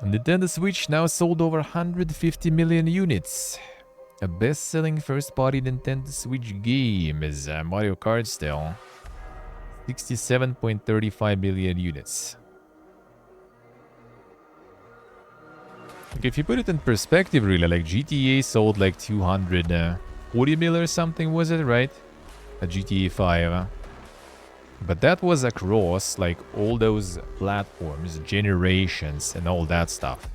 Nintendo Switch now sold over 150 million units. A best-selling first-party Nintendo Switch game is Mario Kart still. 67.35 million units. Like, if you put it in perspective, really, like GTA sold like 240 mil or something, was it, right? A GTA 5. But that was across like all those platforms, generations, and all that stuff.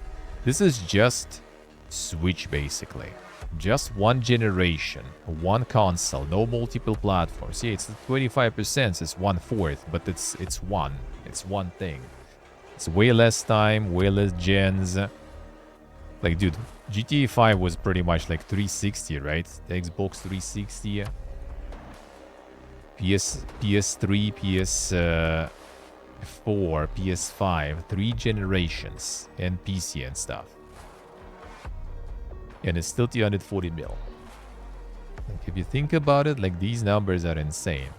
This is just Switch, basically. Just one generation, one console, no multiple platforms. Yeah, it's 25%, it's 1/4, but it's one. It's one thing. It's way less time, way less gens. Like, dude, GTA 5 was pretty much like 360, right? The Xbox 360. PS3, PS4, PS5, 3 generations, and PC and stuff. And it's still 240 mil. Like, if you think about it, like, these numbers are insane.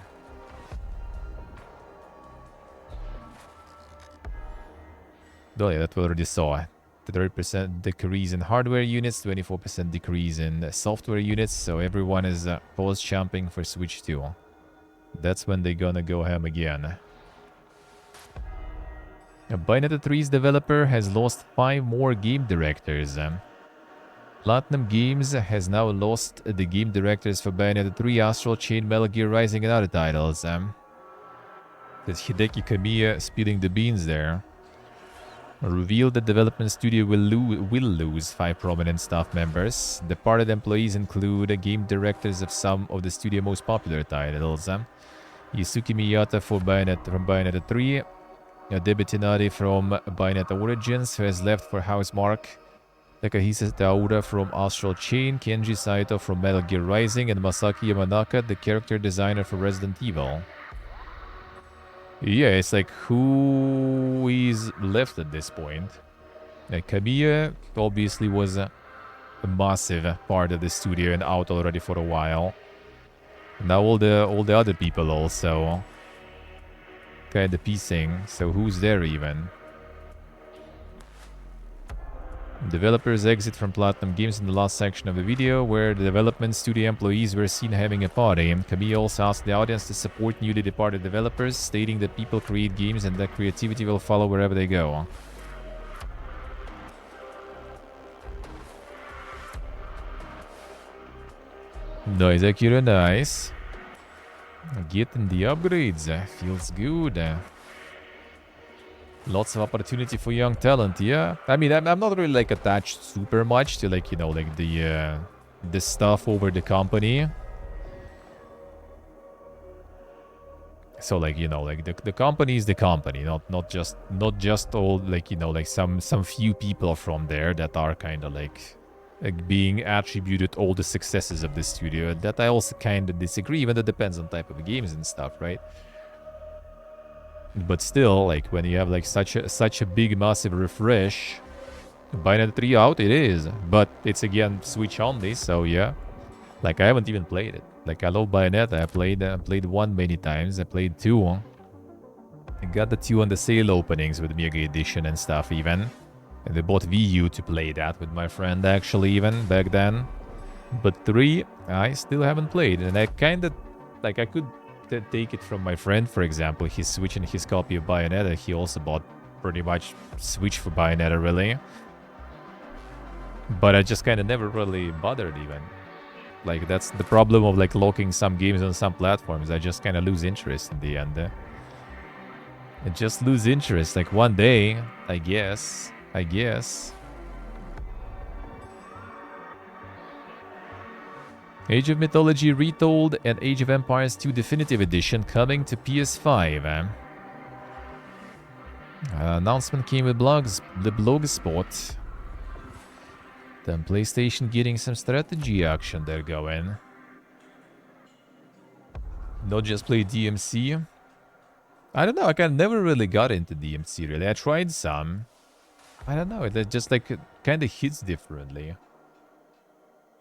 Oh yeah, that we already saw. 30% decrease in hardware units, 24% decrease in software units, so everyone is post-jumping for Switch 2. That's when they're gonna go ham again. Bayonetta 3's developer has lost 5 more game directors. Platinum Games has now lost the game directors for Bayonetta 3, Astral Chain, Metal Gear Rising, and other titles. There's Hideki Kamiya spilling the beans there. Revealed that development studio will lose 5 prominent staff members. Departed employees include game directors of some of the studio's most popular titles. Yusuke Miyata from Bayonetta 3. Debitinari from Bayonetta Origins, who has left for Housemarque. Takahisa Taura from Astral Chain. Kenji Saito from Metal Gear Rising. And Masaki Yamanaka, the character designer for Resident Evil. Yeah, it's like, who is left at this point? Kamiya obviously was a massive part of the studio and out already for a while. Now all the other people also kind of piecing. So who's there even? Developers exit from Platinum Games in the last section of the video, where the development studio employees were seen having a party. Kamiya also asked the audience to support newly departed developers, stating that people create games and that creativity will follow wherever they go. Nice, Akira, nice. Getting the upgrades, feels good. Lots of opportunity for young talent, yeah. I mean, I'm not really like attached super much to like, you know, like the stuff over the company. So like, you know, like the company is the company, not just all like, you know, like some few people from there that are kind of like being attributed all the successes of the studio. That I also kind of disagree, even though it depends on type of games and stuff, right? But still, like, when you have, like, such a big, massive refresh, Bayonetta 3 out, it is. But it's, again, Switch only, so yeah. Like, I haven't even played it. Like, I love Bayonetta. I played 1 many times. I played 2. I got the 2 on the sale openings with Mega Edition and stuff, even. And I bought VU to play that with my friend, actually, even, back then. But 3, I still haven't played. And I kind of, like, I could take it from my friend, for example. He's switching his copy of Bayonetta. He also bought pretty much Switch for Bayonetta, really. But I just kind of never really bothered even. Like, that's the problem of like locking some games on some platforms. I just kind of lose interest in the end. I just lose interest. Like, one day, I guess. Age of Mythology Retold and Age of Empires 2 Definitive Edition coming to PS5. Announcement came with blogs, the blog spot. Then PlayStation getting some strategy action there going. Not just play DMC. I don't know, I never really got into DMC really. I tried some. I don't know, it just like kind of hits differently.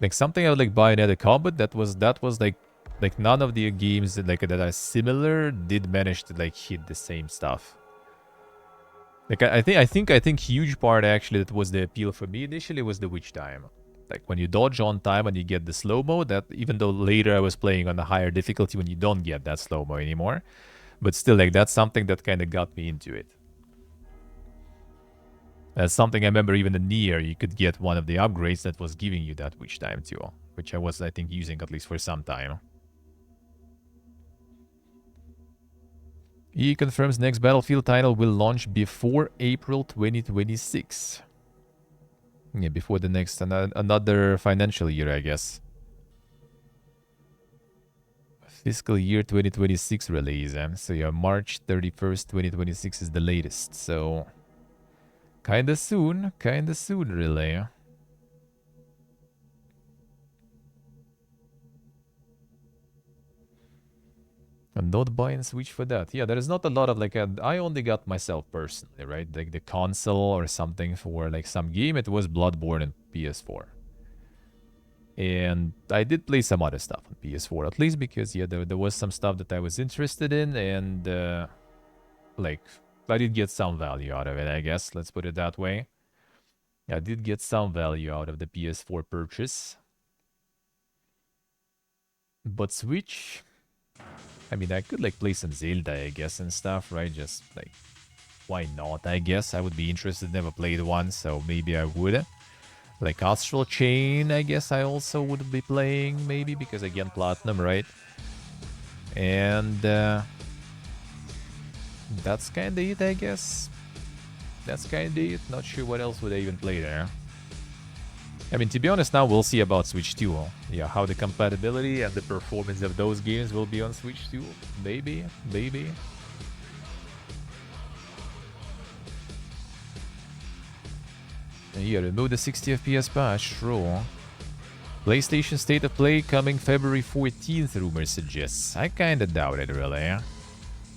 Like something I would like buy another combat that was like none of the games that are similar did manage to like hit the same stuff. Like I think huge part actually that was the appeal for me initially was the witch time. Like when you dodge on time and you get the slow-mo, that even though later I was playing on a higher difficulty when you don't get that slow-mo anymore. But still, like that's something that kind of got me into it. That's something I remember even in Nier, you could get one of the upgrades that was giving you that witch time too. Which I was, I think, using at least for some time. He confirms next Battlefield title will launch before April 2026. Yeah, before the next another financial year, I guess. Fiscal year 2026 release. So yeah, March 31st, 2026 is the latest. So kinda soon, really. I'm not buying Switch for that. Yeah, there is not a lot of like I only got myself personally, right? Like the console or something for like some game. It was Bloodborne and PS4. And I did play some other stuff on PS4 at least because yeah, there was some stuff that I was interested in and like I did get some value out of it, I guess. Let's put it that way. I did get some value out of the PS4 purchase. But Switch, I mean, I could like play some Zelda, I guess, and stuff, right? Just like, why not, I guess? I would be interested, never played one, so maybe I would. Like Astral Chain, I guess I also would be playing, maybe, because again, Platinum, right? And that's kinda it, I guess. That's kinda it. Not sure what else would I even play there. I mean, to be honest, now we'll see about Switch 2. Yeah, how the compatibility and the performance of those games will be on Switch 2. Maybe. Yeah, remove the 60 FPS patch, true. PlayStation State of Play coming February 14th, rumor suggests. I kinda doubt it, really.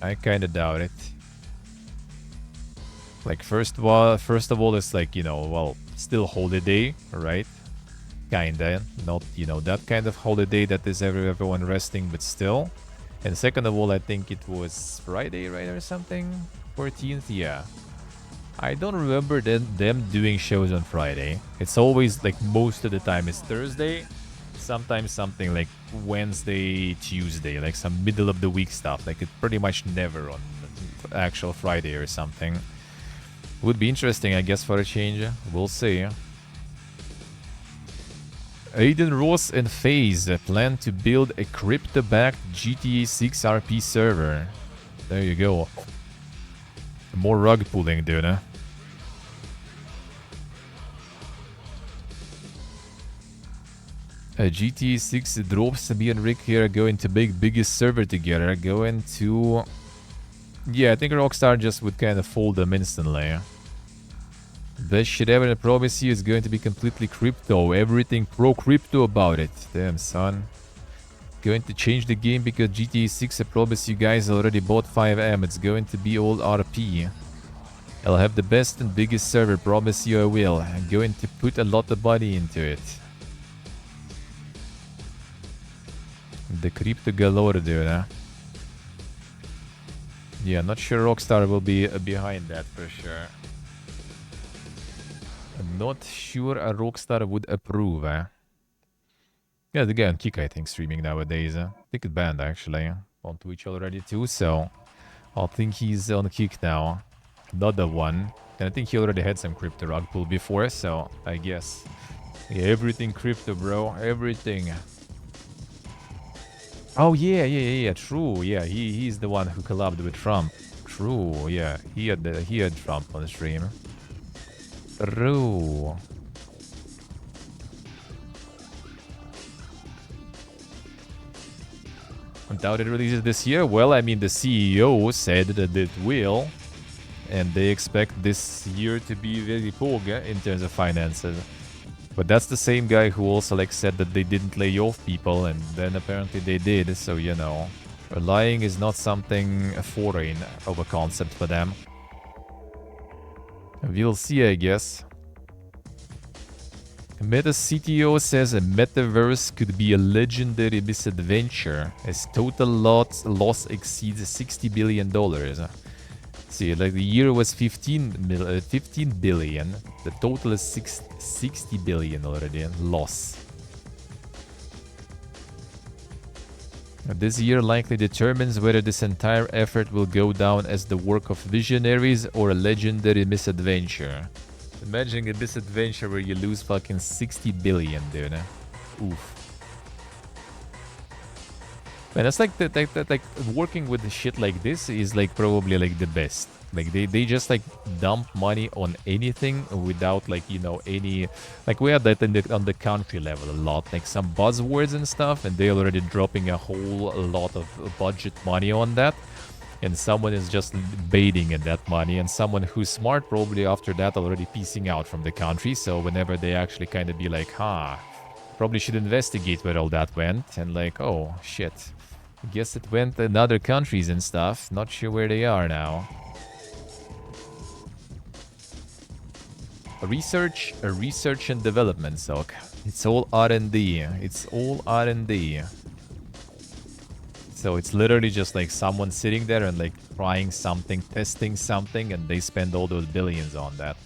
I kinda doubt it. Like, first of all, it's like, you know, well, still holiday, right? Kinda. Not, you know, that kind of holiday that is everyone resting, but still. And second of all, I think it was Friday, right, or something? 14th, yeah. I don't remember them doing shows on Friday. It's always, like, most of the time it's Thursday. Sometimes something like Wednesday, Tuesday, like some middle of the week stuff. Like, it's pretty much never on actual Friday or something. Would be interesting, I guess, for a change. We'll see. Aiden Ross and FaZe plan to build a crypto-backed GTA 6 RP server. There you go. More rug pulling, dude, huh? GTA 6 drops. Me and Rick here are going to make biggest server together. Going to... Yeah, I think Rockstar just would kind of fold them instantly. Best shit ever, I promise you, is going to be completely crypto. Everything pro-crypto about it. Damn, son. Going to change the game because GTA 6, I promise you guys, already bought 5M. It's going to be all RP. I'll have the best and biggest server, promise you I will. I'm going to put a lot of money into it. The crypto galore, dude, huh? Yeah, not sure Rockstar will be behind that for sure. I'm not sure a Rockstar would approve, eh? Yeah, the guy on Kick, I think, streaming nowadays. I think it's banned, actually. On Twitch already, too, so... I think he's on Kick now. Another one. And I think he already had some crypto rug pull before, so... I guess. Yeah, everything crypto, bro. Everything. Oh, yeah, true. Yeah, he's the one who collabed with Trump. True, yeah. He had Trump on the stream. True. Doubt it releases this year? Well, I mean, the CEO said that it will. and they expect this year to be very poor in terms of finances. But that's the same guy who also like said that they didn't lay off people, and then apparently they did. So you know, lying is not something foreign of a concept for them. We'll see, I guess. Meta CTO says a metaverse could be a legendary misadventure as total loss exceeds $60 billion. See, like the year was 15 billion. The total is 60 billion already loss. This year likely determines whether this entire effort will go down as the work of visionaries or a legendary misadventure. Imagine a misadventure where you lose fucking 60 billion, dude. Oof. Man, that's like like working with the shit like this is like probably like the best. Like they just like dump money on anything without like, you know, any, like we had that on the country level a lot, like some buzzwords and stuff, and they're already dropping a whole lot of budget money on that. And someone is just baiting at that money, and someone who's smart probably after that already piecing out from the country. So whenever they actually kind of be like, probably should investigate where all that went, and like, oh shit, I guess it went in other countries and stuff. Not sure where they are now. Research and development, Sok. It's all R&D. It's all R&D. So it's literally just like someone sitting there and like trying something, testing something, and they spend all those billions on that.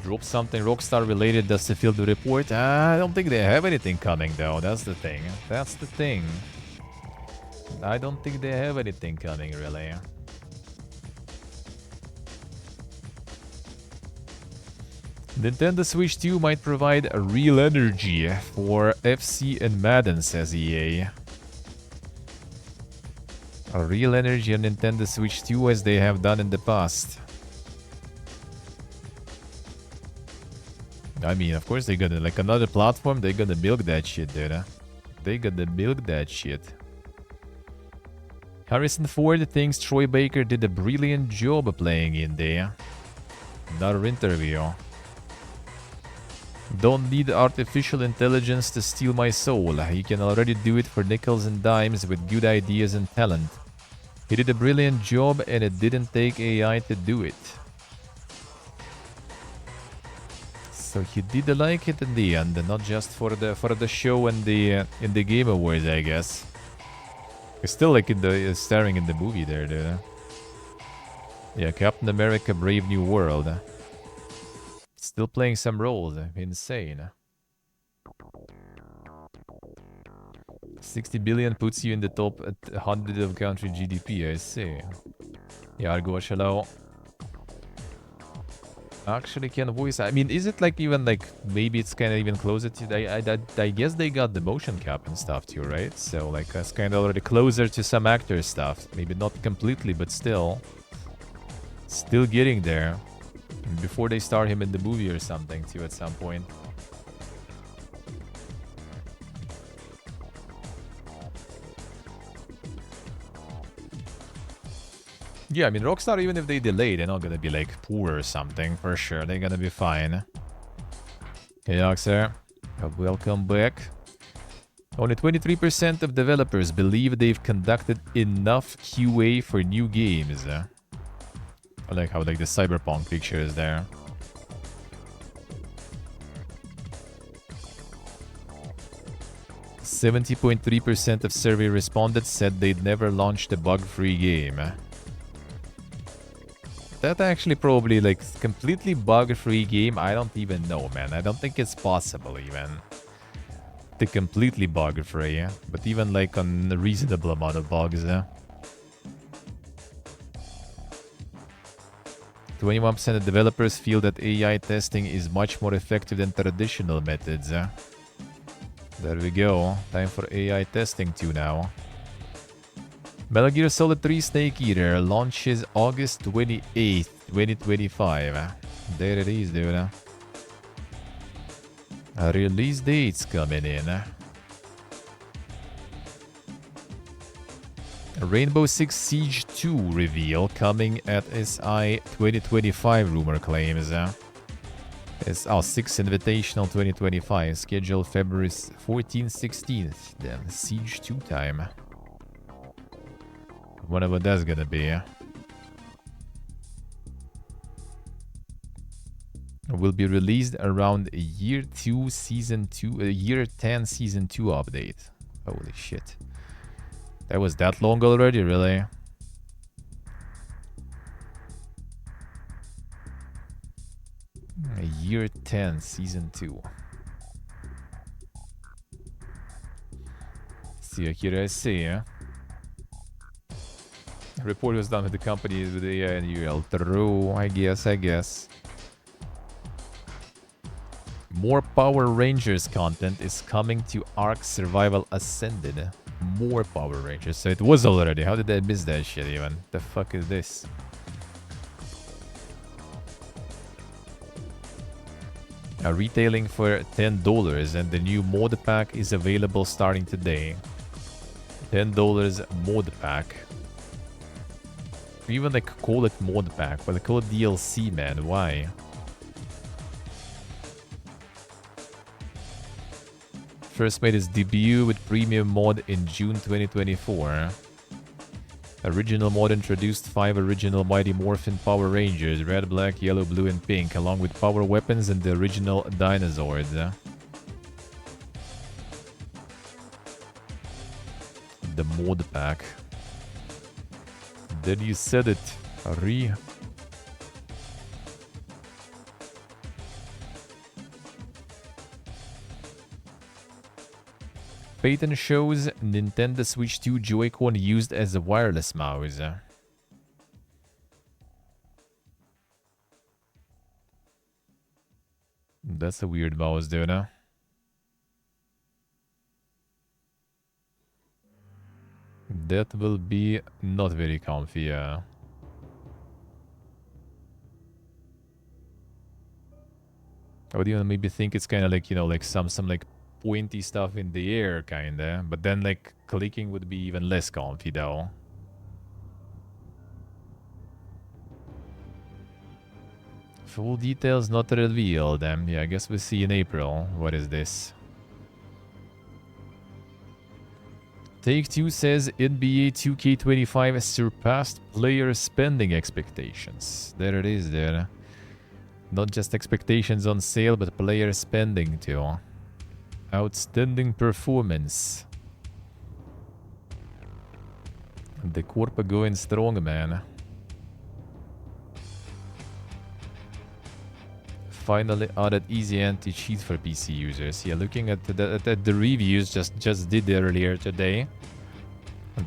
Drop something Rockstar related does the field report. I don't think they have anything coming though. That's the thing. That's the thing. I don't think they have anything coming, really. Nintendo Switch 2 might provide a real energy for FC and Madden, says EA. A real energy on Nintendo Switch 2 as they have done in the past. I mean, of course they're gonna, like another platform, they're gonna milk that shit, dude. They're gonna milk that shit. Harrison Ford thinks Troy Baker did a brilliant job playing in there. Another interview. Don't need artificial intelligence to steal my soul. He can already do it for nickels and dimes with good ideas and talent. He did a brilliant job and it didn't take AI to do it. So he did like it in the end, not just for the show and the in the Game Awards, I guess. He's still like in the starring in the movie there, dude. Yeah, Captain America: Brave New World. Still playing some roles. Insane. 60 billion puts you in the top 100 of country GDP, I see. Yeah, Argosh, hello. Actually can voice. I mean, is it like even like maybe it's kind of even closer to I guess they got the motion cap and stuff too, right? So like that's kind of already closer to some actor stuff. Maybe not completely, but still getting there before they start him in the movie or something too at some point. Yeah, I mean, Rockstar, even if they delay, they're not gonna be, like, poor or something, for sure. They're gonna be fine. Hey, Oxer. Welcome back. Only 23% of developers believe they've conducted enough QA for new games. I like how, like, the Cyberpunk picture is there. %70.3% of survey respondents said they'd never launched a bug-free game. That actually probably, like, completely bug-free game, I don't even know, man. I don't think it's possible, even. To completely bug-free, but even, like, on a reasonable amount of bugs, 21% of developers feel that AI testing is much more effective than traditional methods. There we go. Time for AI testing too now. Metal Gear Solid 3 Snake Eater launches August 28th. 2025. There it is, dude. Release dates coming in. Rainbow Six Siege 2 reveal coming at SI 2025, rumor claims. It's our 6th Invitational 2025, scheduled February 14th, 16th. Then Siege 2 time. Wonder what that's gonna be. Will be released around year 10 season 2 update. Holy shit. That was that long already, really? Year 10 season 2. See, here I see, yeah? Report was done with the company with the AI and URL. True, I guess. More Power Rangers content is coming to Ark Survival Ascended. More Power Rangers. So it was already. How did I miss that shit even? The fuck is this? Retailing for $10 and the new mod pack is available starting today. $10 mod pack. Even like call it mod pack, but they call it DLC, man. Why? First made its debut with premium mod in June 2024. Original mod introduced 5 original Mighty Morphin Power Rangers, red, black, yellow, blue, and pink, along with power weapons and the original dinosaurs. The mod pack. Then you said it, Ari. Patent shows Nintendo Switch 2 Joy-Con used as a wireless mouse. That's a weird mouse, dude. Huh? That will be not very comfy, yeah. I would even maybe think it's kind of like, you know, like some like pointy stuff in the air, kinda. But then, like, clicking would be even less comfy, though. Full details not revealed. Yeah, I guess we'll see in April. What is this? Take-Two says NBA 2K25 surpassed player spending expectations. There it is, there. Not just expectations on sale, but player spending, too. Outstanding performance. The corp going strong, man. Finally added easy anti-cheat for PC users. Yeah, looking at the reviews just did earlier today.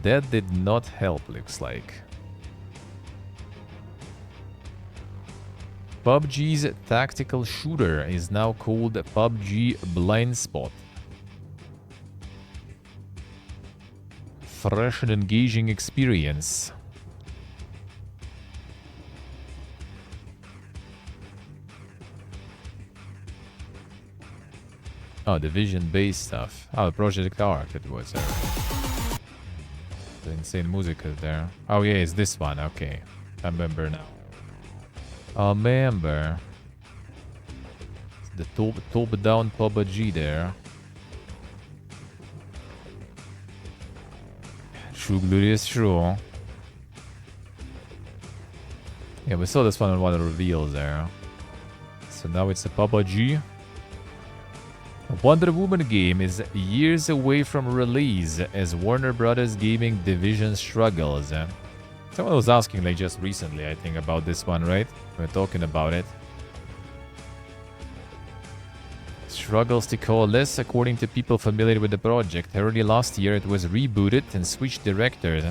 That did not help, looks like. PUBG's tactical shooter is now called PUBG Blind Spot. Fresh and engaging experience. Oh, Division-based stuff. Oh, Project Arc it was. The insane music is there. Oh yeah, it's this one. Okay, I remember now. I remember. It's the top-down PUBG there. True glorious true. Yeah, we saw this one on one of the reveals there. So now it's a PUBG. Wonder Woman game is years away from release as Warner Brothers Gaming division struggles. Someone was asking like just recently, I think, about this one, right? We're talking about it. Struggles to coalesce according to people familiar with the project. Early last year it was rebooted and switched directors.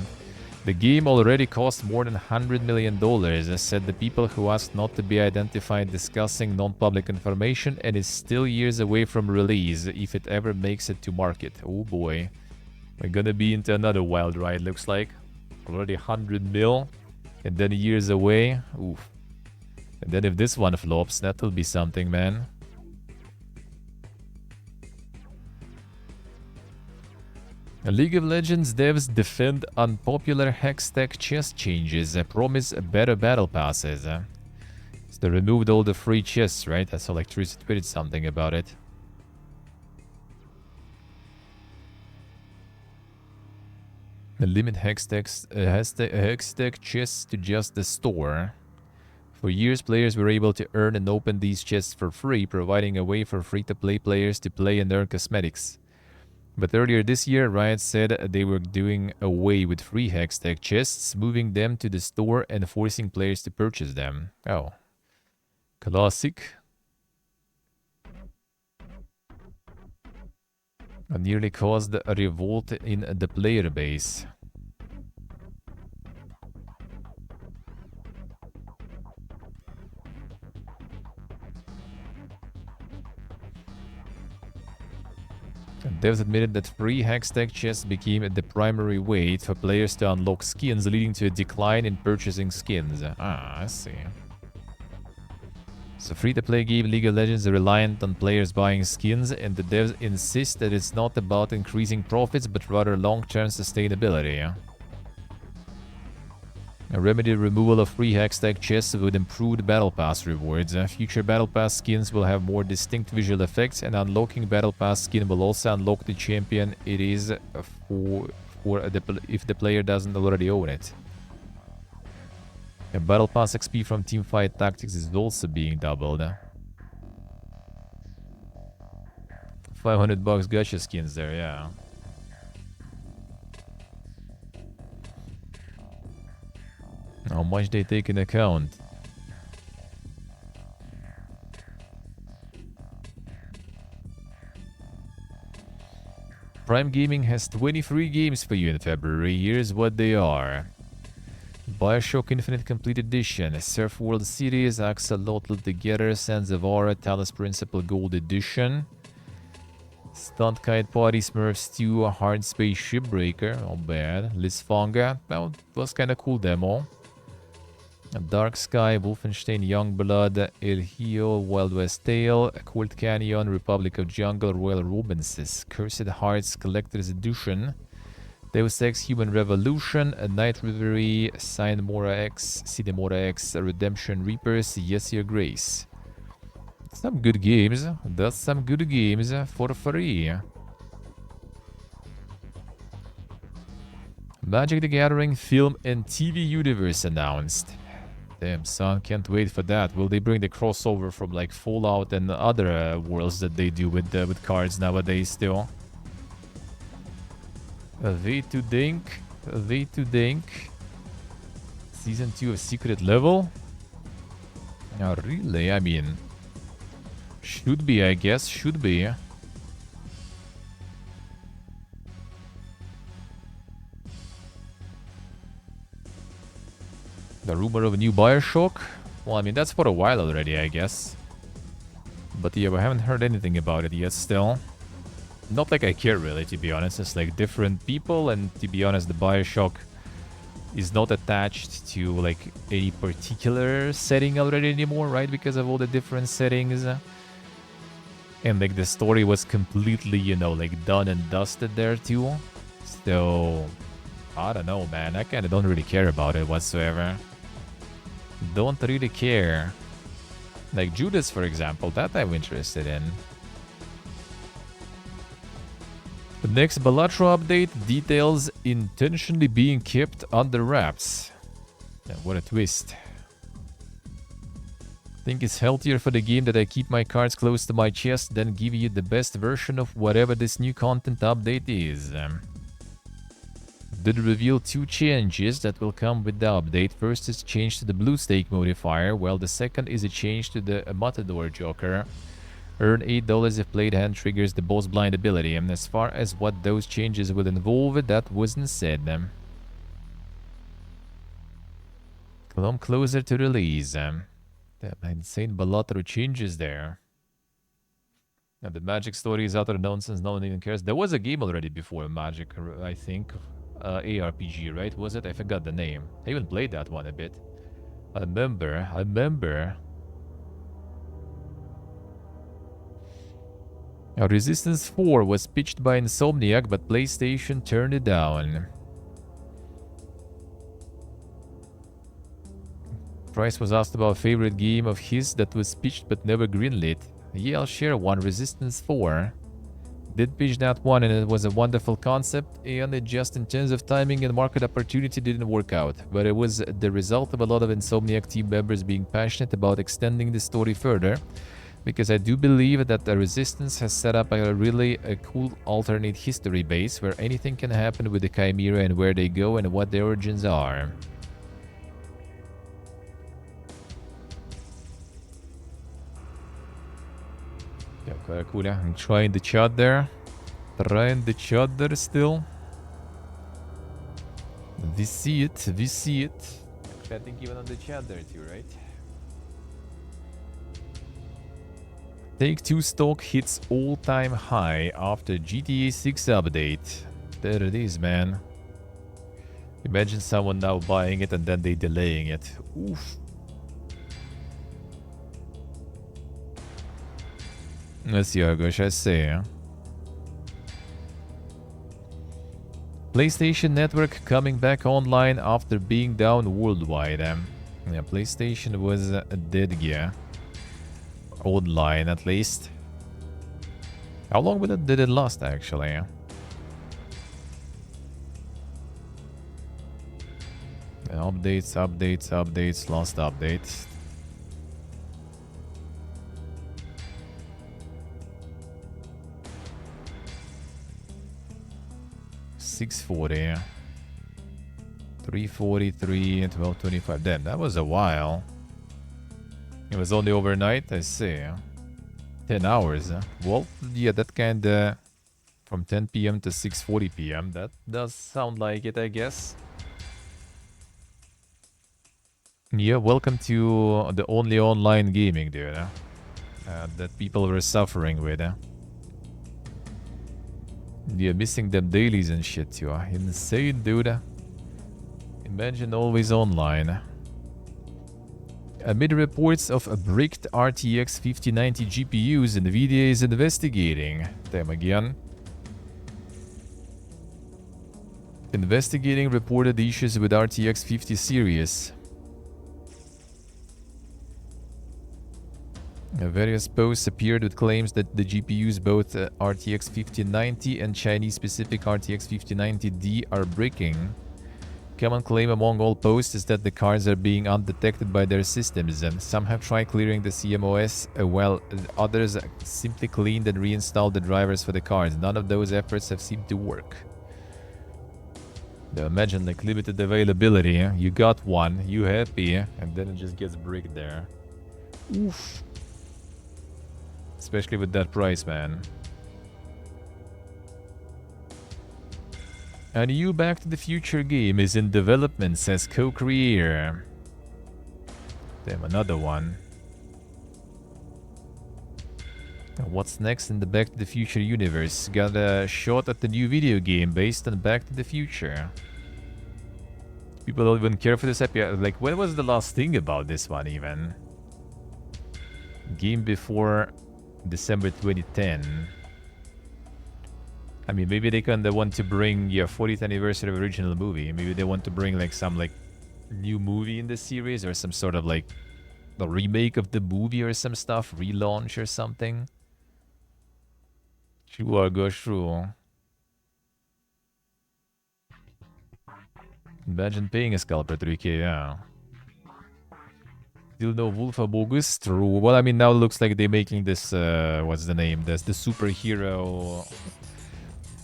The game already cost more than $100 million, said the people who asked not to be identified discussing non-public information, and is still years away from release if it ever makes it to market. Oh boy. We're gonna be into another wild ride, looks like. Already 100 mil, and then years away. Oof. And then if this one flops, that will be something, man. League of Legends devs defend unpopular Hextech chest changes that promise better battle passes. So they removed all the free chests, right? I saw Electricity tweeted something about it. Limit Hextech chests to just the store. For years, players were able to earn and open these chests for free, providing a way for free-to-play players to play and earn cosmetics. But earlier this year, Riot said they were doing away with free Hextech chests, moving them to the store and forcing players to purchase them. Oh. Classic. Nearly caused a revolt in the player base. Devs admitted that free Hextech chests became the primary way for players to unlock skins, leading to a decline in purchasing skins. Ah, I see. So free-to-play game League of Legends are reliant on players buying skins, and the devs insist that it's not about increasing profits, but rather long-term sustainability. A remedy removal of free Hextech chests would improve Battle Pass rewards. Future Battle Pass skins will have more distinct visual effects, and unlocking Battle Pass skin will also unlock the champion it is if the player doesn't already own it. A Battle Pass XP from Teamfight Tactics is also being doubled. $500 gacha skins there, yeah. How much they take in account? Prime Gaming has 23 games for you in February. Here's what they are. Bioshock Infinite Complete Edition, Surf World Series, Axolotl Together, Sands of Aura, Talos Principle Gold Edition, Stunt Kite Party, Smurfs 2, Hard Space Shipbreaker, not bad, Lisfonga, that was kinda cool demo. Dark Sky, Wolfenstein Youngblood, El Hio, Wild West Tale, Cold Canyon, Republic of Jungle, Royal Romances, Cursed Hearts Collector's Edition, Deus Ex Human Revolution, Night Reverie, Sign Mora X, City Mora X, Redemption Reapers, Yes Your Grace. Some good games. That's some good games for free. Magic the Gathering film and TV universe announced. Damn, son, can't wait for that. Will they bring the crossover from like Fallout and other worlds that they do with cards nowadays still? V2 Dink. V2 Dink. Season 2 of Secret Level? Oh, really? I mean, should be, I guess. Should be. The rumor of a new Bioshock? Well, I mean, that's for a while already, I guess. But yeah, we haven't heard anything about it yet still. Not like I care really, to be honest. It's like different people, and to be honest, the Bioshock is not attached to like any particular setting already anymore, right? Because of all the different settings. And like the story was completely, you know, like done and dusted there too. So, I don't know, man. I kind of don't really care about it whatsoever. Don't really care. Like Judas, for example, that I'm interested in. The next Balatro update, details intentionally being kept under wraps. Yeah, what a twist. Think it's healthier for the game that I keep my cards close to my chest than give you the best version of whatever this new content update is. Did reveal two changes that will come with the update. First is a change to the blue stake modifier, while the second is a change to the Matador Joker. Earn $8 if played hand triggers the boss blind ability, and as far as what those changes will involve, that wasn't said. Come closer to release. Damn, insane Balatro changes there. Now the Magic story is utter nonsense, no one even cares. There was a game already before Magic, I think. ARPG, right? Was it? I forgot the name. I even played that one a bit. I remember. Resistance 4 was pitched by Insomniac, but PlayStation turned it down. Price was asked about a favorite game of his that was pitched but never greenlit. Yeah, I'll share one, Resistance 4. Did pitch that one and it was a wonderful concept, and it just in terms of timing and market opportunity didn't work out. But it was the result of a lot of Insomniac team members being passionate about extending the story further. Because I do believe that the Resistance has set up a really cool alternate history base where anything can happen with the Chimera and where they go and what their origins are. Yeah, cool. I'm trying the chat there. Trying the chat there still. We see it. We see it. Actually, I think even on the chat there too, right? Take-Two stock hits all-time high after GTA 6 update. There it is, man. Imagine someone now buying it and then they delaying it. Oof. Let's see how gosh I say. PlayStation Network coming back online after being down worldwide. Yeah, PlayStation was dead, yeah. Online, at least. How long did it last, actually? Updates, updates, updates, last update. $640, $343, and $1225. Damn, that was a while. It was only overnight, I see. 10 hours. Well, yeah, that kinda... From 10 p.m. to 6:40 p.m. That does sound like it, I guess. Yeah, welcome to the only online gaming, dude. That people were suffering with. Yeah, missing them dailies and shit, too. Insane, dude. Imagine always online. Amid reports of bricked RTX 5090 GPUs, NVIDIA is investigating them again. Investigating reported issues with RTX 50 series. Various posts appeared with claims that the GPUs, both RTX 5090 and Chinese-specific RTX 5090D, are bricking. Common claim among all posts is that the cards are being undetected by their systems. Some have tried clearing the CMOS, while others simply cleaned and reinstalled the drivers for the cards. None of those efforts have seemed to work. Now imagine like limited availability. You got one, you happy, and then it just gets bricked there. Oof. Especially with that price, man. A new Back to the Future game is in development, says co-creator. Damn, another one. What's next in the Back to the Future universe? Got a shot at the new video game based on Back to the Future. People don't even care for this app. Yeah, like, when was the last thing about this one, even? Game before December 2010. I mean, maybe they kind of want to bring, yeah, 40th anniversary of original movie. Maybe they want to bring, like, some, like, new movie in the series or some sort of, like, the remake of the movie or some stuff. Relaunch or something. Sure, go through. Imagine paying a scalper 3k, yeah. Still no Wolf Abogus? True. Well, I mean, now it looks like they're making this, what's the name? That's the superhero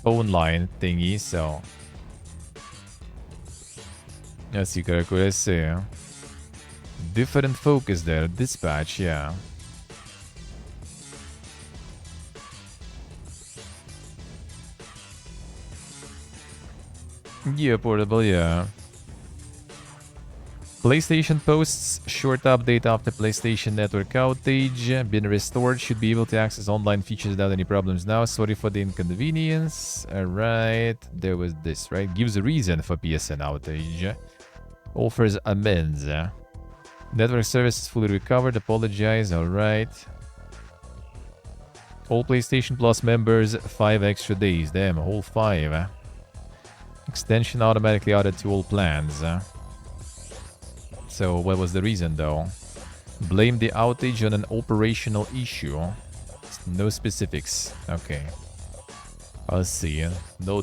phone line thingy, so... Let's see, Karaku, let's see. Different focus there. Dispatch, yeah. Yeah, portable, yeah. PlayStation posts short update after PlayStation Network outage. Been restored. Should be able to access online features without any problems now. Sorry for the inconvenience. Alright. There was this, right? Gives a reason for PSN outage. Offers amends. Network service is fully recovered. Apologize. Alright. All PlayStation Plus members, 5 extra days. Damn, a whole 5. Extension automatically added to all plans. So what was the reason though? Blame the outage on an operational issue. No specifics. Okay. I'll see. No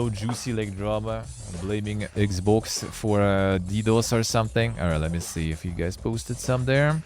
juicy like drama. Blaming Xbox for DDoS or something. Alright, let me see if you guys posted some there.